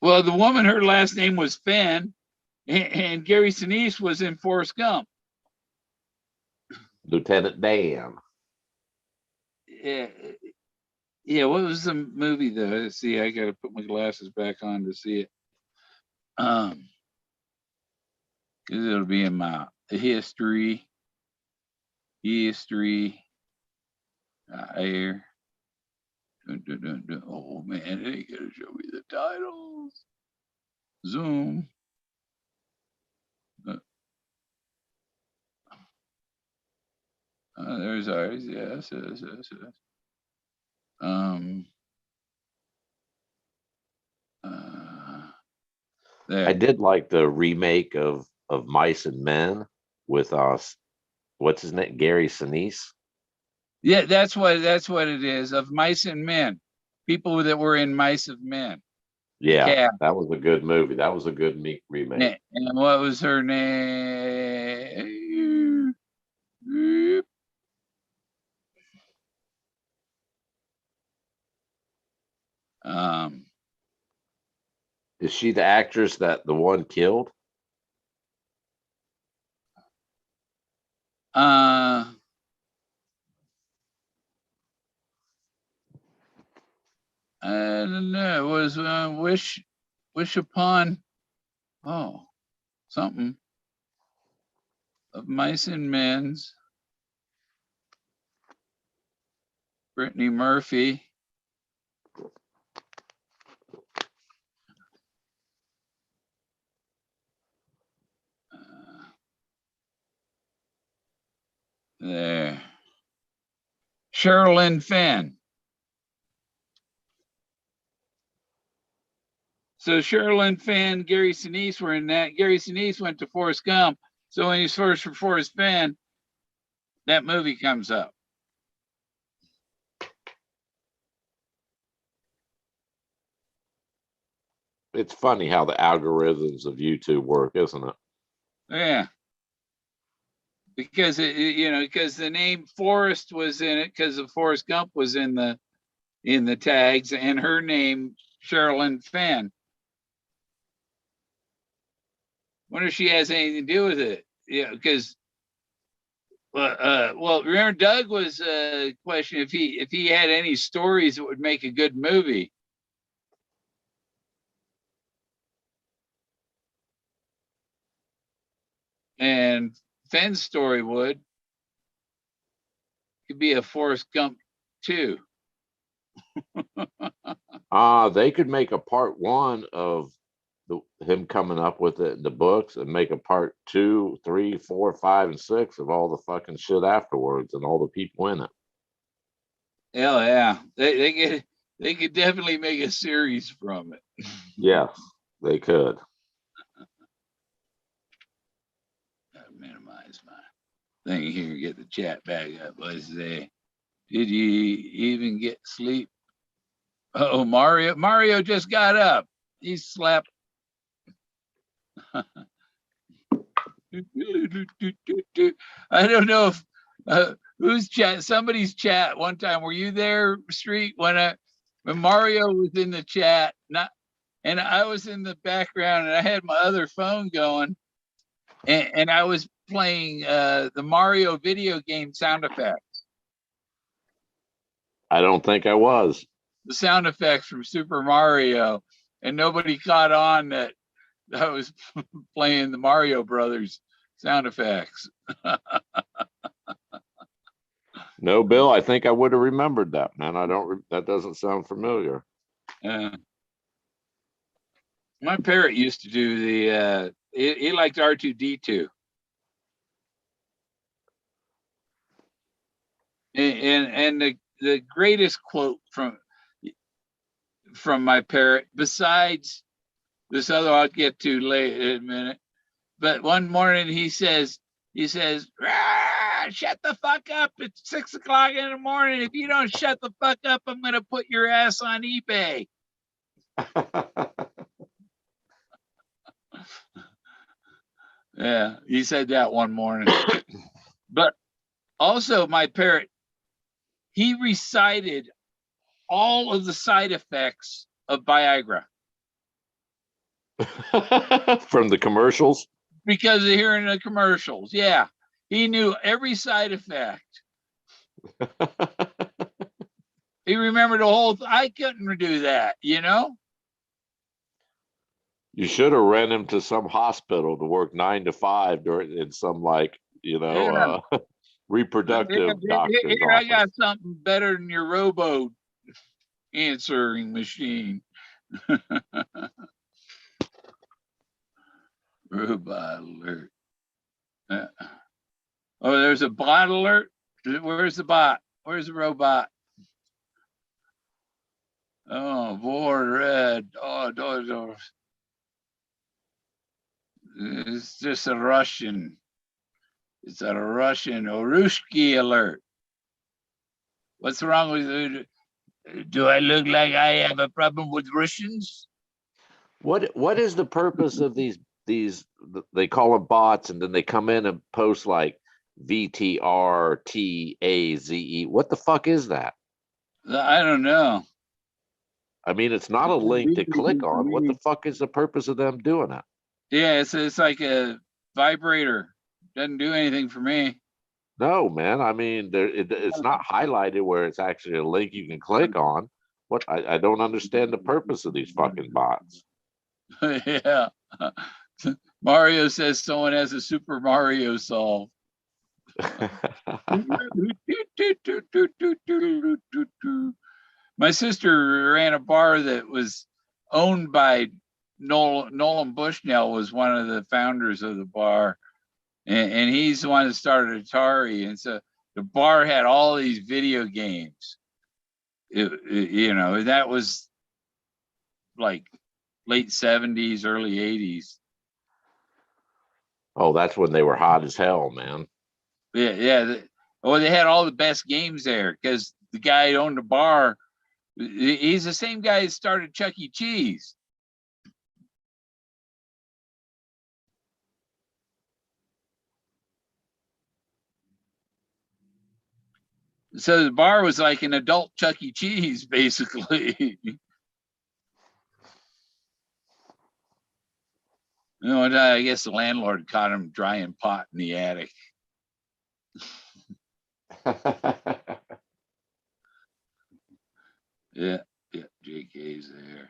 Well, the woman, her last name was Fenn, and Gary Sinise was in Forrest Gump. Lieutenant Dan. Yeah, yeah. What was the movie though? Let's see. I got to put my glasses back on to see it. Because it'll be in my history. Here. Oh man, they gotta show me the titles. Zoom. There's ours. Yes. Um. There. I did like the remake of Mice and Men with what's his name? Gary Sinise. Yeah, that's what it is. Of Mice and Men, people that were in Mice of Men. The Yeah, cat. that was a good movie. That was a good remake. And what was her name? Um. Is she the actress that the one killed? Uh. I don't know. It was wish upon something of mice and men's. Brittany Murphy. There. Sherilyn Fenn. So Sherilyn Fenn, Gary Sinise were in that. Gary Sinise went to Forrest Gump. So when he's first for Forrest Fenn, that movie comes up. It's funny how the algorithms of YouTube work, isn't it? Yeah. Because because the name Forrest was in it, because the Forrest Gump was in the tags, and her name Sherilyn Fenn. Wonder if she has anything to do with it. Yeah, because well, remember Doug was questioning if he had any stories that would make a good movie. And Fenn's story could be a Forrest Gump too. They could make a part 1 of him coming up with it in the books and make a part 2, 3, 4, 5, and 6 of all the fucking shit afterwards and all the people in it. Hell yeah. They could definitely make a series from it. Yes, they could. Minimize my thing here, get the chat back up. Let's say, did you even get sleep? Oh, Mario just got up. He slept. I don't know if who's chat. Somebody's chat one time. Were you there, Street, when Mario was in the chat? And I was in the background, and I had my other phone going, and I was playing the Mario video game sound effects. I don't think I was. The sound effects from Super Mario, and nobody caught on that I was playing the Mario Brothers sound effects. No, Bill, I think I would have remembered that, man. That doesn't sound familiar. My parrot used to do the, he liked R2-D2. And the greatest quote from my parrot, besides this other I'll get to later in a minute, but one morning he says, shut the fuck up. It's 6 o'clock in the morning. If you don't shut the fuck up, I'm going to put your ass on eBay. Yeah, he said that one morning. But also my parrot, he recited all of the side effects of Viagra. From the commercials? Because of hearing the commercials. Yeah. He knew every side effect. He remembered the whole I couldn't do that, you know? You should have ran him to some hospital to work 9 to 5 in some reproductive doctor's Here, office. I got something better than your robo answering machine. Robot alert. Oh, there's a bot alert. Where's the bot? Where's the robot? Oh, board red. Oh. It's just a Russian. It's a Russian Orushki alert. What's wrong with you? Do I look like I have a problem with Russians? What is the purpose of these they call them bots, and then they come in and post like VTRTAZE? What the fuck is that? I don't know. I mean, it's not a link to click on. What the fuck is the purpose of them doing it? Yeah, it's like a vibrator. Doesn't do anything for me. No, man. I mean, it's not highlighted where it's actually a link you can click on. What I don't understand the purpose of these fucking bots. Yeah. Mario says someone has a Super Mario solve. My sister ran a bar that was owned by Nolan Bushnell, was one of the founders of the bar, and he's the one that started Atari, and so the bar had all these video games. You know, that was like late 70s, early 80s. Oh, that's when they were hot as hell, man. Yeah. Oh, they had all the best games there because the guy who owned the bar, he's the same guy that started Chuck E. Cheese. So the bar was like an adult Chuck E. Cheese, basically. You know, and I guess the landlord caught him drying pot in the attic. Yeah, JK's there.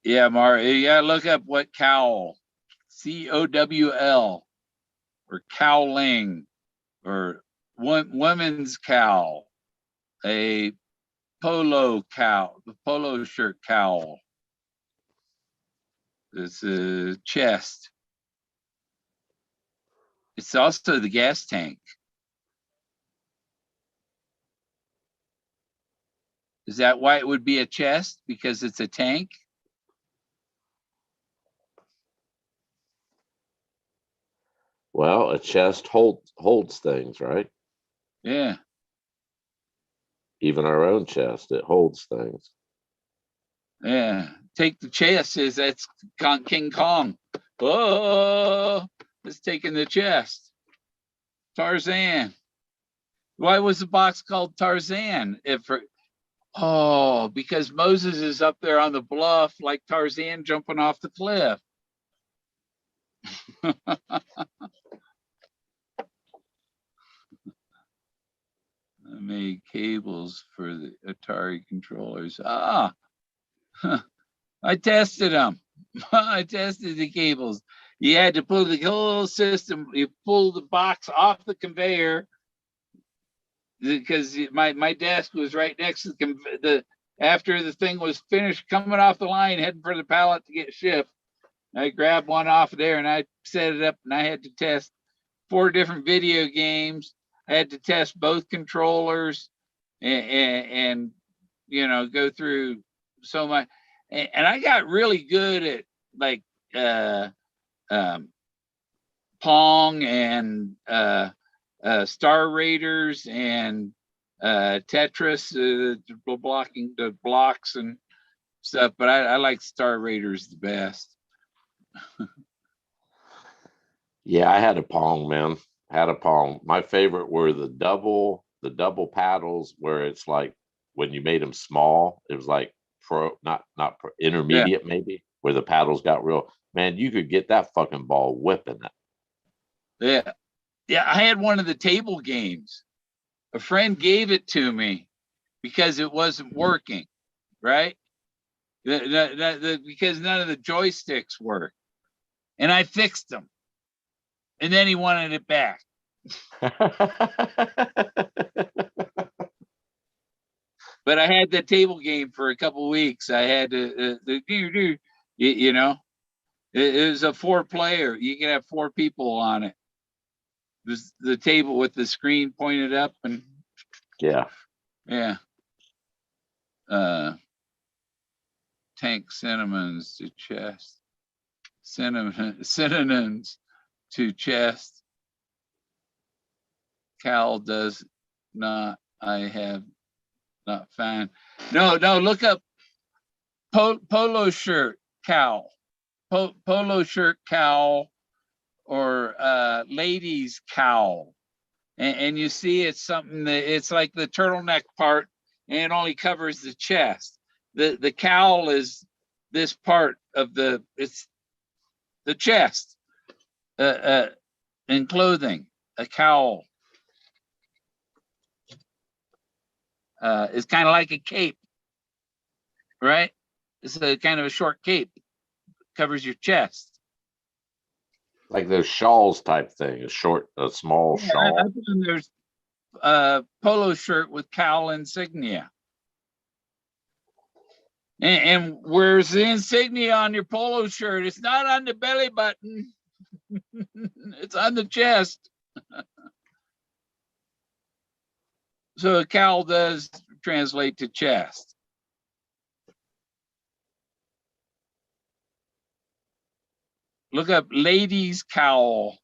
Yeah, Mario, you gotta look up what cowl, COWL, or cowling, or women's cowl, a polo cowl, the polo shirt cowl. It's a chest. It's also the gas tank. Is that why it would be a chest? Because it's a tank? Well, a chest holds things, right? Yeah. Even our own chest, it holds things. Yeah. Take the chest, says that's King Kong. Oh, it's taking the chest. Tarzan. Why was the box called Tarzan? Because Moses is up there on the bluff like Tarzan jumping off the cliff. I made cables for the Atari controllers. I tested them. I tested the cables. You had to pull the whole system. You pull the box off the conveyor because my desk was right next to the after the thing was finished coming off the line, heading for the pallet to get shipped. I grabbed one off of there and I set it up, and I had to test 4 different video games. I had to test both controllers and you know, go through so much. And I got really good at like Pong and Star Raiders and Tetris, blocking the blocks and stuff. But I like Star Raiders the best. Yeah, I had a Pong, man. Had a Pong. My favorite were the double paddles, where it's like when you made them small, it was like not pro, Yeah. intermediate maybe, where the paddles got real. Man, you could get that fucking ball whipping it. Yeah. I had one of the table games. A friend gave it to me because it wasn't working, right? Because none of the joysticks worked. And I fixed them. And then he wanted it back. But I had the table game for a couple of weeks. I had you know, it was a 4-player. You can have 4 people on it. There's the table with the screen pointed up, and Yeah. Tank synonyms to chest. Synonyms to chest. Cal does not. I have not found. No, look up polo shirt cowl. Polo shirt cowl, or ladies cowl, and you see it's something that it's like the turtleneck part, and it only covers the chest. The cowl is this part of it's the chest in clothing, a cowl. It's kind of like a cape, right? It's a kind of a short cape, covers your chest. Like those shawls type thing, a small Yeah, I shawl. put in there's a polo shirt with cowl insignia. And where's the insignia on your polo shirt? It's not on the belly button. It's on the chest. So a cowl does translate to chest. Look up ladies cowl,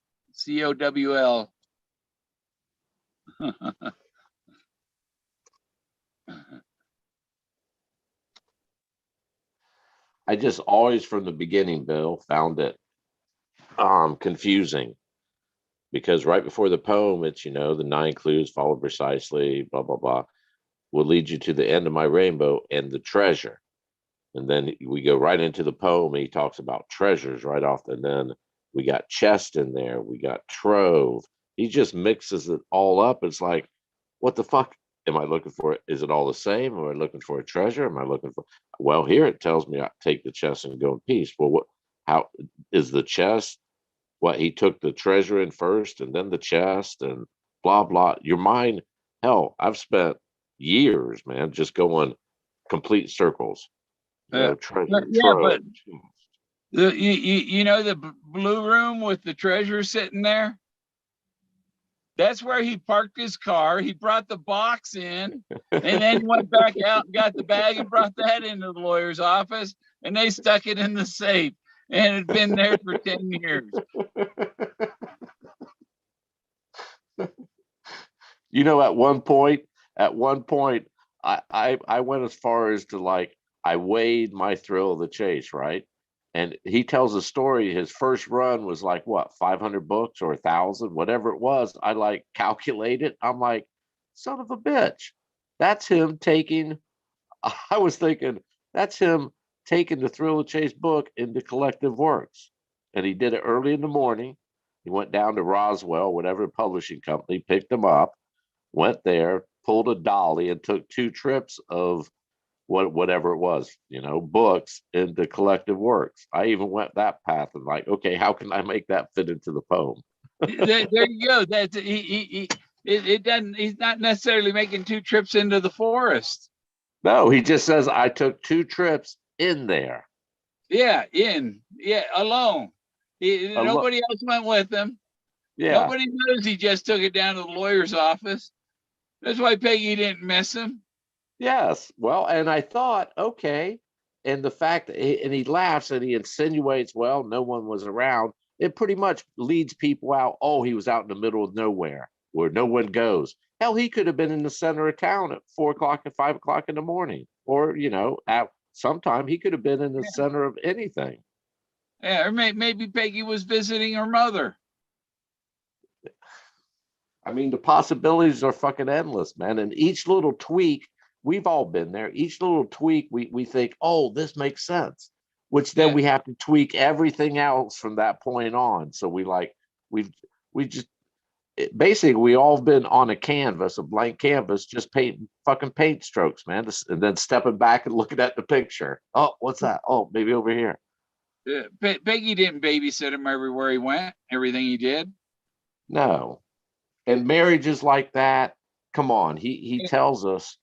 COWL. I just always from the beginning, Bill, found it confusing because right before the poem, it's the 9 clues followed precisely, blah blah blah, will lead you to the end of my rainbow and the treasure. And then we go right into the poem and he talks about treasures right off. And then we got chest in there, we got trove. He just mixes it all up. It's like, what the fuck am I looking for? Is it all the same? Am I looking for a treasure? Am I looking for, well, here it tells me I take the chest and go in peace. Well, how is the chest? What, he took the treasure in first and then the chest and blah blah. Your mind, hell, I've spent years, man, just going complete circles. Treasure Yeah, trove. but you know the blue room with the treasure sitting there? That's where he parked his car. He brought the box in, and then he went back out and got the bag and brought that into the lawyer's office, and they stuck it in the safe, and it had been there for 10 years. At one point, I went as far as to like I weighed my thrill of the chase, right? And he tells a story. His first run was like what, 500 books or 1,000, whatever it was. I like calculated. I'm like, son of a bitch. That's him taking. I was thinking that's him taking the thrill of the chase book into collective works, and he did it early in the morning. He went down to Roswell, whatever publishing company, picked him up, went there, pulled a dolly, and took 2 trips of whatever it was, books into collective works. I even went that path and like, okay, how can I make that fit into the poem? There you go. That's it doesn't. He's not necessarily making 2 trips into the forest. No, he just says I took 2 trips in there. Yeah, alone. Nobody else went with him. Yeah. Nobody knows he just took it down to the lawyer's office. That's why Peggy didn't miss him. Yes. Well, and I thought, okay. And the fact that he laughs and he insinuates, well, no one was around. It pretty much leads people out. Oh, he was out in the middle of nowhere where no one goes. Hell, he could have been in the center of town at 4 o'clock and 5 o'clock in the morning. Or, at sometime he could have been in the center of anything. Yeah, or maybe Peggy was visiting her mother. I mean, the possibilities are fucking endless, man. And each little tweak, we've all been there. Each little tweak, we think, oh, this makes sense, which then we have to tweak everything else from that point on. So we just basically we all been on a canvas, a blank canvas, just painting fucking paint strokes, man. And then stepping back and looking at the picture. Oh, what's that? Oh, maybe over here. Peggy didn't babysit him everywhere he went, everything he did. No. And marriages like that, come on. He tells us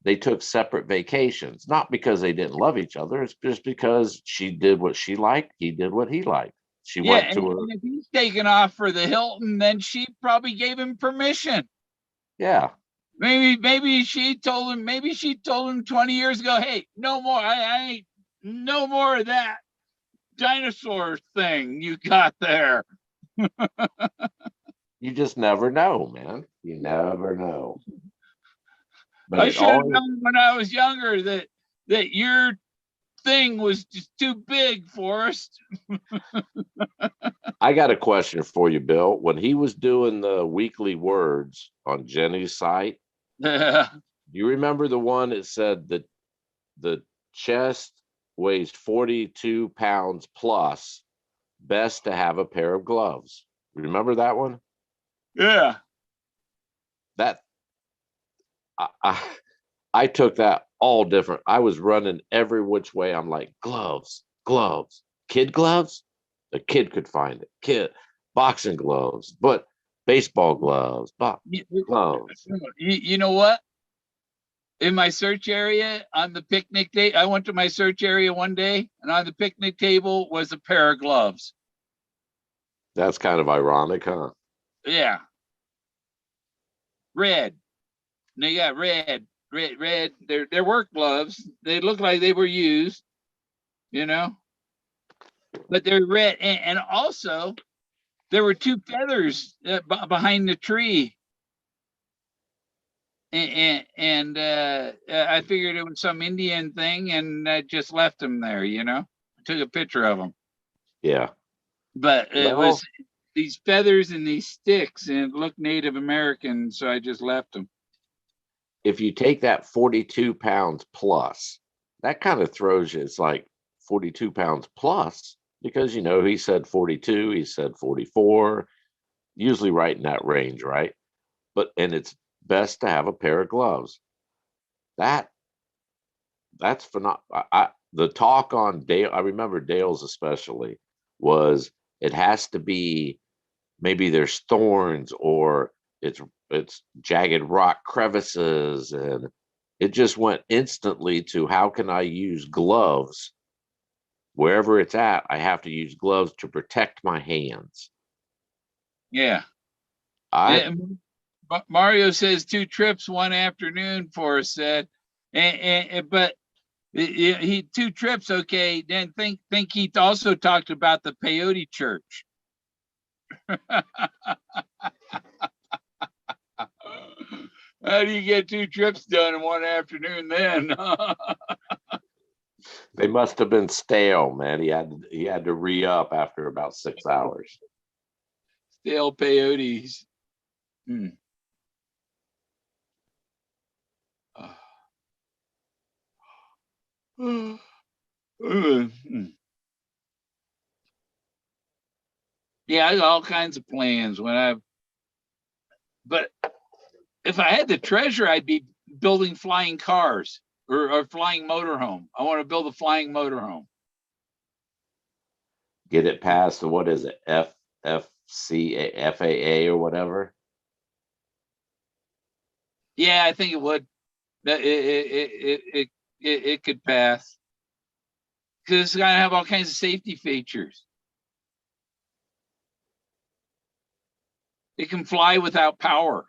they took separate vacations, not because they didn't love each other. It's just because she did what she liked, he did what he liked. She went to her. And if he's taking off for the Hilton, then she probably gave him permission. Yeah. Maybe she told him 20 years ago, hey, no more. I ain't no more of that dinosaur thing you got there. You just never know, man. You never know. But I should have known when I was younger that your thing was just too big, Forrest. I got a question for you, Bill. When he was doing the weekly words on Jenny's site, Yeah. you remember the one that said that the chest weighs 42 pounds plus, best to have a pair of gloves. Remember that one? Yeah. That I took that all different. I was running every which way. I'm like, gloves, gloves, kid gloves. The kid could find it. Kid boxing gloves, but baseball gloves, You, gloves. you know what? In my search area on the picnic day, I went to my search area one day, and on the picnic table was a pair of gloves. That's kind of ironic, huh? Yeah, red. They got red. They're work gloves. They look like they were used, you know, but they're red. And also, there were two feathers behind the tree, and I figured it was some Indian thing, and I just left them there. I took a picture of them, Yeah. but it was Well, these feathers and these sticks, and it looked Native American, so I just left them. if you take that 42 pounds plus, that kind of throws you. It's like 42 pounds plus because, he said 42, he said 44, usually right in that range, right? And it's best to have a pair of gloves. That that's phenomenal. The talk on Dale, I remember Dale's especially, was it has to be maybe there's thorns or it's jagged rock crevices, and it just went instantly to how can I use gloves wherever it's at. I have to use gloves to protect my hands. Yeah. I Yeah. Mario says 2 trips one afternoon. Forrest said, but he 2 trips. Okay, then think he also talked about the peyote church. How do you get 2 trips done in one afternoon then? They must have been stale, man. He had to re-up after about 6 hours. Stale peyotes. Hmm. Yeah, I got all kinds of plans but if I had the treasure, I'd be building flying cars or flying motorhome. I want to build a flying motorhome. Get it past the what is it? FAA or whatever. Yeah, I think it would. That it could pass because it's gonna have all kinds of safety features. It can fly without power.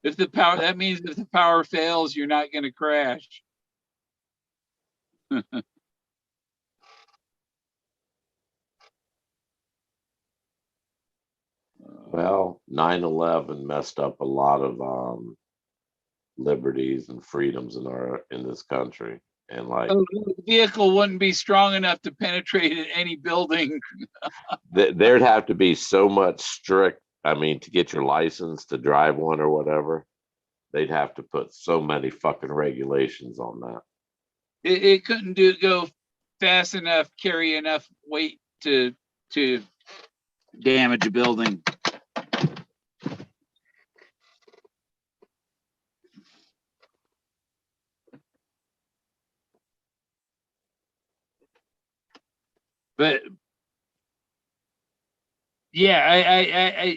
That means if the power fails, you're not going to crash. Well, 9/11 messed up a lot of liberties and freedoms in this country. And like The vehicle wouldn't be strong enough to penetrate any building. there'd have to be so much strict, I mean, to get your license to drive one or whatever, they'd have to put so many fucking regulations on that. It couldn't go fast enough, carry enough weight to damage a building. But yeah,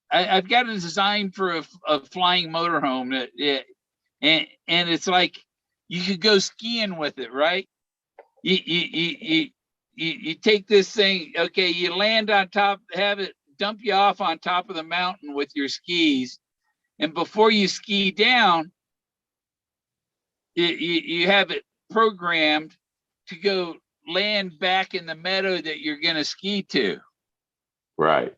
I've got a design for a flying motorhome and it's like you could go skiing with it, right? You take this thing, okay, you land on top, have it dump you off on top of the mountain with your skis, and before you ski down, you have it programmed to go land back in the meadow that you're going to ski to. Right.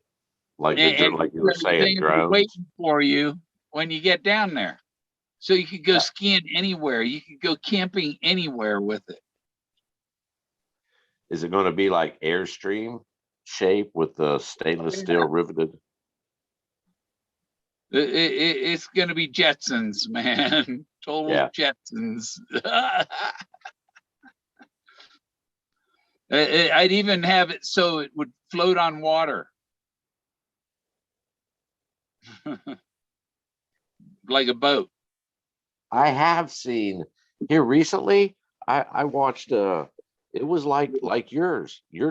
And Like you were saying, things are drones. waiting for you when you get down there. So you could go Yeah. skiing anywhere. You could go camping anywhere with it. Is it going to be like Airstream shape with the stainless steel riveted? It's going to be Jetsons, man. Total Yeah. Jetsons. I'd even have it so it would float on water. Like a boat. I have seen here recently. I watched it was like your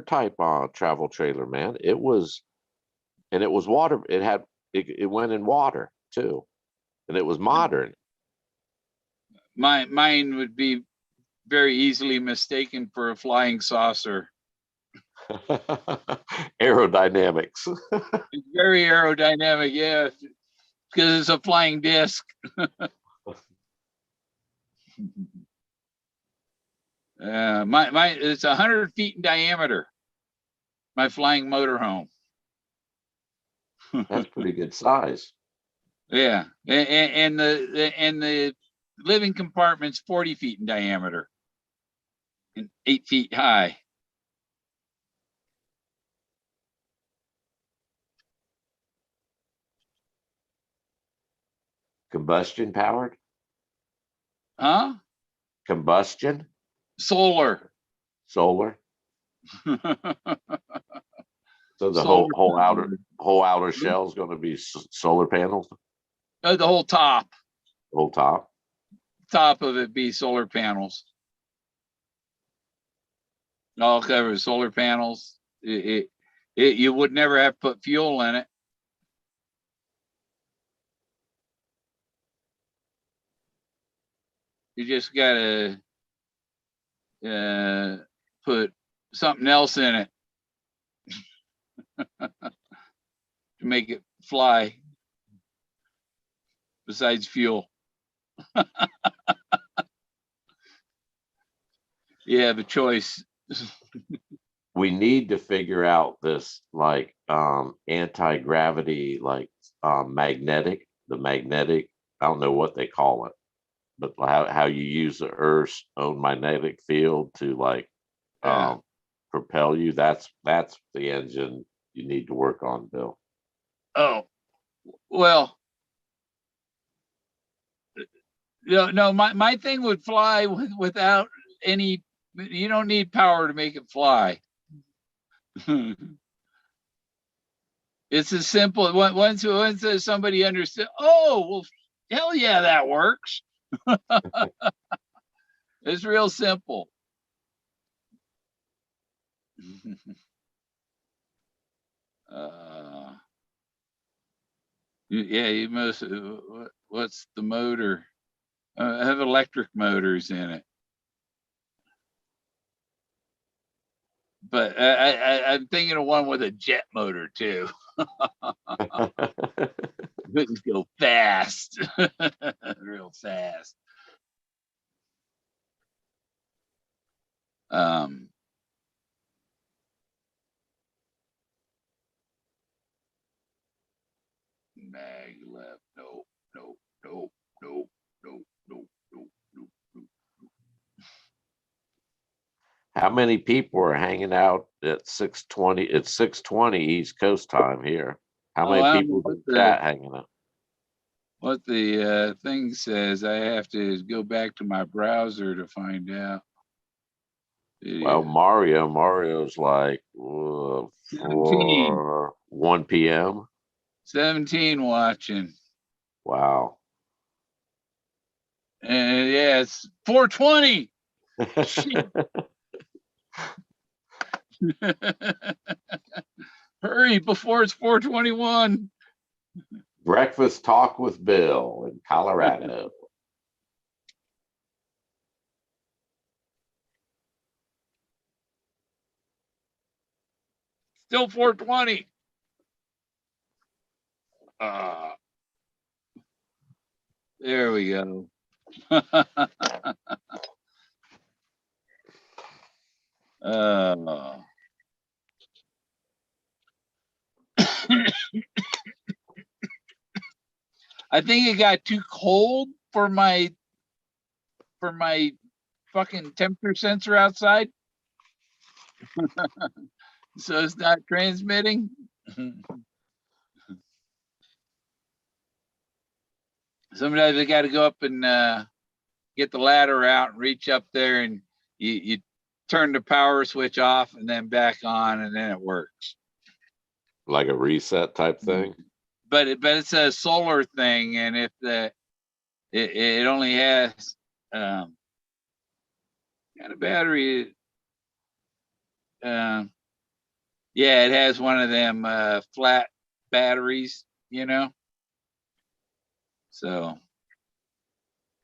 type travel trailer, man. It was, and it was water. It went in water too, and it was modern. Mine would be very easily mistaken for a flying saucer. Aerodynamics. It's very aerodynamic, yeah, because it's a flying disc. My it's 100 feet in diameter. My flying motorhome. That's pretty good size. Yeah, and the living compartment's 40 feet in diameter and 8 feet high. Combustion powered? Huh? Combustion? Solar. Solar? So the Solar whole outer shell is going to be solar panels. the whole top The whole top. of it be solar panels. All covered solar panels. You would never have to put fuel in it. You just gotta put something else in it to make it fly besides fuel. You have a choice. We need to figure out this like anti-gravity, like the magnetic, I don't know what they call it, but how you use the Earth's own magnetic field to like Yeah. propel you. That's the engine you need to work on, Bill. Oh, well, no, my thing would fly without any, you don't need power to make it fly. It's as simple. Once somebody understood, oh, well, hell yeah, that works. It's real simple. Yeah, you must. What's the motor? I have electric motors in it, but I'm thinking of one with a jet motor too. Wouldn't go fast, real fast. Um, Mag left. Nope, nope, nope, nope, nope, nope, nope, nope, nope. How many people are hanging out at 6:20? It's 6:20 East Coast time here. How Oh, many I don't know people what in the chat hanging out? the thing says. I have to go back to my browser to find out. Well, Mario's like 17, 1 p.m. 17 watching. Wow. And yeah, it's 420. Hurry before it's 421. Breakfast talk with Bill in Colorado. Still 420. There we go. I think it got too cold for my fucking temperature sensor outside. So it's not transmitting. Sometimes I got to go up and get the ladder out and reach up there, and you turn the power switch off and then back on, and then it works. Like a reset type thing. but it's a solar thing, and if it only has got a battery. Uh, yeah, it has one of them flat batteries, So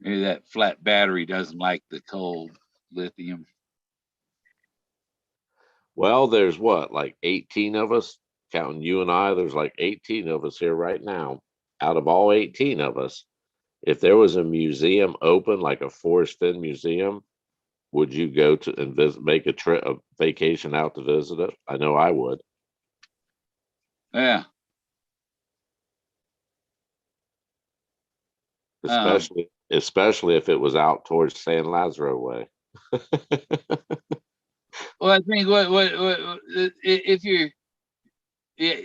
maybe that flat battery doesn't like the cold lithium. Well, there's what, like 18 of us, counting you and I, there's like 18 of us here right now. Out of all 18 of us, if there was a museum open, like a Forrest Fenn museum, would you go to and visit, make a vacation out to visit it? I know I would. Yeah. Um, Especially if it was out towards San Lazaro way. well, I think what if you I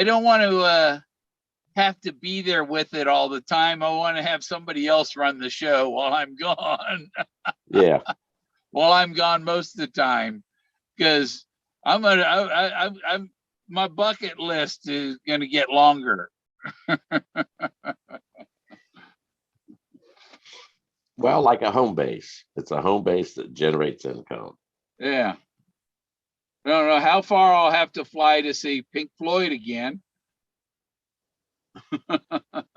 don't want to have to be there with it all the time. I want to have somebody else run the show while I'm gone. Yeah. While I'm gone most of the time, because I'm my bucket list is going to get longer. Well, like a home base. It's a home base that generates income. Yeah. I don't know how far I'll have to fly to see Pink Floyd again.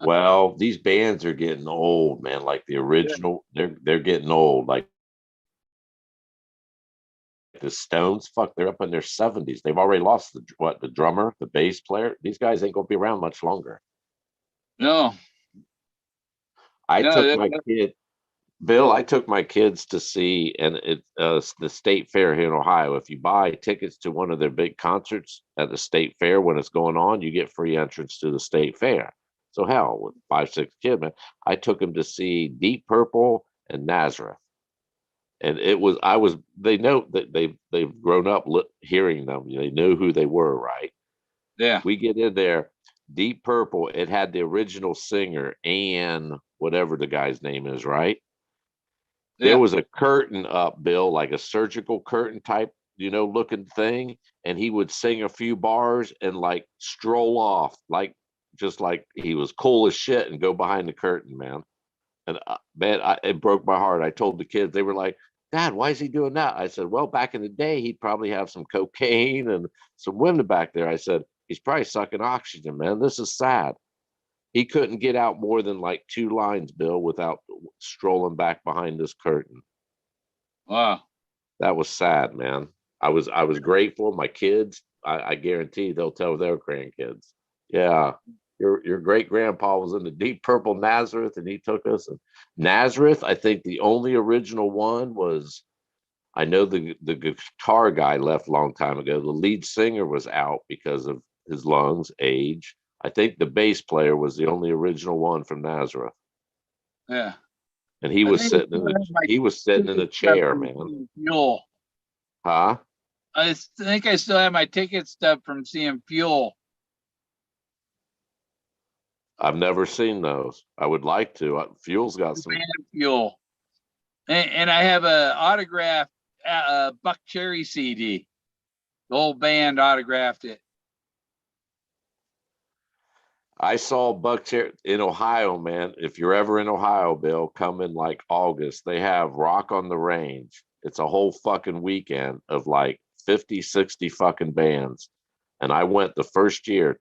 Well, these bands are getting old, man. Like the original, they're getting old. Like the Stones, fuck, they're up in their 70s. They've already lost the drummer, the bass player. These guys ain't gonna be around much longer. No, I no, took my kid, Bill. I took my kids to see, and it's the state fair here in Ohio. If you buy tickets to one of their big concerts at the state fair when it's going on, you get free entrance to the state fair. So hell, with 5, 6 kids, man, I took them to see Deep Purple and Nazareth. And they know that they've grown up hearing them. They knew who they were, right? yeah, We get in there, Deep Purple. It had the original singer and whatever the guy's name is, right? There yeah, was a curtain up, Bill, like a surgical curtain type, looking thing, and he would sing a few bars and like stroll off, like just like he was cool as shit, and go behind the curtain, man. And man, it broke my heart. I told the kids, they were like, "Dad, why is he doing that?" I said, "Well, back in the day, he'd probably have some cocaine and some women back there." I said, "He's probably sucking oxygen, man. This is sad." He couldn't get out more than like 2 lines, Bill, without strolling back behind this curtain. wow, That was sad, man. I was grateful. My kids, I guarantee they'll tell their grandkids. Yeah, your great grandpa was in the Deep Purple Nazareth, and he took us. And Nazareth, I think the only original one was. I know the guitar guy left a long time ago. The lead singer was out because of his lungs, age. I think the bass player was the only original one from Nazareth, yeah. and he I was think I sitting in still the have my he was sitting in ticket a stub chair, from man. seeing Fuel. Huh? I think I still have my ticket stub from seeing Fuel. I've never seen those. I would like to. Fuel's got The some. band Fuel, and I have a autographed Buck Cherry CD. The whole band autographed it. I saw Buckcherry in Ohio, man. If you're ever in Ohio, Bill, come in like August. They have Rock on the Range. It's a whole fucking weekend of like 50, 60 fucking bands. And I went the first year,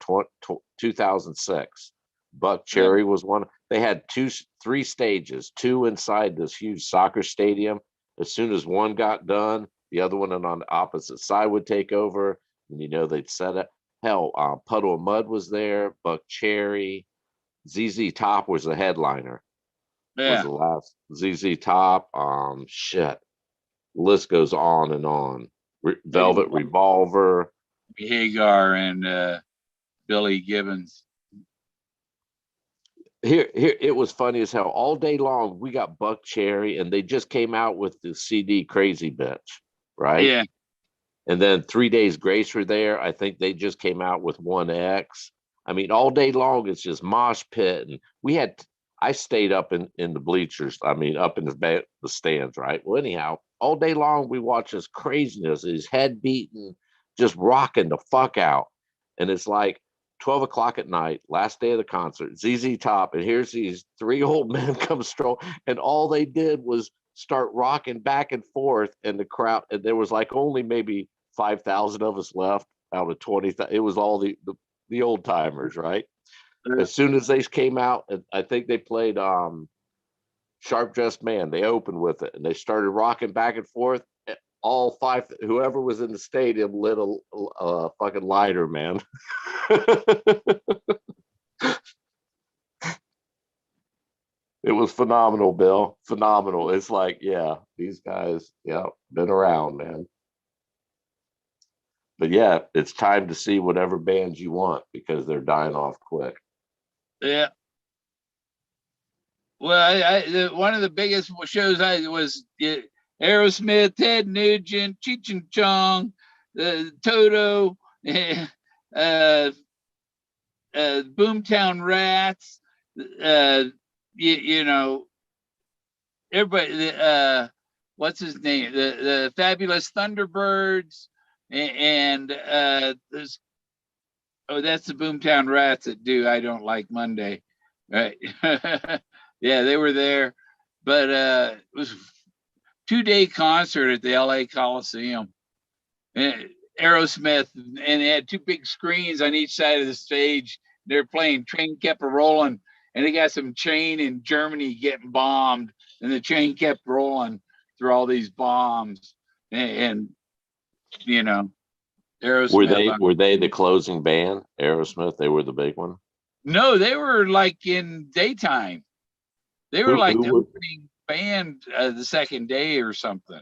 2006. Buck Yeah, Cherry was one. They had 3 stages, 2 inside this huge soccer stadium. As soon as one got done, the other one on the opposite side would take over. And they'd set it. Hell, Puddle of Mud was there. Buck Cherry, ZZ Top was the headliner. Was yeah. the last ZZ Top. Shit. List goes on and on. Eddie Velvet Revolver. Hagar and Billy Gibbons. Here, it was funny as hell. All day long, we got Buck Cherry, and they just came out with the CD Crazy Bitch, right? Yeah, And then 3 Days Grace were there. I think they just came out with 1X. I mean, all day long it's just mosh pit, and I stayed up in the bleachers. I mean, up in the stands, right? Well, anyhow, all day long we watched this craziness, his head beating, just rocking the fuck out. and it's like 12 o'clock at night, last day of the concert, ZZ Top, and here's these three old men come stroll, and all they did was start rocking back and forth, and the crowd, and there was like only maybe 5,000 of us left out of 20,000. It was all the old timers, right? As soon as they came out, I think they played Sharp Dressed Man. They opened with it, and they started rocking back and forth. All five, whoever was in the stadium, lit a fucking lighter, man. It was phenomenal, Bill. Phenomenal. It's like, yeah, these guys, yeah, been around, man. But yeah, it's time to see whatever bands you want because they're dying off quick. Yeah. Well, one of the biggest shows I was Aerosmith, Ted Nugent, Cheech and Chong, Toto, Boomtown Rats, you know, everybody. What's his name? The Fabulous Thunderbirds, and there's that's the Boomtown Rats that do I Don't Like Monday, right? Yeah, they were there, but it was a 2-day concert at the LA Coliseum. And Aerosmith, and they had 2 big screens on each side of the stage. They're playing Train Kept a Rolling, and they got some train in Germany getting bombed, and the train kept rolling through all these bombs. And you know, Aerosmith. Were they the closing band? Aerosmith, they were the big one. No, they were like in daytime. They were like the who opening band the second day or something.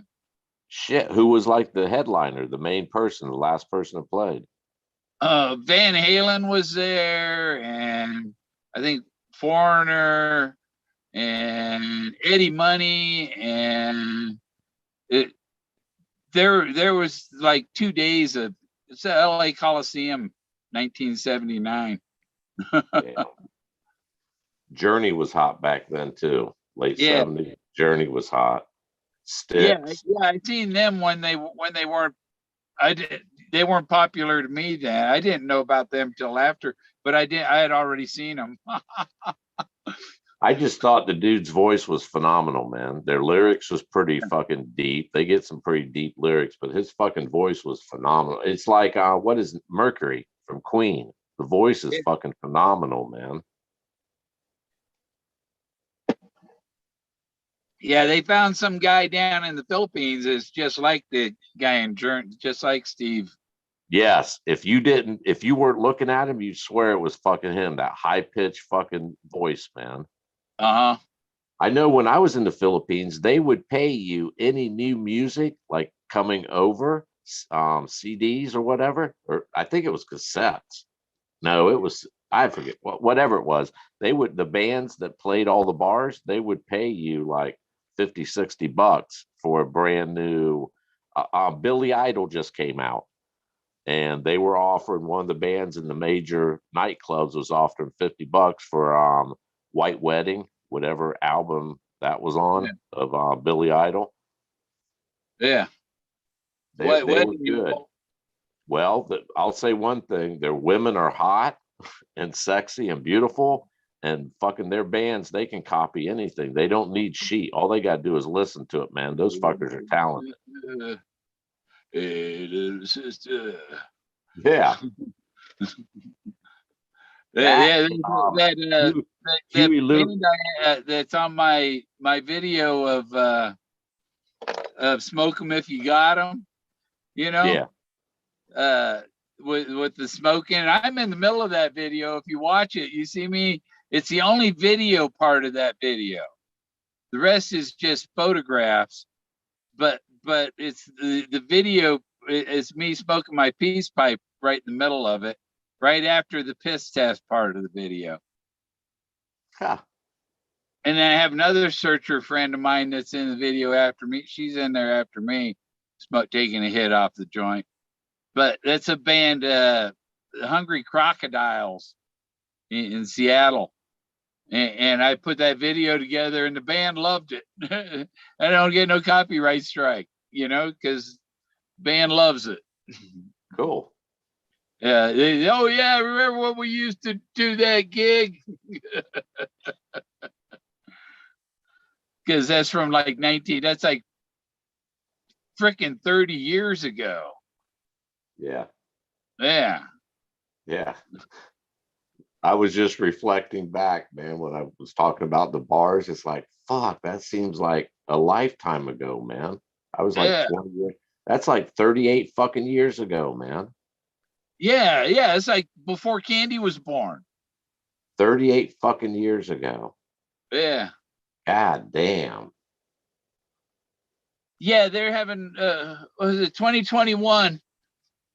Shit, who was like the headliner, the main person, the last person that played? Van Halen was there, and I think Foreigner and Eddie Money, and there was like 2 days of it's the LA Coliseum, 1979. Yeah. Journey was hot back then too. Late 70s. Journey was hot. Styx. Yeah, I seen them when they weren't. They weren't popular to me then. I didn't know about them till after, but I had already seen them. I just thought the dude's voice was phenomenal, man. Their lyrics was pretty fucking deep. They get some pretty deep lyrics, but his fucking voice was phenomenal. It's like what is Mercury from Queen? The voice is fucking phenomenal, man. Yeah, they found some guy down in the Philippines that's just like the guy in Journey, just like Steve. Yes, if you weren't looking at him, you'd swear it was fucking him. That high pitched fucking voice, man. Uh-huh. I know when I was in the Philippines, they would pay you any new music like coming over, CDs or whatever, or I think it was cassettes. No, it was, I forget, whatever it was. The bands that played all the bars, they would pay you like 50, 60 bucks for a brand new, Billy Idol just came out. And they were offering, one of the bands in the major nightclubs was offering 50 bucks for White Wedding, whatever album that was on of Billy Idol. Yeah. They were good. Well, I'll say one thing, their women are hot and sexy and beautiful, and fucking their bands, they can copy anything. They don't need sheet. All they got to do is listen to it, man. Those fuckers are talented. Hey, little sister. Yeah. That band that's on my video of Smoke 'em If You Got 'em, you know. Yeah. With the smoking, I'm in the middle of that video. If you watch it, you see me. It's the only video part of that video. The rest is just photographs, but it's the video is me smoking my peace pipe right in the middle of it, right after the piss test part of the video. Huh. And then I have another searcher friend of mine that's in the video after me. She's in there after me, taking a hit off the joint. But that's a band, Hungry Crocodiles in Seattle. And I put that video together and the band loved it. I don't get no copyright strike, because band loves it. Cool. Yeah. Oh yeah, remember when we used to do that gig? Because that's from like 19. That's like freaking 30 years ago. Yeah. Yeah. Yeah. I was just reflecting back, man, when I was talking about the bars. It's like, fuck, that seems like a lifetime ago, man. I was like Yeah. 20 years. That's like 38 fucking years ago, man. Yeah. Yeah. It's like before Candy was born. 38 fucking years ago. Yeah. God damn. Yeah. They're having, was it 2021?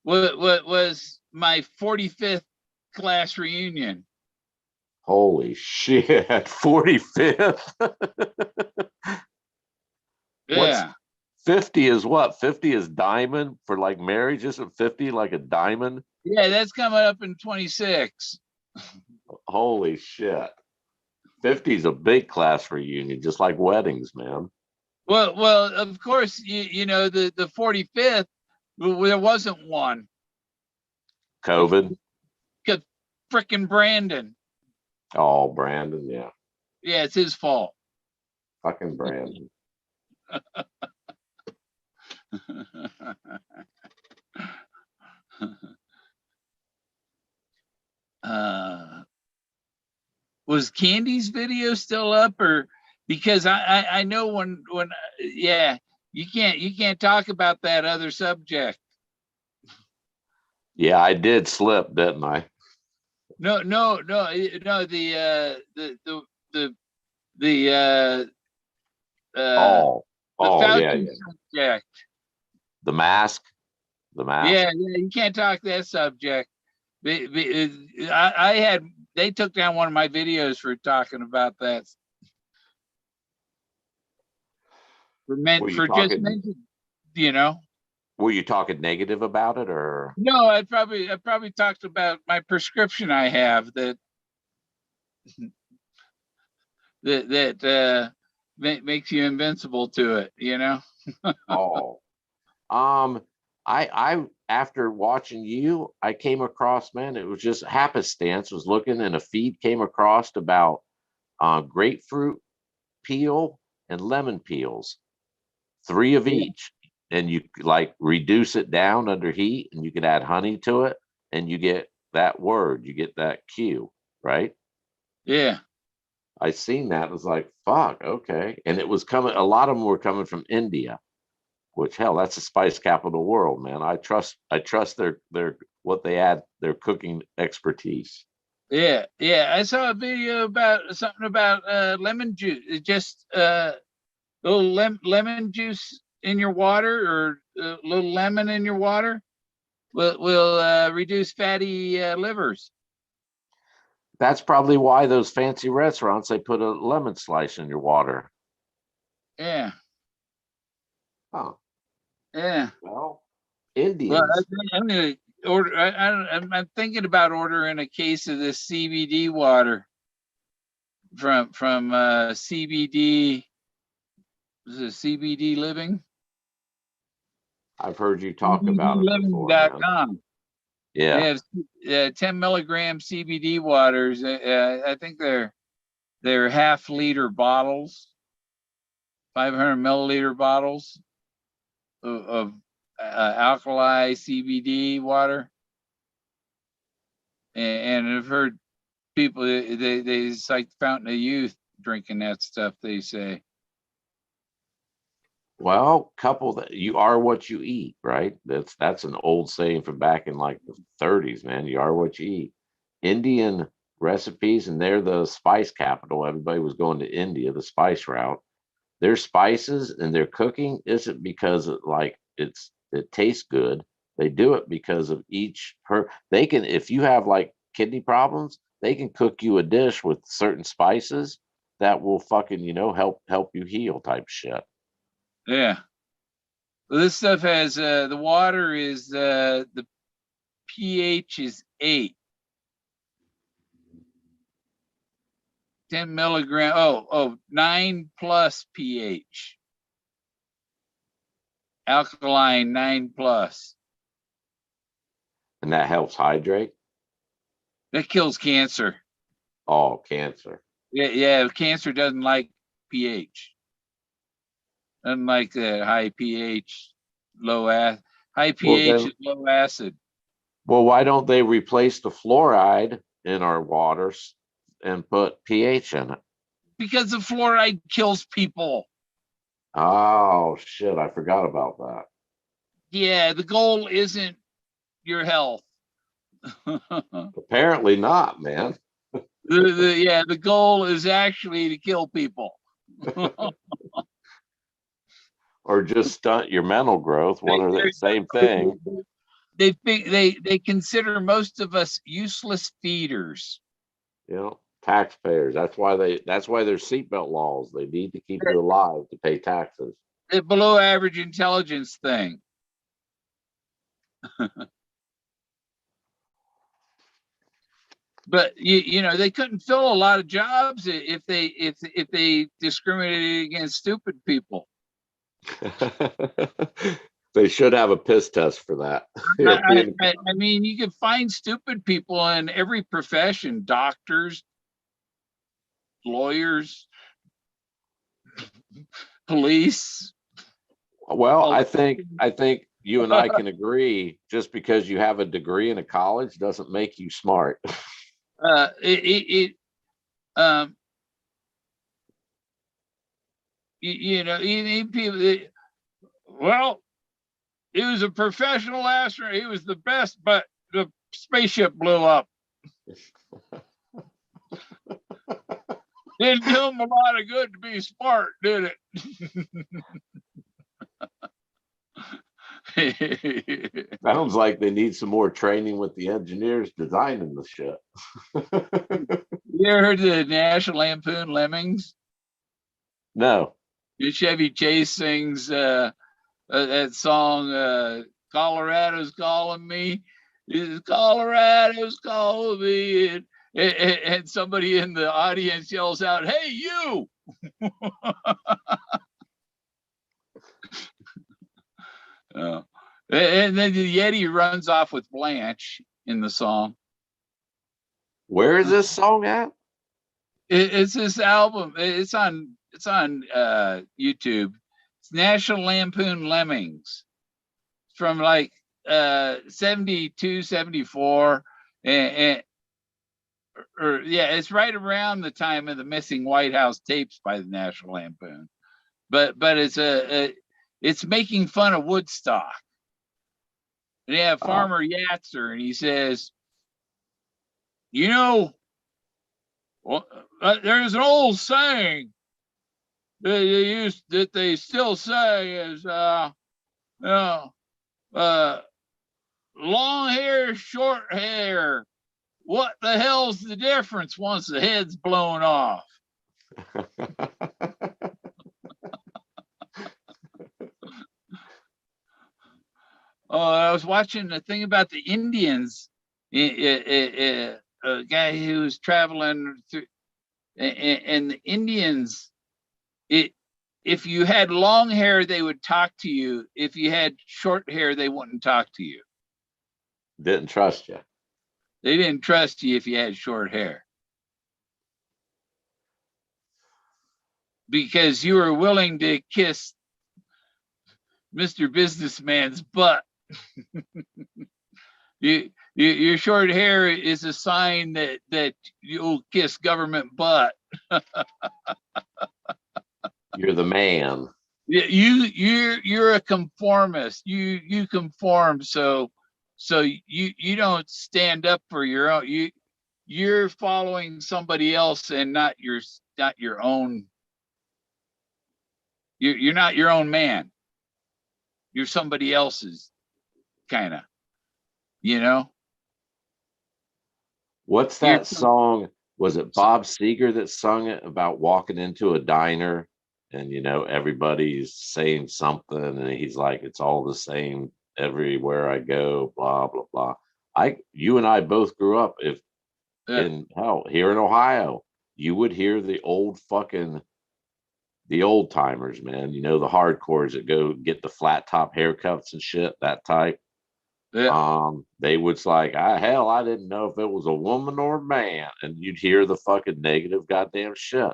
What was my 45th class reunion? Holy shit. 45th. What's Yeah. 50 is what? 50 is diamond for like marriage. Isn't 50 like a diamond? Yeah. That's coming up in 26. Holy shit. 50 is a big class reunion, just like weddings, man. Well, of course, you know, the 45th, there wasn't one. COVID. Because frickin' Brandon. Oh, Brandon. Yeah. Yeah, it's his fault. Fucking Brandon. uh, was Candy's video still up, or because I know when yeah, you can't talk about that other subject. Yeah, I did slip, didn't I? No, the Oh, the oh, yeah, Fauci yeah. subject. The mask, the mask. Yeah, you can't talk that subject. I had they took down one of my videos for talking about that. Were you For just talking? mentioning, you know. Were you talking negative about it, or? No, I probably talked about my prescription I have that makes you invincible to it, you know? Oh, um, I after watching you, I came across, man. It was just happenstance. Was looking and a feed came across about grapefruit peel and lemon peels, three of Yeah. each, and you like reduce it down under heat, and you can add honey to it, and you get that word, you get that cue, right? Yeah. I seen that. It was like, fuck, okay. And it was coming, a lot of them were coming from India, which hell, that's the spice capital of the world, man. I trust their what they add, their cooking expertise. Yeah. Yeah. I saw a video about something about lemon juice. Just little lemon juice in your water, or a little lemon in your water will reduce fatty livers. That's probably why those fancy restaurants they put a lemon slice in your water. Yeah. Huh. Yeah. Well, Well, Indians. I'm gonna order. I'm thinking about ordering a case of this CBD water from CBD. Is it CBD Living? I've heard you talk about it before, man. CBDliving.com. They Yeah. have 10 milligram CBD waters. I think they're half-liter bottles, 500 milliliter bottles of alkali CBD water. And I've heard people they it's like the fountain of youth drinking that stuff, they say. Well, couple that you are what you eat, right? That's an old saying from back in like the 30s, man. You are what you eat. Indian recipes, and they're the spice capital. Everybody was going to India, the spice route. Their spices and their cooking isn't because it tastes good. They do it because of each per they can, if you have like kidney problems, they can cook you a dish with certain spices that will fucking, help you heal type shit. Yeah. Well, this stuff has the water is the pH is 8, 10 milligram. Oh, 9 plus pH, alkaline 9 plus. And that helps hydrate. That kills cancer. Oh, cancer. Yeah, cancer doesn't like pH. Doesn't like that high pH, high Well, pH then, is low acid. well, why don't they replace the fluoride in our waters and put pH in it? Because the fluoride kills people. Oh shit, I forgot about that. Yeah, the goal isn't your health. Apparently not, man. The goal is actually to kill people. Or just stunt your mental growth. One or the same they, thing. they think they consider most of us useless feeders. You know, taxpayers. That's why there's seatbelt laws. They need to keep you alive to pay taxes. The below average intelligence thing. But you know they couldn't fill a lot of jobs if they discriminated against stupid people. They should have a piss test for that. I mean, you can find stupid people in every profession: doctors, lawyers, police. Well, I think you and I can agree. Just because you have a degree in a college doesn't make you smart. It you know, people. Well, he was a professional astronaut. He was the best, but the spaceship blew up. Didn't do him a lot of good to be smart, did it? Sounds like they need some more training with the engineers designing the shit. You ever heard the National Lampoon Lemmings? No. Chevy Chase sings that song, Colorado's calling me. Colorado's calling me. And somebody in the audience yells out, "Hey, you!" And then the Yeti runs off with Blanche in the song. Where is this song at? It's this album. It's on YouTube. It's National Lampoon Lemmings from like 72, 74. And or yeah, it's right around the time of the missing White House tapes by the National Lampoon. But it's making fun of Woodstock. And they have Farmer Yatzer, and he says, you know, well, there's an old saying that they still say is, long hair, short hair. What the hell's the difference once the head's blown off? Oh, I was watching the thing about the Indians. A guy who was traveling through, and the Indians, if you had long hair, they would talk to you. If you had short hair, they wouldn't talk to you. Didn't trust you. They didn't trust you if you had short hair. Because you were willing to kiss Mr. Businessman's butt. Your short hair is a sign that you'll kiss government butt. You're the man. You're a conformist. You conform, so you don't stand up for your own. You're following somebody else and not your own. You're not your own man. You're somebody else's, kind of. You know. What's that song? Was it Bob Seger that sung it about walking into a diner and everybody's saying something and he's like, it's all the same everywhere I go, blah blah blah. You and I both grew up in here in Ohio. You would hear the old timers, man. The hardcores that go get the flat top haircuts and shit, that type. Yeah. They was like, hell, I didn't know if it was a woman or a man, and you'd hear the fucking negative goddamn shit.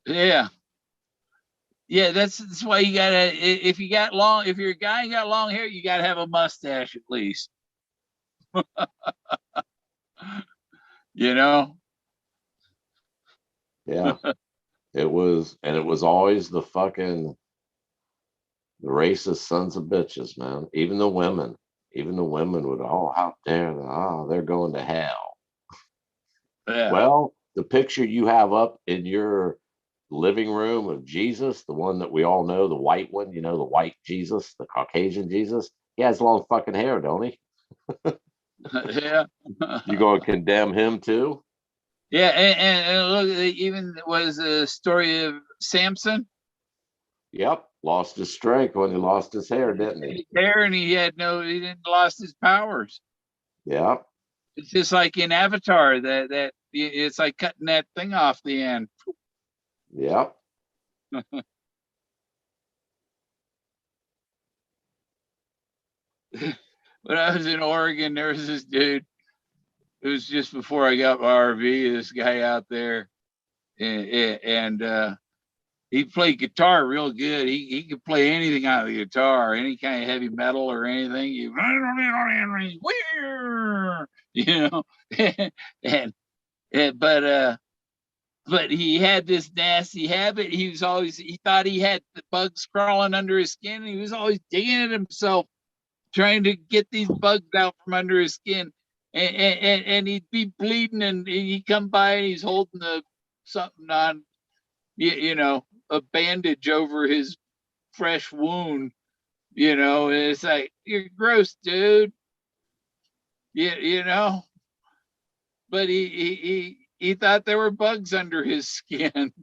Yeah. Yeah, that's why you gotta, if you got long, if you're a guy and got long hair, you gotta have a mustache at least. You know? Yeah, it was, and it was always the racist sons of bitches, man. Even the women would, oh, how dare they? Oh, they're going to hell. Yeah. Well, the picture you have up in your living room of Jesus, the one that we all know, the white one, the white Jesus, the Caucasian Jesus, he has long fucking hair, don't he? Yeah. You going to condemn him too? Yeah, and look, even was a story of Samson. Yep, lost his strength when he lost his hair, didn't he? His hair, and he didn't lost his powers. Yep, It's just like in Avatar, that it's like cutting that thing off the end. yep. When I was in Oregon, there was this dude. It was just before I got my RV. This guy out there, and he played guitar real good. He could play anything on the guitar, any kind of heavy metal or anything. You know, and, but he had this nasty habit. He thought he had the bugs crawling under his skin. And he was always digging at himself, trying to get these bugs out from under his skin. And he'd be bleeding, and he'd come by and he's holding something on, you know, a bandage over his fresh wound, and it's like, you're gross, dude. You know, but he thought there were bugs under his skin.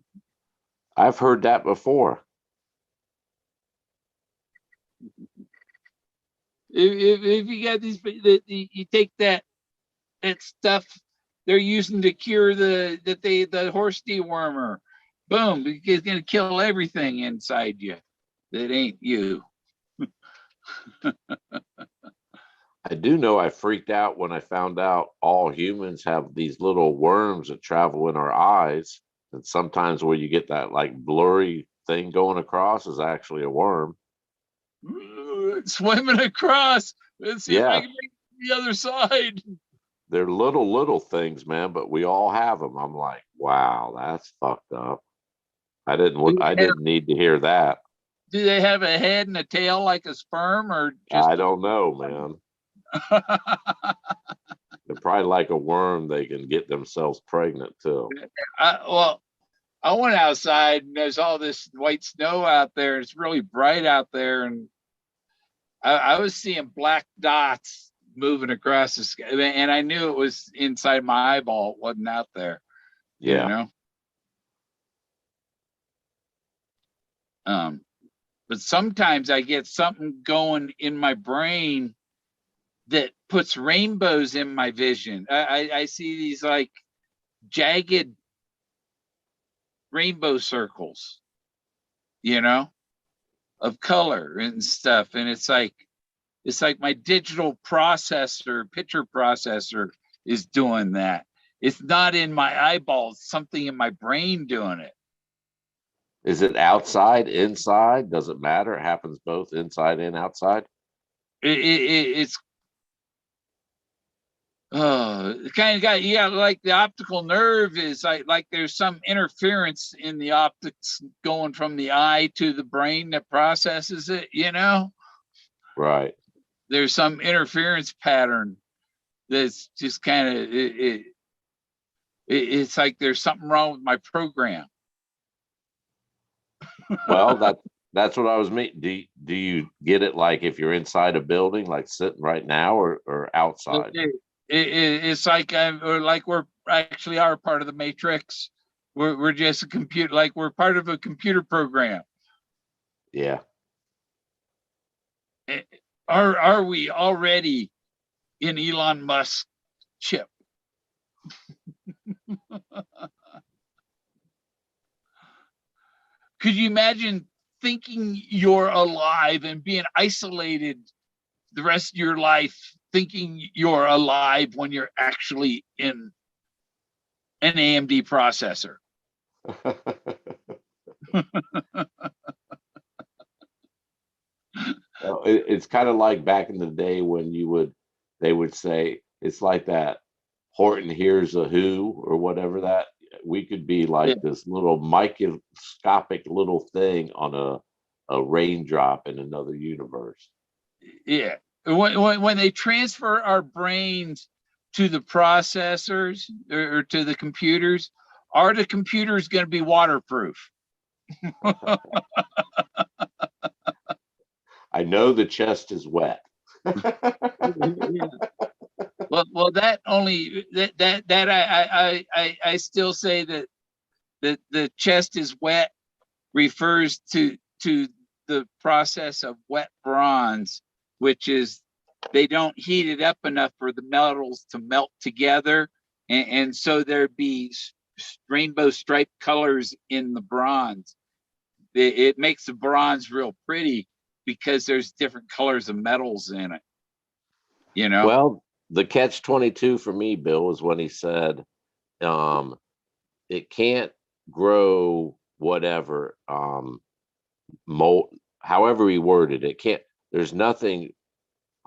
I've heard that before. If you got you take that stuff they're using to cure the horse dewormer, boom, it's gonna kill everything inside you that ain't you. I do know I freaked out when I found out all humans have these little worms that travel in our eyes. And sometimes where you get that like blurry thing going across is actually a worm. Swimming across. Let's see if I Yeah, can make it to the other side. they're little things, man, but we all have them. I'm like, wow, that's fucked up. I didn't need to hear that. Do they have a head and a tail like a sperm, or just I don't know, man. They're probably like a worm. They can get themselves pregnant too. well, I went outside and there's all this white snow out there. It's really bright out there, and I was seeing black dots moving across the sky, and I knew it was inside my eyeball. It wasn't out there, you Yeah. know. Um, but sometimes I get something going in my brain that puts rainbows in my vision. I see these like jagged rainbow circles, of color and stuff. And it's like my digital picture processor is doing that. It's not in my eyeballs, something in my brain doing it. Is it outside, inside? Does it matter? It happens both inside and outside. It's kind of got, yeah, like the optical nerve is like there's some interference in the optics going from the eye to the brain that processes it. Right. There's some interference pattern that's just kind of it's like there's something wrong with my program. Well, that's what I was meaning. Do you get it like if you're inside a building, like sitting right now, or outside? It's like we're actually are part of the matrix. We're just a computer, like we're part of a computer program. Yeah. Are we already in Elon Musk's chip? Could you imagine thinking you're alive and being isolated the rest of your life thinking you're alive when you're actually in an AMD processor. Well, it's kind of like back in the day when they would say it's like that Horton hears a who or whatever, that we could be Yeah. like this little microscopic little thing on a raindrop in another universe. Yeah. When they transfer our brains to the processors or to the computers, are the computers going to be waterproof? I know the chest is wet. Yeah. Well, that only that I still say that the chest is wet refers to the process of wet bronze, which is they don't heat it up enough for the metals to melt together, and so there'd be rainbow striped colors in the bronze. It makes the bronze real pretty because there's different colors of metals in it. You know. Well, the catch 22 for me, Bill, is when he said, um, it can't grow whatever, mold, however he worded it, can't, there's nothing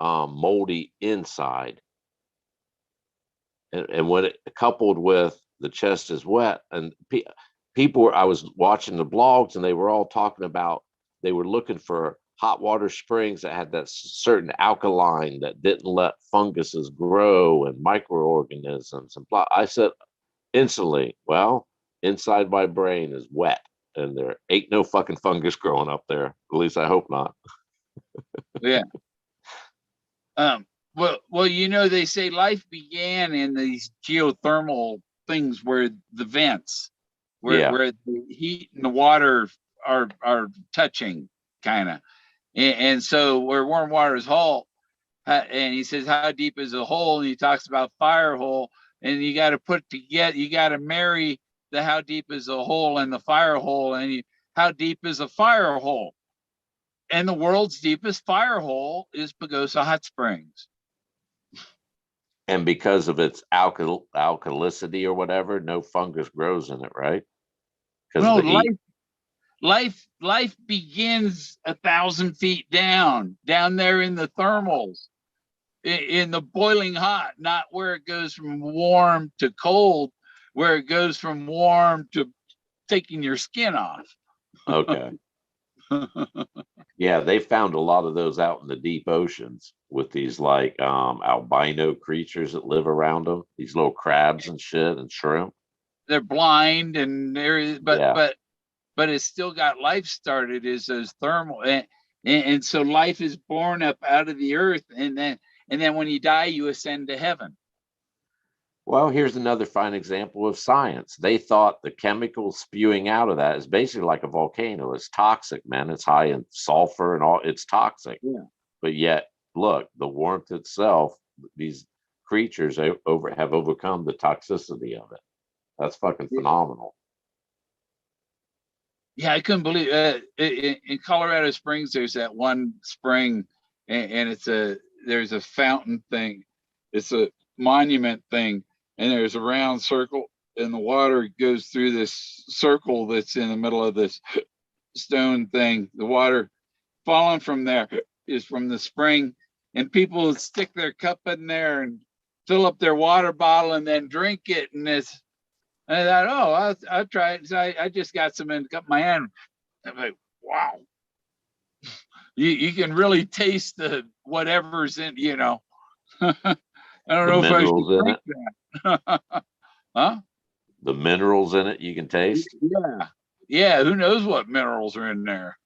moldy inside. And when it coupled with the chest is wet, and people were, I was watching the blogs and they were all talking about, they were looking for hot water springs that had that certain alkaline that didn't let funguses grow and microorganisms and blah. I said instantly, well, inside my brain is wet and there ain't no fucking fungus growing up there. At least I hope not. Yeah. Well, they say life began in these geothermal things where the vents, Yeah. where the heat and the water are touching, kind of, and so where warm water is whole, and he says how deep is a hole, and he talks about fire hole, and you got to put together, you got to marry the how deep is a hole and the fire hole, and how deep is a fire hole, and the world's deepest fire hole is Pagosa Hot Springs. And because of its alkalicity or whatever, no fungus grows in it, right? Because No, of the heat. life begins 1,000 feet down there in the thermals, in the boiling hot, not where it goes from warm to cold, where it goes from warm to taking your skin off. Okay. Yeah, they found a lot of those out in the deep oceans with these like albino creatures that live around them, these little crabs and shit and shrimp. They're blind, and Yeah. but it's still got life started as those thermal, and so life is born up out of the earth, and then when you die you ascend to heaven. Well, here's another fine example of science. They thought the chemical spewing out of that is basically like a volcano. It's toxic, man. It's high in sulfur and all. It's toxic. Yeah. But yet, look, the warmth itself, these creatures have overcome the toxicity of it. That's fucking phenomenal. Yeah, I couldn't believe in Colorado Springs there's that one spring, and there's a fountain thing, it's a monument thing, and there's a round circle, and the water goes through this circle that's in the middle of this stone thing. The water falling from there is from the spring, and people stick their cup in there and fill up their water bottle and then drink it, and I thought, oh, I'll try it. So I just got some in my hand. I'm like, wow, you can really taste the whatever's in, I don't The know if I should minerals in drink it, that. Huh? the minerals in it you can taste. Yeah. Yeah. Who knows what minerals are in there?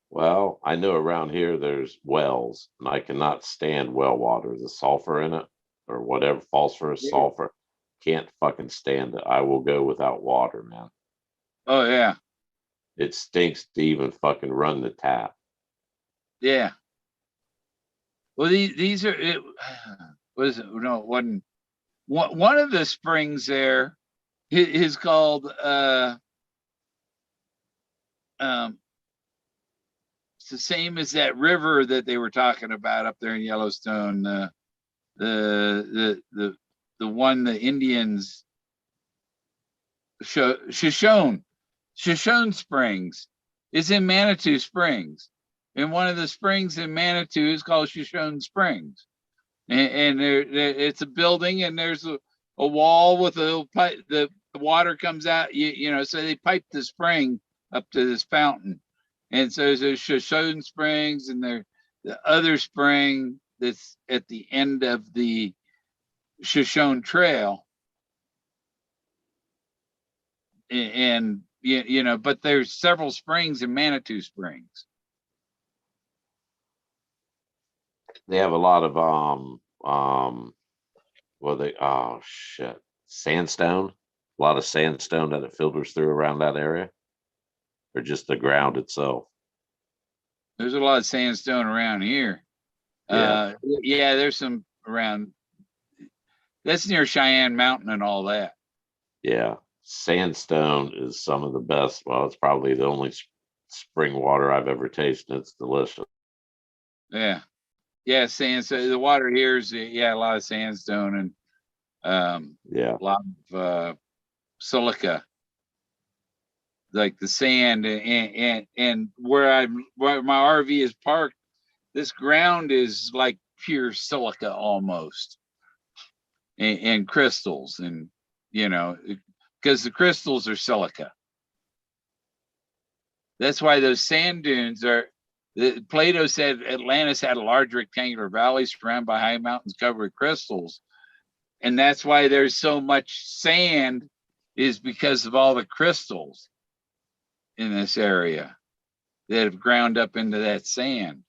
Well, I know around here there's wells, and I cannot stand well water. The sulfur in it, or whatever, phosphorus, Yeah. sulfur, can't fucking stand it. I will go without water, man. Oh, yeah. It stinks to even fucking run the tap. Yeah. Well, these are, it was, no, it wasn't. One of the springs there is called, um, It's the same as that river that they were talking about up there in Yellowstone. The one the Indians Shoshone Springs is in Manitou Springs, and one of the springs in Manitou is called Shoshone Springs, and it's a building, and there's a wall with a pipe. The water comes out, so they pipe the spring up to this fountain, and so there's Shoshone Springs, and the other spring that's at the end of the Shoshone Trail, and but there's several springs in Manitou Springs. They have a lot of sandstone. A lot of sandstone that it filters through around that area, or just the ground itself. There's a lot of sandstone around here. Yeah, there's some around. That's near Cheyenne Mountain and all that. Yeah, sandstone is some of the best. Well, it's probably the only spring water I've ever tasted. It's delicious. Yeah, sandstone. The water here is a lot of sandstone and a lot of silica, like the sand, and where my RV is parked, this ground is like pure silica almost, and crystals, and because the crystals are silica. That's why those sand dunes are. Plato said Atlantis had a large rectangular valley surrounded by high mountains covered with crystals, and that's why there's so much sand, is because of all the crystals in this area that have ground up into that sand.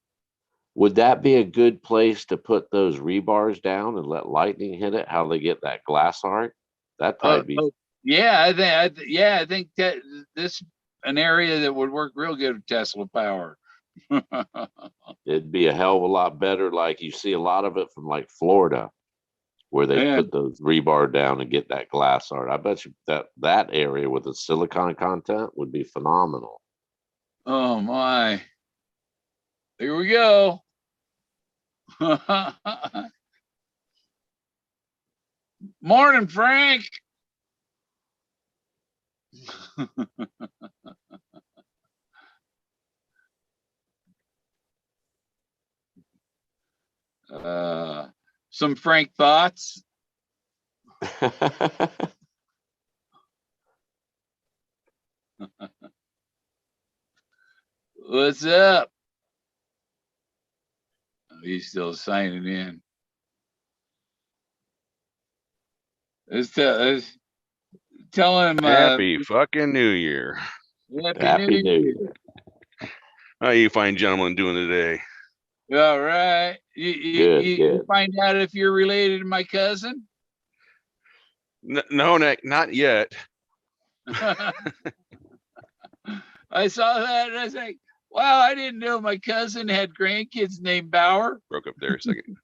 Would that be a good place to put those rebars down and let lightning hit it? How they get that glass art? That'd probably be. Yeah, I think that this an area that would work real good with Tesla power. It'd be a hell of a lot better. Like you see a lot of it from like Florida, where they put those rebar down and get that glass art. I bet you that area with the silicon content would be phenomenal. Oh my. Here we go. Morning, Frank. Some Frank thoughts. What's up? Oh, he's still signing in. Let's tell him. Happy fucking New Year. Happy New Year. How you fine gentlemen doing today? All right. Good. You find out if you're related to my cousin? No, not yet. I saw that and I was like, wow, I didn't know my cousin had grandkids named Bauer. Broke up there a second.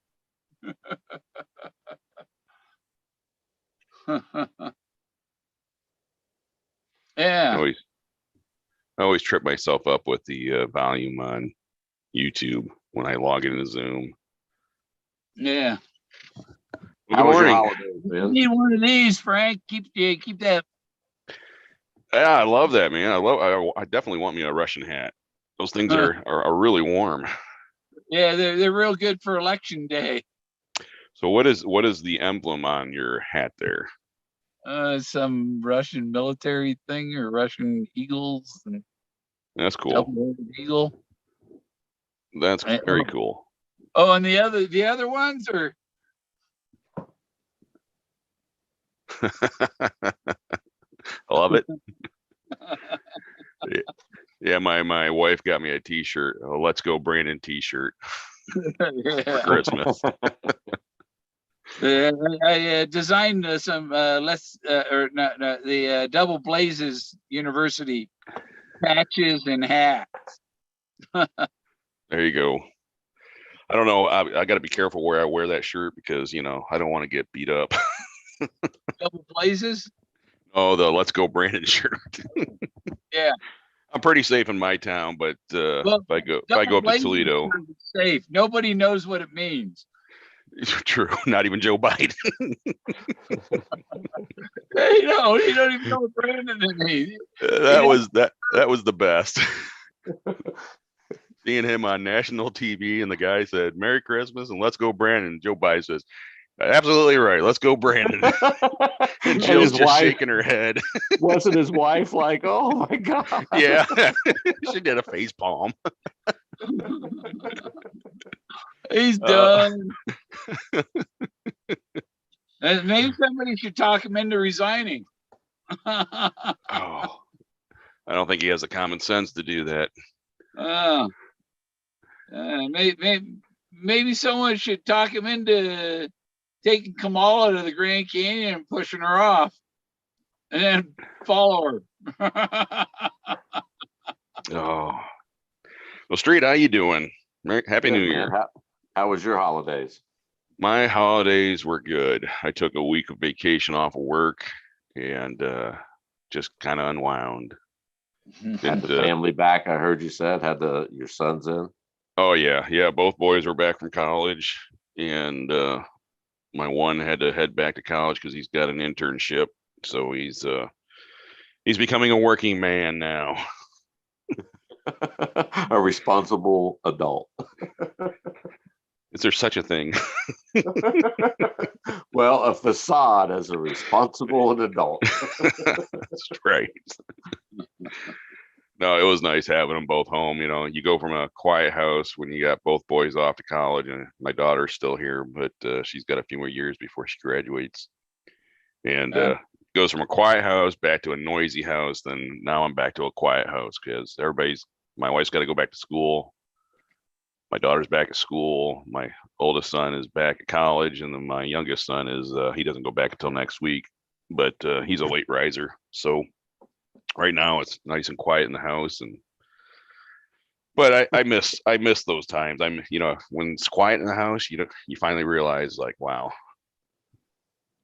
Yeah. I always trip myself up with the volume on YouTube when I log into Zoom. Yeah. Good morning. You need one of these, Frank. Keep that. Yeah, I love that, man. I definitely want me a Russian hat. Those things are really warm. Yeah, they're real good for election day. So what is the emblem on your hat there? Some Russian military thing, or Russian eagles. And That's cool. Double-headed eagle. That's very cool. Oh, and the other ones are. I love it. Yeah, my wife got me a T-shirt, a "Let's Go Brandon" T-shirt for Christmas. I designed some the Double Blazes University patches and hats. There you go. I don't know. I got to be careful where I wear that shirt because I don't want to get beat up. Double Blazes. Oh, the "Let's Go Brandon" shirt. Yeah. I'm pretty safe in my town, but Well, if I go don't up to blame me Toledo, for safe. Nobody knows what it means. true. Not even Joe Biden. You know, you don't even know what Brandon means. that was the best. Seeing him on national TV, and the guy said "Merry Christmas" and "Let's go, Brandon." Joe Biden says, "Absolutely right. Let's go, Brandon." And Jill's his just wife, shaking her head. wasn't his wife like, oh my God? Yeah, she did a face palm. He's done. Maybe somebody should talk him into resigning. Oh, I don't think he has the common sense to do that. Maybe someone should talk him into taking Kamala to the Grand Canyon and pushing her off, and then follow her. Oh, well, Street, how you doing? Happy Good, New man. Year. How was your holidays? My holidays were good. I took a week of vacation off of work and just kind of unwound. Had the family back, I heard you said. Had your sons in? Oh yeah, both boys were back from college, and my one had to head back to college because he's got an internship, so he's becoming a working man now. A responsible adult. Is there such a thing? Well, a facade as a responsible adult. That's right. No, it was nice having them both home. You know, you go from a quiet house when you got both boys off to college, and my daughter's still here, but she's got a few more years before she graduates. And goes from a quiet house back to a noisy house. Then now I'm back to a quiet house because my wife's got to go back to school. My daughter's back at school. My oldest son is back at college, and then my youngest son is he doesn't go back until next week, but he's a late riser. So right now it's nice and quiet in the house, but I miss those times. When it's quiet in the house, you finally realize, like, wow,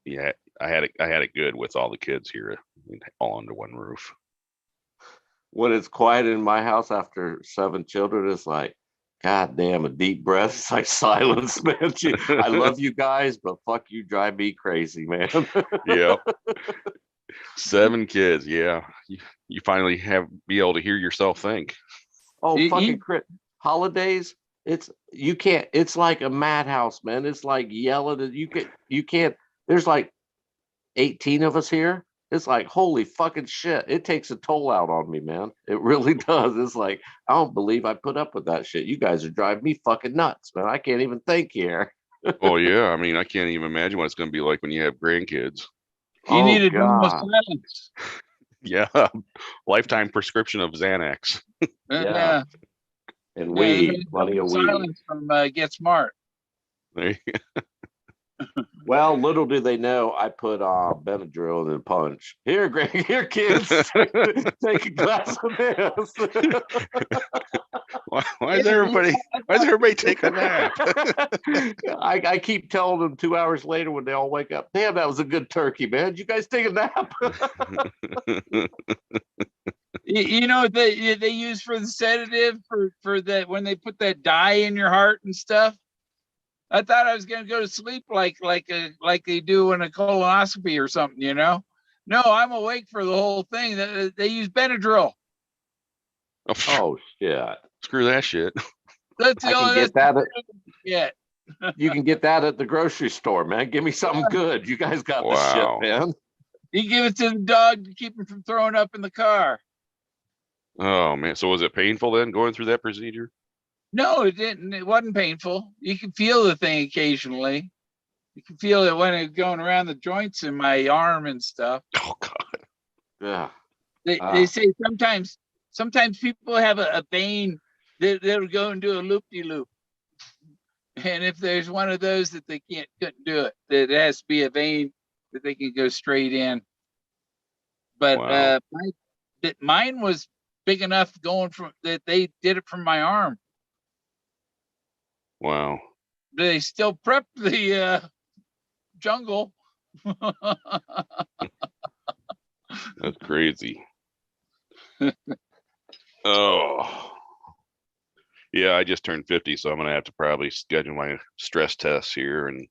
yeah, I had it good with all the kids here all under one roof. When it's quiet in my house after 7 children, it's like, God damn, a deep breath. It's like silence, man. I love you guys, but fuck, you drive me crazy, man. Yeah. 7 kids. Yeah. You finally be able to hear yourself think. Oh, fucking holidays. You can't, it's like a madhouse, man. It's like yelling. You can't, there's like 18 of us here. It's like, holy fucking shit. It takes a toll out on me, man. It really does. It's like, I don't believe I put up with that shit. You guys are driving me fucking nuts, man. I can't even think here. Oh, yeah. I mean, I can't even imagine what it's going to be like when you have grandkids. You need a silence. Yeah. Lifetime prescription of Xanax. Yeah. And weed. Plenty of weed. Silence from Get Smart. Well, little do they know, I put Benadryl in the punch. Here, Greg, here, kids, take a glass of this. Why is everybody taking a nap? I keep telling them 2 hours later when they all wake up, damn, that was a good turkey, man. Did you guys take a nap? You know what they use for the sedative for that when they put that dye in your heart and stuff? I thought I was going to go to sleep like they do in a colonoscopy or something, you know? No, I'm awake for the whole thing. They use Benadryl. Oh shit! Screw that shit. That's the only. You can get that at the grocery store, man. Give me something good. You guys got the shit, man. You give it to the dog to keep him from throwing up in the car. Oh man! So was it painful then going through that procedure? No, it didn't. It wasn't painful. You can feel the thing occasionally. You can feel it when it's going around the joints in my arm and stuff. Oh God. Yeah. They say sometimes people have a vein that'll go and do a loop-de-loop. And if there's one of those that they couldn't do it, that it has to be a vein that they can go straight in. But wow. Mine was big enough going from that they did it from my arm. Wow. They still prepped the jungle. That's crazy. Oh, yeah, I just turned 50, so I'm gonna have to probably schedule my stress tests here and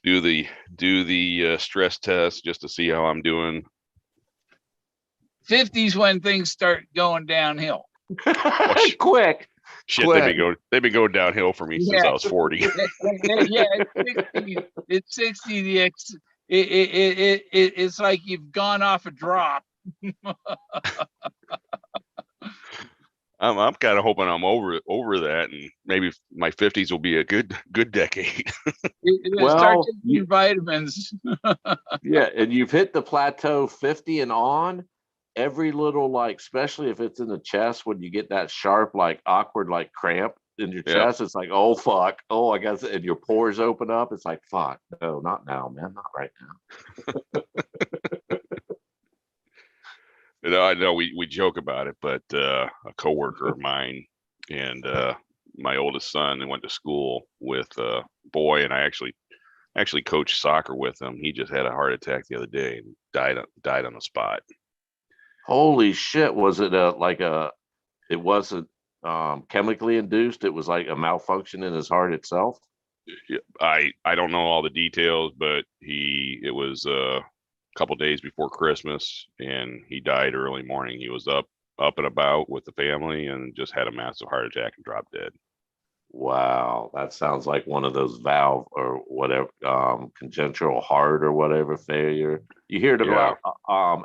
do the stress test just to see how I'm doing. 50's when things start going downhill. Quick. Shit, they've been going downhill for me since I was 40. Yeah, it's 60. It's like you've gone off a drop. I'm kind of hoping I'm over that, and maybe my 50s will be a good decade. Start taking your vitamins. Yeah, and you've hit the plateau 50 and on. Every little, like, especially if it's in the chest, when you get that sharp, like awkward, like cramp in your chest, it's like, oh fuck, oh I guess, and your pores open up. It's like, fuck, no, not now, man, not right now. I know we joke about it, but a coworker of mine and my oldest son, they went to school with a boy, and I actually coached soccer with him. He just had a heart attack the other day and died on the spot. Holy shit! Was it it wasn't chemically induced? It was like a malfunction in his heart itself. I don't know all the details, but it was a couple days before Christmas, and he died early morning. He was up and about with the family and just had a massive heart attack and dropped dead. Wow, that sounds like one of those valve or whatever, congenital heart or whatever failure. You hear it about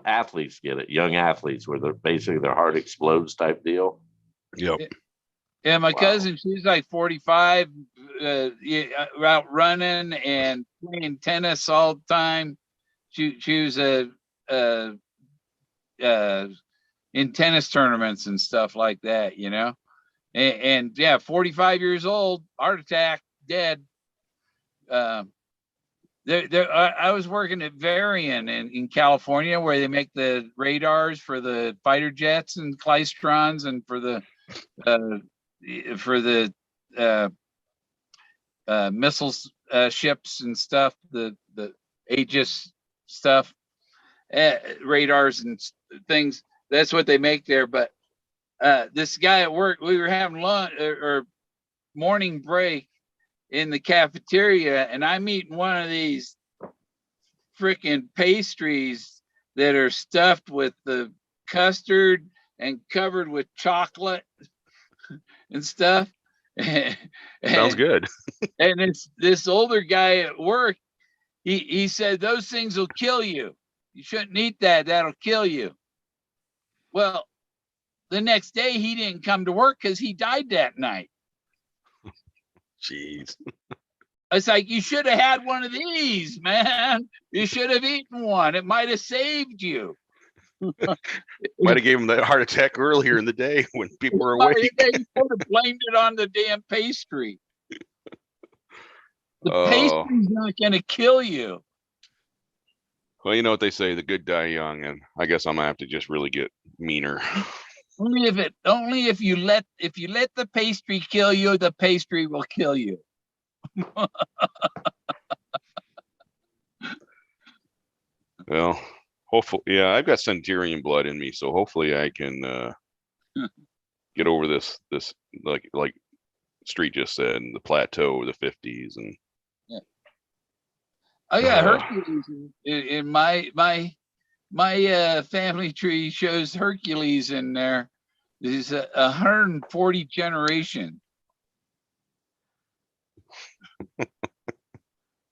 athletes get it, young athletes, where they're basically their heart explodes type deal. Yep. Yeah, my cousin, she's like 45, out running and playing tennis all the time. She was in tennis tournaments and stuff like that, you know. And yeah, 45 years old, heart attack, dead. I was working at Varian in California, where they make the radars for the fighter jets and Clystrons, and for the missiles, ships and stuff, the Aegis stuff, radars and things. That's what they make there. But this guy at work, we were having lunch or morning break in the cafeteria, and I'm eating one of these freaking pastries that are stuffed with the custard and covered with chocolate and stuff. Sounds good. And it's this older guy at work. He said, those things will kill you. You shouldn't eat that. That'll kill you. Well, the next day he didn't come to work because he died that night. Jeez. It's like, you should have had one of these, man. You should have eaten one. It might have saved you. Might have gave him the heart attack earlier in the day when people were awake. They could have blamed it on the damn pastry. The pastry's not going to kill you. Well, you know what they say, the good die young, and I guess I'm gonna have to just really get meaner. Only if you let the pastry kill you, the pastry will kill you. Well, hopefully, yeah, I've got Centurion blood in me, so hopefully I can get over this like Street just said, the plateau, the 50s, and I got Hercules in my family tree shows Hercules in there. There's 140 generation.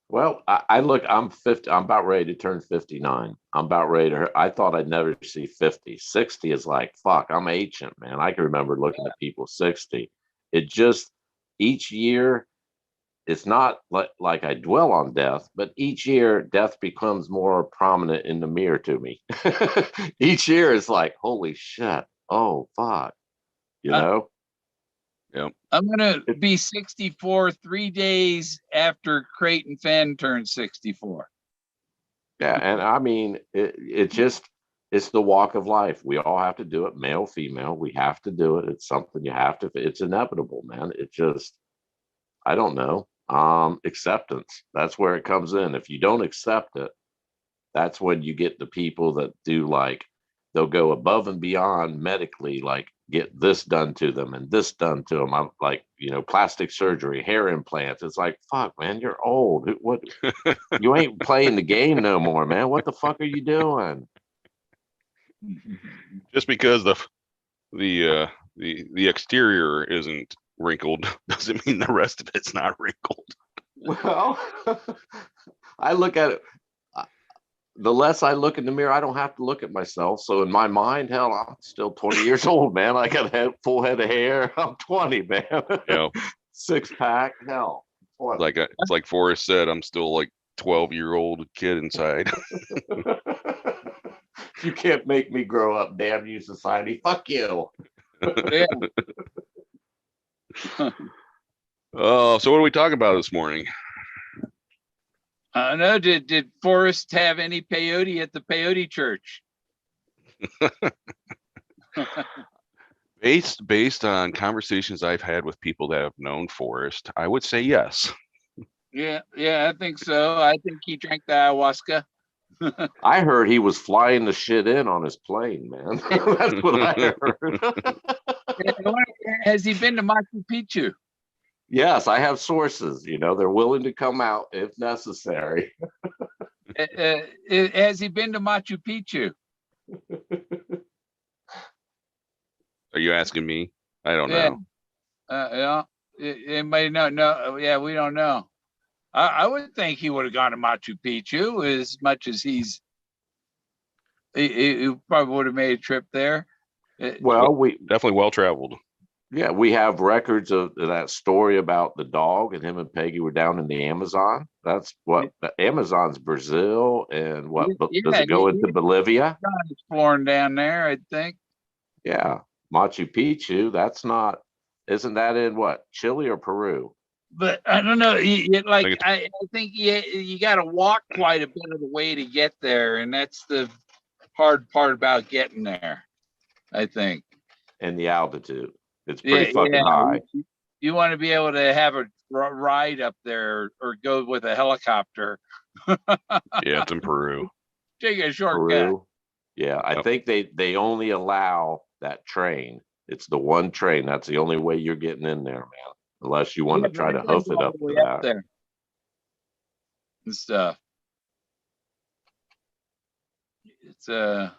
Well, I'm 50. I'm about ready to turn 59. I'm about ready to. I thought I'd never see 50. 60 is like, fuck, I'm ancient, man. I can remember looking at people 60. It just, each year, it's not like I dwell on death, but each year death becomes more prominent in the mirror to me. Each year is like, holy shit. Oh, fuck. You know? Yep. I'm going to be 64 3 days after Creighton Fenn turned 64. Yeah. And I mean, it's the walk of life. We all have to do it, male, female. We have to do it. It's something you have to, it's inevitable, man. It just, I don't know. Acceptance. That's where it comes in. If you don't accept it, that's when you get the people that do like they'll go above and beyond medically, like get this done to them and this done to them. I'm like, plastic surgery, hair implants. It's like, fuck, man, you're old. What? You ain't playing the game no more, man. What the fuck are you doing? Just because the exterior isn't wrinkled doesn't mean the rest of it's not wrinkled. Well, I look at it. The less I look in the mirror, I don't have to look at myself. So in my mind, hell, I'm still 20 years old, man. I got a full head of hair. I'm 20, man. Yeah. Six pack, hell. 20. It's like Forrest said, I'm still like 12-year-old kid inside. You can't make me grow up, damn you, society. Fuck you. Yeah. So what are we talking about this morning? No, did Forrest have any peyote at the peyote church? Based on conversations I've had with people that have known Forrest, I would say yes. Yeah, I think so. I think he drank the ayahuasca. I heard he was flying the shit in on his plane, man. That's what I heard. Has he been to Machu Picchu? Yes, I have sources. They're willing to come out if necessary. Has he been to Machu Picchu? Are you asking me? I don't Yeah. know. Yeah. Anybody know? Yeah, we don't know. I would think he would have gone to Machu Picchu as much as he probably would have made a trip there. Well, we Definitely well traveled. Yeah, we have records of that story about the dog and him and Peggy were down in the Amazon. That's what the Amazon's Brazil and what does it go into Bolivia? Exploring down there, I think. Yeah, Machu Picchu. Isn't that in what, Chile or Peru? But I don't know. I think you got to walk quite a bit of the way to get there, and that's the hard part about getting there, I think. And the altitude. It's pretty fucking high. You want to be able to have a ride up there or go with a helicopter. Yeah, it's in Peru. Take a shortcut. Peru. Yeah, I think they only allow that train. It's the one train. That's the only way you're getting in there, man. Unless you want to try to hoof it up to that. There and stuff. It's yeah.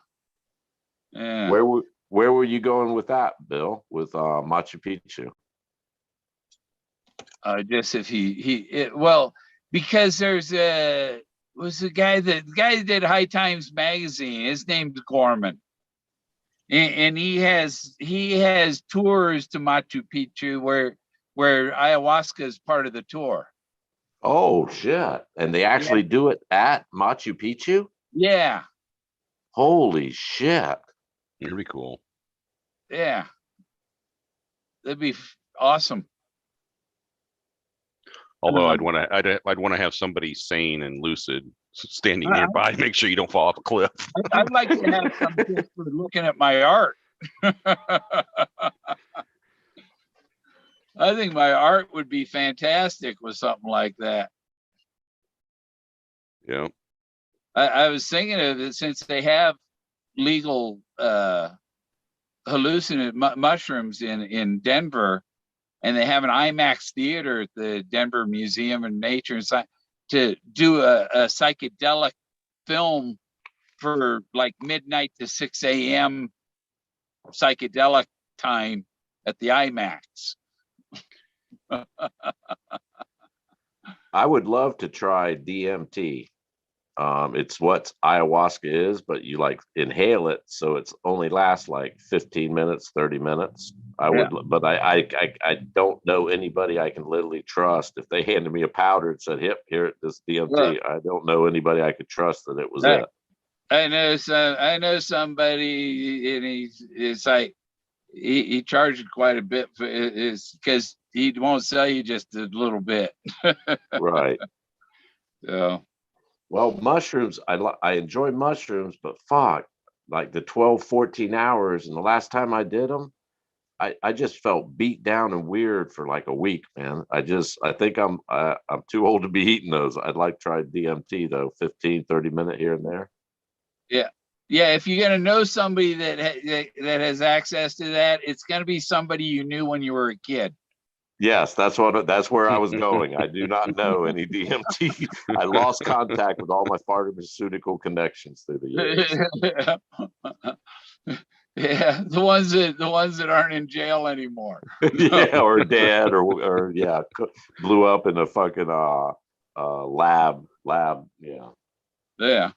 Where were you going with that, Bill? With Machu Picchu? Just if because there's was the guy that did High Times magazine. His name's Gorman, and he has tours to Machu Picchu where ayahuasca is part of the tour. Oh shit! And they actually do it at Machu Picchu? Yeah. Holy shit! It'd be cool. Yeah, that'd be awesome. Although I'd want to have somebody sane and lucid standing nearby, make sure you don't fall off a cliff. I'd like to have some tips for looking at my art. I think my art would be fantastic with something like that. Yeah. I was thinking of it, since they have legal hallucinant mushrooms in Denver, and they have an IMAX theater at the Denver Museum of Nature and Science to do a psychedelic film for like midnight to 6 a.m. psychedelic time at the IMAX. I would love to try DMT. It's what ayahuasca is, but you like inhale it, so it's only lasts like 15 minutes, 30 minutes. But I don't know anybody I can literally trust. If they handed me a powder and said, here, this DMT, I don't know anybody I could trust that it was it. I know somebody, and it's like he charged quite a bit for it, because he won't sell you just a little bit. Right. So. Well, mushrooms, I enjoy mushrooms, but fuck, like the 12, 14 hours. And the last time I did them, I just felt beat down and weird for like a week, man. I think I'm too old to be eating those. I'd like to try DMT though, 15, 30 minute here and there. Yeah. Yeah, if you're gonna know somebody that has access to that, it's gonna be somebody you knew when you were a kid. Yes, that's where I was going. I do not know any DMT. I lost contact with all my pharmaceutical connections through the years. Yeah, the ones that aren't in jail anymore. Yeah, or dead, or yeah, blew up in a fucking lab. Yeah. Yeah.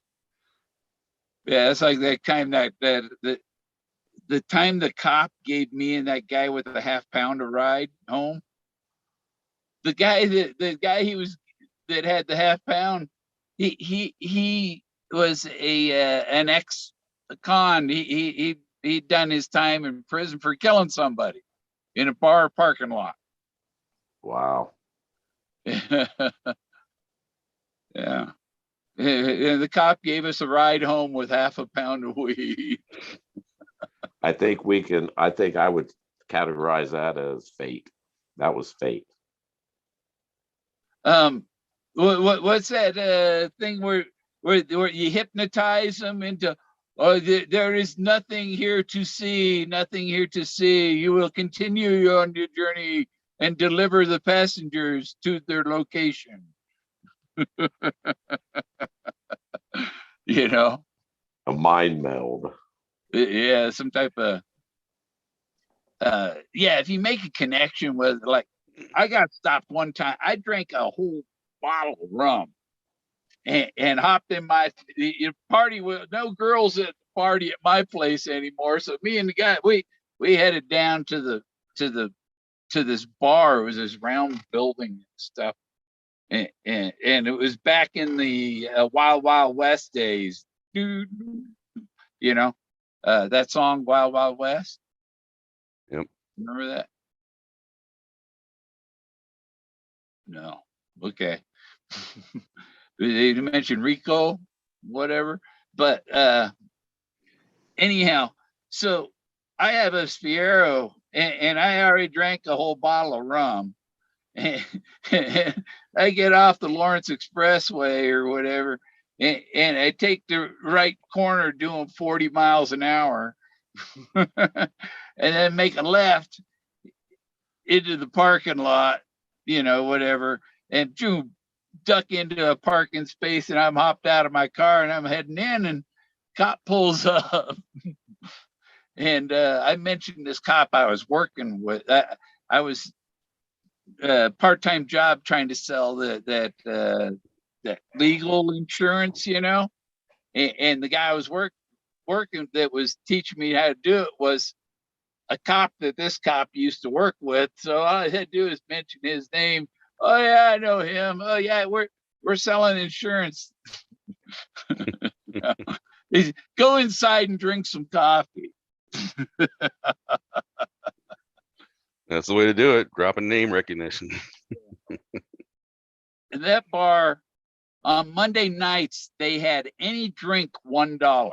Yeah, it's like that time that the time the cop gave me and that guy with the half pound a ride home. The guy that had the half pound, he was an ex-con. He'd done his time in prison for killing somebody in a bar parking lot. Wow. Yeah. And the cop gave us a ride home with half a pound of weed. I think I would categorize that as fate. That was fate. What's that thing where you hypnotize them into, oh, there is nothing here to see, nothing here to see. You will continue on your journey and deliver the passengers to their location. You know, A mind meld. yeah, some type of yeah. If you make a connection with, like, I got stopped one time. I drank a whole bottle of rum and hopped in my party with no girls at the party at my place anymore. So me and the guy, we headed down to this bar. It was this round building and stuff. And it was back in the Wild Wild West days. You know, that song Wild Wild West. Yep. Remember that? No. Okay. They mentioned Rico, whatever. But anyhow, so I have a Fiero, and I already drank a whole bottle of rum. And I get off the Lawrence Expressway or whatever, and I take the right corner doing 40 miles an hour, and then make a left into the parking lot, whatever, and duck into a parking space, and I'm hopped out of my car and I'm heading in, and cop pulls up. And I mentioned this cop I was working with. I was part-time job trying to sell that legal insurance, and the guy I was working that was teaching me how to do it was a cop that this cop used to work with. So all I had to do is mention his name. Oh yeah, I know him. Oh yeah, we're selling insurance. Go inside and drink some coffee. That's the way to do it. Dropping name recognition. In that bar, on Monday nights, they had any drink $1.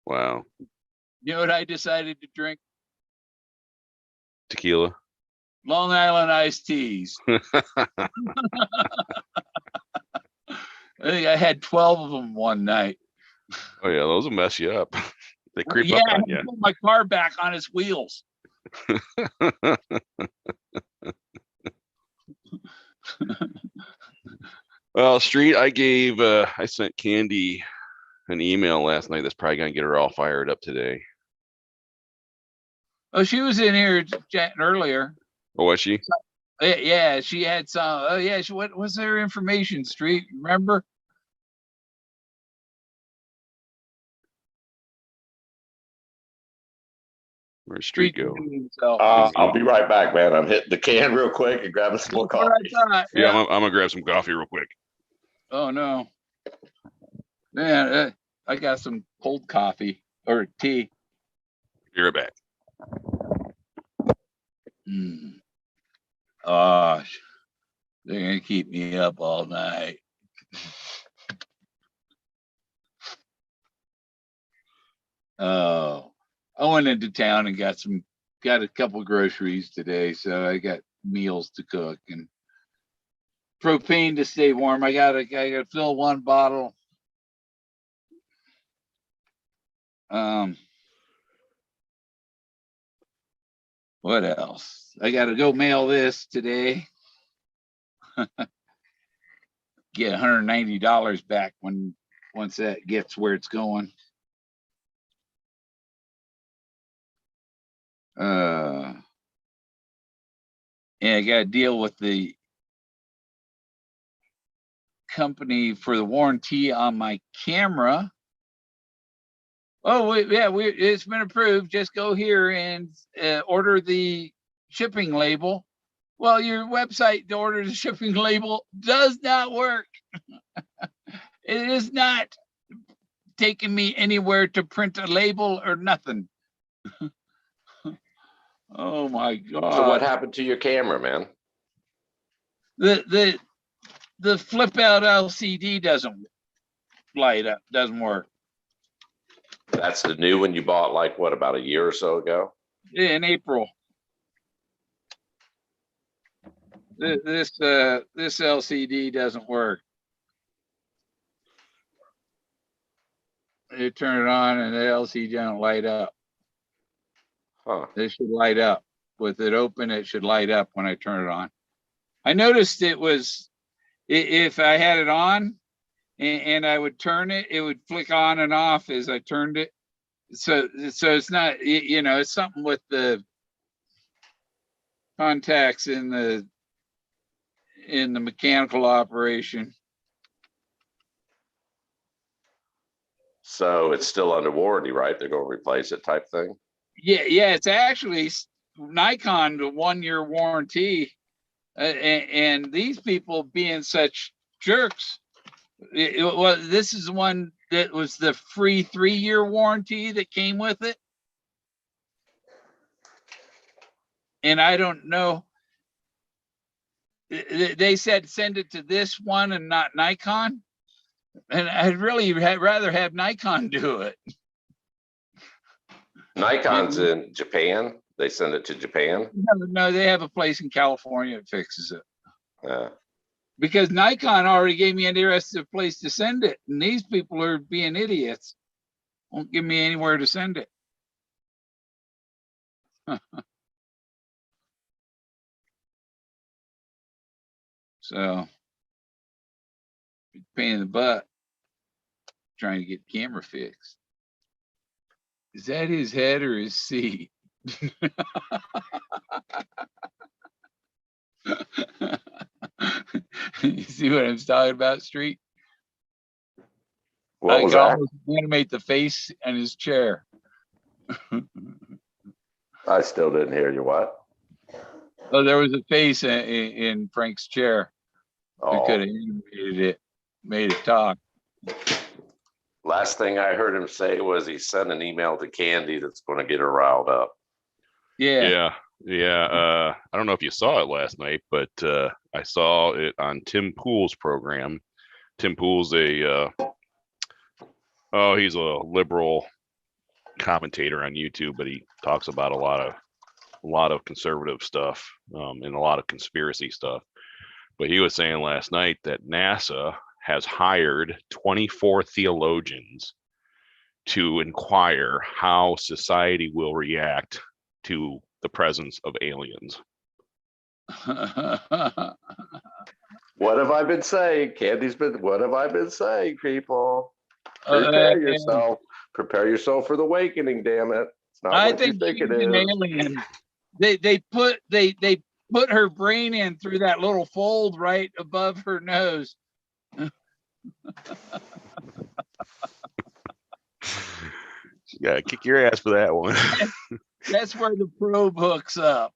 Wow. You know what I decided to drink? Tequila. Long Island iced teas. I think I had 12 of them one night. Oh yeah, those will mess you up. They creep Yeah, up on I you. put my car back on its wheels. Well, Street, I sent Candy an email last night that's probably gonna get her all fired up today. Oh, she was in here chatting earlier. Oh, was she? Yeah, she had some. Oh, yeah. What was her information, Street? Remember? Where's Street go? I'll be right back, man. I'm hitting the can real quick and grabbing some more coffee. Yeah, I'm gonna grab some coffee real quick. Oh no, man! I got some cold coffee or tea. Be right back. Oh, they're gonna keep me up all night. Oh, I went into town and got a couple groceries today, so I got meals to cook and propane to stay warm. I gotta fill one bottle What else? I got to go mail this today. Get $190 back once that gets where it's going. And I got to deal with the company for the warranty on my camera. Oh, it's been approved. Just go here and order the shipping label. Well, your website to order the shipping label does not work. It is not taking me anywhere to print a label or nothing. Oh my God. So what happened to your camera, man? The flip out LCD doesn't light up, doesn't work. That's the new one you bought like what, about a year or so ago? In April. This LCD doesn't work. You turn it on and the LCD don't light up. Huh. It should light up. With it open, it should light up when I turn it on. I noticed it was, if I had it on and I would turn it, it would flick on and off as I turned it. So it's not, it's something with the contacts in the mechanical operation. So it's still under warranty, right? They're going to replace it type thing? Yeah, it's actually Nikon, the 1-year warranty. And these people being such jerks, this is the one that was the free 3-year warranty that came with it. And I don't know. They said send it to this one and not Nikon. And I'd really rather have Nikon do it. Nikon's in Japan. They send it to Japan. No, they have a place in California that fixes it. Yeah. Because Nikon already gave me an interesting place to send it. And these people are being idiots. Won't give me anywhere to send it. So, pain in the butt trying to get the camera fixed. Is that his head or his seat? You see what I'm talking about, Street? What I was can that? almost animate the face and his chair. I still didn't hear you. What? Oh, there was a face in Frank's chair. We could Oh, have animated it, made it talk. last thing I heard him say was he sent an email to Candy that's going to get her riled up. Yeah. I don't know if you saw it last night, but I saw it on Tim Pool's program. Tim Pool's he's a liberal commentator on YouTube, but he talks about a lot of conservative stuff and a lot of conspiracy stuff. But he was saying last night that NASA has hired 24 theologians to inquire how society will react to the presence of aliens. What have I been saying? What have I been saying, people? Prepare yourself. Prepare yourself for the awakening, damn it. It's not what you think it is. An alien. They put her brain in through that little fold right above her nose. Yeah, kick your ass for that one. That's where the probe hooks up.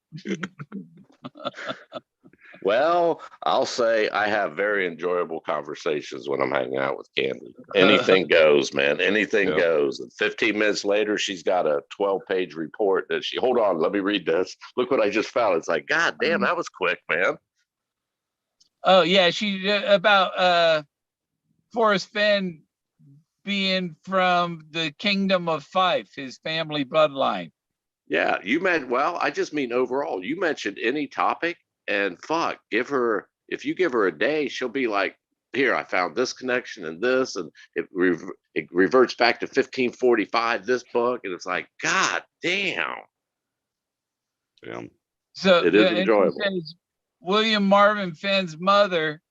Well, I'll say I have very enjoyable conversations when I'm hanging out with Candy. Anything goes, man. Anything goes. And 15 minutes later, she's got a 12-page report that hold on, let me read this. Look what I just found. It's like, God damn, that was quick, man. Oh, yeah. She about Forrest Fenn being from the Kingdom of Fife, his family bloodline. Yeah, I just mean overall. You mentioned any topic, and fuck, if you give her a day, she'll be like here, I found this connection and this, and it reverts back to 1545, this book. And it's like, God damn. Yeah. So It is enjoyable. William Marvin Fenn's mother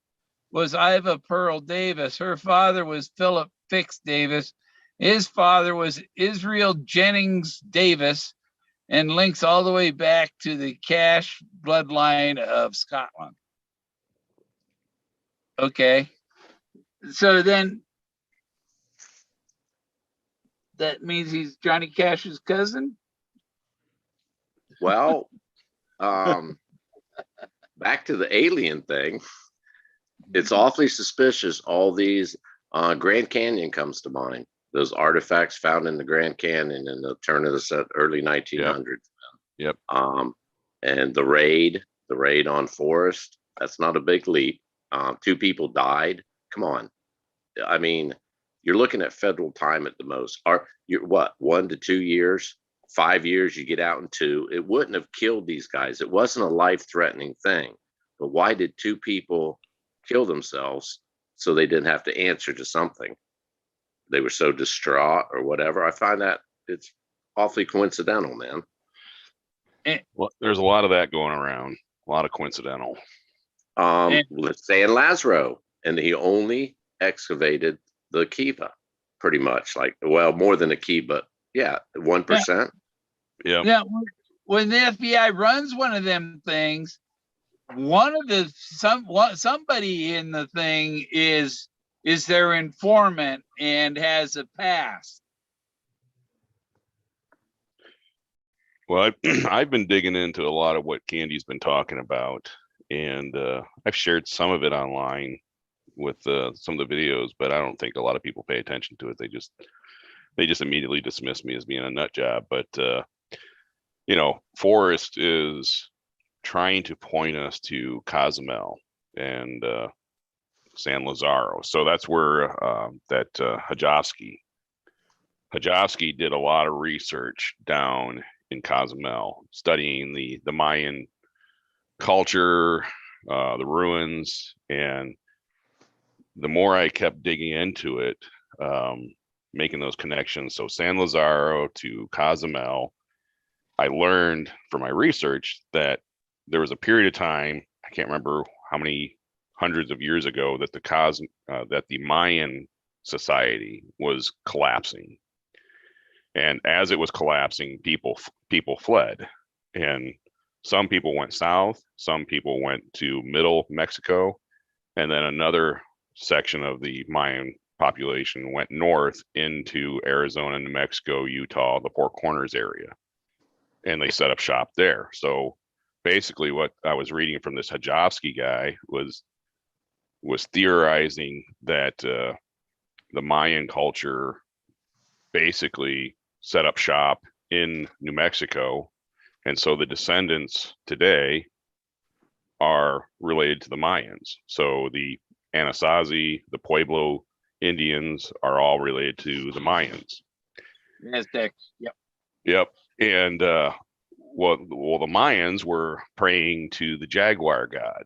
was Iva Pearl Davis. Her father was Philip Fix Davis. His father was Israel Jennings Davis, and links all the way back to the Cash bloodline of Scotland. Okay. So then that means he's Johnny Cash's cousin? Well, back to the alien thing. It's awfully suspicious. All these Grand Canyon comes to mind. Those artifacts found in the Grand Canyon in the turn of the early 1900s. Yep. And the raid on Forrest, that's not a big leap. 2 people died. Come on. I mean, you're looking at federal time at the most. You're what, 1 to 2 years? 5 years, you get out in 2. It wouldn't have killed these guys. It wasn't a life-threatening thing. But why did 2 people kill themselves so they didn't have to answer to something? They were so distraught or whatever. I find that it's awfully coincidental, man. Well, there's a lot of that going around. A lot of coincidental. Let's say in Lazaro, and he only excavated the kiva, pretty much. Like, well, more than a kiva, yeah, 1%. Yeah. Yeah. When the FBI runs one of them things, somebody in the thing is their informant and has a past. Well, I've been digging into a lot of what Candy's been talking about, and I've shared some of it online with some of the videos, but I don't think a lot of people pay attention to it. They just immediately dismiss me as being a nut job. But Forrest is trying to point us to Cozumel and San Lazaro. So that's where that Hajovsky did a lot of research down in Cozumel, studying the Mayan culture, the ruins. And the more I kept digging into it, making those connections, so San Lazaro to Cozumel, I learned from my research that there was a period of time, I can't remember how many hundreds of years ago, that the Mayan society was collapsing. And as it was collapsing, people fled, and some people went south, some people went to middle Mexico, and then another section of the Mayan population went north into Arizona, New Mexico, Utah, the Four Corners area, and they set up shop there. So basically what I was reading from this Hajovsky guy was theorizing that the Mayan culture basically set up shop in New Mexico, and so the descendants today are related to the Mayans. So the Anasazi, the Pueblo Indians are all related to the Mayans. Aztecs. Yep. Yep. And the Mayans were praying to the jaguar god.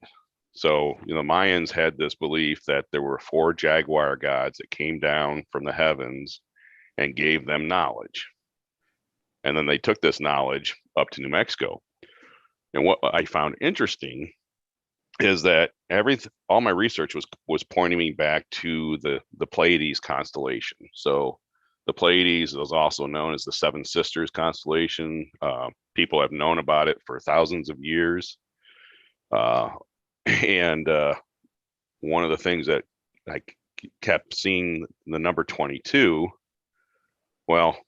So the Mayans had this belief that there were 4 jaguar gods that came down from the heavens and gave them knowledge. And then they took this knowledge up to New Mexico. And what I found interesting is that all my research was pointing me back to the Pleiades constellation. So the Pleiades is also known as the Seven Sisters constellation. People have known about it for thousands of years. And one of the things that I kept seeing, the number 22, well,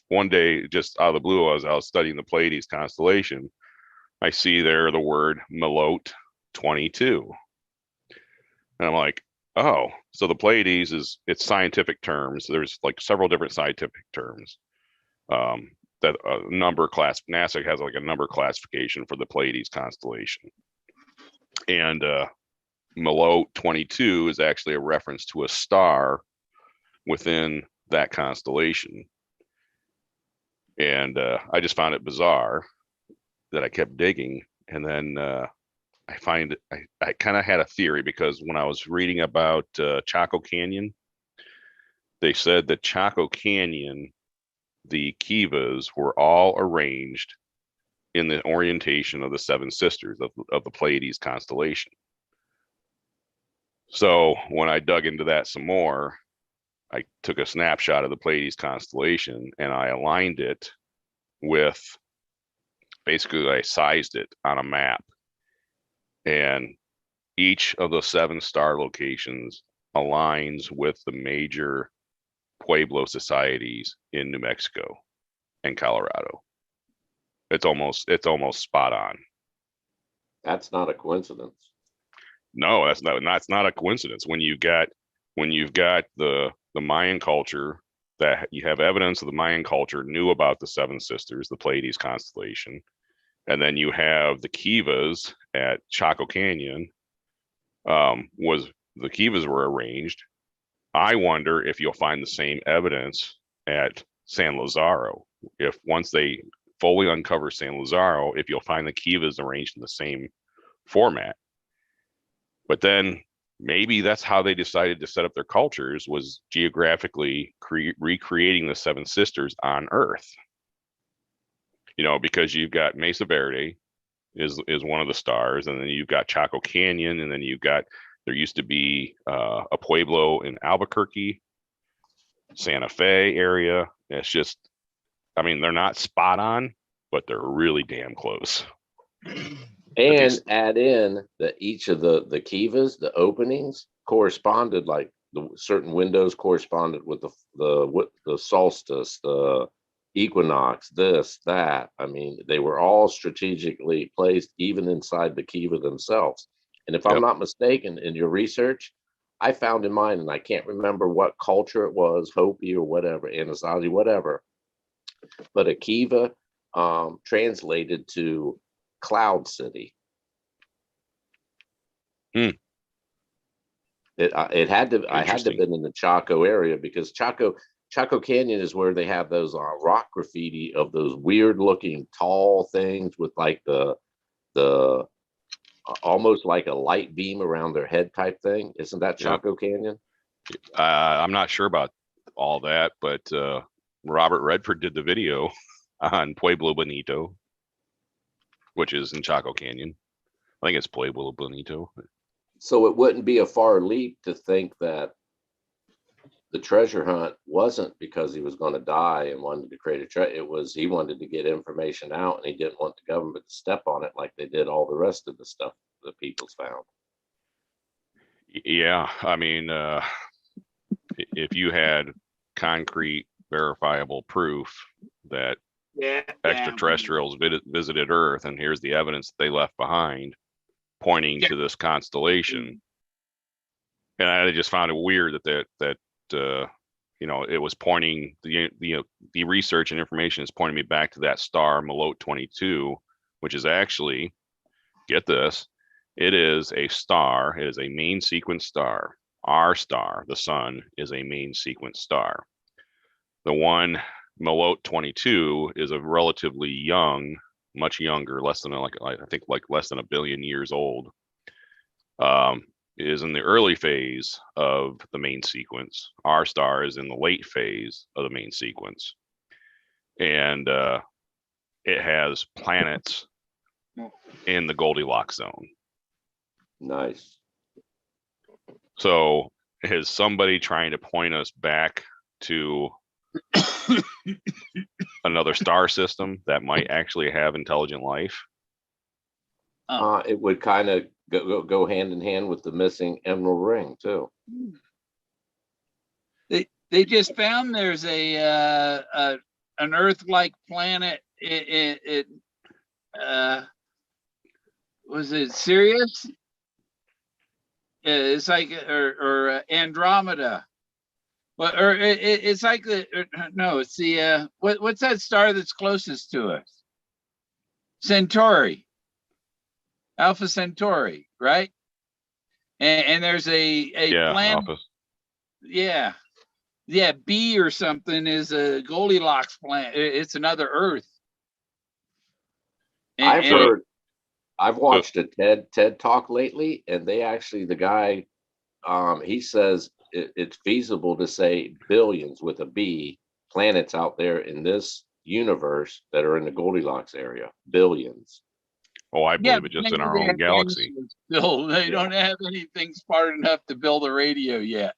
one day, just out of the blue, as I was studying the Pleiades constellation, I see there the word Melot 22. And I'm like, oh, so the Pleiades it's scientific terms. There's like several different scientific terms. That NASA has like a number classification for the Pleiades constellation. And Melot 22 is actually a reference to a star within that constellation. And I just found it bizarre that I kept digging. And then I kind of had a theory, because when I was reading about Chaco Canyon, they said that Chaco Canyon, the kivas were all arranged in the orientation of the seven sisters of the Pleiades constellation. So when I dug into that some more, I took a snapshot of the Pleiades constellation and I aligned it with, basically I sized it on a map, and each of the 7 star locations aligns with the major Pueblo societies in New Mexico and Colorado. It's almost spot on. That's not a coincidence. No, that's not a coincidence. When you've got the Mayan culture, that you have evidence of the Mayan culture knew about the 7 sisters, the Pleiades constellation, and then you have the kivas at Chaco Canyon. The kivas were arranged. I wonder if you'll find the same evidence at San Lazaro. If once they fully uncover San Lazaro, if you'll find the kivas arranged in the same format. But then maybe that's how they decided to set up their cultures, was geographically recreating the 7 sisters on Earth. You know, because you've got Mesa Verde is one of the stars, and then you've got Chaco Canyon, and then there used to be a Pueblo in Albuquerque, Santa Fe area. It's just, I mean, they're not spot on, but they're really damn close. And add in that each of the kivas, the openings, corresponded, like the certain windows corresponded with the solstice, the equinox, this, that. I mean, they were all strategically placed even inside the kiva themselves. And if I'm not mistaken, in your research, I found in mine, and I can't remember what culture it was, Hopi or whatever, Anasazi, whatever, but a kiva translated to Cloud City. It had to. I had to have been in the Chaco area, because Chaco Canyon is where they have those rock graffiti of those weird looking tall things with like the almost like a light beam around their head type thing. Isn't that Chaco Canyon? I'm not sure about all that, but Robert Redford did the video on Pueblo Bonito, which is in Chaco Canyon. I think it's Pueblo Bonito. So it wouldn't be a far leap to think that the treasure hunt wasn't because he was going to die and wanted to create a treasure. It was he wanted to get information out, and he didn't want the government to step on it like they did all the rest of the stuff the people's found. Yeah, I mean, if you had concrete, verifiable proof that extraterrestrials visited Earth, and here's the evidence that they left behind, pointing to this constellation, and I just found it weird that you know, it was pointing the research and information is pointing me back to that star Malot 22, which is actually, get this, it is a star. It is a main sequence star. Our star, the sun, is a main sequence star. The one Malot 22 is a relatively young, much younger, less than I think less than 1 billion years old. Is in the early phase of the main sequence. Our star is in the late phase of the main sequence, and it has planets in the Goldilocks zone. Nice. So is somebody trying to point us back to another star system that might actually have intelligent life? It would kind of go hand in hand with the missing emerald ring too. They just found there's an Earth-like planet. Was it Sirius? It's like or Andromeda. Well, or it's like no, it's the what's that star that's closest to us? Centauri. Alpha Centauri, right? And there's a planet. Yeah, B or something is a Goldilocks planet. It's another Earth. I've heard I've watched a TED talk lately, and the guy, he says it's feasible to say billions with a B planets out there in this universe that are in the Goldilocks area. Billions. Oh, I Yeah, believe it just in maybe our they own have galaxy. dinosaurs still. They Yeah. don't have anything smart enough to build a radio yet.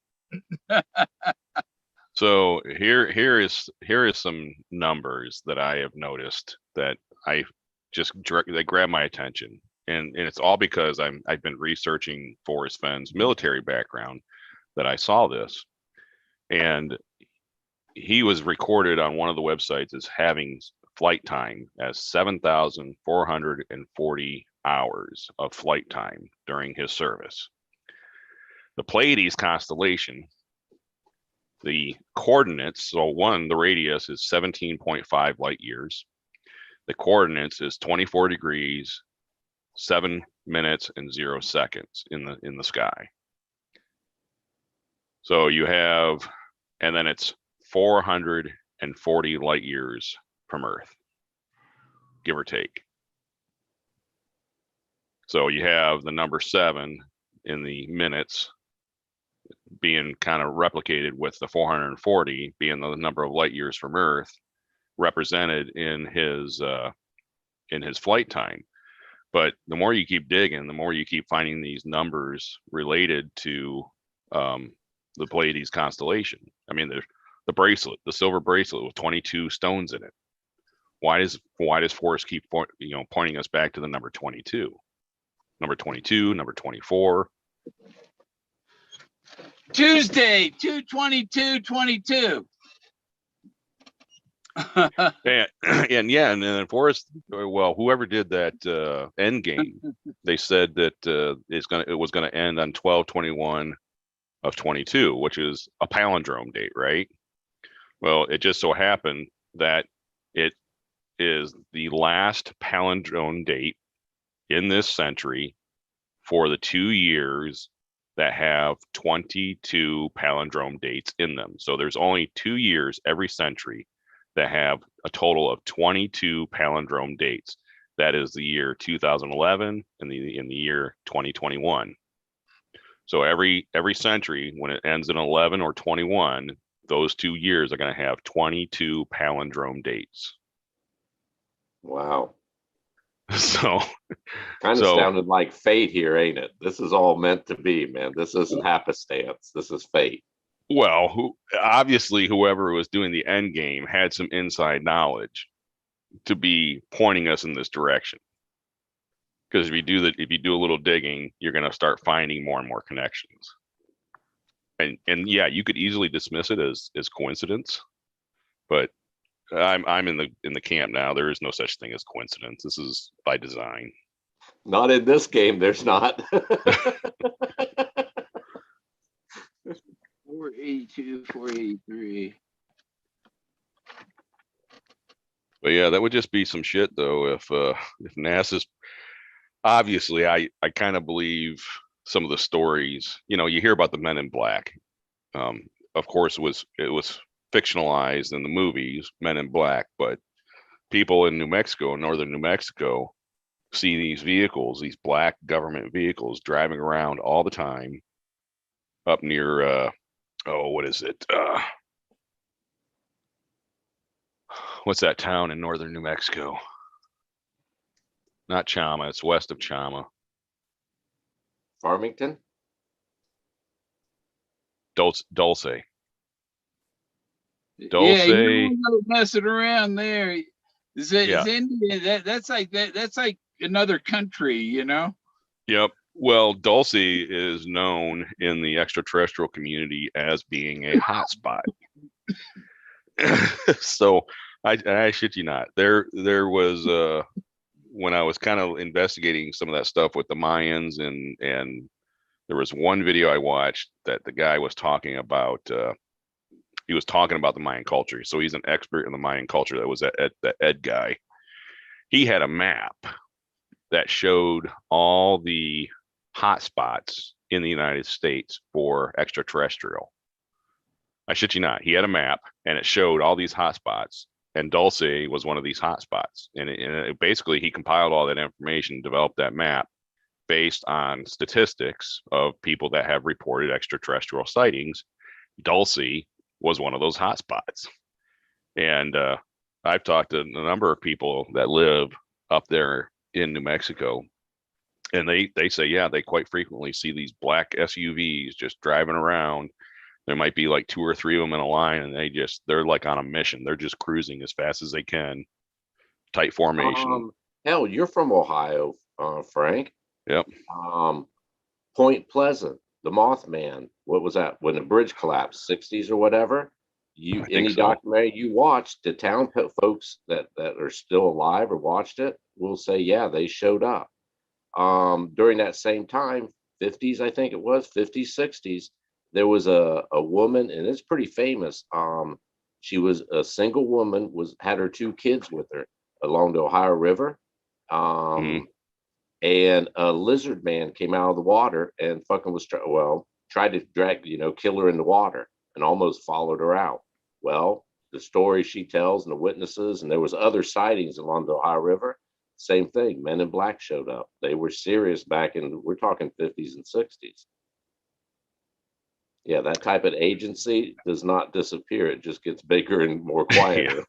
So here is some numbers that I have noticed that I they grab my attention, and it's all because I've been researching Forrest Fenn's military background that I saw this, and he was recorded on one of the websites as having flight time as 7,440 hours of flight time during his service. The Pleiades constellation, the coordinates, so the radius is 17.5 light years. The coordinates is 24 degrees, 7 minutes, and 0 seconds in the sky. So you have, and then it's 440 light years from Earth, give or take. So you have the number 7 in the minutes being kind of replicated with the 440 being the number of light years from Earth represented in his flight time. But the more you keep digging, the more you keep finding these numbers related to the Pleiades constellation. I mean, the bracelet, the silver bracelet with 22 stones in it. Why does Forrest keep pointing us back to the number 22? Number 22, number 24. Tuesday, 2/22/22. And yeah, and then Forrest, well, whoever did that end game, they said that it was gonna end on 12/21 of 22, which is a palindrome date, right? Well, it just so happened that it is the last palindrome date in this century for the 2 years that have 22 palindrome dates in them. So there's only 2 years every century that have a total of 22 palindrome dates. That is the year 2011 and the year 2021. So every century, when it ends in 11 or 21, those 2 years are going to have 22 palindrome dates. Wow. So kind of sounded like fate here, ain't it? This is all meant to be, man. This isn't happenstance. This is fate. Well, obviously whoever was doing the end game had some inside knowledge to be pointing us in this direction. Because if you do a little digging, you're going to start finding more and more connections. And yeah, you could easily dismiss it as coincidence, but I'm in the camp now. There is no such thing as coincidence. This is by design. Not in this game. There's not. 482, 483. But yeah, that would just be some shit though. If NASA's, obviously, I kind of believe some of the stories. You hear about the Men in Black. Of course, it was fictionalized in the movies Men in Black, but people in New Mexico, northern New Mexico, see these vehicles, these black government vehicles driving around all the time up near what is it? What's that town in northern New Mexico? Not Chama, it's west of Chama. Farmington? Dulce. Yeah, you don't go messing around there. Is Yeah. India? That's like another country, Yep. Well, Dulce is known in the extraterrestrial community as being a hotspot. So I shit you not. There was when I was kind of investigating some of that stuff with the Mayans, and there was one video I watched that the guy was talking about. He was talking about the Mayan culture. So he's an expert in the Mayan culture. That was that Ed guy. He had a map that showed all the hotspots in the United States for extraterrestrial. I shit you not. He had a map and it showed all these hotspots. and Dulce was one of these hotspots. And basically, he compiled all that information, developed that map based on statistics of people that have reported extraterrestrial sightings. Dulce was one of those hotspots. And I've talked to a number of people that live up there in New Mexico, and they say, yeah, they quite frequently see these black SUVs just driving around. There might be like 2 or 3 of them in a line, and they're like on a mission. They're just cruising as fast as they can, tight formation. Hell, you're from Ohio, Frank. Yep. Point Pleasant, the Mothman. What was that? When the bridge collapsed, 60s or whatever. Any documentary you watched, the town folks that are still alive or watched it will say, yeah, they showed up. During that same time, 50s, I think it was 50s, 60s, there was a woman, and it's pretty famous. She was a single woman, had her 2 kids with her along the Ohio River. And a lizard man came out of the water and fucking tried to drag, kill her in the water, and almost followed her out. Well, the story she tells and the witnesses, and there was other sightings along the Ohio River. Same thing. Men in Black showed up. They were serious back in, we're talking 50s and 60s. Yeah, that type of agency does not disappear. It just gets bigger and more quieter.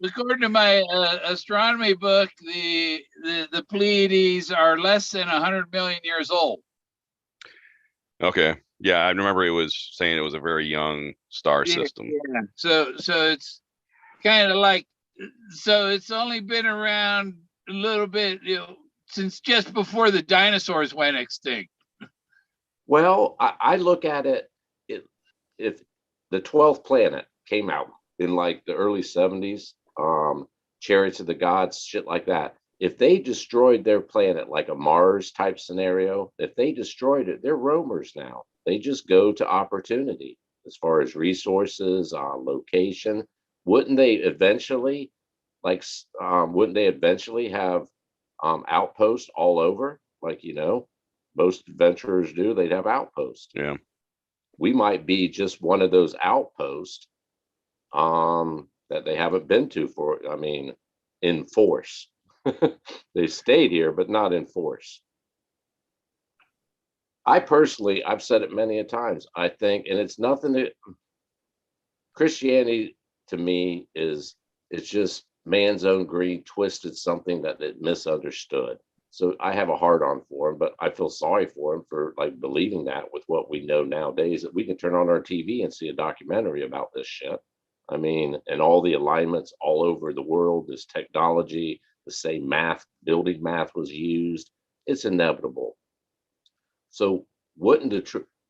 According to my astronomy book, the Pleiades are less than 100 million years old. Okay. Yeah, I remember it was saying it was a very young star system. Yeah. So it's kind of like, so it's only been around a little bit, since just before the dinosaurs went extinct. Well, I look at it, if the 12th planet came out in like the early 70s, Chariots of the Gods, shit like that. If they destroyed their planet, like a Mars type scenario, if they destroyed it, they're roamers now. They just go to opportunity as far as resources, location. Wouldn't they eventually, have outposts all over? Like, most adventurers do. They'd have outposts. Yeah. We might be just one of those outposts that they haven't been to in force. They stayed here, but not in force. I've said it many a times, I think, and it's nothing that Christianity to me it's just man's own greed twisted something that it misunderstood. So I have a hard on for him, but I feel sorry for him for believing that with what we know nowadays, that we can turn on our TV and see a documentary about this shit. And all the alignments all over the world, this technology, the same building math was used. It's inevitable. So wouldn't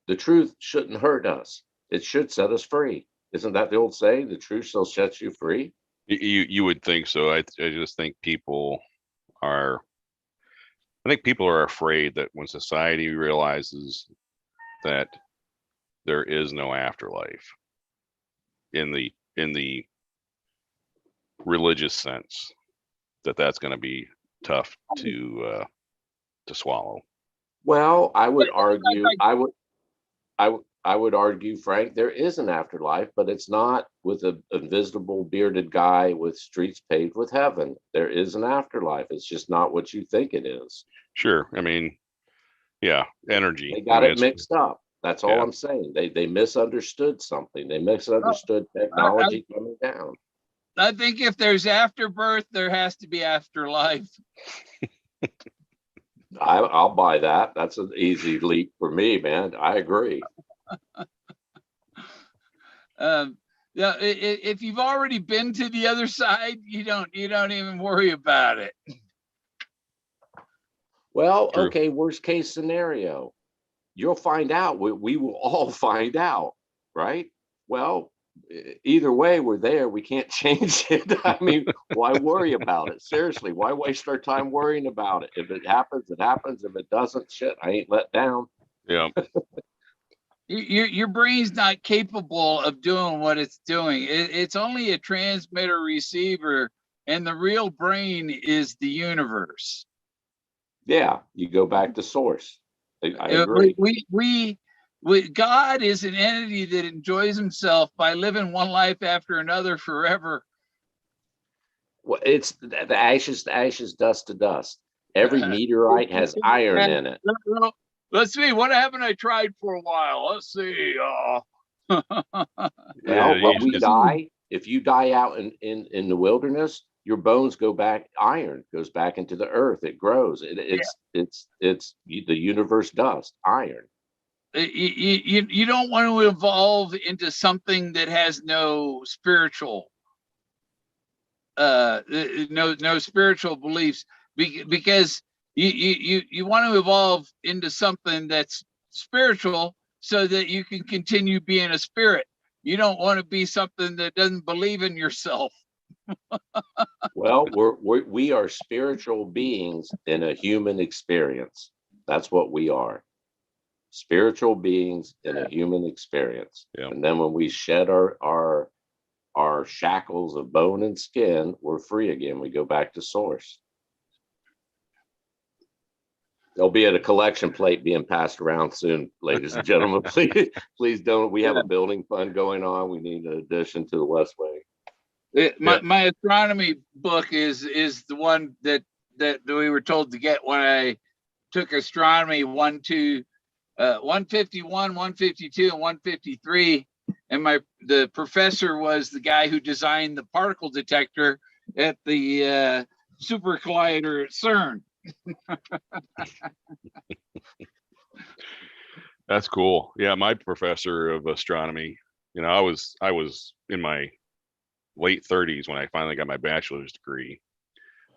the truth shouldn't hurt us. It should set us free. Isn't that the old saying? The truth shall set you free. You would think so. I just think people are afraid that when society realizes that there is no afterlife in the religious sense, that's going to be tough to swallow. Well, I would argue, Frank, there is an afterlife, but it's not with an invisible bearded guy with streets paved with heaven. There is an afterlife. It's just not what you think it is. Sure. Yeah, energy. They got it mixed up. That's all I'm saying. They misunderstood something. They misunderstood technology coming down. I think if there's afterbirth, there has to be afterlife. I'll buy that. That's an easy leap for me, man. I agree. Yeah, if you've already been to the other side, you don't even worry about it. Well, true. Okay, worst case scenario. You'll find out. We will all find out, right? Well, either way, we're there. We can't change it. Why worry about it? Seriously, why waste our time worrying about it? If it happens, it happens. If it doesn't, shit, I ain't let down. Yeah. Your brain's not capable of doing what it's doing. It's only a transmitter receiver, and the real brain is the universe. Yeah, you go back to source. I agree. God is an entity that enjoys himself by living one life after another forever. Well, it's the ashes to ashes, dust to dust. Every meteorite has iron in it. Let's see, what haven't I tried for a while? Let's see. Well, but we die. If you die out in the wilderness, your bones go back. Iron goes back into the earth. It grows. It's the universe dust. Iron. You don't want to evolve into something that has no spiritual no spiritual beliefs, because you want to evolve into something that's spiritual so that you can continue being a spirit. You don't want to be something that doesn't believe in yourself. Well, we are spiritual beings in a human experience. That's what we are. Spiritual beings in a human experience. Yeah. And then when we shed our shackles of bone and skin, we're free again. We go back to source. There'll be a collection plate being passed around soon, ladies and gentlemen. Please don't. We have a building fund going on. We need an addition to the West Wing. My astronomy book is the one that we were told to get when I took astronomy 151, 152, and 153. And the professor was the guy who designed the particle detector at the super collider at CERN. That's cool. Yeah, my professor of astronomy, I was in my late 30s when I finally got my bachelor's degree.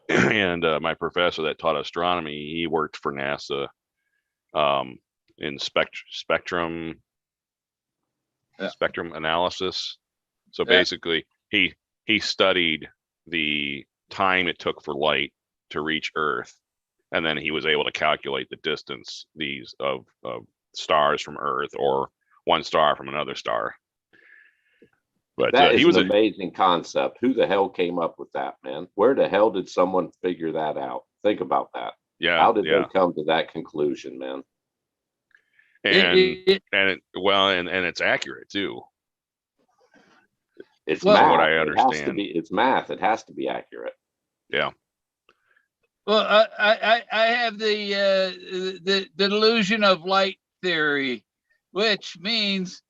And my professor that taught astronomy, he worked for NASA in spectrum analysis. So basically he studied the time it took for light to reach Earth, and then he was able to calculate the distance of stars from Earth, or one star from another star. But that is an amazing concept. Who the hell came up with that, man? Where the hell did someone figure that out? Think about that. Yeah. How did they come to that conclusion, man? And it's accurate too. It's math. What I understand. It has to be. It's math. It has to be accurate. Yeah. Well, I have the delusion of light theory, which means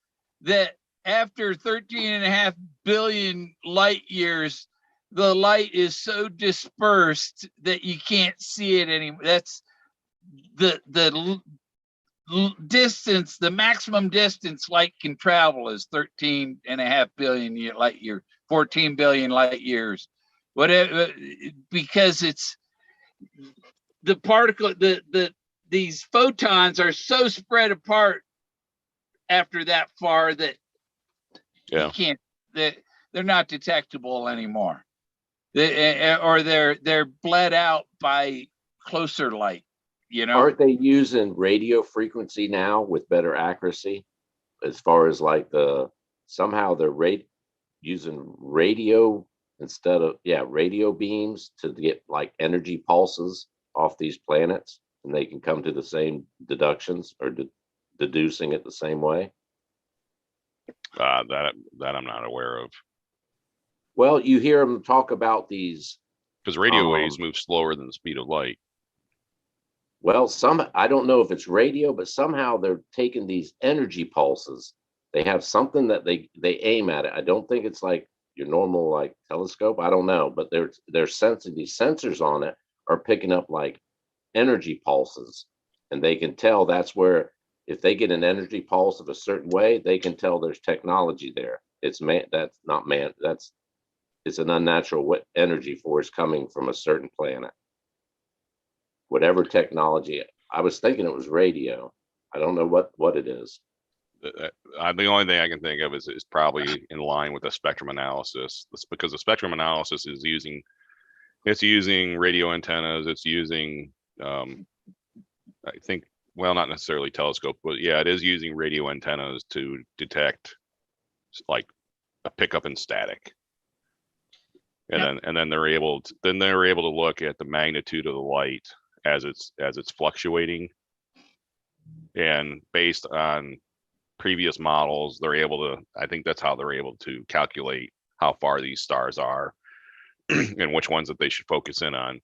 that after 13.5 billion light years, the light is so dispersed that you can't see it anymore. That's the distance, the maximum distance light can travel is 13.5 billion light years, 14 billion light years, whatever, because it's the particle, these photons are so spread apart after that far that you can't, they're not detectable anymore. They're bled out by closer light. Aren't they using radio frequency now with better accuracy, as far as like somehow they're using radio instead of radio beams to get like energy pulses off these planets, and they can come to the same deductions, or deducing it the same way? That I'm not aware of. Well, you hear them talk about these, because radio waves move slower than the speed of light. Well, I don't know if it's radio, but somehow they're taking these energy pulses. They have something that they aim at it. I don't think it's like your normal like telescope. I don't know, but they're sensing, these sensors on it are picking up like energy pulses, and they can tell that's where, if they get an energy pulse of a certain way, they can tell there's technology there. It's an unnatural energy force coming from a certain planet. Whatever technology. I was thinking it was radio. I don't know what it is. The only thing I can think of is probably in line with the spectrum analysis. That's because the spectrum analysis is using radio antennas. It's using, I think, well, not necessarily telescope, but yeah, it is using radio antennas to detect like a pickup in static. And then they're able to look at the magnitude of the light as it's fluctuating, and based on previous models, they're able to, I think that's how they're able to calculate how far these stars are and which ones that they should focus in on.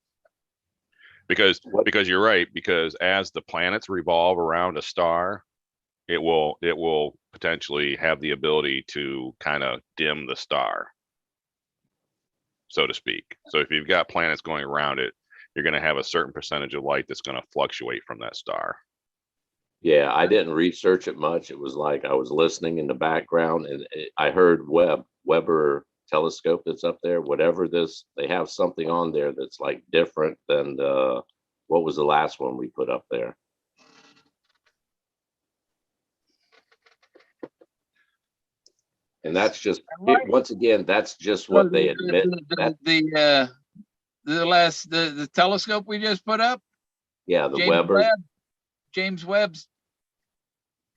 Because you're right, because as the planets revolve around a star, it will potentially have the ability to kind of dim the star, so to speak. So if you've got planets going around it, you're going to have a certain percentage of light that's going to fluctuate from that star. Yeah, I didn't research it much. It was like I was listening in the background, and I heard Weber telescope that's up there, whatever this, they have something on there that's like different than what was the last one we put up there? And that's just once again, that's just what they admit. The telescope we just put up. Yeah, the James Webb's.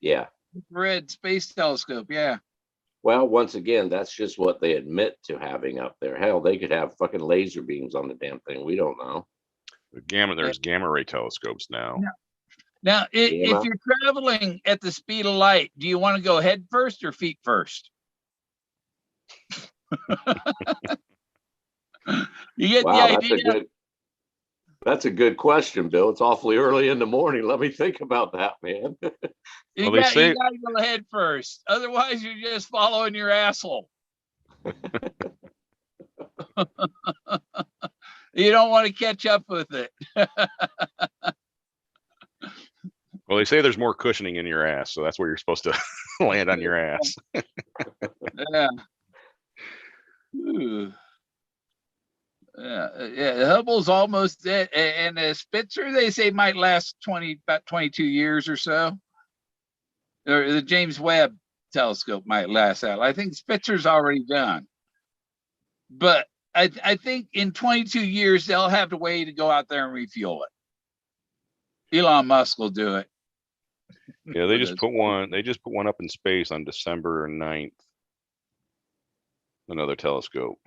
Yeah. Infrared space telescope. Yeah. Well, once again, that's just what they admit to having up there. Hell, they could have fucking laser beams on the damn thing. We don't know. There's gamma ray telescopes now. Now, if you're traveling at the speed of light, do you want to go head first or feet first? You get the idea. That's a good question, Bill. It's awfully early in the morning. Let me think about that, man. You gotta go head first. Otherwise, you're just following your asshole. You don't want to catch up with it. Well, they say there's more cushioning in your ass, so that's where you're supposed to land on your ass. Yeah. Ooh. Yeah, Hubble's almost dead, and the Spitzer they say might last about 22 years or so. Or the James Webb telescope might last out. I think Spitzer's already done, but I think in 22 years they'll have a way to go out there and refuel it. Elon Musk will do it. Yeah, they just put one up in space on December 9th. Another telescope.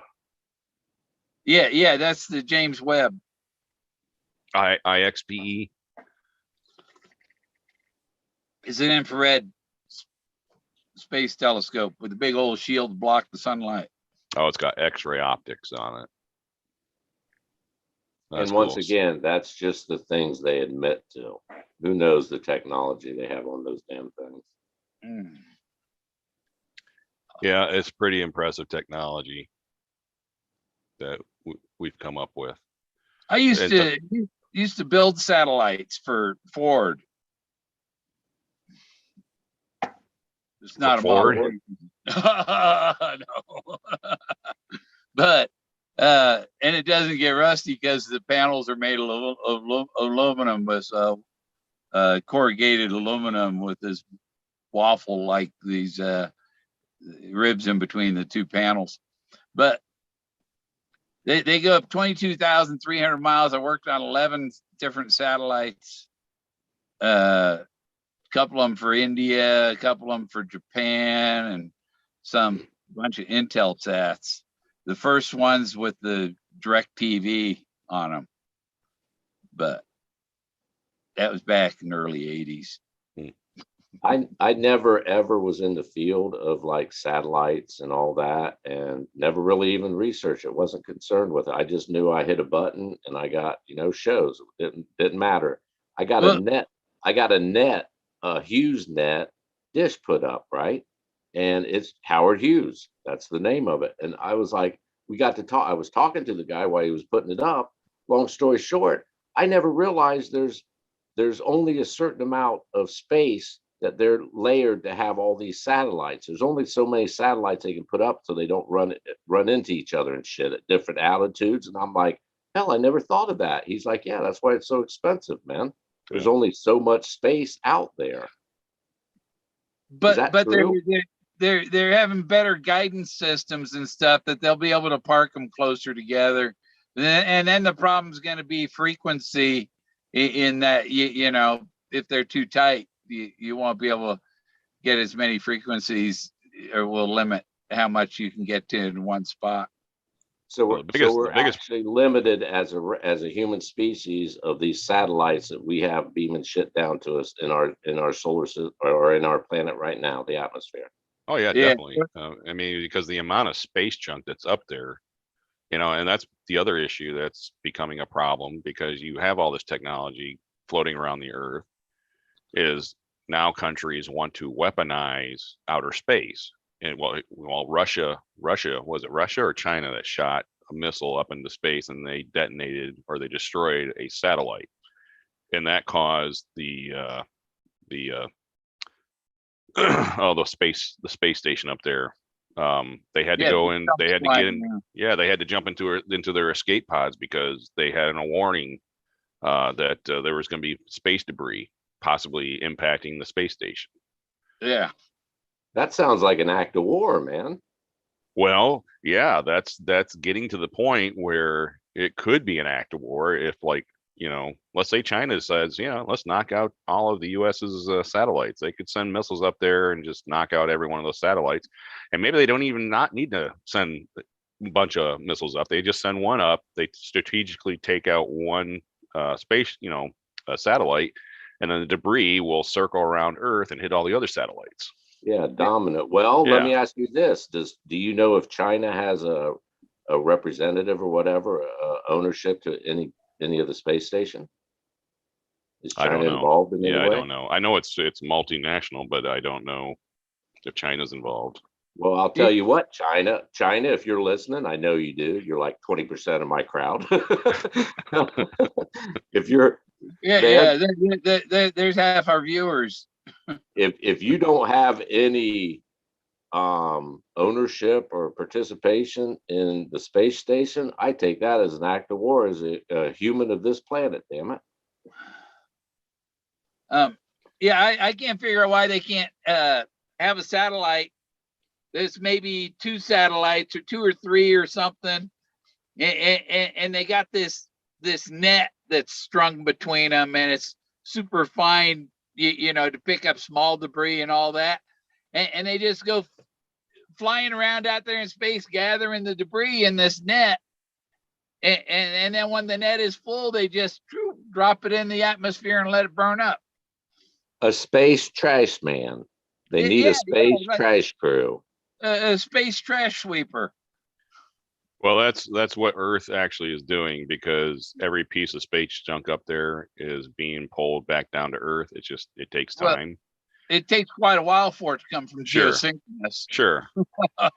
Yeah, that's the James Webb. IXPE. It's an infrared space telescope with a big old shield to block the sunlight. Oh, it's got X-ray optics on it. That's once again, that's just the things they admit to. Who knows the technology they have on those damn things? Mm. Yeah, it's pretty impressive technology that we've come up with. I used to build satellites for Ford. It's not a Ford. No. But and it doesn't get rusty because the panels are made of aluminum with corrugated aluminum with this waffle like these ribs in between the two panels. But they go up 22,300 miles. I worked on 11 different satellites. A couple of them for India, a couple of them for Japan, and some bunch of Intel sats. The first ones with the direct TV on them, but that was back in the early 80s. I never ever was in the field of like satellites and all that, and never really even researched it. Wasn't concerned with it. I just knew I hit a button and I got, shows. It didn't matter. I got a net, a Hughes net dish put up, right? And it's Howard Hughes. That's the name of it. And I was like, we got to talk. I was talking to the guy while he was putting it up. Long story short, I never realized there's only a certain amount of space that they're layered to have all these satellites. There's only so many satellites they can put up so they don't run into each other and shit at different altitudes. And I'm like, hell, I never thought of that. He's like, yeah, that's why it's so expensive, man. There's only so much space out there. But they're having better guidance systems and stuff that they'll be able to park them closer together. And then the problem is going to be frequency in that, if they're too tight, you won't be able to get as many frequencies, or will limit how much you can get to in one spot. So Well, we're actually limited as a human species of these satellites that we have beaming shit down to us in our solar system or in our planet right now, the atmosphere. Oh yeah, Yeah. definitely. I mean, because the amount of space junk that's up there, and that's the other issue that's becoming a problem because you have all this technology floating around the Earth. Is now countries want to weaponize outer space, and well, Russia was it Russia or China that shot a missile up into space and they detonated or they destroyed a satellite, and that caused the oh the space station up there. They had to Yeah, go the in. Trump's They had to flying get in. around. Yeah, they had to jump into their escape pods because they had a warning that there was going to be space debris possibly impacting the space station. Yeah. That sounds like an act of war, man. Well, yeah, that's getting to the point where it could be an act of war if, like, let's say China says, let's knock out all of the US's satellites. They could send missiles up there and just knock out every one of those satellites, and maybe they don't even not need to send a bunch of missiles up. They just send one up. They strategically take out one space, a satellite, and then the debris will circle around Earth and hit all the other satellites. Yeah, dominant. Well, let Yeah. me ask you this: do you know if China has a representative or whatever ownership to any of the space station? Is I don't China know. involved in any Yeah, I way? don't know. I know it's multinational, but I don't know if China's involved. Well, I'll tell you what, China, if you're listening, I know you do. You're like 20% of my crowd. If you're There's half our viewers. if you don't have any ownership or participation in the space station, I take that as an act of war as a human of this planet. Damn it. I can't figure out why they can't have a satellite. There's maybe two satellites or two or three or something, and they got this net that's strung between them, and it's super fine, to pick up small debris and all that, and they just go flying around out there in space, gathering the debris in this net, and then when the net is full, they just drop it in the atmosphere and let it burn up. A space trash man. They need a space trash crew. A space trash sweeper. Well, that's what Earth actually is doing, because every piece of space junk up there is being pulled back down to Earth. It takes time. It takes quite a while for it to come from Sure. geosynchronous. Sure. But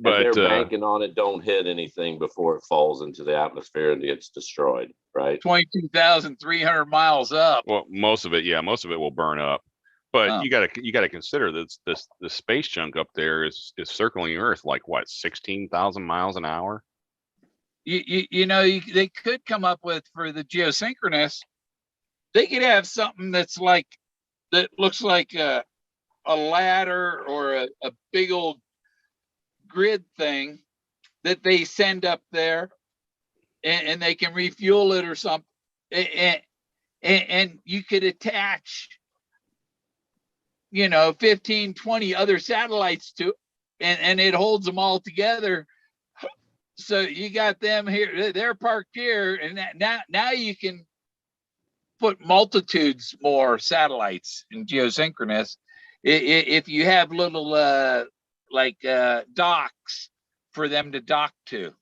they're banking on it don't hit anything before it falls into the atmosphere and gets destroyed, right? 22,300 miles up. Well, most of it will burn up. But you gotta consider that the space junk up there is circling Earth like what, 16,000 miles an hour. They could come up with, for the geosynchronous, they could have something that looks like a ladder or a big old grid thing that they send up there, and they can refuel it or something, and you could attach 15, 20 other satellites to, and it holds them all together. So you got them here, they're parked here, and now you can put multitudes more satellites in geosynchronous if you have little docks for them to dock to.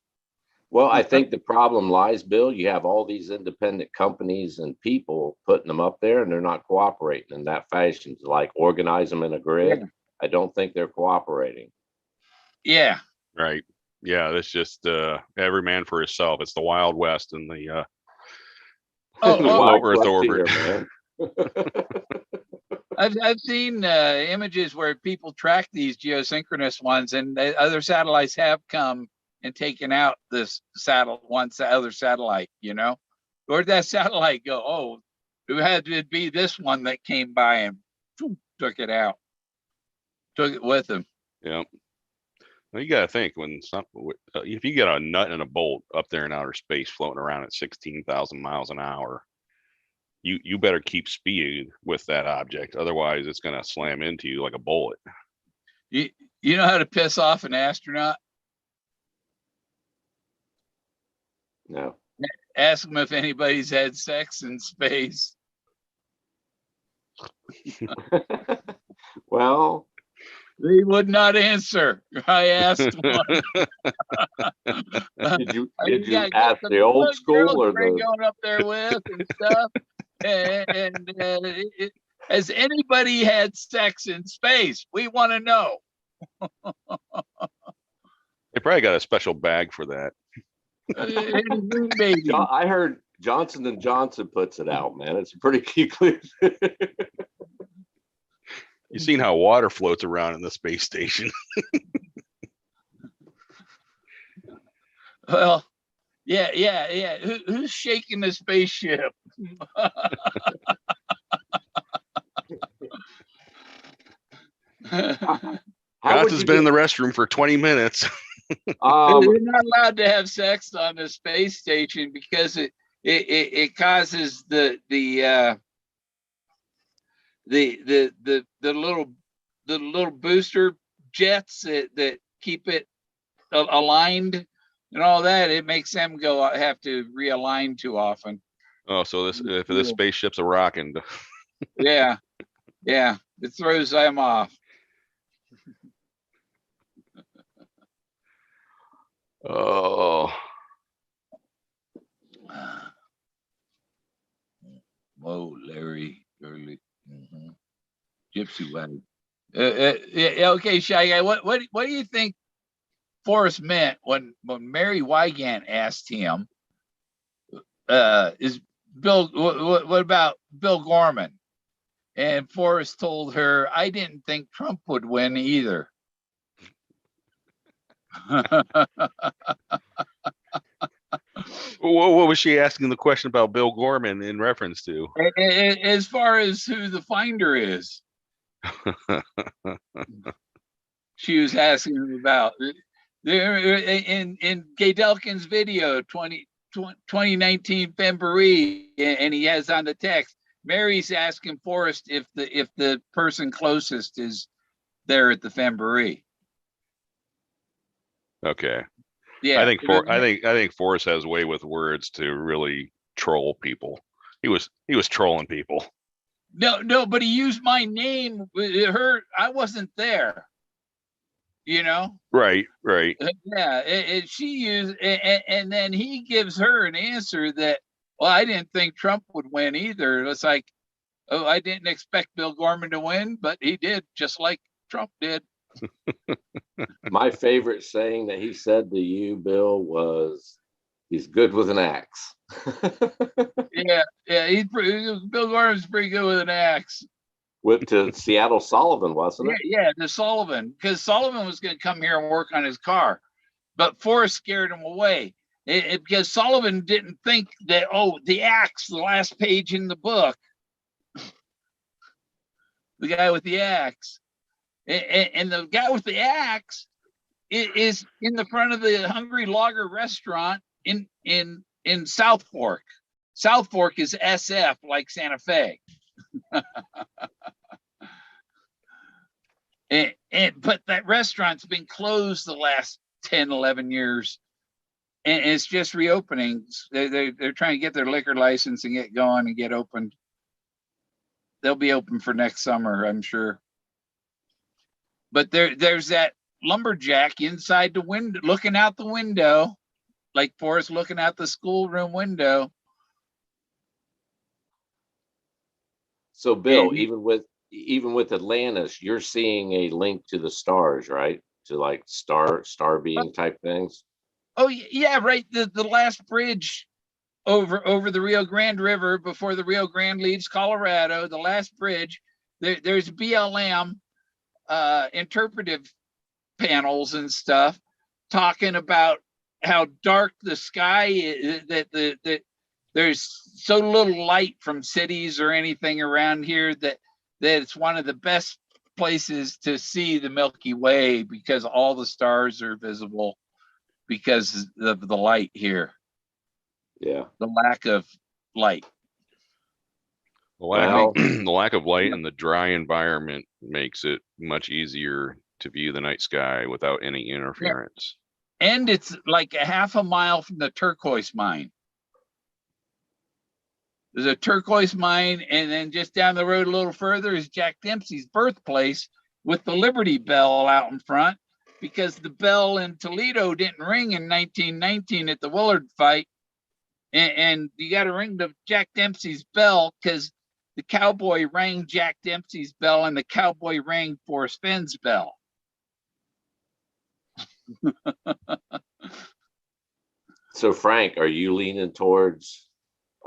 Well, I think the problem lies, Bill, you have all these independent companies and people putting them up there, and they're not cooperating in that fashion to like organize them in a grid. Yeah. I don't think they're cooperating. Yeah. Right. Yeah, that's just every man for himself. It's the Wild West and the low Earth orbit. Here, I've seen images where people track these geosynchronous ones, and other satellites have come and taken out this other satellite. Where'd that satellite go? Oh, it had to be this one that came by and took it out, took it with them. Yeah. Well, you got to think, if you get a nut and a bolt up there in outer space floating around at 16,000 miles an hour, you better keep speed with that object. Otherwise, it's going to slam into you like a bullet. You know how to piss off an astronaut? No. Ask them if anybody's had sex in space. Well, They would not answer. I asked one. did you got ask some the old good school girls or we're the? going up there with and stuff. And has anybody had sex in space? We want to know. They probably got a special bag for that. Baby. I heard Johnson and Johnson puts it out, man. It's pretty clear. You've seen how water floats around in the space station. Well, yeah. Who's shaking the spaceship? Johnson's been in the restroom for 20 minutes. They're not allowed to have sex on the space station because it causes the little booster jets that keep it aligned and all that. It makes them have to realign too often. Oh, so if this spaceship's a rocking. Yeah, it throws them off. Oh. Whoa, Larry, Curly, Gypsy Wagon. Yeah, okay, Shy Guy. What do you think Forrest meant when Mary Wygant asked him? Is Bill? What about Bill Gorman? And Forrest told her, "I didn't think Trump would win either." What was she asking the question about Bill Gorman in reference to? As far as who the finder is, she was asking him about. There in Gay Delkin's video 2019 February, and he has on the text, Mary's asking Forrest if the person closest is there at the Femboree. Okay. Yeah, I think Forrest has a way with words to really troll people. He was trolling people. No, but he used my name. I wasn't there. You know. Right. Yeah, she used, and then he gives her an answer that, well, I didn't think Trump would win either. It's like, oh, I didn't expect Bill Gorman to win, but he did, just like Trump did. My favorite saying that he said to you, Bill, was, "He's good with an axe." Yeah, Bill Gorman's pretty good with an axe. Went to Seattle Sullivan, wasn't it? Yeah, to Sullivan, because Sullivan was going to come here and work on his car, but Forrest scared him away. Because Sullivan didn't think that, the axe, the last page in the book, the guy with the axe, and the guy with the axe is in the front of the Hungry Logger restaurant in South Fork. South Fork is SF, like Santa Fe. But that restaurant's been closed the last 10, 11 years. And it's just reopening. They're trying to get their liquor license and get going and get opened. They'll be open for next summer, I'm sure. But there's that lumberjack inside the window, looking out the window, like Forrest looking out the schoolroom window. So, Bill, even with Atlantis, you're seeing a link to the stars, right? To like star being type things. Oh yeah, right. The last bridge over the Rio Grande River before the Rio Grande leaves Colorado. The last bridge. There's BLM interpretive panels and stuff talking about how dark the sky is, that there's so little light from cities or anything around here that it's one of the best places to see the Milky Way because all the stars are visible because of the light here. Yeah. The lack of light. The lack of light and the dry environment makes it much easier to view the night sky without any interference. And it's like a half a mile from the turquoise mine. There's a turquoise mine, and then just down the road a little further is Jack Dempsey's birthplace with the Liberty Bell out in front, because the bell in Toledo didn't ring in 1919 at the Willard fight. And you got to ring the Jack Dempsey's bell because the cowboy rang Jack Dempsey's bell and the cowboy rang Forrest Fenn's bell. So Frank, are you leaning towards,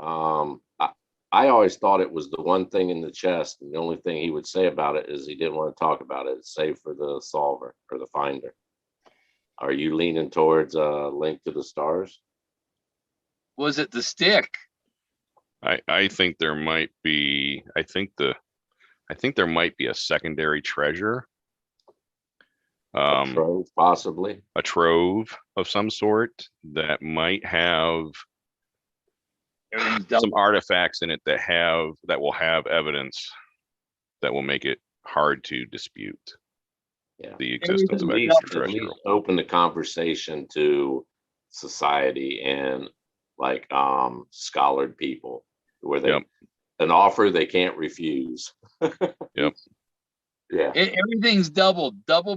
I always thought it was the one thing in the chest, and the only thing he would say about it is he didn't want to talk about it, save for the solver or the finder. Are you leaning towards a link to the stars? Was it the stick? I think there might be. I think there might be a secondary treasure. A trove, possibly. A trove of some sort that might have some artifacts in it that will have evidence that will make it hard to dispute the existence of extraterrestrial. At least open the conversation to society and like scholared people where they an offer they can't refuse. Yep. Yeah. Everything's double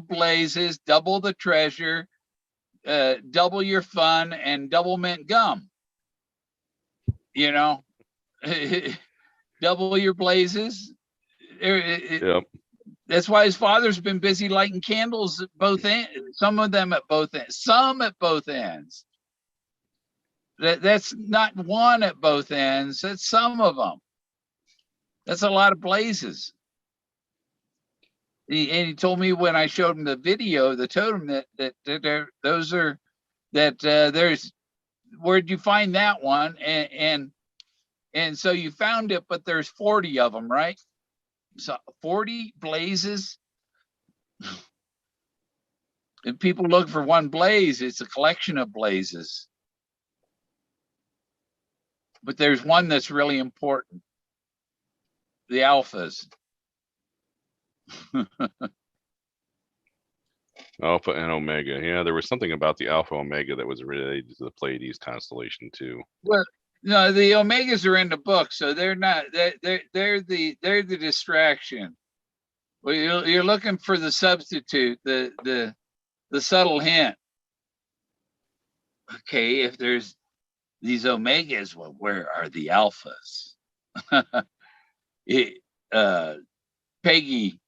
blazes, double the treasure, double your fun, and double mint gum. You know, double your blazes. Yep. That's why his father's been busy lighting candles at both ends. Some of them at both ends. Some at both ends. That's not one at both ends. That's some of them. That's a lot of blazes. He told me when I showed him the video, the totem, there's, where'd you find that one? And so you found it, but there's 40 of them, right? So 40 blazes. And people look for one blaze. It's a collection of blazes. But there's one that's really important. The alphas. Alpha and Omega. Yeah, there was something about the Alpha Omega that was related to the Pleiades constellation too. Well, no, the Omegas are in the book, so they're not. They're the distraction. Well, you're looking for the substitute, the subtle hint. Okay, if there's these Omegas, well, where are the alphas? Peggy,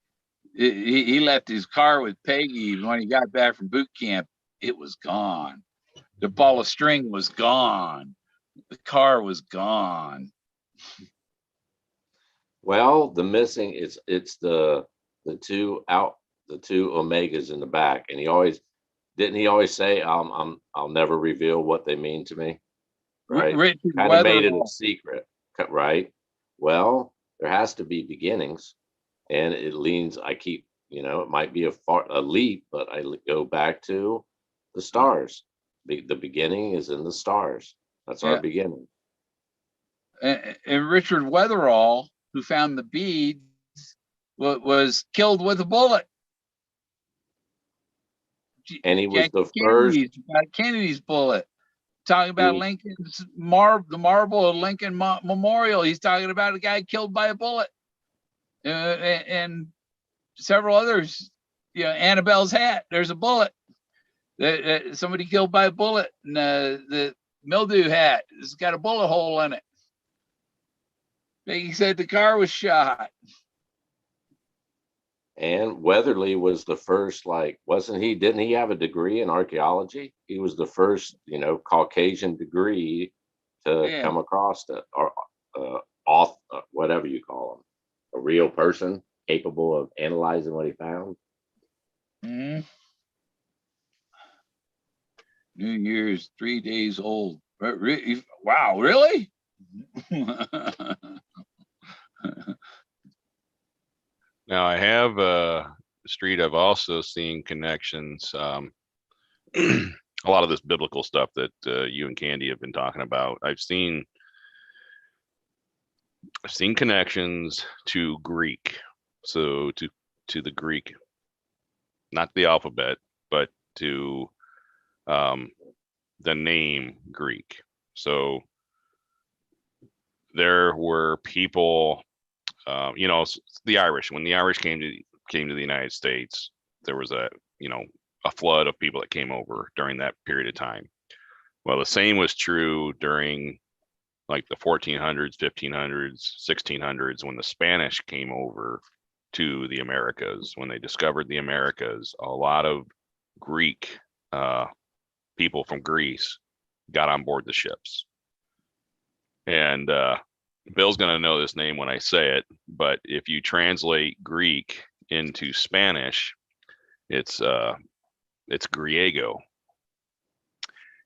he left his car with Peggy. When he got back from boot camp, it was gone. The ball of string was gone. The car was gone. Well, the missing it's the two Omegas in the back, and he always say I'll never reveal what they mean to me, right? Kind of made it a secret, right? Well, there has to be beginnings, and it leans. I keep, it might be a leap, but I go back to the stars. The beginning is in the stars. That's our beginning. And Richard Weatherall, who found the beads, was killed with a bullet. And he was the first. Kennedy's bullet. Talking about Lincoln's the marble of Lincoln Memorial. He's talking about a guy killed by a bullet, and several others. Annabelle's hat. There's a bullet. Somebody killed by a bullet. And the mildew hat has got a bullet hole in it. He said the car was shot. And Weatherly was the first, didn't he have a degree in archaeology? He was the first, Caucasian degree to come across it, or whatever you call him, a real person capable of analyzing what he found. Mm-hmm. New Year's 3 days old. Wow, really? Now I have Street. I've also seen connections. A lot of this biblical stuff that you and Candy have been talking about. I've seen connections to Greek. So to the Greek, not the alphabet, but to the name Greek. So there were people, the Irish. When the Irish came to the United States, there was a flood of people that came over during that period of time. Well, the same was true during like the 1400s, 1500s, 1600s, when the Spanish came over to the Americas. When they discovered the Americas, a lot of Greek people from Greece got on board the ships. And Bill's going to know this name when I say it, but if you translate Greek into Spanish, it's Griego.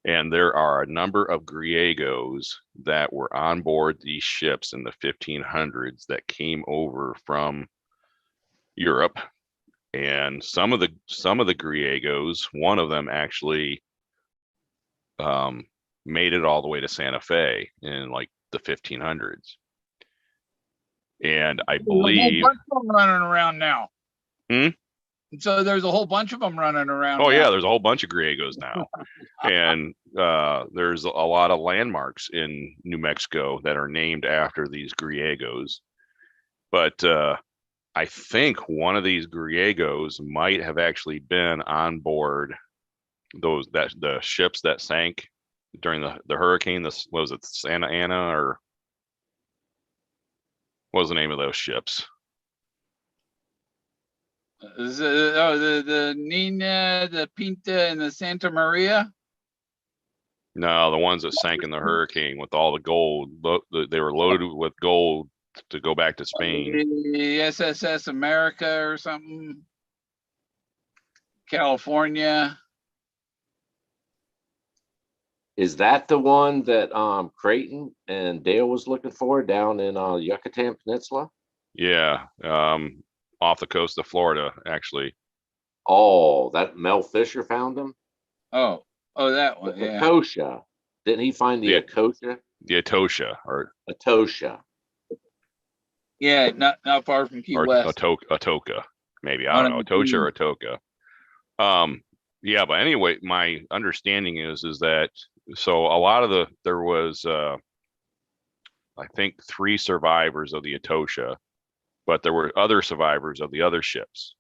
And there are a number of Griegos that were on board these ships in the 1500s that came over from Europe. And some of the Griegos, one of them actually made it all the way to Santa Fe in like the 1500s. And I believe there's a whole bunch of them running around now. So there's a whole bunch of them running around. Oh, yeah, there's a whole bunch of Griegos now. And there's a lot of landmarks in New Mexico that are named after these Griegos. But I think one of these Griegos might have actually been on board the ships that sank during the hurricane. Was it Santa Ana, or what was the name of those ships? The Nina, the Pinta, and the Santa Maria. No, the ones that sank in the hurricane with all the gold. They were loaded with gold to go back to Spain. The SSS America or something. California. Is that the one that Creighton and Dale was looking for down in Yucatan Peninsula? Yeah, off the coast of Florida, actually. Oh, that Mel Fisher found them? Oh, that one. Yeah. Atosha. Didn't he find the Atosha? The Atosha, or Atosha. Yeah, not far from Key West. Atoka, maybe. I don't know, Atosha or Atoka. Yeah, but anyway, my understanding is that so a lot of there was I think 3 survivors of the Atosha, but there were other survivors of the other ships.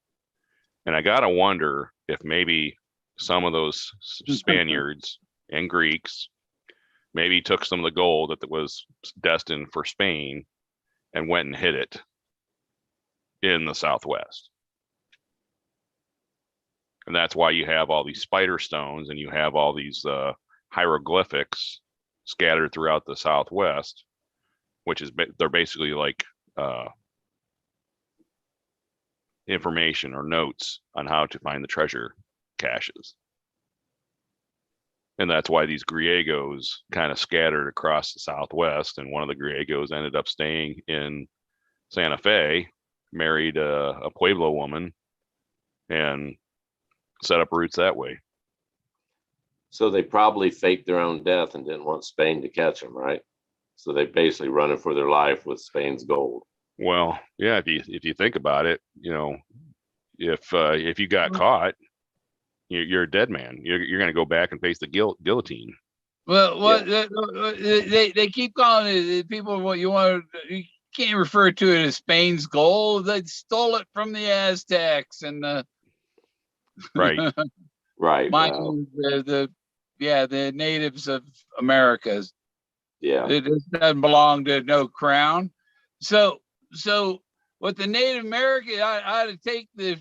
And I gotta wonder if maybe some of those Spaniards and Greeks maybe took some of the gold that was destined for Spain and went and hid it in the Southwest. And that's why you have all these spider stones and you have all these hieroglyphics scattered throughout the Southwest, which is they're basically like information or notes on how to find the treasure caches. And that's why these Griegos kind of scattered across the Southwest. And one of the Griegos ended up staying in Santa Fe, married a Pueblo woman, and set up roots that way. So they probably faked their own death and didn't want Spain to catch them, right? So they basically running for their life with Spain's gold. Well, yeah, if you think about it, if you got caught, you're a dead man. You're going to go back and face the guillotine. Well, they keep calling it, people, what you want. You can't refer to it as Spain's gold. They stole it from the Aztecs and the right, right. The natives of Americas. Yeah, it doesn't belong to no crown. So what the Native American, I ought to take the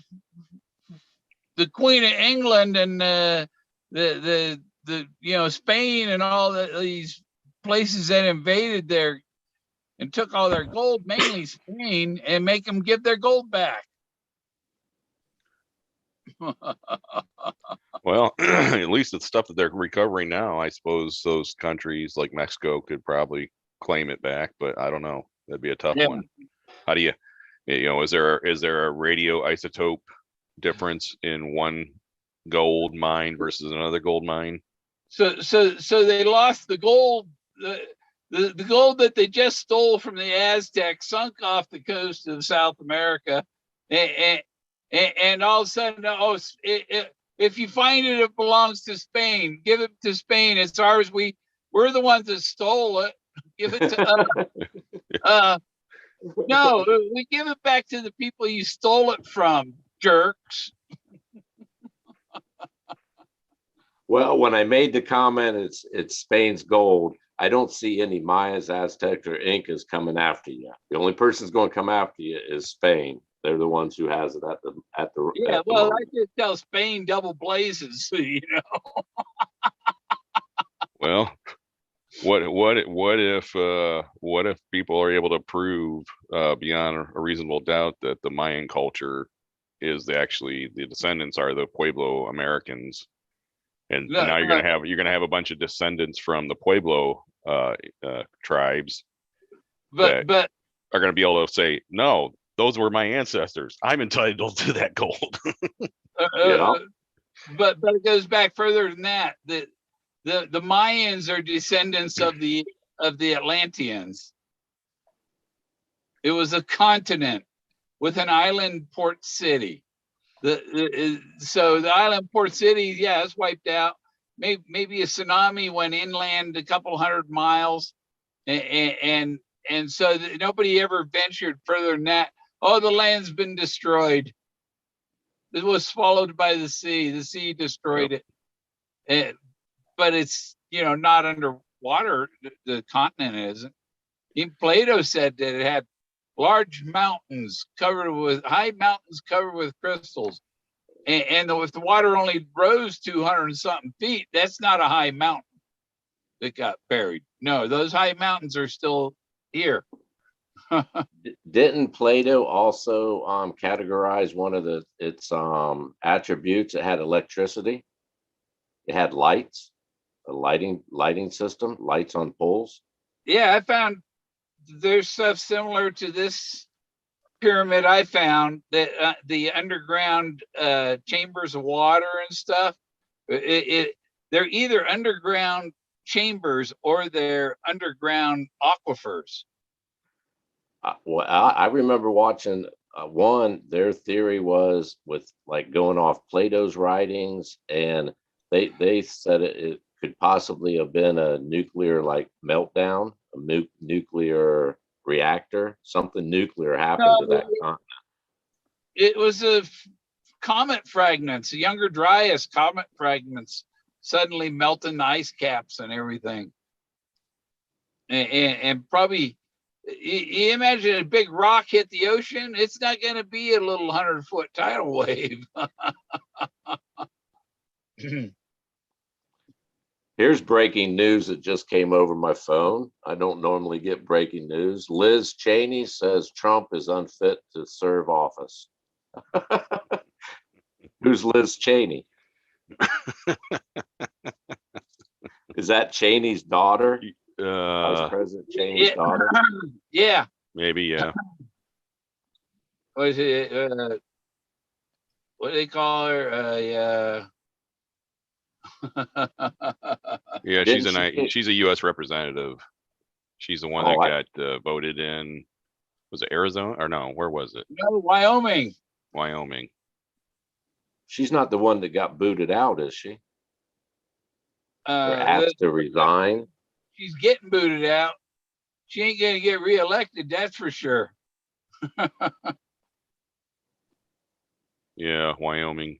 Queen of England and the Spain and all these places that invaded there and took all their gold, mainly Spain, and make them give their gold back. Well, at least the stuff that they're recovering now, I suppose those countries like Mexico could probably claim it back, but I don't know. That'd be a tough one. How do you is there a radioisotope difference in one gold mine versus another gold mine? So they lost the gold. The gold that they just stole from the Aztecs sunk off the coast of South America, and all of a sudden, if you find it, it belongs to Spain. Give it to Spain. It's ours. We're the ones that stole it. Give it to us. No, we give it back to the people you stole it from, jerks. Well, when I made the comment, it's Spain's gold. I don't see any Mayas, Aztecs, or Incas coming after you. The only person's going to come after you is Spain. They're the ones who has it at the. Yeah, well, I just tell Spain double blazes, you know. Well, what if people are able to prove beyond a reasonable doubt that the Mayan culture is actually the descendants are the Pueblo Americans, and now you're gonna have a bunch of descendants from the Pueblo tribes but are gonna be able to say, no, those were my ancestors. I'm entitled to that gold. Yeah. But it goes back further than that. The Mayans are descendants of the Atlanteans. It was a continent with an island port city. So the island port city, yeah, it's wiped out. Maybe a tsunami went inland a couple 100 miles, and so nobody ever ventured further than that. Oh, the land's been destroyed. It was swallowed by the sea. The sea destroyed it. But it's, not underwater. The continent isn't. Even Plato said that it had large mountains high mountains covered with crystals. And if the water only rose 200 and something feet, that's not a high mountain that got buried. No, those high mountains are still here. Didn't Plato also categorize one of its attributes? It had electricity. It had lights, a lighting system, lights on poles. Yeah, I found there's stuff similar to this pyramid. I found that the underground chambers of water and stuff, they're either underground chambers or they're underground aquifers. Well, I remember watching one. Their theory was with like going off Plato's writings, and they said it could possibly have been a nuclear like meltdown, a nuclear reactor, something nuclear happened to that continent. It was a comet fragments, Younger Dryas comet fragments suddenly melting the ice caps and everything. And probably, you imagine a big rock hit the ocean, it's not going to be a little 100-foot tidal wave. Here's breaking news that just came over my phone. I don't normally get breaking news. Liz Cheney says Trump is unfit to serve office. Who's Liz Cheney? Is that Cheney's daughter? Vice President Cheney's daughter? Yeah. Maybe, yeah. What is it? What do they call her? Yeah. Yeah, she's a U.S. representative. She's the one that got voted in. Was it Arizona or no? Where was it? No, Wyoming. Wyoming. She's not the one that got booted out, is she? Or asked to resign. She's getting booted out. She ain't gonna get reelected, that's for sure. Yeah, Wyoming.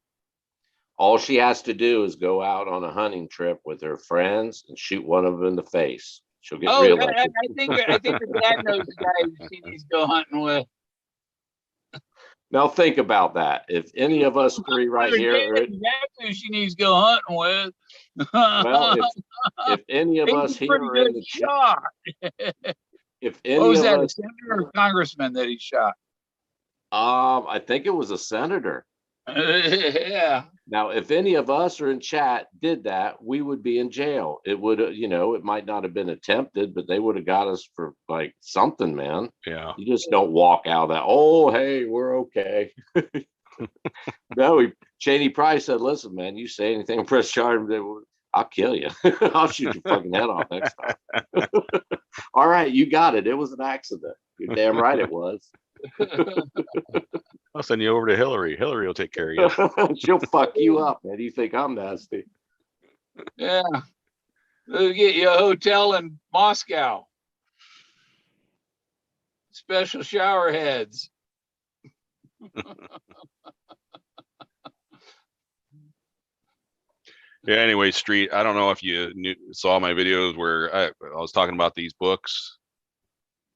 All she has to do is go out on a hunting trip with her friends and shoot one of them in the face. She'll get reelected. I think her dad knows the guy she needs to go hunting with. Now think about that. If any of us three right here, exactly, she needs to go hunting with. Well, if any of us here are in the shot. If any what was of that, us, a senator or congressman that he shot? I think it was a senator. Yeah. Now, if any of us or in chat did that, we would be in jail. It would, it might not have been attempted, but they would have got us for like something, man. Yeah. You just don't walk out that, oh, hey, we're okay. No, Cheney Price said, listen, man, you say anything, press charge, I'll kill you. I'll shoot your fucking head off next time. All right, you got it. It was an accident. You're damn right it was. I'll send you over to Hillary. Hillary will take care of you. She'll fuck you up, man. You think I'm nasty? Yeah. We'll get you a hotel in Moscow. Special shower heads. Yeah. Anyway, Street. I don't know if you saw my videos where I was talking about these books.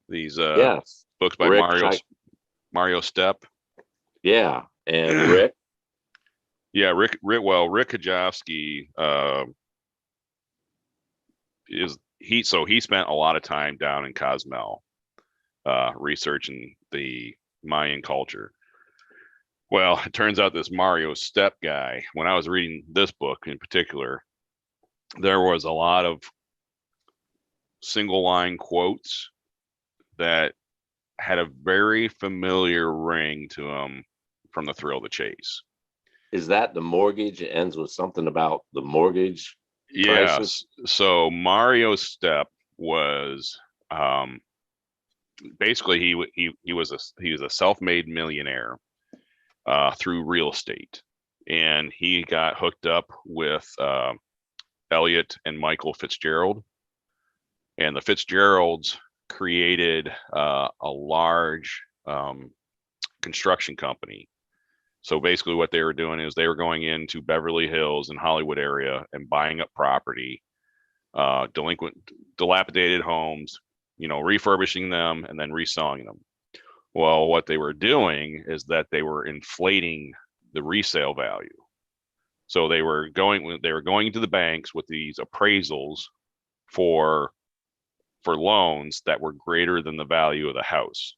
These Yes. books by Rick, Mario Stepp. yeah, and Rick. Yeah, Rick. Well, Rick Kajowski he spent a lot of time down in Cozumel researching the Mayan culture. Well, it turns out this Mario Stepp guy, when I was reading this book in particular, there was a lot of single line quotes that had a very familiar ring to them from The Thrill of the Chase. Is that the mortgage? It ends with something about the mortgage. Yes. Crisis? So Mario Stepp was basically he was a self-made millionaire through real estate, and he got hooked up with Elliot and Michael Fitzgerald, and the Fitzgeralds created a large construction company. So basically what they were doing is they were going into Beverly Hills and Hollywood area and buying up property, dilapidated homes, refurbishing them and then reselling them. Well, what they were doing is that they were inflating the resale value. So they were going to the banks with these appraisals for loans that were greater than the value of the house.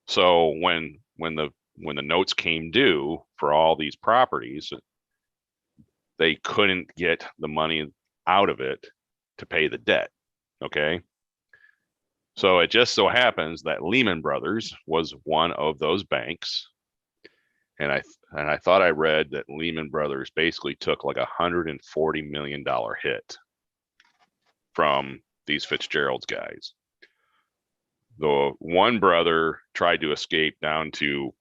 So when the notes came due for all these properties, they couldn't get the money out of it to pay the debt. Okay. So it just so happens that Lehman Brothers was one of those banks. And I thought I read that Lehman Brothers basically took like $140 million hit from these Fitzgerald's guys. The one brother tried to escape down to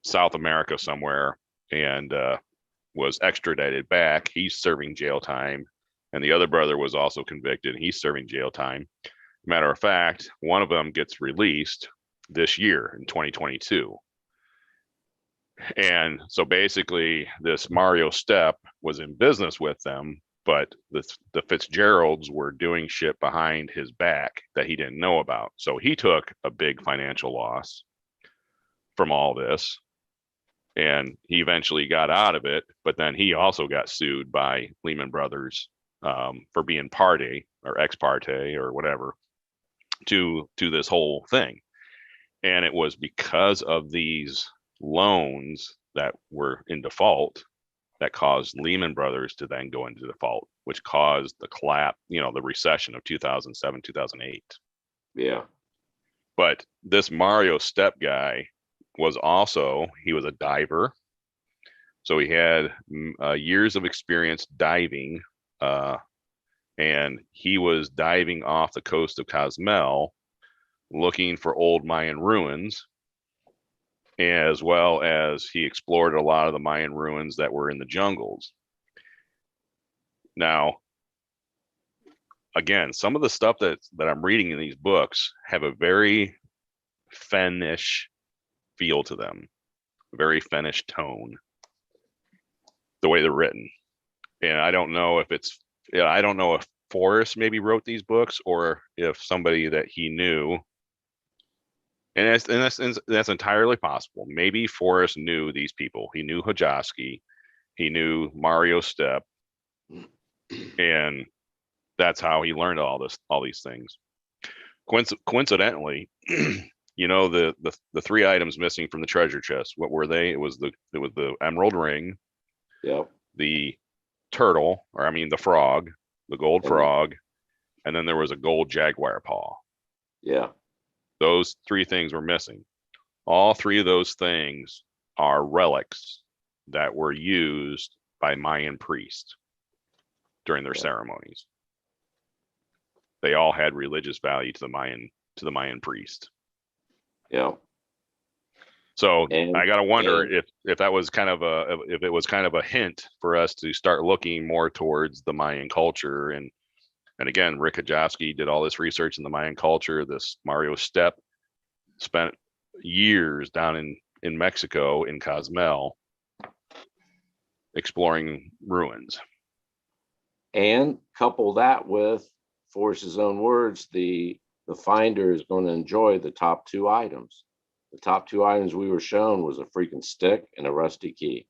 South America somewhere and was extradited back. He's serving jail time. And the other brother was also convicted. He's serving jail time. Matter of fact, one of them gets released this year in 2022. And so basically this Mario Stepp was in business with them, but the Fitzgeralds were doing shit behind his back that he didn't know about. So he took a big financial loss from all this. And he eventually got out of it, but then he also got sued by Lehman Brothers for being party or ex parte or whatever to this whole thing. And it was because of these loans that were in default that caused Lehman Brothers to then go into default, which caused the collapse, the recession of 2007, 2008. Yeah. But this Mario Stepp guy he was a diver. So he had years of experience diving, and he was diving off the coast of Cozumel looking for old Mayan ruins, as well as he explored a lot of the Mayan ruins that were in the jungles. Now, again, some of the stuff that I'm reading in these books have a very Fennish feel to them, very Fennish tone, the way they're written. And I don't know if Forrest maybe wrote these books or if somebody that he knew. And that's entirely possible. Maybe Forrest knew these people. He knew Kajowski. He knew Mario Stepp. And that's how he learned all these things. Coincidentally, the three items missing from the treasure chest, what were they? It was the emerald ring. Yeah. The turtle, the frog, the gold frog, and then there was a gold jaguar paw. Yeah. Those three things were missing. All three of those things are relics that were used by Mayan priests during their ceremonies. They all had religious value to the Mayan priest. Yeah. So And I gotta wonder and if that was kind of if it was kind of a hint for us to start looking more towards the Mayan culture. And again, Rick Kajowski did all this research in the Mayan culture. This Mario Stepp spent years down in Mexico in Cozumel exploring ruins. and couple that with Forrest's own words, the finder is going to enjoy the top two items. The top two items we were shown was a freaking stick and a rusty key.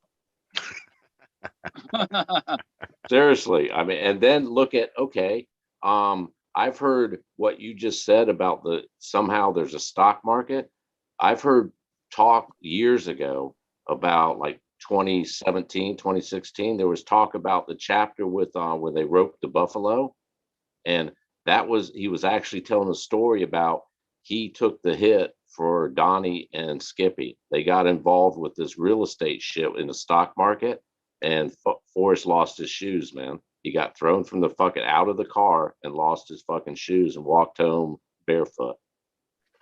Seriously, I mean, and then look at, okay, I've heard what you just said about somehow there's a stock market. I've heard talk years ago about like 2017, 2016, there was talk about the chapter with where they roped the buffalo. And he was actually telling a story about he took the hit for Donnie and Skippy. They got involved with this real estate shit in the stock market, and Forrest lost his shoes, man. He got thrown from the fucking out of the car and lost his fucking shoes and walked home barefoot.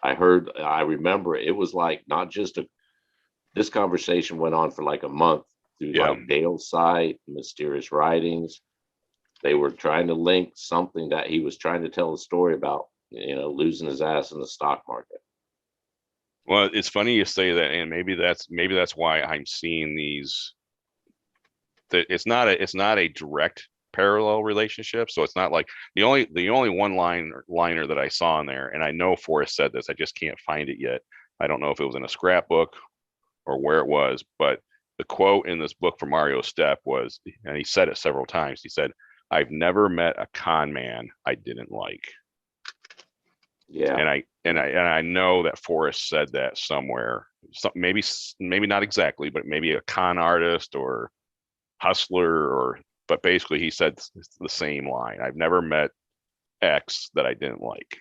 I remember it was like not just this conversation went on for like a month through like Dale's site, Mysterious Writings. They were trying to link something that he was trying to tell a story about, losing his ass in the stock market. Well, it's funny you say that, and maybe that's why I'm seeing these. That it's not a direct parallel relationship. So it's not like the only liner that I saw in there, and I know Forrest said this, I just can't find it yet. I don't know if it was in a scrapbook or where it was, but the quote in this book from Mario Stepp was, and he said it several times. He said, "I've never met a con man I didn't like." Yeah. And I know that Forrest said that somewhere. Maybe not exactly, but maybe a con artist or hustler, but basically he said the same line. I've never met X that I didn't like.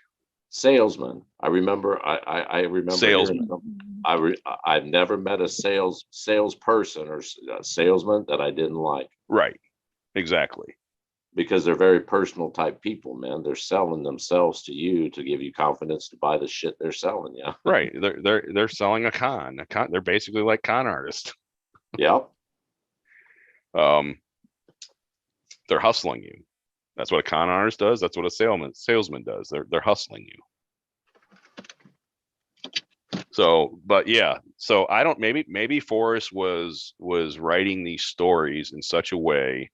Salesman. I remember. I remember. Salesman. I've never met a salesperson or a salesman that I didn't like. Right. Exactly. Because they're very personal type people, man. They're selling themselves to you to give you confidence to buy the shit they're selling you. Right. They're selling a con. They're basically like con artists. Yep. They're hustling you. That's what a con artist does. That's what a salesman does. They're hustling you. So, but yeah. So I don't. Maybe Forrest was writing these stories in such a way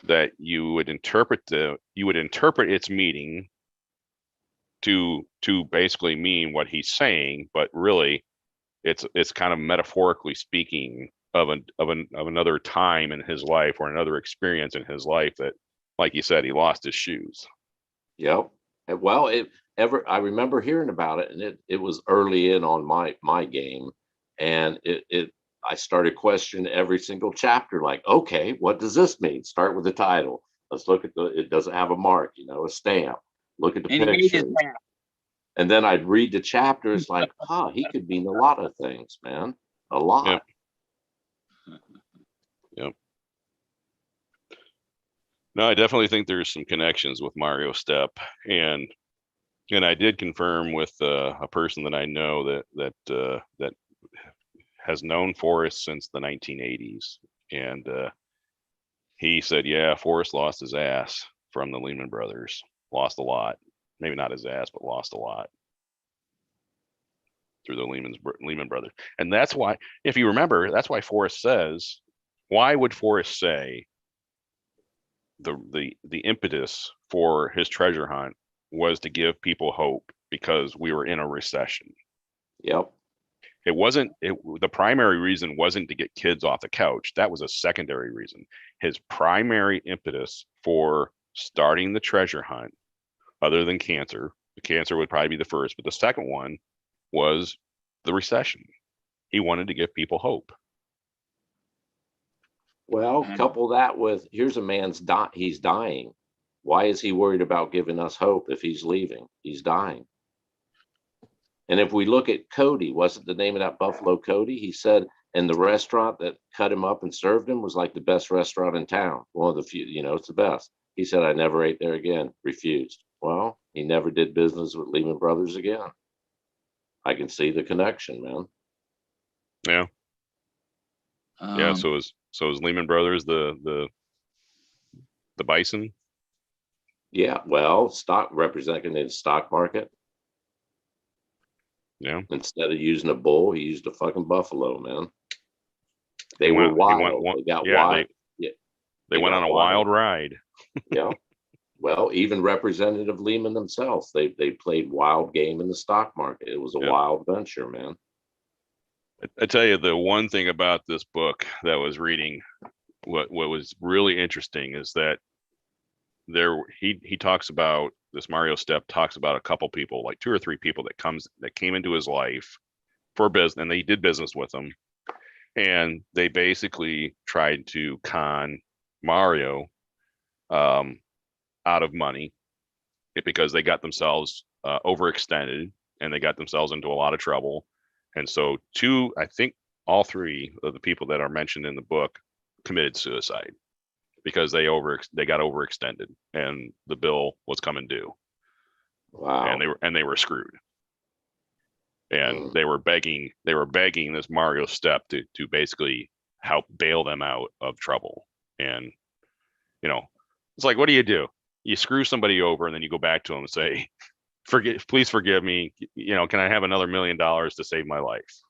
that you would interpret its meaning to basically mean what he's saying, but really it's kind of metaphorically speaking of another time in his life or another experience in his life that, like you said, he lost his shoes. Yep. Well, I remember hearing about it, and it was early in on my game, and I started questioning every single chapter, like, okay, what does this mean? Start with the title. Let's look at it doesn't have a mark, a stamp. Look at the picture. And then I'd read the chapters like, he could mean a lot of things, man. A lot. Yep. No, I definitely think there's some connections with Mario Stepp, and I did confirm with a person that I know that has known Forrest since the 1980s, and he said, yeah, Forrest lost his ass from the Lehman Brothers. Lost a lot, maybe not his ass, but lost a lot through the Lehman Brothers, and that's why, if you remember, that's why Forrest says, why would Forrest say the impetus for his treasure hunt was to give people hope because we were in a recession? Yep. The primary reason wasn't to get kids off the couch. That was a secondary reason. His primary impetus for starting the treasure hunt, other than cancer, the cancer would probably be the first, but the second one was the recession. He wanted to give people hope. Well, couple that with, here's a man's he's dying. Why is he worried about giving us hope if he's leaving? He's dying. And if we look at Cody, wasn't the name of that buffalo Cody? He said, and the restaurant that cut him up and served him was like the best restaurant in town. One of the few, it's the best. He said, I never ate there again. Refused. Well, he never did business with Lehman Brothers again. I can see the connection, man. Yeah. Yeah. So is Lehman Brothers the bison? Yeah, well, stock representing the stock market. Yeah. Instead of using a bull, he used a fucking buffalo, man. They He were went. He wild. went. They got Yeah. wild. Yeah, They went on got a wild. wild ride. Yeah. Well, even Representative Lehman themselves, they played wild game in the stock market. It was a Yep. wild venture, man. I tell you, the one thing about this book that was reading, what was really interesting is that he talks about this. Mario Step talks about a couple people, like 2 or 3 people that came into his life for business, and they did business with him, and they basically tried to con Mario um, out of money because they got themselves overextended and they got themselves into a lot of trouble. And so I think all 3 of the people that are mentioned in the book committed suicide because they got overextended and the bill was coming due. Wow. And they were screwed. And Mm. they were begging this Mario Step to basically help bail them out of trouble. And it's like, what do? You screw somebody over and then you go back to them and say, please forgive me. Can I have another $1 million to save my life?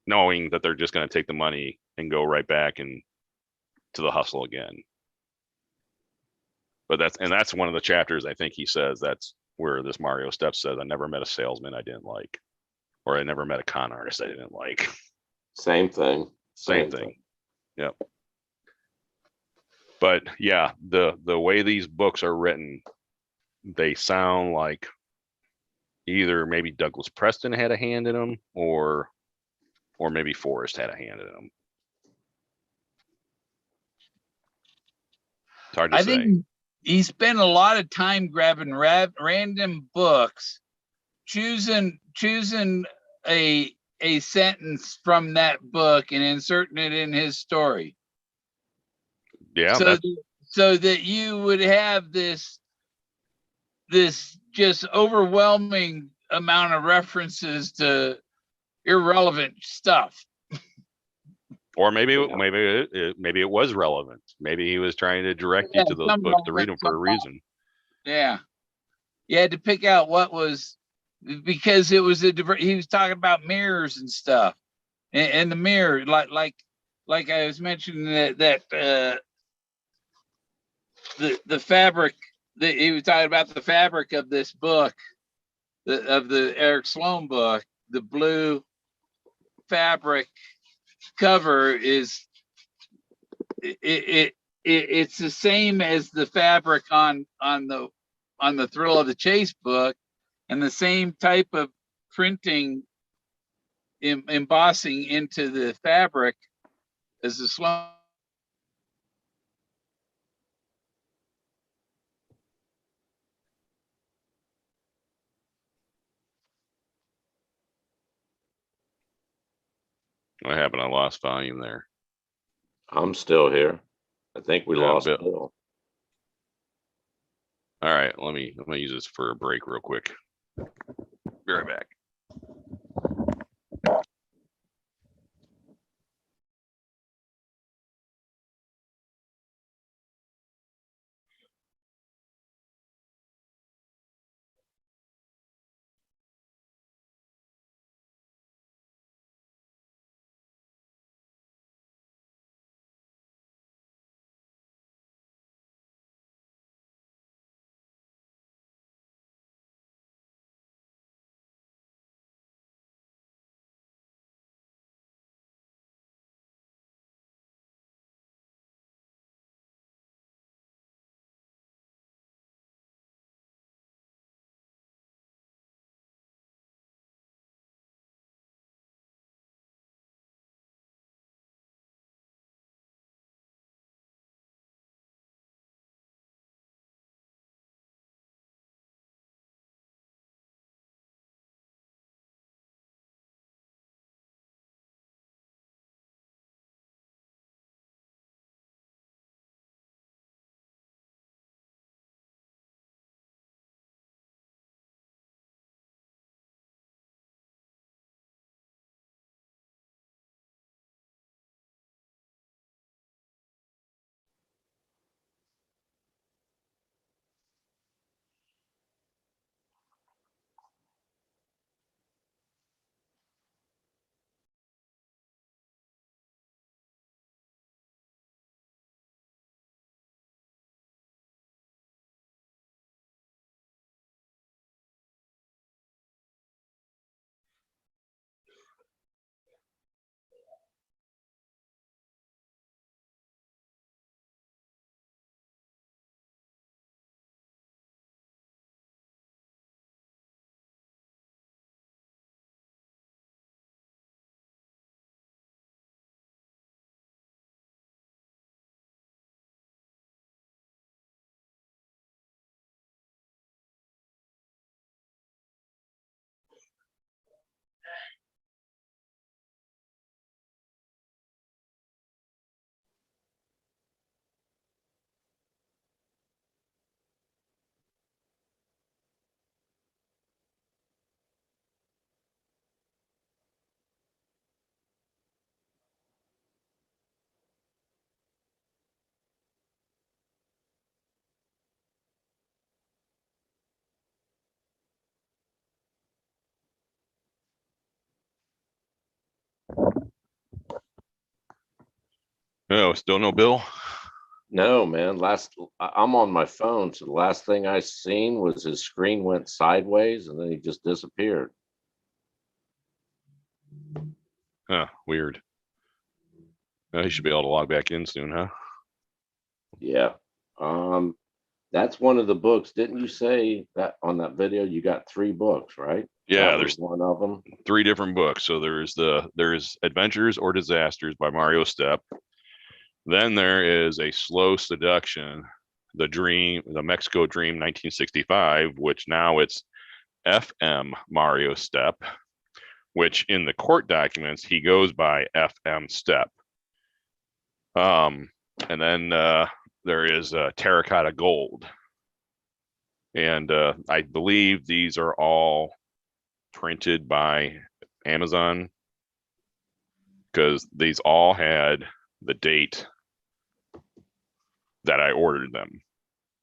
Knowing that they're just going to take the money and go right back and to the hustle again. But that's one of the chapters I think he says that's where this Mario Step says, I never met a salesman I didn't like, or I never met a con artist I didn't like. Same thing. Same thing. Yep. But yeah, the way these books are written, they sound like either maybe Douglas Preston had a hand in them, or maybe Forrest had a hand in them. It's hard to I say. think he spent a lot of time grabbing random books, choosing a sentence from that book and inserting it in his story. Yeah. So that you would have this just overwhelming amount of references to irrelevant stuff. Or maybe it was relevant. Maybe he was trying to direct you to those books to read them for a reason. Yeah, you had to pick out what was, because it was he was talking about mirrors and stuff, and the mirror, like I was mentioning that the fabric, that he was talking about the fabric of this book, of the Eric Sloan book. The blue fabric cover is it's the same as the fabric on the Thrill of the Chase book, and the same type of printing, embossing into the fabric as the Sloan. What happened? I lost volume there. I'm still here. I think we lost Bill. Bill. All right, let me use this for a break real quick. Be right back. Oh, still no bill? No, man. I'm on my phone, so the last thing I seen was his screen went sideways and then he just disappeared. Huh, weird. He should be able to log back in soon, huh? Yeah. That's one of the books. Didn't you say that on that video you got 3 books, right? Yeah, That there's was one of them. 3 different books. So there's Adventures or Disasters by Mario Stepp. Then there is A Slow Seduction, the Mexico Dream 1965, which now it's FM Mario Stepp, which in the court documents he goes by FM Stepp. And then there is Terracotta Gold. And I believe these are all printed by Amazon, because these all had the date that I ordered them.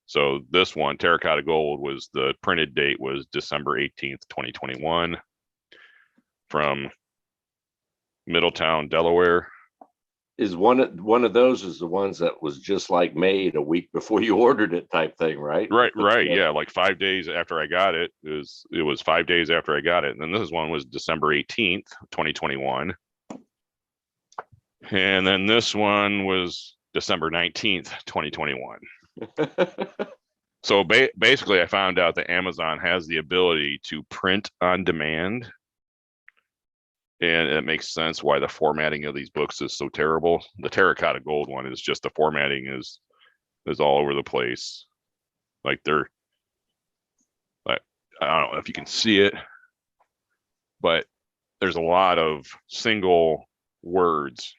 So this one, Terracotta Gold, was the printed date was December 18th, 2021, from Middletown, Delaware. Is one of those is the ones that was just like made a week before you ordered it type thing, right? Right. Yeah, like 5 days after I got it. It was 5 days after I got it. And then this one was December 18th, 2021. And then this one was December 19th, 2021. So basically, I found out that Amazon has the ability to print on demand. And it makes sense why the formatting of these books is so terrible. The Terracotta Gold one is just the formatting is all over the place. Like I don't know if you can see it, but there's a lot of single words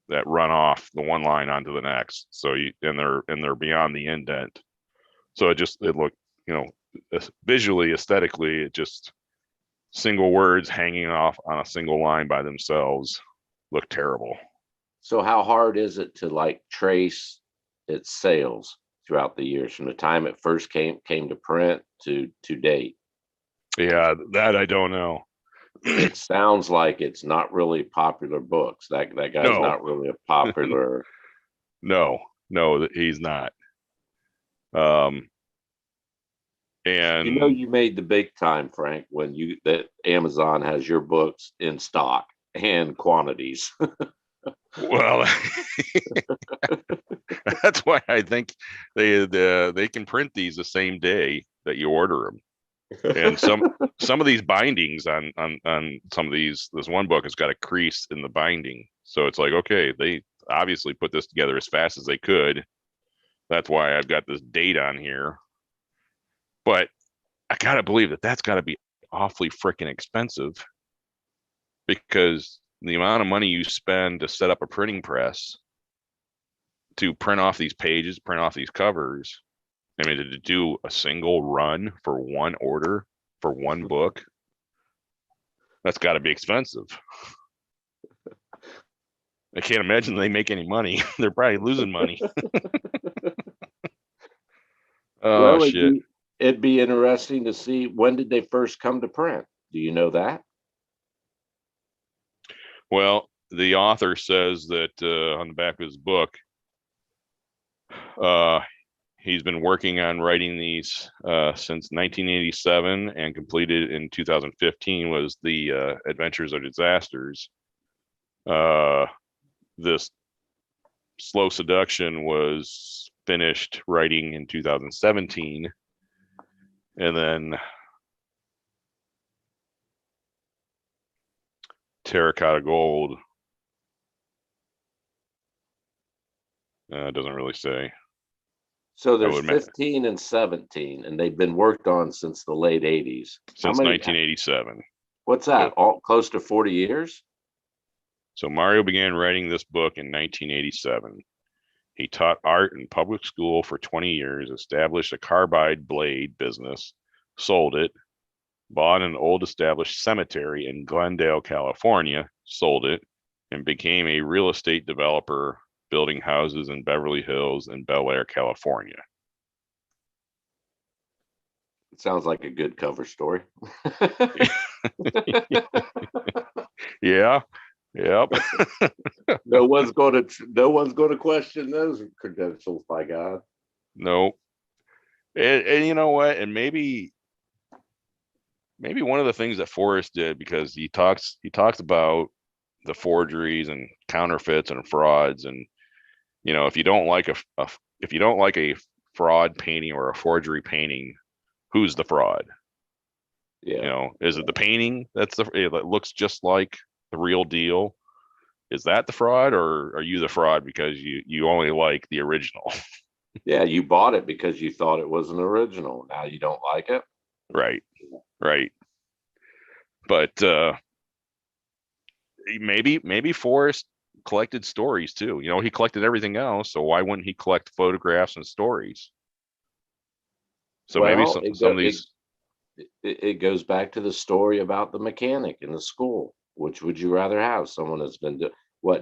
that run off the one line onto the next. So they're beyond the indent. So it looked, visually, aesthetically, it just single words hanging off on a single line by themselves look terrible. So how hard is it to like trace its sales throughout the years from the time it first came to print to date? Yeah, that I don't know. It sounds like it's not really popular books. That guy's not really a popular. No, he's not. And you made the big time, Frank, when that Amazon has your books in stock and quantities. Well, that's why I think they can print these the same day that you order them. And some of these bindings on some of this one book has got a crease in the binding. So it's like, okay, they obviously put this together as fast as they could. That's why I've got this date on here. But I gotta believe that that's got to be awfully freaking expensive, because the amount of money you spend to set up a printing press, to print off these pages, print off these covers. I mean, to do a single run for one order for one book, that's got to be expensive. I can't imagine they make any money. They're probably losing money. Oh, well, shit. It'd be interesting to see, when did they first come to print? Do you know that? Well, the author says that on the back of his book, he's been working on writing these since 1987, and completed in 2015 was the Adventures or Disasters. This Slow Seduction was finished writing in 2017. And then Terracotta Gold, doesn't really say. So there's 15 and 17, and they've been worked on since the late 80s. Since 1987. What's that? All close to 40 years? So Mario began writing this book in 1987. He taught art in public school for 20 years, established a carbide blade business, sold it, bought an old established cemetery in Glendale, California, sold it, and became a real estate developer, building houses in Beverly Hills and Bel Air, California. It sounds like a good cover story. Yeah. Yep. No one's going to question those credentials, by God. No. And you know what? And maybe one of the things that Forrest did, because he talks about the forgeries and counterfeits and frauds, and if you don't like a fraud painting or a forgery painting, who's the fraud? Yeah. Is it the painting that looks just like the real deal? Is that the fraud, or are you the fraud because you only like the original? Yeah, you bought it because you thought it was an original. Now you don't like it. Right. But maybe Forrest collected stories too. He collected everything else, so why wouldn't he collect photographs and stories? So maybe some of these. It goes back to the story about the mechanic in the school. Which would you rather have? Someone that's been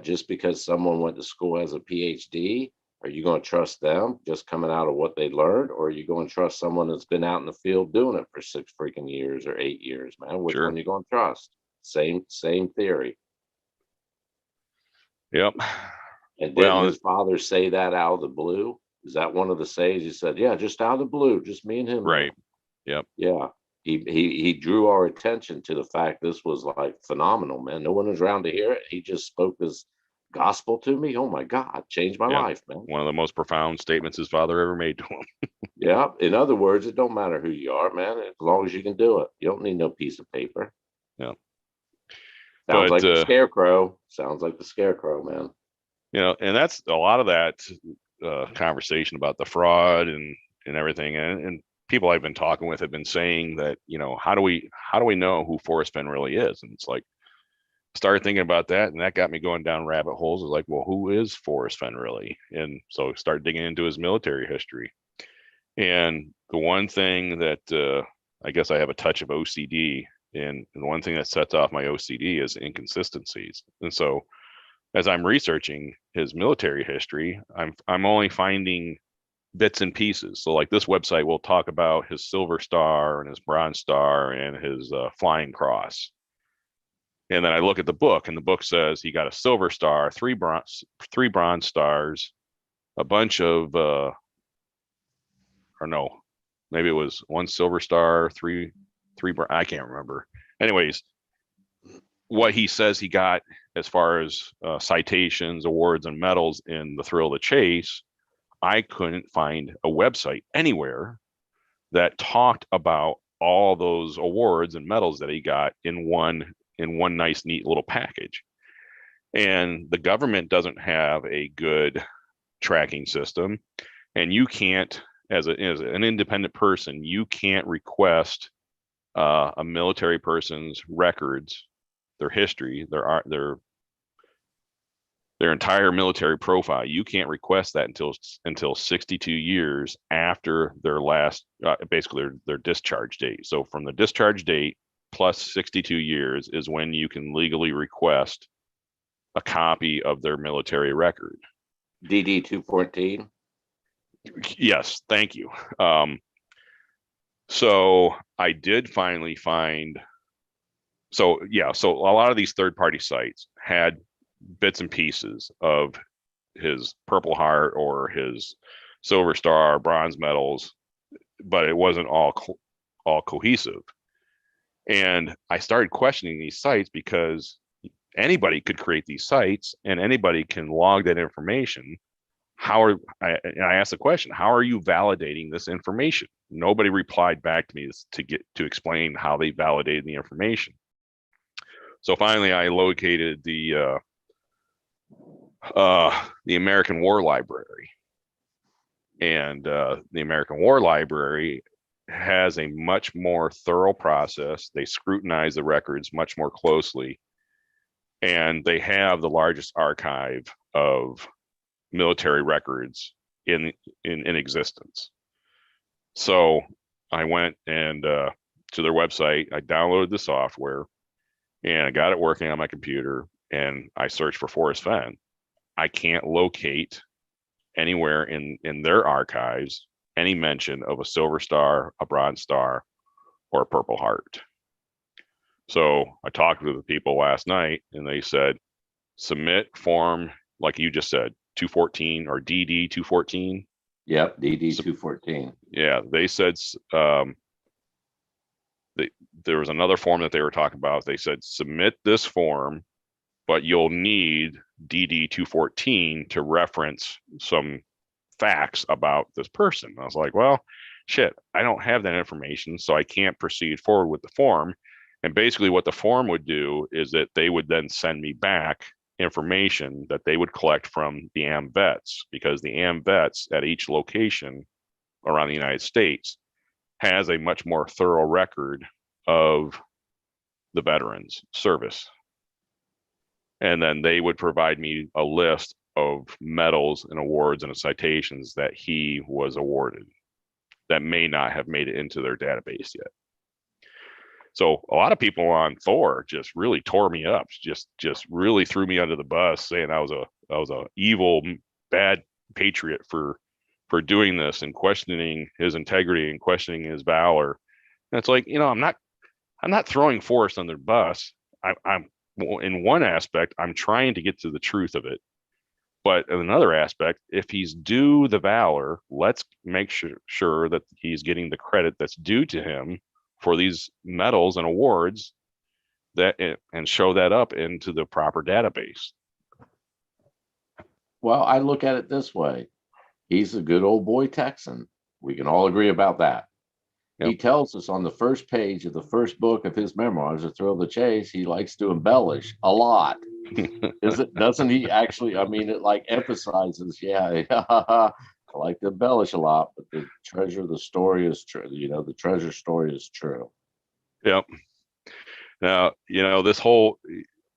just because someone went to school as a PhD? Are you going to trust them just coming out of what they learned, or are you going to trust someone that's been out in the field doing it for 6 freaking years or 8 years, man? Which Sure. one are you going to trust? Same theory. Yep. And didn't his father say that out of the blue? Is that one of the sayings? He said, yeah, just out of the blue, just me and him. Right. Now. Yep. Yeah. He drew our attention to the fact this was like phenomenal, man. No one was around to hear it. He just spoke this gospel to me. Oh my God, changed my life, man. One of the most profound statements his father ever made to him. Yeah. In other words, it don't matter who you are, man, as long as you can do it. You don't need no piece of paper. Yeah. Sounds like the scarecrow. Sounds like the scarecrow, man. And that's a lot of that conversation about the fraud and everything. And people I've been talking with have been saying that, how do we know who Forrest Fenn really is? And it's like, started thinking about that, and that got me going down rabbit holes. It's like, well, who is Forrest Fenn really? And so start digging into his military history. And the one thing that I guess I have a touch of OCD, and the one thing that sets off my OCD is inconsistencies. And so as I'm researching his military history, I'm only finding bits and pieces. So like this website will talk about his Silver Star and his Bronze Star and his Flying Cross. And then I look at the book, and the book says he got a Silver Star, three bronze stars, a bunch of or no, maybe it was one Silver Star, three I can't remember. Anyways, what he says he got as far as citations, awards, and medals in the Thrill of the Chase, I couldn't find a website anywhere that talked about all those awards and medals that he got in one nice, neat little package. And the government doesn't have a good tracking system, and you can't, as an independent person, you can't request a military person's records, their history, their entire military profile. You can't request that until 62 years after their last, basically their discharge date. So from the discharge date plus 62 years is when you can legally request a copy of their military record. DD 214. Yes, thank you. So I did finally find. So a lot of these third-party sites had bits and pieces of his Purple Heart or his Silver Star, bronze medals, but it wasn't all cohesive. And I started questioning these sites because anybody could create these sites and anybody can log that information. I asked the question, how are you validating this information? Nobody replied back to me to explain how they validated the information. So finally I located the American War Library. And the American War Library has a much more thorough process. They scrutinize the records much more closely. And they have the largest archive of military records in existence. So I went and to their website, I downloaded the software, and I got it working on my computer, and I searched for Forrest Fenn. I can't locate anywhere in their archives any mention of a Silver Star, a Bronze Star, or a Purple Heart. So I talked with the people last night, and they said, submit form, like you just said, 214 or DD 214. Yep, DD 214. Yeah, they said there was another form that they were talking about. They said submit this form, but you'll need DD 214 to reference some facts about this person. I was like, well, shit, I don't have that information, so I can't proceed forward with the form. And basically what the form would do is that they would then send me back information that they would collect from the AMVETS, because the AMVETS at each location around the United States has a much more thorough record of the veterans service. And then they would provide me a list of medals and awards and citations that he was awarded that may not have made it into their database yet. So a lot of people on Thor just really tore me up, just really threw me under the bus, saying I was a evil, bad patriot for doing this and questioning his integrity and questioning his valor. And it's like, I'm not throwing Forrest under the bus. I'm in one aspect, I'm trying to get to the truth of it. But in another aspect, if he's due the valor, let's make sure that he's getting the credit that's due to him for these medals and awards, and show that up into the proper database. Well, I look at it this way. He's a good old boy Texan. We can all agree about that. Yep. He tells us on the first page of the first book of his memoirs, A Thrill of the Chase, he likes to embellish a lot. Doesn't he actually? I mean, it like emphasizes, yeah, I like to embellish a lot, but the story is true. The treasure story is true. Yep. Now, this whole,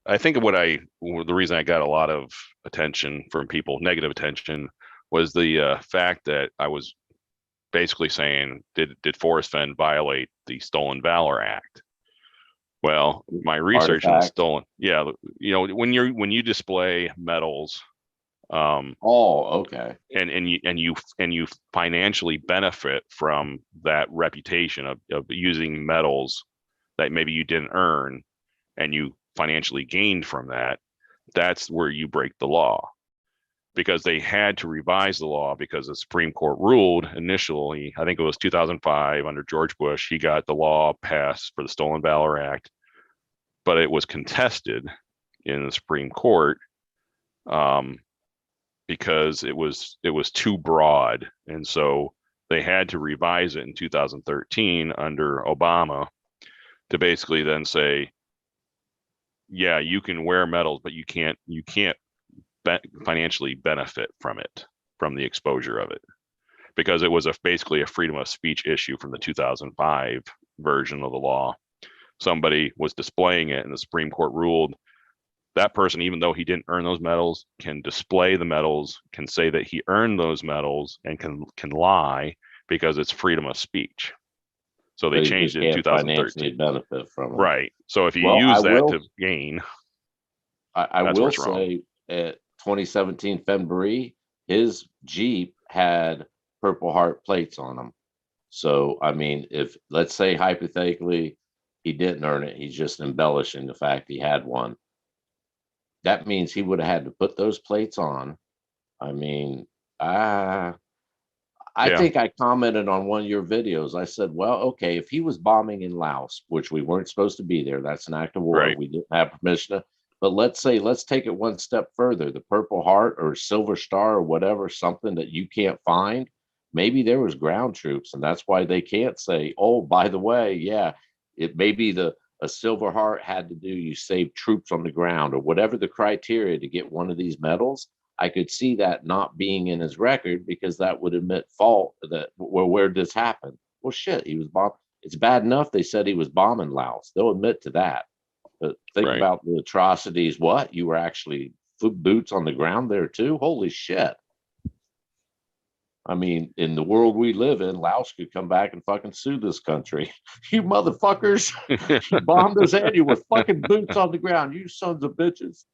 I think the reason I got a lot of attention from people, negative attention, was the fact that I was basically saying, did Forrest Fenn violate the Stolen Valor Act? Well, my research on stolen, when you display medals, okay, and you financially benefit from that reputation of using medals that maybe you didn't earn, and you financially gained from that, that's where you break the law. Because they had to revise the law because the Supreme Court ruled initially, I think it was 2005 under George Bush, he got the law passed for the Stolen Valor Act, but it was contested in the Supreme Court because it was too broad. And so they had to revise it in 2013 under Obama to basically then say, yeah, you can wear medals, but you can't financially benefit from it, from the exposure of it, because it was basically a freedom of speech issue from the 2005 version of the law. Somebody was displaying it, and the Supreme Court ruled that person, even though he didn't earn those medals, can display the medals, can say that he earned those medals, and can lie because it's freedom of speech. So they changed it in 2013. Benefit from it. Right. So if you use that to gain, I will say at 2017 Fenbury, his Jeep had Purple Heart plates on them. So, I mean, if let's say hypothetically he didn't earn it, he's just embellishing the fact he had one. That means he would have had to put those plates on. I mean, I think I commented on one of your videos. I said, well, okay, if he was bombing in Laos, which we weren't supposed to be there, that's an act of war. Right. We didn't have permission to. But let's take it one step further. The Purple Heart or Silver Star or whatever, something that you can't find. Maybe there was ground troops, and that's why they can't say, oh, by the way, yeah, it may be a Silver Heart had to do, you saved troops on the ground or whatever the criteria to get one of these medals. I could see that not being in his record because that would admit fault that where did this happen? Well, shit, he was bombed. It's bad enough they said he was bombing Laos. They'll admit to that. But think about the atrocities. What? You were actually boots on the ground there too? Holy shit. I mean, in the world we live in, Laos could come back and fucking sue this country. You motherfuckers, you bombed us and you were fucking boots on the ground. You sons of bitches.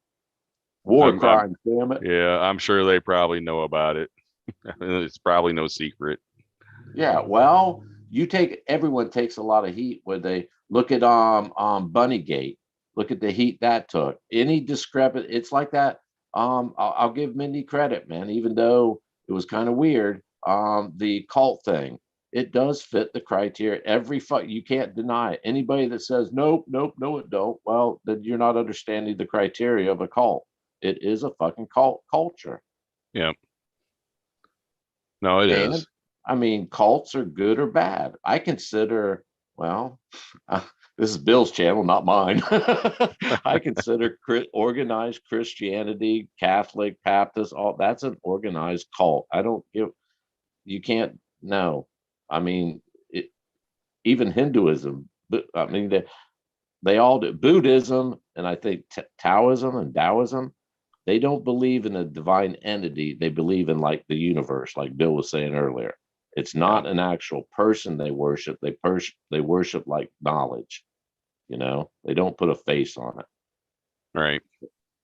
War crimes, damn it. Yeah, I'm sure they probably know about it. It's probably no secret. Yeah, well, everyone takes a lot of heat when they look at Bunnygate. Look at the heat that took. Any discrepant, it's like that. I'll give Mindy credit, man, even though it was kind of weird. The cult thing, it does fit the criteria. You can't deny it. Anybody that says nope, nope, no, it don't. Well, then you're not understanding the criteria of a cult. It is a fucking cult culture. Yeah. No, it And is. I mean, cults are good or bad. I consider, well, this is Bill's channel, not mine. I consider organized Christianity, Catholic, Baptist, all that's an organized cult. I don't give, you can't, no. I mean, even Hinduism, but I mean, they all do. Buddhism, and I think Taoism and Taoism, they don't believe in a divine entity. They believe in like the universe, like Bill was saying earlier. It's not an actual person they worship. They worship like knowledge. They don't put a face on it. Right.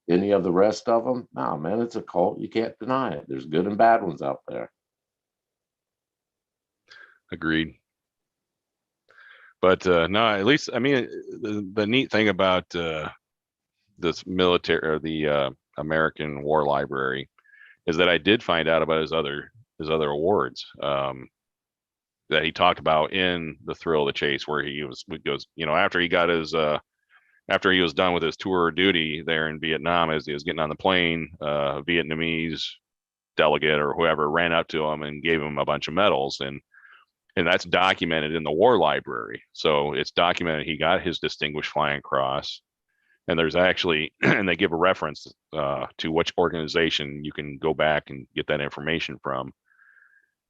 Any of the rest of them, no, man, it's a cult. You can't deny it. There's good and bad ones out there. Agreed. But no, at least I mean the neat thing about this military or the American War Library is that I did find out about his other awards that he talked about in the Thrill of the Chase, where he goes, after he got his after he was done with his tour of duty there in Vietnam, as he was getting on the plane, a Vietnamese delegate or whoever ran up to him and gave him a bunch of medals, and that's documented in the War Library. So it's documented he got his Distinguished Flying Cross. And there's actually, and they give a reference to which organization you can go back and get that information from.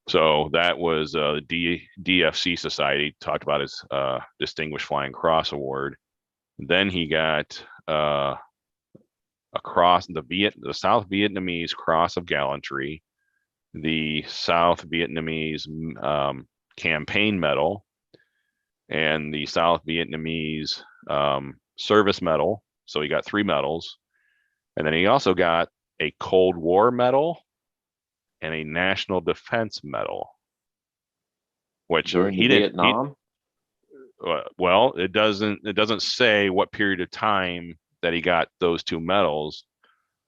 So that was the DFC Society, talked about his Distinguished Flying Cross Award. Then he got the South Vietnamese Cross of Gallantry, the South Vietnamese Campaign Medal, and the South Vietnamese Service Medal. So he got 3 medals. And then he also got a Cold War medal and a National Defense Medal, which during Vietnam. Well, it doesn't say what period of time that he got those 2 medals,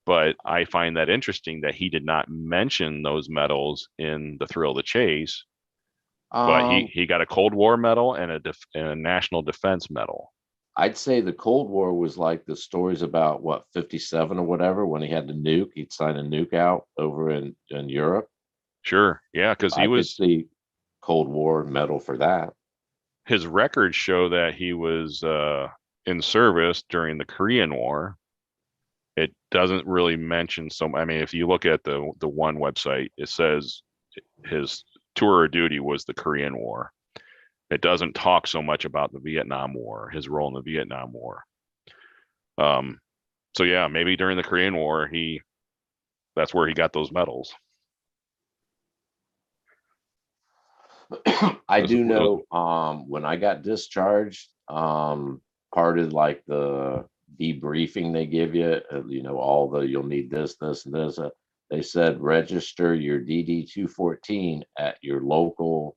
but I find that interesting that he did not mention those medals in the Thrill of the Chase. But he got a Cold War medal and a National Defense Medal. I'd say the Cold War was like the stories about 57 or whatever, when he had the nuke. He'd sign a nuke out over in Europe. Sure, yeah, because he was the Cold War medal for that. His records show that he was in service during the Korean War. It doesn't really mention I mean, if you look at the one website, it says his tour of duty was the Korean War. It doesn't talk so much about the Vietnam War, his role in the Vietnam War. So yeah, maybe during the Korean War, that's where he got those medals. I do know when I got discharged, part of like the debriefing they give you, you'll need this, and this. They said register your DD 214 at your local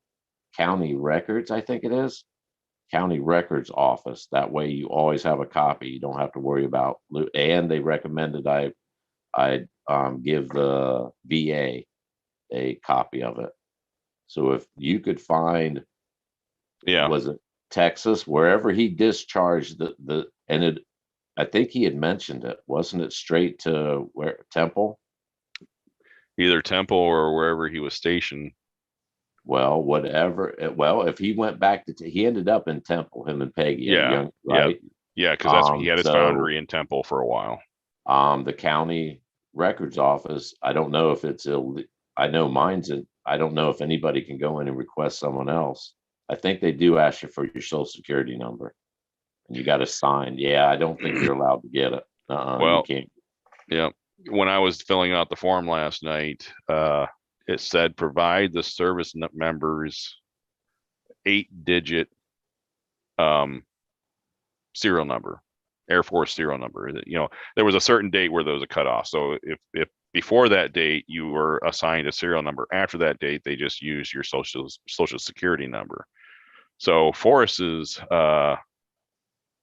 county records, I think it is, county records office. That way you always have a copy. You don't have to worry about. And they recommended I give the VA a copy of it. So if you could find, was it Texas, wherever he discharged I think he had mentioned it, wasn't it straight to Temple? Either Temple or wherever he was stationed. Well, whatever. Well, if he went back he ended up in Temple, him and Peggy. Yeah, right? Yeah, because he had his foundry in Temple for a while. The county records office, I don't know if it's I know mine's I don't know if anybody can go in and request someone else. I think they do ask you for your social security number, and you got to sign. Yeah, I don't think you're allowed to get it. Well, you can't. Yeah, when I was filling out the form last night, it said provide the service members 8-digit serial number, Air Force serial number. There was a certain date where there was a cutoff. So if before that date you were assigned a serial number, after that date they just use your social security number. So Forrest's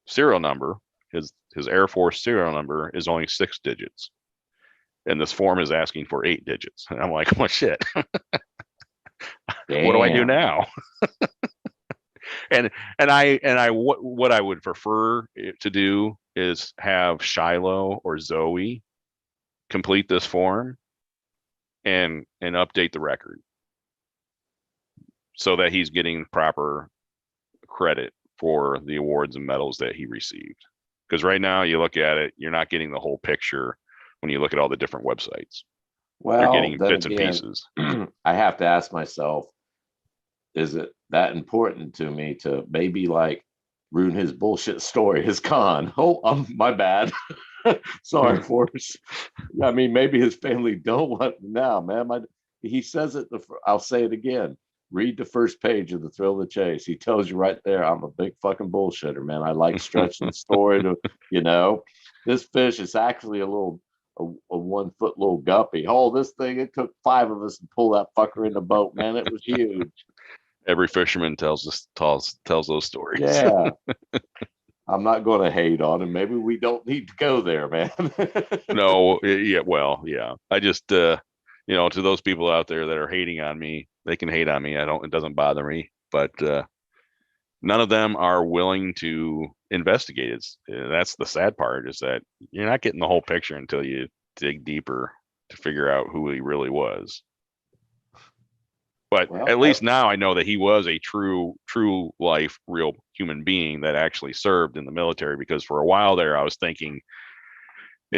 serial number his Air Force serial number is only 6 digits, and this form is asking for 8 digits. And I'm like, well, shit. What do I do now? and I what I would prefer to do is have Shiloh or Zoe complete this form and update the record so that he's getting proper credit for the awards and medals that he received. Because right now you look at it, you're not getting the whole picture when you look at all the different websites. Well, you're getting bits again, and pieces. I have to ask myself, is it that important to me to maybe like ruin his bullshit story, his con? Oh, my bad. Sorry, Forrest. I mean, maybe his family don't want now, man. He says it. I'll say it again. Read the first page of The Thrill of the Chase. He tells you right there, I'm a big fucking bullshitter, man. I like stretching the story to, this fish is actually a 1 foot little guppy. Oh, this thing, it took 5 of us to pull that fucker in the boat, man. It was huge. Every fisherman tells those stories. Yeah. I'm not going to hate on him. Maybe we don't need to go there, man. No, yeah, well, yeah. I just, to those people out there that are hating on me, they can hate on me. It doesn't bother me, but none of them are willing to investigate it. That's the sad part, is that you're not getting the whole picture until you dig deeper to figure out who he really was. But at least now I know that he was a true life, real human being that actually served in the military, because for a while there, I was thinking,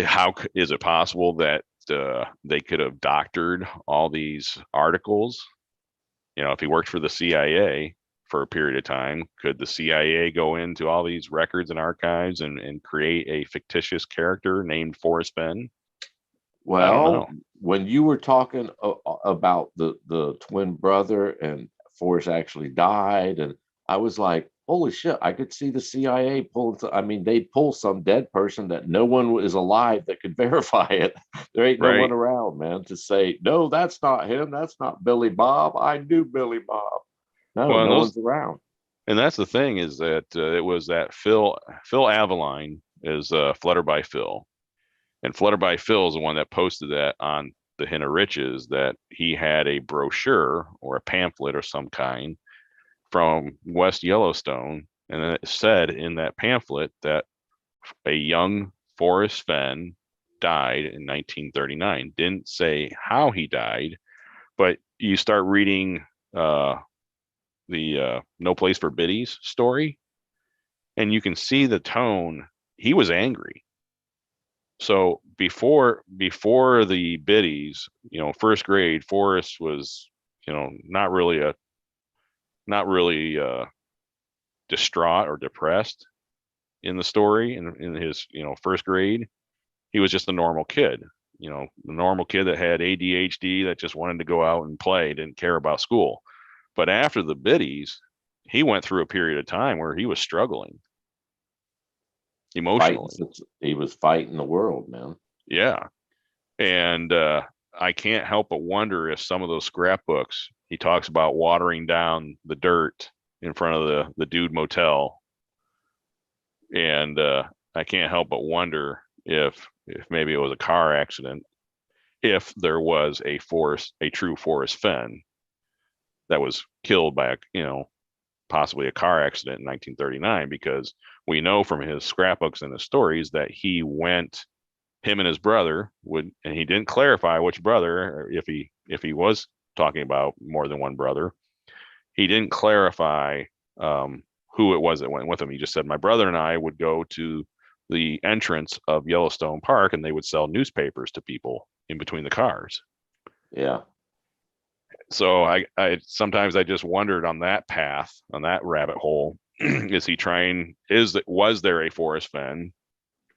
how is it possible that they could have doctored all these articles? If he worked for the CIA for a period of time, could the CIA go into all these records and archives and create a fictitious character named Forrest Fenn? Well, when you were talking about the twin brother and Forrest actually died, and I was like, holy shit, I could see the CIA pulling. They'd pull some dead person that no one is alive that could verify it. There ain't no one around, man, to say, no, that's not him. That's not Billy Bob. I knew Billy Bob. No, no one's around. And that's the thing, is that it was that Phil Aveline is Flutter by Phil. And Flutter by Phil is the one that posted that on the Hint of Riches, that he had a brochure or a pamphlet or some kind from West Yellowstone. And it said in that pamphlet that a young Forrest Fenn died in 1939. Didn't say how he died, but you start reading the No Place for Biddies story, and you can see the tone. He was angry. So before the biddies, first grade, Forrest was, not really distraught or depressed in the story. In his, first grade, he was just a normal kid, the normal kid that had ADHD, that just wanted to go out and play, didn't care about school. But after the biddies, he went through a period of time where he was struggling emotionally. He was fighting the world, man. Yeah. And I can't help but wonder if some of those scrapbooks, he talks about watering down the dirt in front of the Dude Motel. And I can't help but wonder if maybe it was a car accident, if there was a true Forrest Fenn that was killed by possibly a car accident in 1939, because we know from his scrapbooks and his stories that him and his brother and he didn't clarify which brother, or if he was talking about more than one brother. He didn't clarify who it was that went with him. He just said, my brother and I would go to the entrance of Yellowstone Park, and they would sell newspapers to people in between the cars. Yeah. So I sometimes I just wondered on that path, on that rabbit hole, was there a Forrest Fenn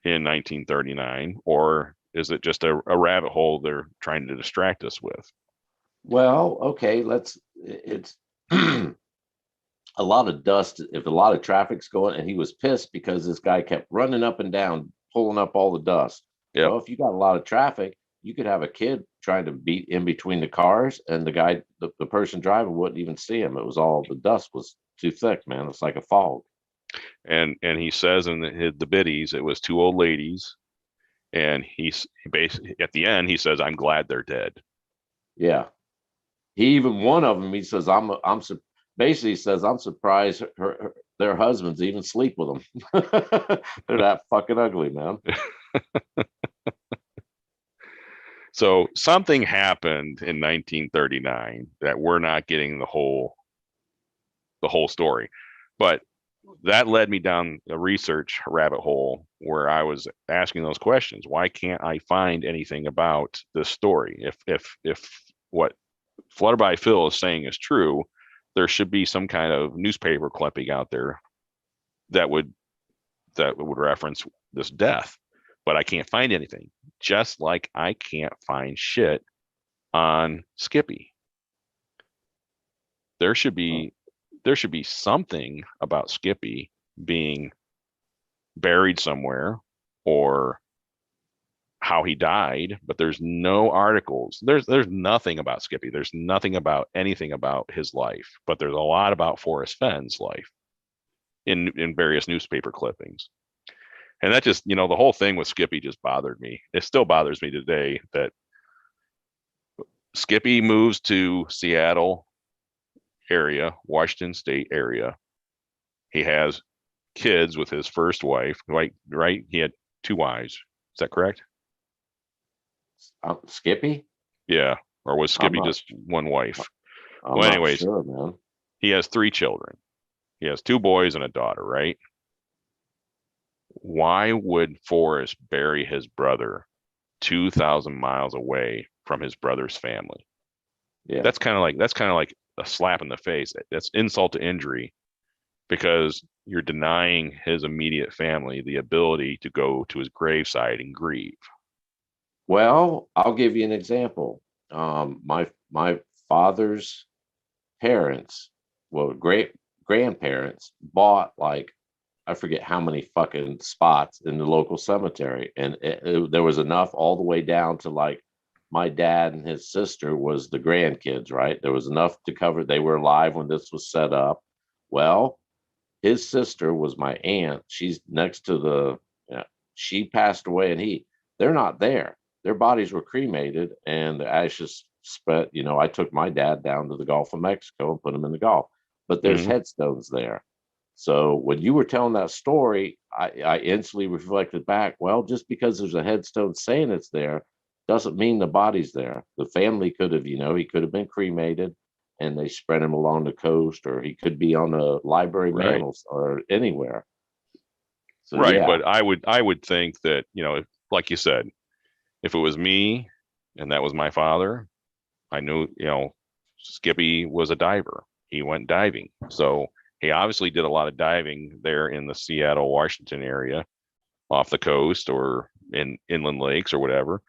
in 1939, or is it just a rabbit hole they're trying to distract us with? Well, okay, it's a lot of dust. If a lot of traffic's going, and he was pissed because this guy kept running up and down, pulling up all the dust. Yeah. Well, if you got a lot of traffic, you could have a kid trying to beat in between the cars, and the person driving wouldn't even see him. It was all, the dust was too thick, man. It's like a fog. And he says in the biddies, it was two old ladies. And he's basically at the end, he says, "I'm glad they're dead." Yeah. He even one of them, he says, basically says, I'm surprised their husbands even sleep with them. They're that fucking ugly, man. So something happened in 1939 that we're not getting the whole story. But that led me down a research rabbit hole where I was asking those questions. Why can't I find anything about this story? If what Flutterby Phil is saying is true, there should be some kind of newspaper clipping out there that would reference this death. But I can't find anything. Just like I can't find shit on Skippy. There should be something about Skippy being buried somewhere or how he died, but there's no articles. There's nothing about Skippy. There's nothing about anything about his life, but there's a lot about Forrest Fenn's life in various newspaper clippings. And that just, the whole thing with Skippy just bothered me. It still bothers me today that Skippy moves to Seattle area, Washington State area. He has kids with his first wife, right? He had two wives. Is that correct? Skippy? Yeah. Or was Skippy just one wife? I'm well, anyways, sure, man. He has three children. He has two boys and a daughter, right? Why would Forrest bury his brother 2,000 miles away from his brother's family? Yeah. That's kind of like a slap in the face. That's insult to injury, because you're denying his immediate family the ability to go to his graveside and grieve. Well, I'll give you an example. My father's parents, well, great grandparents, bought like, I forget how many fucking spots in the local cemetery, and there was enough all the way down to like my dad and his sister was the grandkids, right? There was enough to cover. They were alive when this was set up. Well, his sister was my aunt. She's next to she passed away, and they're not there. Their bodies were cremated and the ashes spread. I took my dad down to the Gulf of Mexico and put him in the Gulf, but there's headstones there. So when you were telling that story, I instantly reflected back, well, just because there's a headstone saying it's there doesn't mean the body's there. The family could have, he could have been cremated and they spread him along the coast, or he could be on a library mantle or anywhere. So, right. Yeah. But I would think that, if, like you said, if it was me and that was my father, I knew, Skippy was a diver. He went diving. So he obviously did a lot of diving there in the Seattle, Washington area off the coast or in inland lakes or whatever,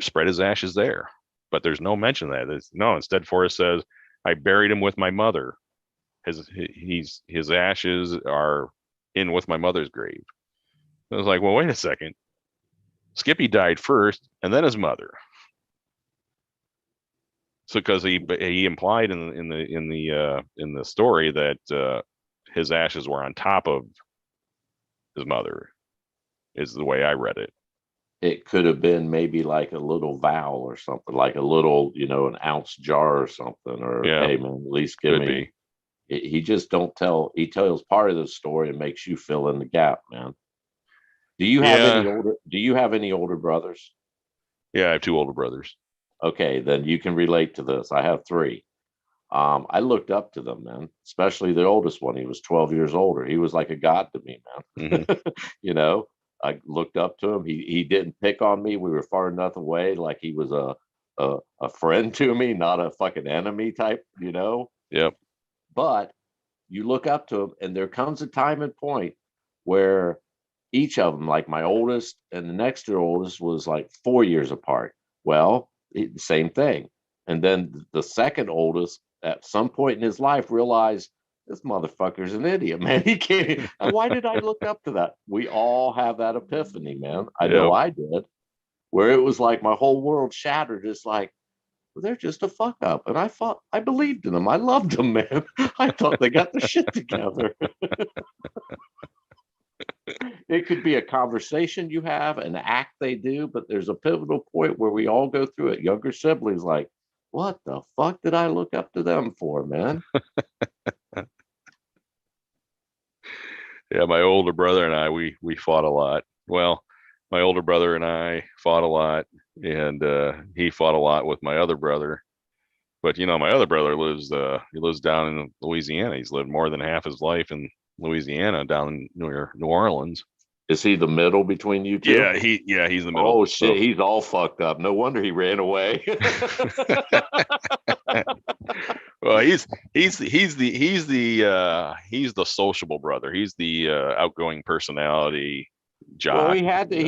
spread his ashes there. But there's no mention of that. Instead Forrest says, I buried him with my mother. His ashes are in with my mother's grave. I was like, well, wait a second. Skippy died first and then his mother. So because he implied in the story that his ashes were on top of his mother, is the way I read it. It could have been maybe like a little vial or something, like a little, an ounce jar or something, or hey man, at least give me. He just don't tell. He tells part of the story and makes you fill in the gap, man. Do you have any older brothers? Yeah, I have two older brothers. Okay, then you can relate to this. I have three. I looked up to them, man, especially the oldest one. He was 12 years older. He was like a god to me, man. Mm-hmm. I looked up to him. He didn't pick on me. We were far enough away, like he was a friend to me, not a fucking enemy type, Yep. But you look up to him, and there comes a time and point where each of them, like my oldest and the next to oldest, was like 4 years apart. Well, same thing. And then the second oldest, at some point in his life, realized this motherfucker's an idiot, man. He can't. Why did I look up to that? We all have that epiphany, man. I know I did, where it was like my whole world shattered. It's like, Well, they're just a fuck up. And I believed in them. I loved them, man. I thought they got their shit together. It could be a conversation you have, an act they do, but there's a pivotal point where we all go through it. Younger siblings like, what the fuck did I look up to them for, man? Yeah, my older brother and I, we fought a lot. Well, my older brother and I fought a lot, and he fought a lot with my other brother. But my other brother lives down in Louisiana. He's lived more than half his life in Louisiana, down near New Orleans. Is he the middle between you two? Yeah, he's the middle. Oh shit, he's all fucked up. No wonder he ran away. Well, he's the sociable brother. He's the outgoing personality jock. Well, he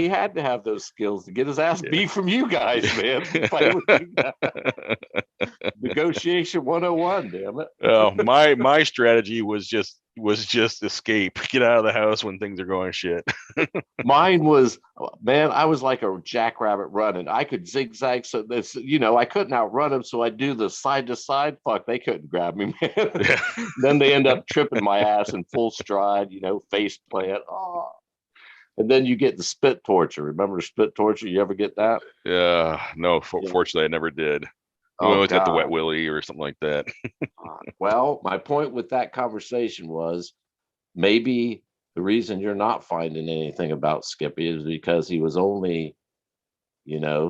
had to have those skills to get his ass beat from you guys, man. Fight with you guys. Negotiation 101, damn it. Oh, my strategy was just escape, get out of the house when things are going shit. Mine was, man, I was like a jackrabbit running. I could zigzag, so this, I couldn't outrun them, so I do the side to side. Fuck, they couldn't grab me, man. Yeah. Then they end up tripping my ass in full stride, face plant. Oh. And then you get the spit torture. Remember the spit torture? You ever get that? Yeah, no, fortunately I never did. We always got the wet willy or something like that. Well, my point with that conversation was maybe the reason you're not finding anything about Skippy is because he was only,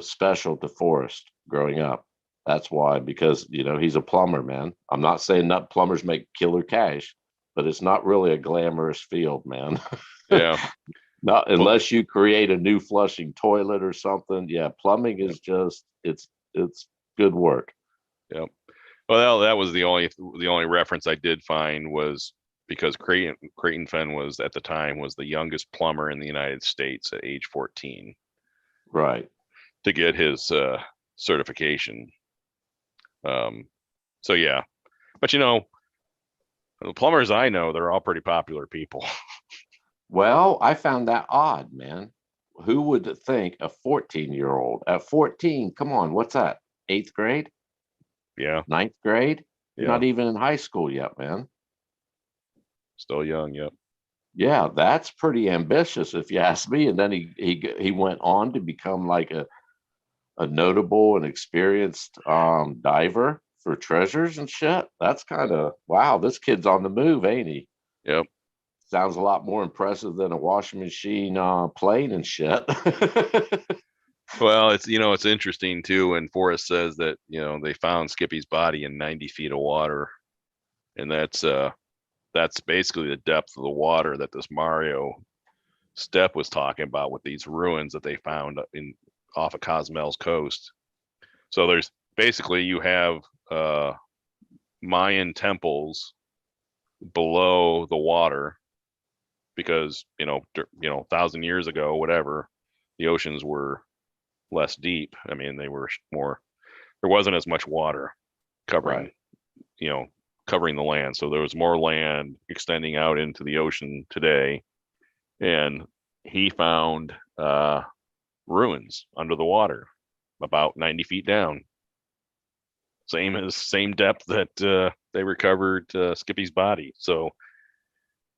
special to Forrest growing up. That's why, because, he's a plumber, man. I'm not saying that plumbers make killer cash, but it's not really a glamorous field, man. Yeah. Not unless you create a new flushing toilet or something. Yeah, plumbing is just it's good work. Yep. Well, that was the only reference I did find was because Creighton Fenn was at the time was the youngest plumber in the United States at age 14. Right. To get his certification. So yeah, but the plumbers I know, they're all pretty popular people. Well, I found that odd, man. Who would think a 14-year-old at 14? Come on, what's that? 8th grade? Yeah. 9th grade? You're Yeah. not even in high school yet, man. Still young, yep. Yeah, that's pretty ambitious if you ask me. And then he went on to become like a notable and experienced diver for treasures and shit. That's kind of wow, this kid's on the move, ain't he? Yep. Sounds a lot more impressive than a washing machine plane and shit. Well, it's interesting too when Forrest says that they found Skippy's body in 90 feet of water, and that's basically the depth of the water that this Mario Step was talking about with these ruins that they found off of Cozumel's coast. So there's basically you have Mayan temples below the water because 1,000 years ago, whatever, the oceans were less deep. I mean, they were more. There wasn't as much water covering, Right. Covering the land. So there was more land extending out into the ocean today, and he found ruins under the water, about 90 feet down. Same depth that they recovered Skippy's body. So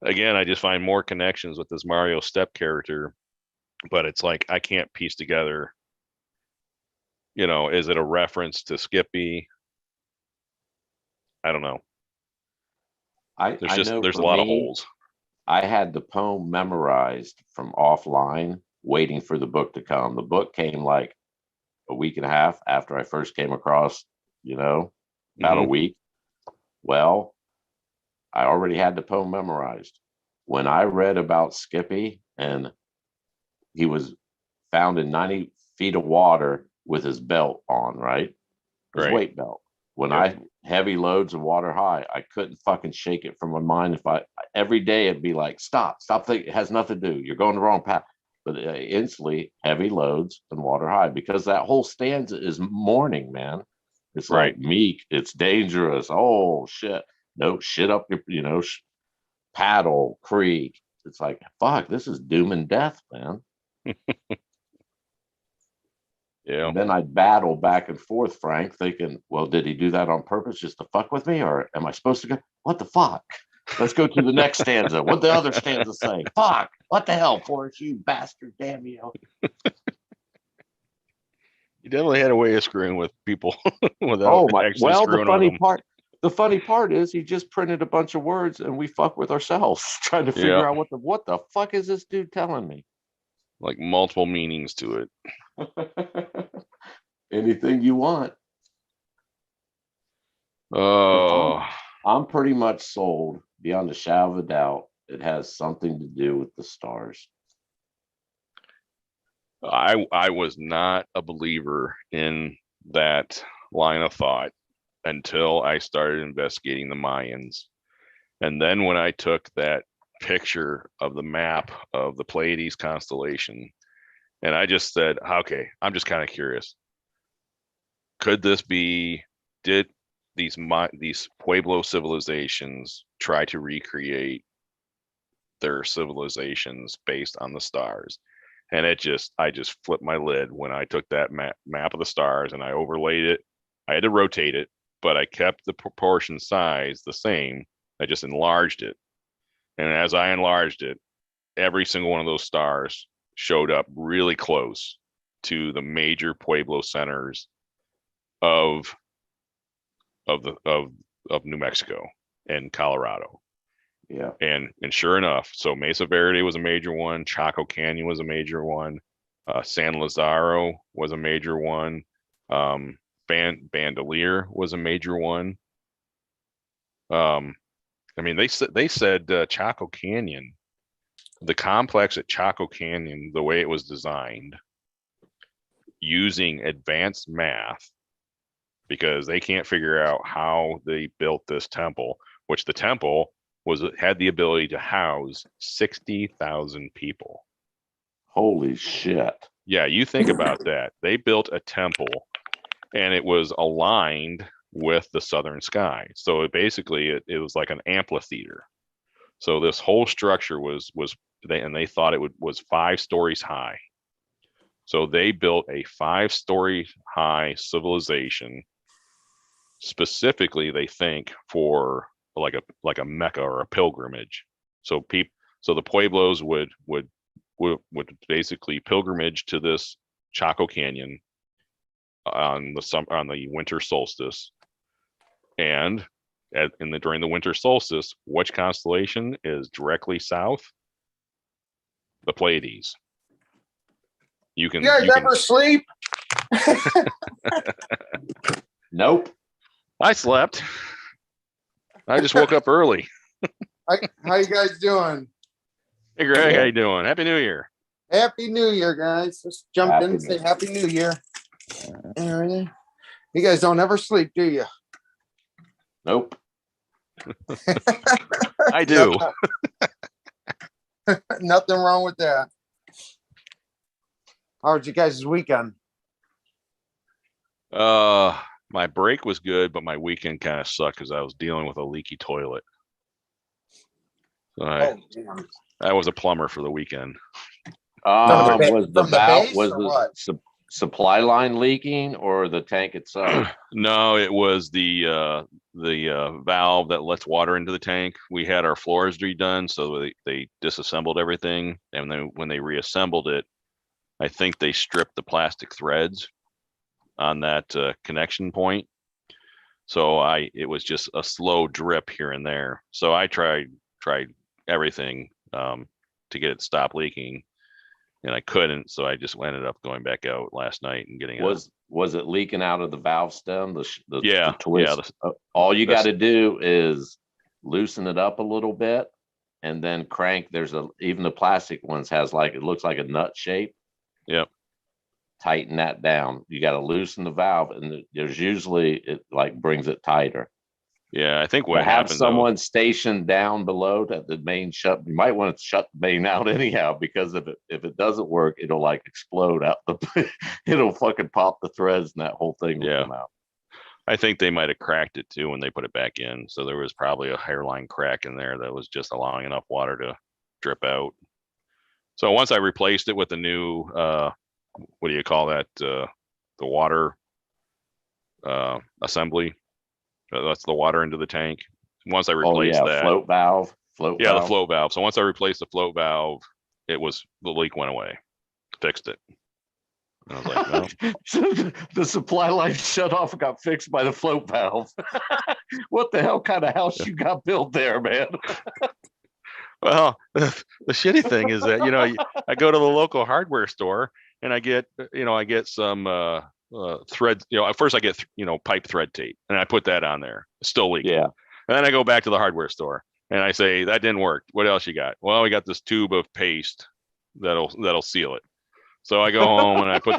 again, I just find more connections with this Mario Step character, but it's like I can't piece together. Is it a reference to Skippy? I don't know. There's a lot of holes. I had the poem memorized from offline, waiting for the book to come. The book came like a week and a half after I first came across, about a week. Well, I already had the poem memorized. When I read about Skippy and he was found in 90 feet of water with his belt on, right? His weight belt. When I heavy loads and water high, I couldn't fucking shake it from my mind. Every day it'd be like, stop thinking, it has nothing to do. You're going the wrong path. But instantly heavy loads and water high, because that whole stanza is mourning, man. It's like meek, it's dangerous. Oh shit. No, shit up your, paddle, creek. It's like, fuck, this is doom and death, man. Yeah. And then I'd battle back and forth, Frank, thinking, well, did he do that on purpose just to fuck with me? Or am I supposed to go, what the fuck? Let's go to the next stanza. What the other stanza say? Fuck. What the hell, Forrest, you bastard, damn you. You definitely had a way of screwing with people without Oh my, actually well, screwing with them. the funny part is he just printed a bunch of words and we fuck with ourselves trying to figure Yeah. out what the fuck is this dude telling me? Like multiple meanings to it. Anything you want. Oh, I'm pretty much sold beyond a shadow of a doubt. It has something to do with the stars. I was not a believer in that line of thought until I started investigating the Mayans. And then when I took that picture of the map of the Pleiades constellation, and I just said, okay, I'm just kind of curious. Could this be, did these Pueblo civilizations try to recreate their civilizations based on the stars? And I just flipped my lid when I took that map of the stars and I overlaid it. I had to rotate it, but I kept the proportion size the same. I just enlarged it. And as I enlarged it, every single one of those stars showed up really close to the major Pueblo centers of New Mexico and Colorado. Yeah. And sure enough, so Mesa Verde was a major one, Chaco Canyon was a major one, San Lazaro was a major one, Bandelier was a major one. I mean, they said Chaco Canyon, the complex at Chaco Canyon, the way it was designed, using advanced math, because they can't figure out how they built this temple, which the temple had the ability to house 60,000 people. Holy shit. Yeah, you think about that. They built a temple and it was aligned with the southern sky. So it was like an amphitheater. So this whole structure they thought it was 5 stories high. So they built a 5-story high civilization specifically, they think, for like a Mecca or a pilgrimage. So the Pueblos would basically pilgrimage to this Chaco Canyon on the winter solstice, and during the winter solstice, which constellation is directly south? The Pleiades. You guys ever sleep? Nope. I slept. I just woke up early. How you guys doing? Hey Greg, how you doing? Happy New Year. Happy New Year, guys. Let's jump in and say Happy New Year. You guys don't ever sleep, do you? Nope. I do. Nothing wrong with that. How was you guys' weekend? My break was good, but my weekend kind of sucked because I was dealing with a leaky toilet. So I was a plumber for the weekend. Was the valve, base, or the supply line leaking or the tank itself? No, it was the valve that lets water into the tank. We had our floors redone, so they disassembled everything, and then when they reassembled it, I think they stripped the plastic threads on that connection point. So it was just a slow drip here and there. So I tried everything to get it to stop leaking, and I couldn't. So I just ended up going back out last night and getting Was it leaking out of the valve stem? The twist. Yeah. All you got to do is loosen it up a little bit, and then crank. Even the plastic ones it looks like a nut shape. Yep. Tighten that down. You got to loosen the valve, and there's usually it brings it tighter. Yeah, I think what have happened someone stationed down below that the main shut. You might want to shut the main out anyhow, because if it doesn't work, it'll explode out it'll fucking pop the threads and that whole thing will come out. I think they might have cracked it too when they put it back in. So there was probably a hairline crack in there that was just allowing enough water to drip out. So once I replaced it with a new what do you call that? water assembly. That's the water into the tank. Once I replaced that, float valve. the float valve. So once I replaced the float valve, the leak went away. Fixed it. And I was like, well, the supply line shut off and got fixed by the float valve. What the hell kind of house you got built there, man? well, the shitty thing is that, I go to the local hardware store and I get some thread, at first I get, pipe thread tape and I put that on there. It's still leaking. Yeah. And then I go back to the hardware store and I say, that didn't work. What else you got? Well, we got this tube of paste that'll seal it. So I go home and I put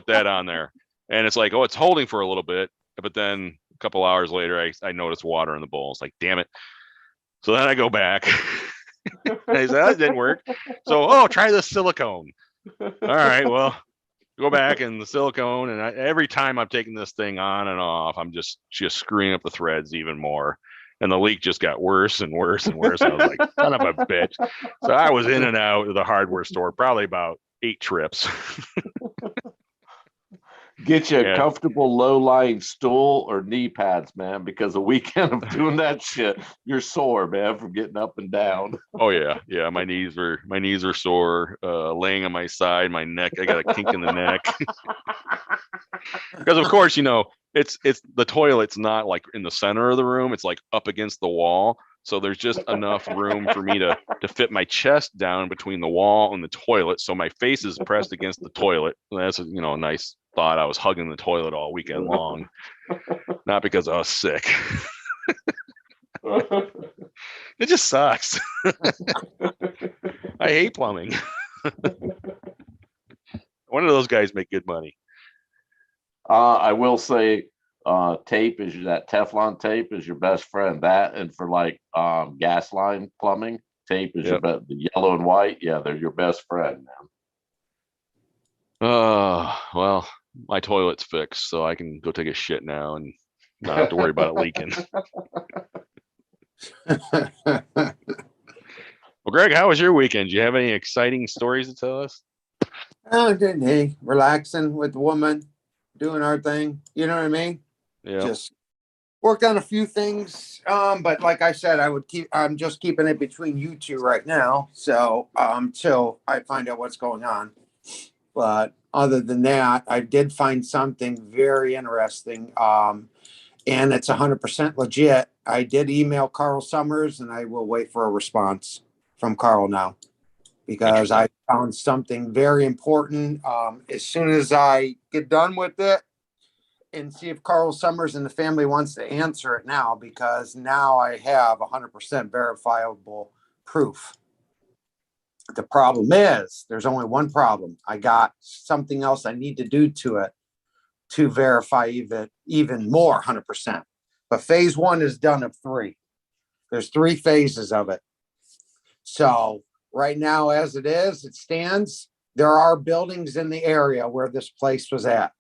that on there, and it's like, oh, it's holding for a little bit, but then a couple hours later, I notice water in the bowl. It's like, damn it. So then I go back. And I said, that didn't work. So, try the silicone. All right, well, go back and the silicone, and every time I'm taking this thing on and off, I'm just screwing up the threads even more. And the leak just got worse and worse and worse. And I was like, son of a bitch. So I was in and out of the hardware store probably about 8 trips. Get you a comfortable low-lying stool or knee pads, man, because a weekend of doing that shit, you're sore, man, from getting up and down. Oh yeah. My knees are sore, laying on my side, my neck, I got a kink in the neck. Because of course, it's the toilet's not like in the center of the room, it's like up against the wall. So there's just enough room for me to fit my chest down between the wall and the toilet. So my face is pressed against the toilet. That's a nice thought. I was hugging the toilet all weekend long, not because I was sick. It just sucks. I hate plumbing. One of those guys make good money. I will say, that Teflon tape is your best friend. That, and for like gas line plumbing, tape is the yellow and white. Yeah, they're your best friend, man. Well, my toilet's fixed, so I can go take a shit now and not have to worry about it leaking. Well, Greg, how was your weekend? Do you have any exciting stories to tell us? Oh, good. Hey, relaxing with the woman, doing our thing. You know what I mean? Yeah. Just worked on a few things. But like I said, I'm just keeping it between you two right now. So, till I find out what's going on. But other than that, I did find something very interesting. And it's 100% legit. I did email Carl Summers, and I will wait for a response from Carl now, because I found something very important. As soon as I get done with it, and see if Carl Summers and the family wants to answer it now, because now I have 100% verifiable proof. The problem is there's only one problem. I got something else I need to do to it to verify even more 100%. But phase 1 is done of 3. There's 3 phases of it. So right now, as it is, it stands. There are buildings in the area where this place was at.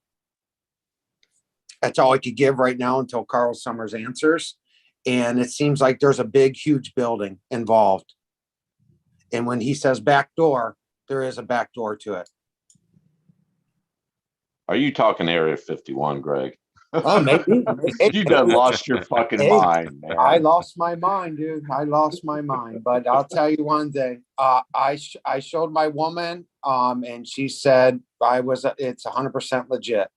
That's all I could give right now until Carl Summers answers. And it seems like there's a big, huge building involved. And when he says back door, there is a back door to it. Are you talking Area 51, Greg? Oh, maybe. You done lost your fucking mind, man. I lost my mind, dude. I lost my mind. But I'll tell you one thing. I showed my woman, and she said it's 100% legit.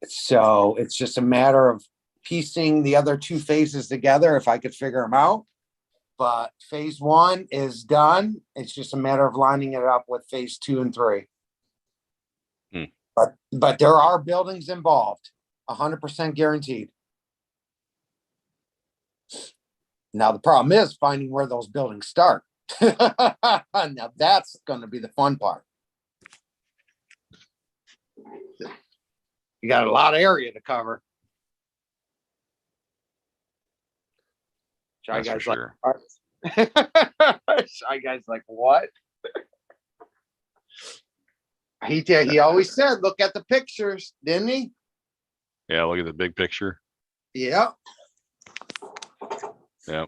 So it's just a matter of piecing the other 2 phases together if I could figure them out. But phase 1 is done. It's just a matter of lining it up with phase 2 and 3. But there are buildings involved, 100% guaranteed. Now the problem is finding where those buildings start. Now that's going to be the fun part. You got a lot of area to cover. Shy Guy's like, Shy Guy's like, what? He always said, look at the pictures, didn't he? Yeah, look at the big picture. Yeah. Yeah.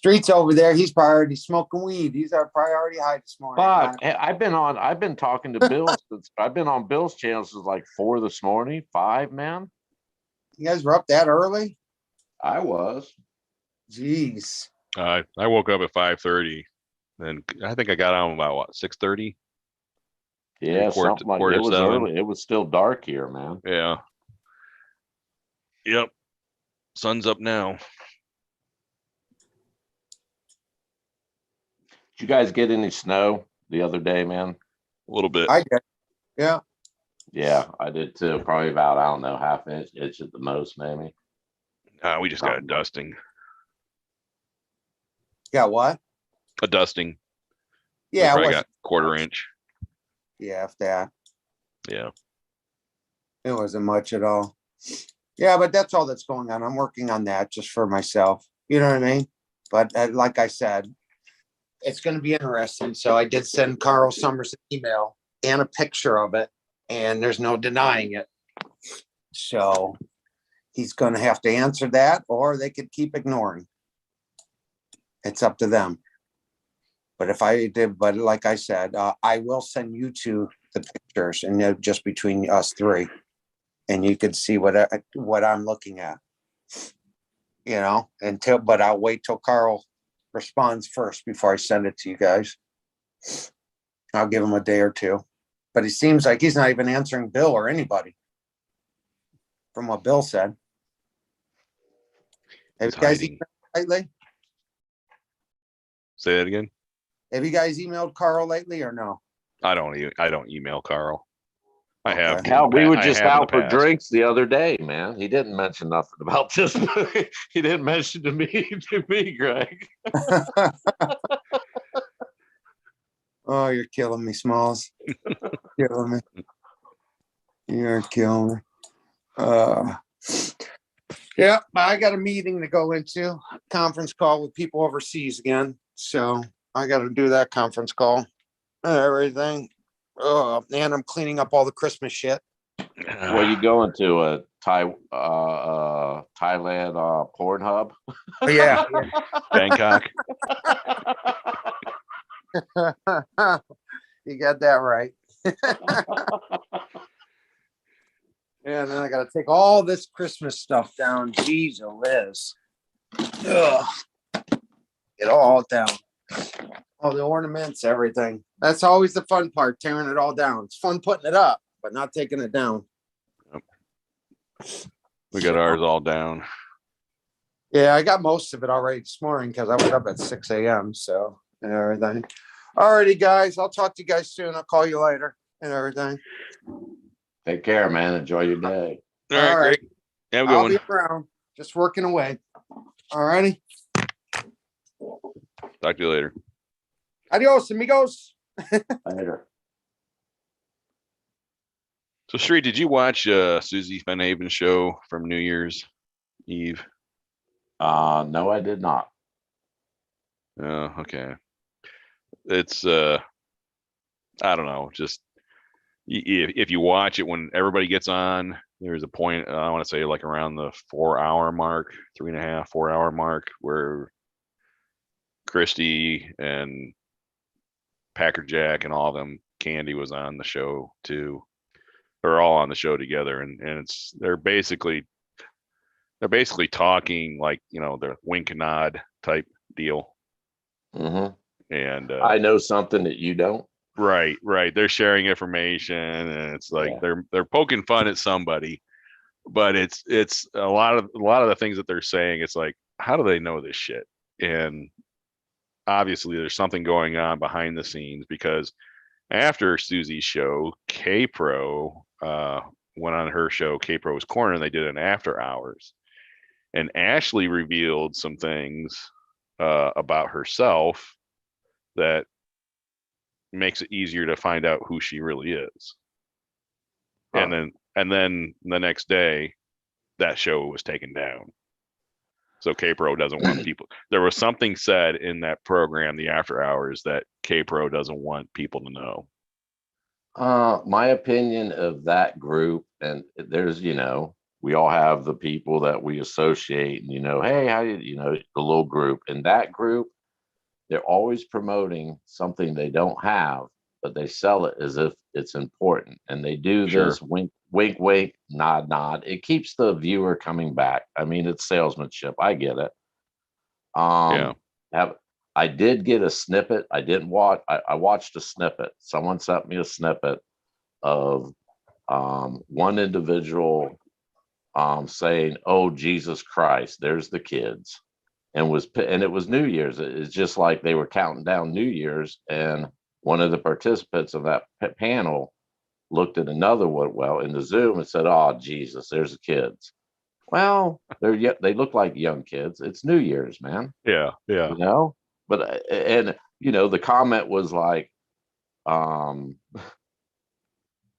Street's over there. He's probably smoking weed. He's our priority high this morning. Fuck. I've been talking to Bill since I've been on Bill's channel since like 4 this morning. 5, man. You guys were up that early? I was. Jeez. I woke up at 5:30, and I think I got on about what 6:30. Yeah, something like quarter it to was 7. early. It was still dark here, man. Yeah. Yep. Sun's up now. Did you guys get any snow the other day, man? A little bit. I did. Yeah. Yeah, I did too. Probably about, I don't know, half inch at the most, maybe. We just got a dusting. Yeah. What? A dusting. Yeah. I It was. got quarter inch. Yeah. If that. Yeah. It wasn't much at all. Yeah, but that's all that's going on. I'm working on that just for myself. You know what I mean? But like I said, it's going to be interesting. So I did send Carl Summers an email and a picture of it, and there's no denying it. So he's going to have to answer that, or they could keep ignoring. It's up to them. But if I did, but like I said, I will send you two the pictures, and they're just between us three, and you can see what I'm looking at. You know, but I'll wait till Carl responds first before I send it to you guys. I'll give him a day or two, but it seems like he's not even answering Bill or anybody from what Bill said. Have He's you guys hiding. emailed lately? Say that again. Have you guys emailed Carl lately or no? I don't email Carl. I have. Okay. Hell, we were I just have in out the for past. drinks the other day, man. He didn't mention nothing about this. He didn't mention to me, Greg. Oh, you're killing me, Smalls. Killing me. You're killing me. Yeah, I got a meeting to go into, conference call with people overseas again. So I got to do that conference call and everything. And I'm cleaning up all the Christmas shit. Where you going to? Thailand Pornhub? Yeah. Bangkok. You got that right. And then I got to take all this Christmas stuff down. Jeez, Liz. Ugh. Get all down. All the ornaments, everything. That's always the fun part, tearing it all down. It's fun putting it up, but not taking it down. We got ours all down. Yeah, I got most of it already this morning because I was up at 6 a.m. So and everything. Alrighty, guys. I'll talk to you guys soon. I'll call you later and everything. Take care, man. Enjoy your day. All right, right. great. Have a good I'll one. be around. Just working away. Alrighty. Talk to you later. Adios, amigos. Later. So, Street, did you watch Susie Fenhaven's show from New Year's Eve? No, I did not. Oh, okay. It's I don't know, just if you watch it when everybody gets on, there's a point, I want to say like around the 4-hour mark, 3.5, 4-hour mark, where Christy and Packer Jack and all of them, Candy was on the show too. They're all on the show together, and they're basically talking like, you know, they're wink and nod type deal. Mm-hmm. And I know something that you don't. Right. They're sharing information, and it's like they're poking fun at somebody, but it's a lot of the things that they're saying. It's like, how do they know this shit? And obviously, there's something going on behind the scenes, because after Susie's show, K-Pro went on her show, K-Pro's Corner, and they did an after hours, and Ashley revealed some things about herself that makes it easier to find out who she really is. Huh. And then the next day, that show was taken down. So K-Pro doesn't want people. There was something said in that program, the after hours, that K-Pro doesn't want people to know. My opinion of that group, and there's, you know, we all have the people that we associate, and hey, how the little group. And that group, they're always promoting something they don't have, but they sell it as if it's important. And they do Sure. this wink, wink, wink, nod, nod. It keeps the viewer coming back. I mean, it's salesmanship. I get it. Yeah. I did get a snippet. I didn't watch. I watched a snippet. Someone sent me a snippet of one individual saying, "Oh, Jesus Christ, there's the kids," and it was New Year's. It's just like they were counting down New Year's, and one of the participants of that panel looked at another one, well, in the Zoom, and said, "Oh, Jesus, there's the kids." Well, they look like young kids. It's New Year's, man. Yeah. Yeah. But the comment was like, um,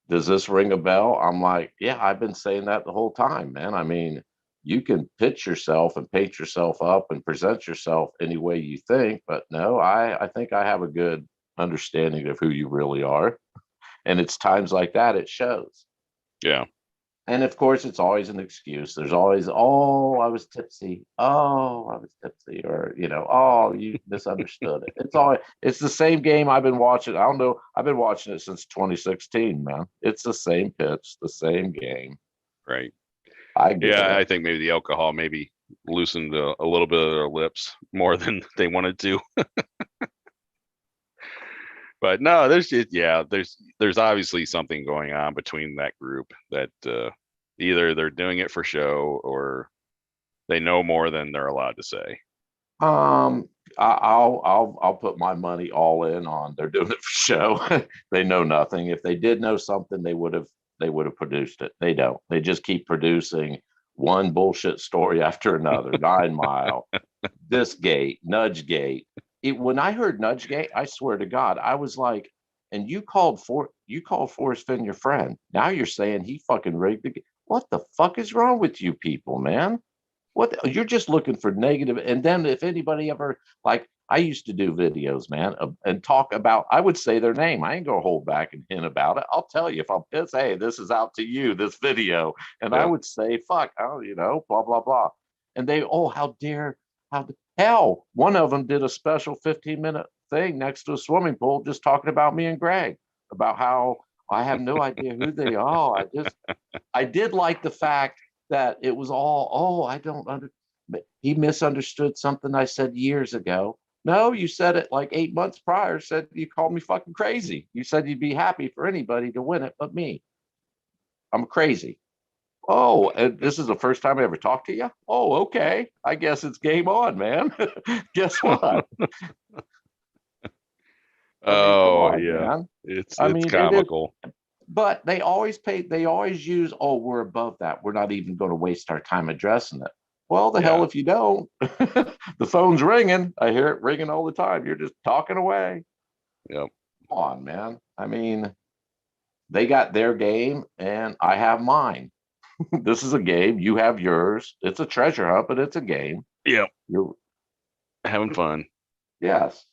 does this ring a bell? I'm like, yeah, I've been saying that the whole time, man. I mean, you can pitch yourself and paint yourself up and present yourself any way you think, but no, I think I have a good understanding of who you really are. And it's times like that it shows. Yeah. And of course, it's always an excuse. There's always, oh, I was tipsy. Oh, I was tipsy. Or, oh, you misunderstood it. It's the same game I've been watching. I don't know. I've been watching it since 2016, man. It's the same pitch, the same game. Right. I get Yeah. it. I think maybe the alcohol maybe loosened a little bit of their lips more than they wanted to. But no, there's obviously something going on between that group that either they're doing it for show or they know more than they're allowed to say. I'll put my money all in on they're doing it for show. They know nothing. If they did know something, they would have produced it. They don't. They just keep producing one bullshit story after another. 9 Mile, this gate, Nudge Gate. When I heard Nudge Gate, I swear to God, I was like, and you called Forrest Fenn your friend. Now you're saying he fucking rigged the game. What the fuck is wrong with you people, man? You're just looking for negative. And then if anybody ever, like, I used to do videos, man, and talk about, I would say their name. I ain't gonna hold back and hint about it. I'll tell you if I'm pissed, hey, this is out to you, this video. And I would say, fuck, oh, blah, blah, blah. And they, oh, how the hell, one of them did a special 15-minute thing next to a swimming pool just talking about me and Greg, about how I have no idea who they are. I did like the fact that it was all, oh, I don't he misunderstood something I said years ago. No, you said it like 8 months prior, said you called me fucking crazy. You said you'd be happy for anybody to win it but me. I'm crazy. Oh, and this is the first time I ever talked to you? Oh, okay. I guess it's game on, man. Guess what? Oh, yeah. Man. It's It comical. is, but they always use, oh, we're above that. We're not even going to waste our time addressing it. Well, the hell if you don't. The phone's ringing. I hear it ringing all the time. You're just talking away. Yep. Come on, man. I mean, they got their game and I have mine. This is a game. You have yours. It's a treasure hunt, but it's a game. Yep. You're having fun. Yes.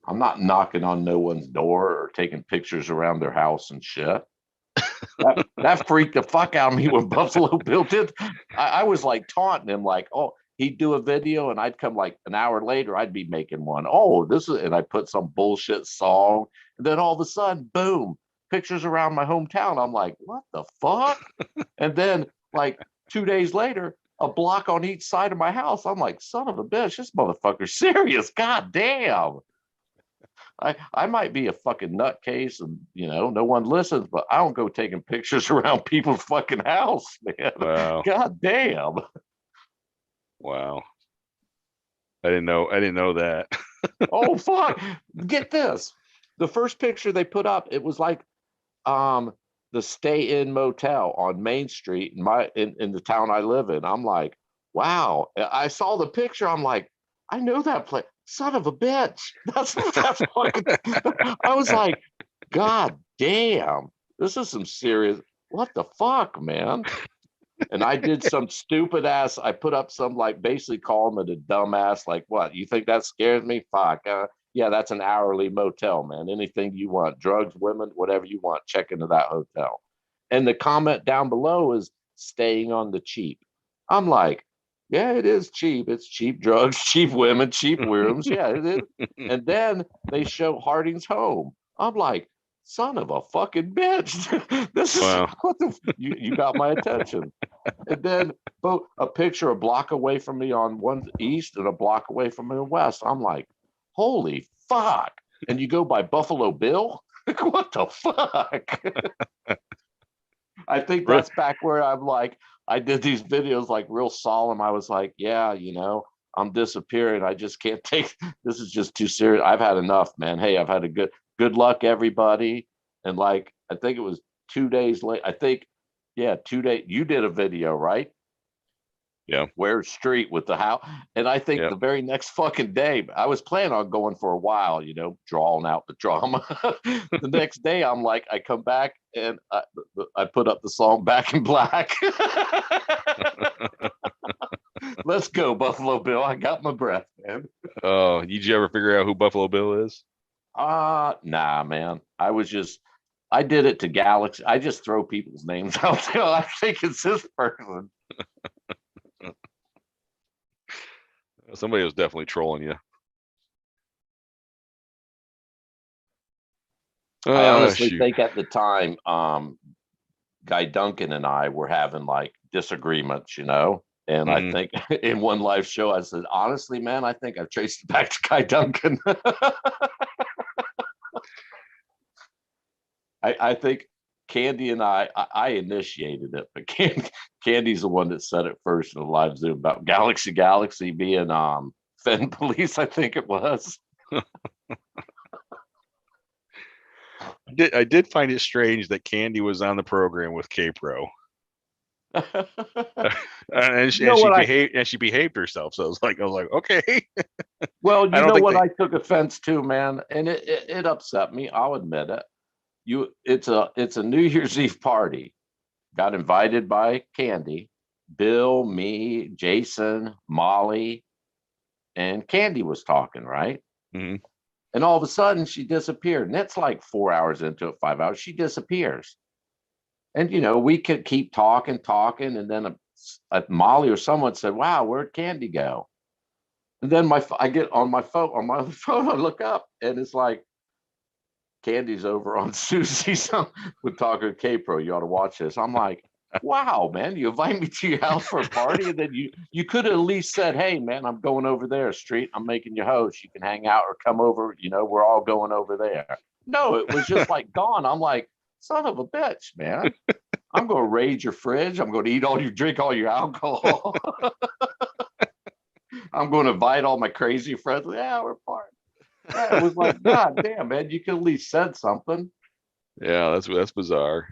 I'm not knocking on no one's door or taking pictures around their house and shit. That freaked the fuck out of me when Buffalo Bill did. I was like taunting him, like, oh, he'd do a video and I'd come like an hour later, I'd be making one. Oh, and I put some bullshit song. And then all of a sudden, boom, pictures around my hometown. I'm like, what the fuck? And then like 2 days later, a block on each side of my house. I'm like, son of a bitch, this motherfucker's serious. God damn. I might be a fucking nutcase and no one listens, but I don't go taking pictures around people's fucking house, man. Wow. God damn. Wow. I didn't know that. Oh fuck. Get this. The first picture they put up, it was like the Stay In Motel on Main Street in the town I live in. I'm like, wow. I saw the picture, I'm like, I know that place. Son of a bitch. That's fucking. I was like, God damn, this is some serious. What the fuck, man? And I did some stupid ass. I put up some like basically calling it a dumbass. Like, what? You think that scares me? Fuck. Yeah, that's an hourly motel, man. Anything you want, drugs, women, whatever you want, check into that hotel. And the comment down below is staying on the cheap. I'm like, yeah, it is cheap. It's cheap drugs, cheap women, cheap rooms. Yeah, it is. And then they show Harding's home. I'm like, son of a fucking bitch. This is Wow. what you got my attention. And then a picture a block away from me on one east and a block away from me on west. I'm like, holy fuck. And you go by Buffalo Bill? What the fuck? I think that's back where I'm like, I did these videos like real solemn. I was like, yeah, I'm disappearing. I just can't take this is just too serious. I've had enough, man. Hey, I've had a good luck, everybody. And like, I think it was 2 days late. I think, yeah, 2 days. You did a video, right? Yeah. Where street with the house. And I think the very next fucking day, I was planning on going for a while, drawing out the drama. The next day, I'm like, I come back and I put up the song Back in Black. Let's go, Buffalo Bill. I got my breath, man. Oh, did you ever figure out who Buffalo Bill is? Nah, man. I did it to Galaxy. I just throw people's names out there. I think it's this person. Somebody was definitely trolling you. I honestly think at the time, Guy Duncan and I were having like disagreements, and I think in one live show, I said, honestly, man, I think I've traced it back to Guy Duncan. I think Candy and I initiated it, but Candy's the one that said it first in the live Zoom about Galaxy being Fenn Police, I think it was. I did find it strange that Candy was on the program with K-Pro. and she behaved herself. So I was like, okay. Well, you know what I took offense to, man, and it upset me. I'll admit it. It's a New Year's Eve party. Got invited by Candy, Bill, me, Jason, Molly, and Candy was talking, right? Mm-hmm. And all of a sudden she disappeared. And it's like 4 hours into it, 5 hours, she disappears. And we could keep talking, and then Molly or someone said, "Wow, where'd Candy go?" And then I get on my other phone, I look up, and it's like, Candy's over on Susie's with Talker K-Pro. You ought to watch this. I'm like, wow, man, you invite me to your house for a party, and then you could have at least said, hey, man, I'm going over there, street. I'm making you host. You can hang out or come over. We're all going over there. No, it was just like gone. I'm like, son of a bitch, man. I'm going to raid your fridge. I'm going to drink all your alcohol. I'm going to invite all my crazy friends. Yeah, we're partying. Yeah, it was like, God damn, man, you could at least said something. Yeah, that's bizarre.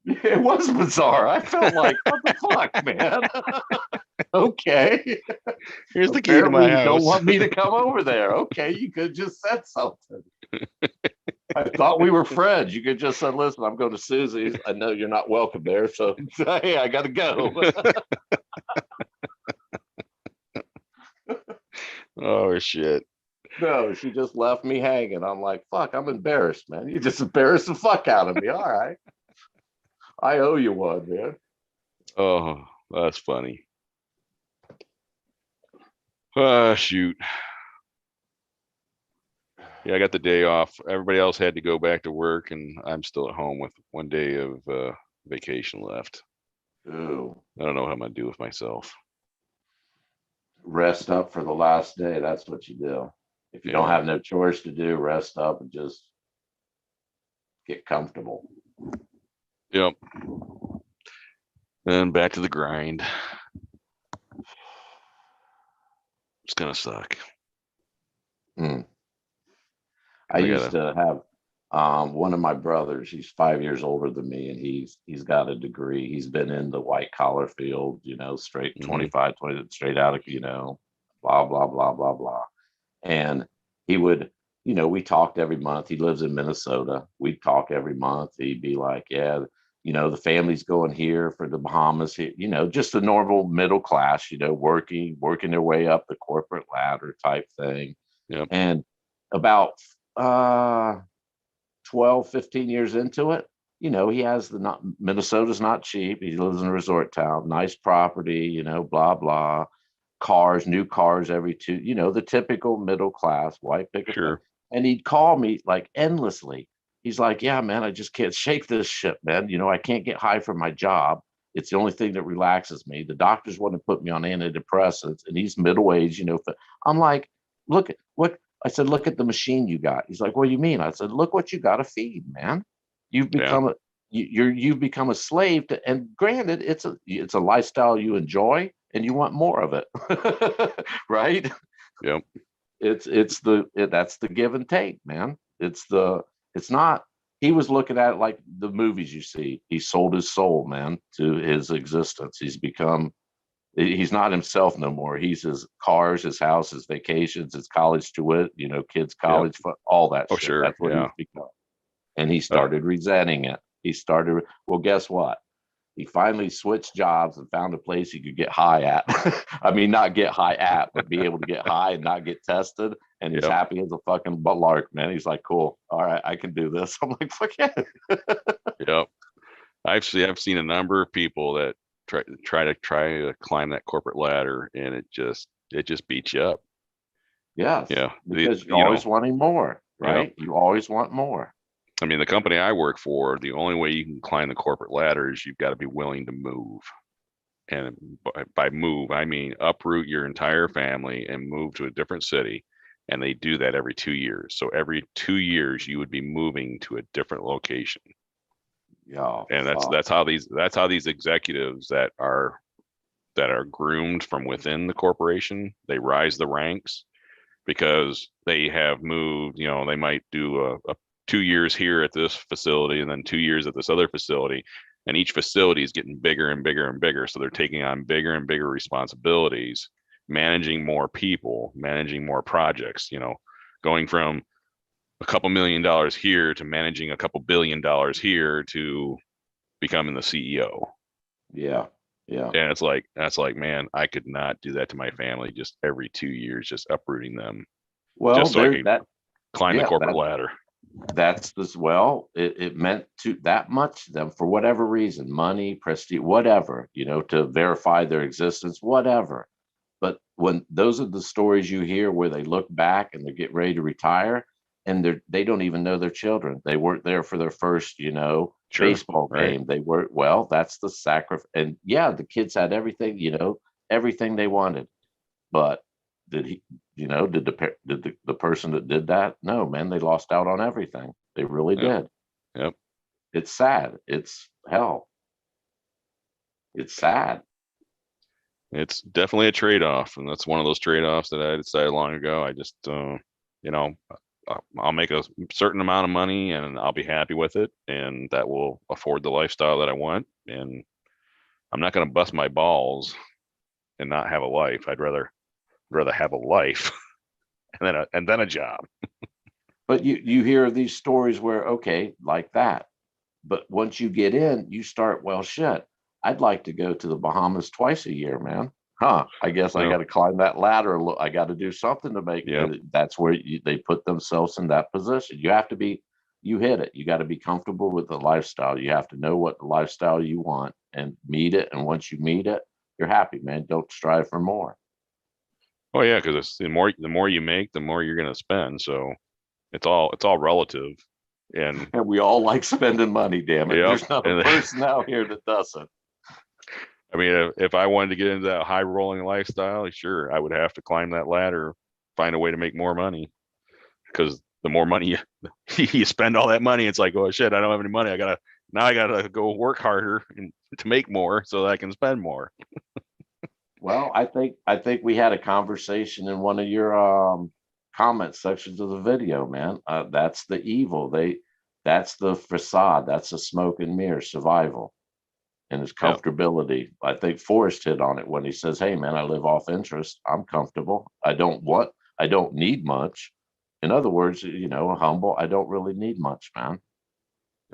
It was bizarre. I felt like, what the fuck, man? Okay. Here's the key to my house. You don't want me to come over there. Okay, you could just said something. I thought we were friends. You could just said, listen, I'm going to Susie's. I know you're not welcome there, so hey, I gotta go. Oh shit. No, she just left me hanging. I'm like, fuck, I'm embarrassed, man. You just embarrassed the fuck out of me. All right. I owe you one, man. Oh, that's funny. Shoot. Yeah, I got the day off. Everybody else had to go back to work, and I'm still at home with 1 day of vacation left. Ooh. I don't know what I'm gonna do with myself. Rest up for the last day. That's what you do. If you don't have no chores to do, rest up and just get comfortable. Yep. And back to the grind. It's gonna suck. I used to have one of my brothers. He's 5 years older than me, and he's got a degree. He's been in the white collar field, straight 25, 20, straight out of, blah, blah, blah, blah, blah. And he would, we talked every month. He lives in Minnesota. We'd talk every month. He'd be like, yeah, the family's going here for the Bahamas, just the normal middle class, working their way up the corporate ladder type thing. Yep. And about 12, 15 years into it, you know, he has the not Minnesota's not cheap. He lives in a resort town, nice property, you know, blah blah. Cars, new cars every two, you know, the typical middle class white picket fence. Sure. And he'd call me like endlessly. He's like, yeah, man, I just can't shake this shit, man. You know, I can't get high from my job. It's the only thing that relaxes me. The doctors want to put me on antidepressants, and he's middle aged, you know. I'm like, look at what I said, look at the machine you got. He's like, what do you mean? I said, look what you got to feed, man. You've become you've become a slave to, and granted, it's a lifestyle you enjoy and you want more of it. Right? Yep. That's the give and take, man. It's not, he was looking at it like the movies you see. He sold his soul, man, to his existence. He's not himself no more. He's his cars, his house, his vacations, his college tuition, you know, kids' college fund, all that Oh, shit. sure. That's what Yeah. he's become. And he started resenting it. Well, guess what? He finally switched jobs and found a place he could get high at. I mean, not get high at, but be able to get high and not get tested. And he's happy as a fucking lark, man. He's like, cool. All right, I can do this. I'm like, fuck yeah. Yep. I've seen a number of people that try to climb that corporate ladder, and it just beats you up. Yes. Yeah. Because you're always wanting more, right? You always want more. I mean, the company I work for, the only way you can climb the corporate ladder is you've got to be willing to move. And by move, I mean uproot your entire family and move to a different city. And they do that every 2 years. So every 2 years, you would be moving to a different location. Yeah. And that's how these executives that are groomed from within the corporation, they rise the ranks because they have moved. You know, they might do a 2 years here at this facility and then 2 years at this other facility, and each facility is getting bigger and bigger and bigger, so they're taking on bigger and bigger responsibilities, managing more people, managing more projects, you know, going from a couple $1 million here to managing a couple $1 billion here to becoming the CEO. Yeah. And that's like, man, I could not do that to my family, just every 2 years, just uprooting them. Well, just so I can climb the corporate ladder. That's as well. It meant to that much to them for whatever reason, money, prestige, whatever, you know, to verify their existence, whatever. But when those are the stories you hear where they look back and they get ready to retire, and they don't even know their children. They weren't there for their first, you know, baseball game. They were, well, that's the sacrifice. And yeah, the kids had everything, you know, everything they wanted. But did he, you know, did the person that did that? No, man, they lost out on everything. They really did. Yep. It's sad. It's hell. It's sad. It's definitely a trade-off, and that's one of those trade-offs that I decided long ago. I just, you know, I'll make a certain amount of money and I'll be happy with it, and that will afford the lifestyle that I want. And I'm not going to bust my balls and not have a life. I'd rather have a life and then a job. But you hear these stories where, okay, like that. But once you get in, you start, well, shit, I'd like to go to the Bahamas twice a year, man. I guess I got to climb that ladder. I got to do something to make it. That's where they put themselves in that position. You have to be, you hit it. You got to be comfortable with the lifestyle. You have to know what lifestyle you want and meet it. And once you meet it, you're happy, man. Don't strive for more. Oh yeah, because the more you make, the more you're going to spend. So it's all relative. And we all like spending money, damn it. There's not a person out here that doesn't. I mean, if I wanted to get into that high rolling lifestyle, sure, I would have to climb that ladder, find a way to make more money. Because the more money you spend all that money, it's like, oh shit, I don't have any money. I gotta go work harder to make more so that I can spend more. Well, I think we had a conversation in one of your comment sections of the video, man. That's the evil. That's the facade. That's the smoke and mirror survival. And his comfortability. Yep. I think Forrest hit on it when he says, hey man, I live off interest. I'm comfortable. I don't need much. In other words, you know, humble. I don't really need much, man.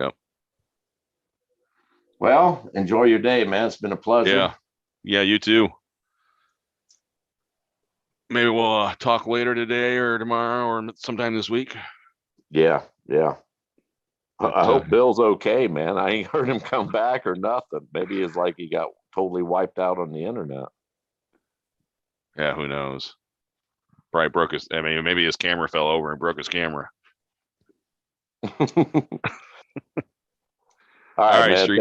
Yep. Well, enjoy your day, man. It's been a pleasure. Yeah, you too. Maybe we'll talk later today or tomorrow or sometime this week. Yeah. But, I hope Bill's okay, man. I ain't heard him come back or nothing. Maybe it's like he got totally wiped out on the internet. yeah, who knows? Probably broke his. I mean, maybe his camera fell over and broke his camera. All All right, right, man. Street.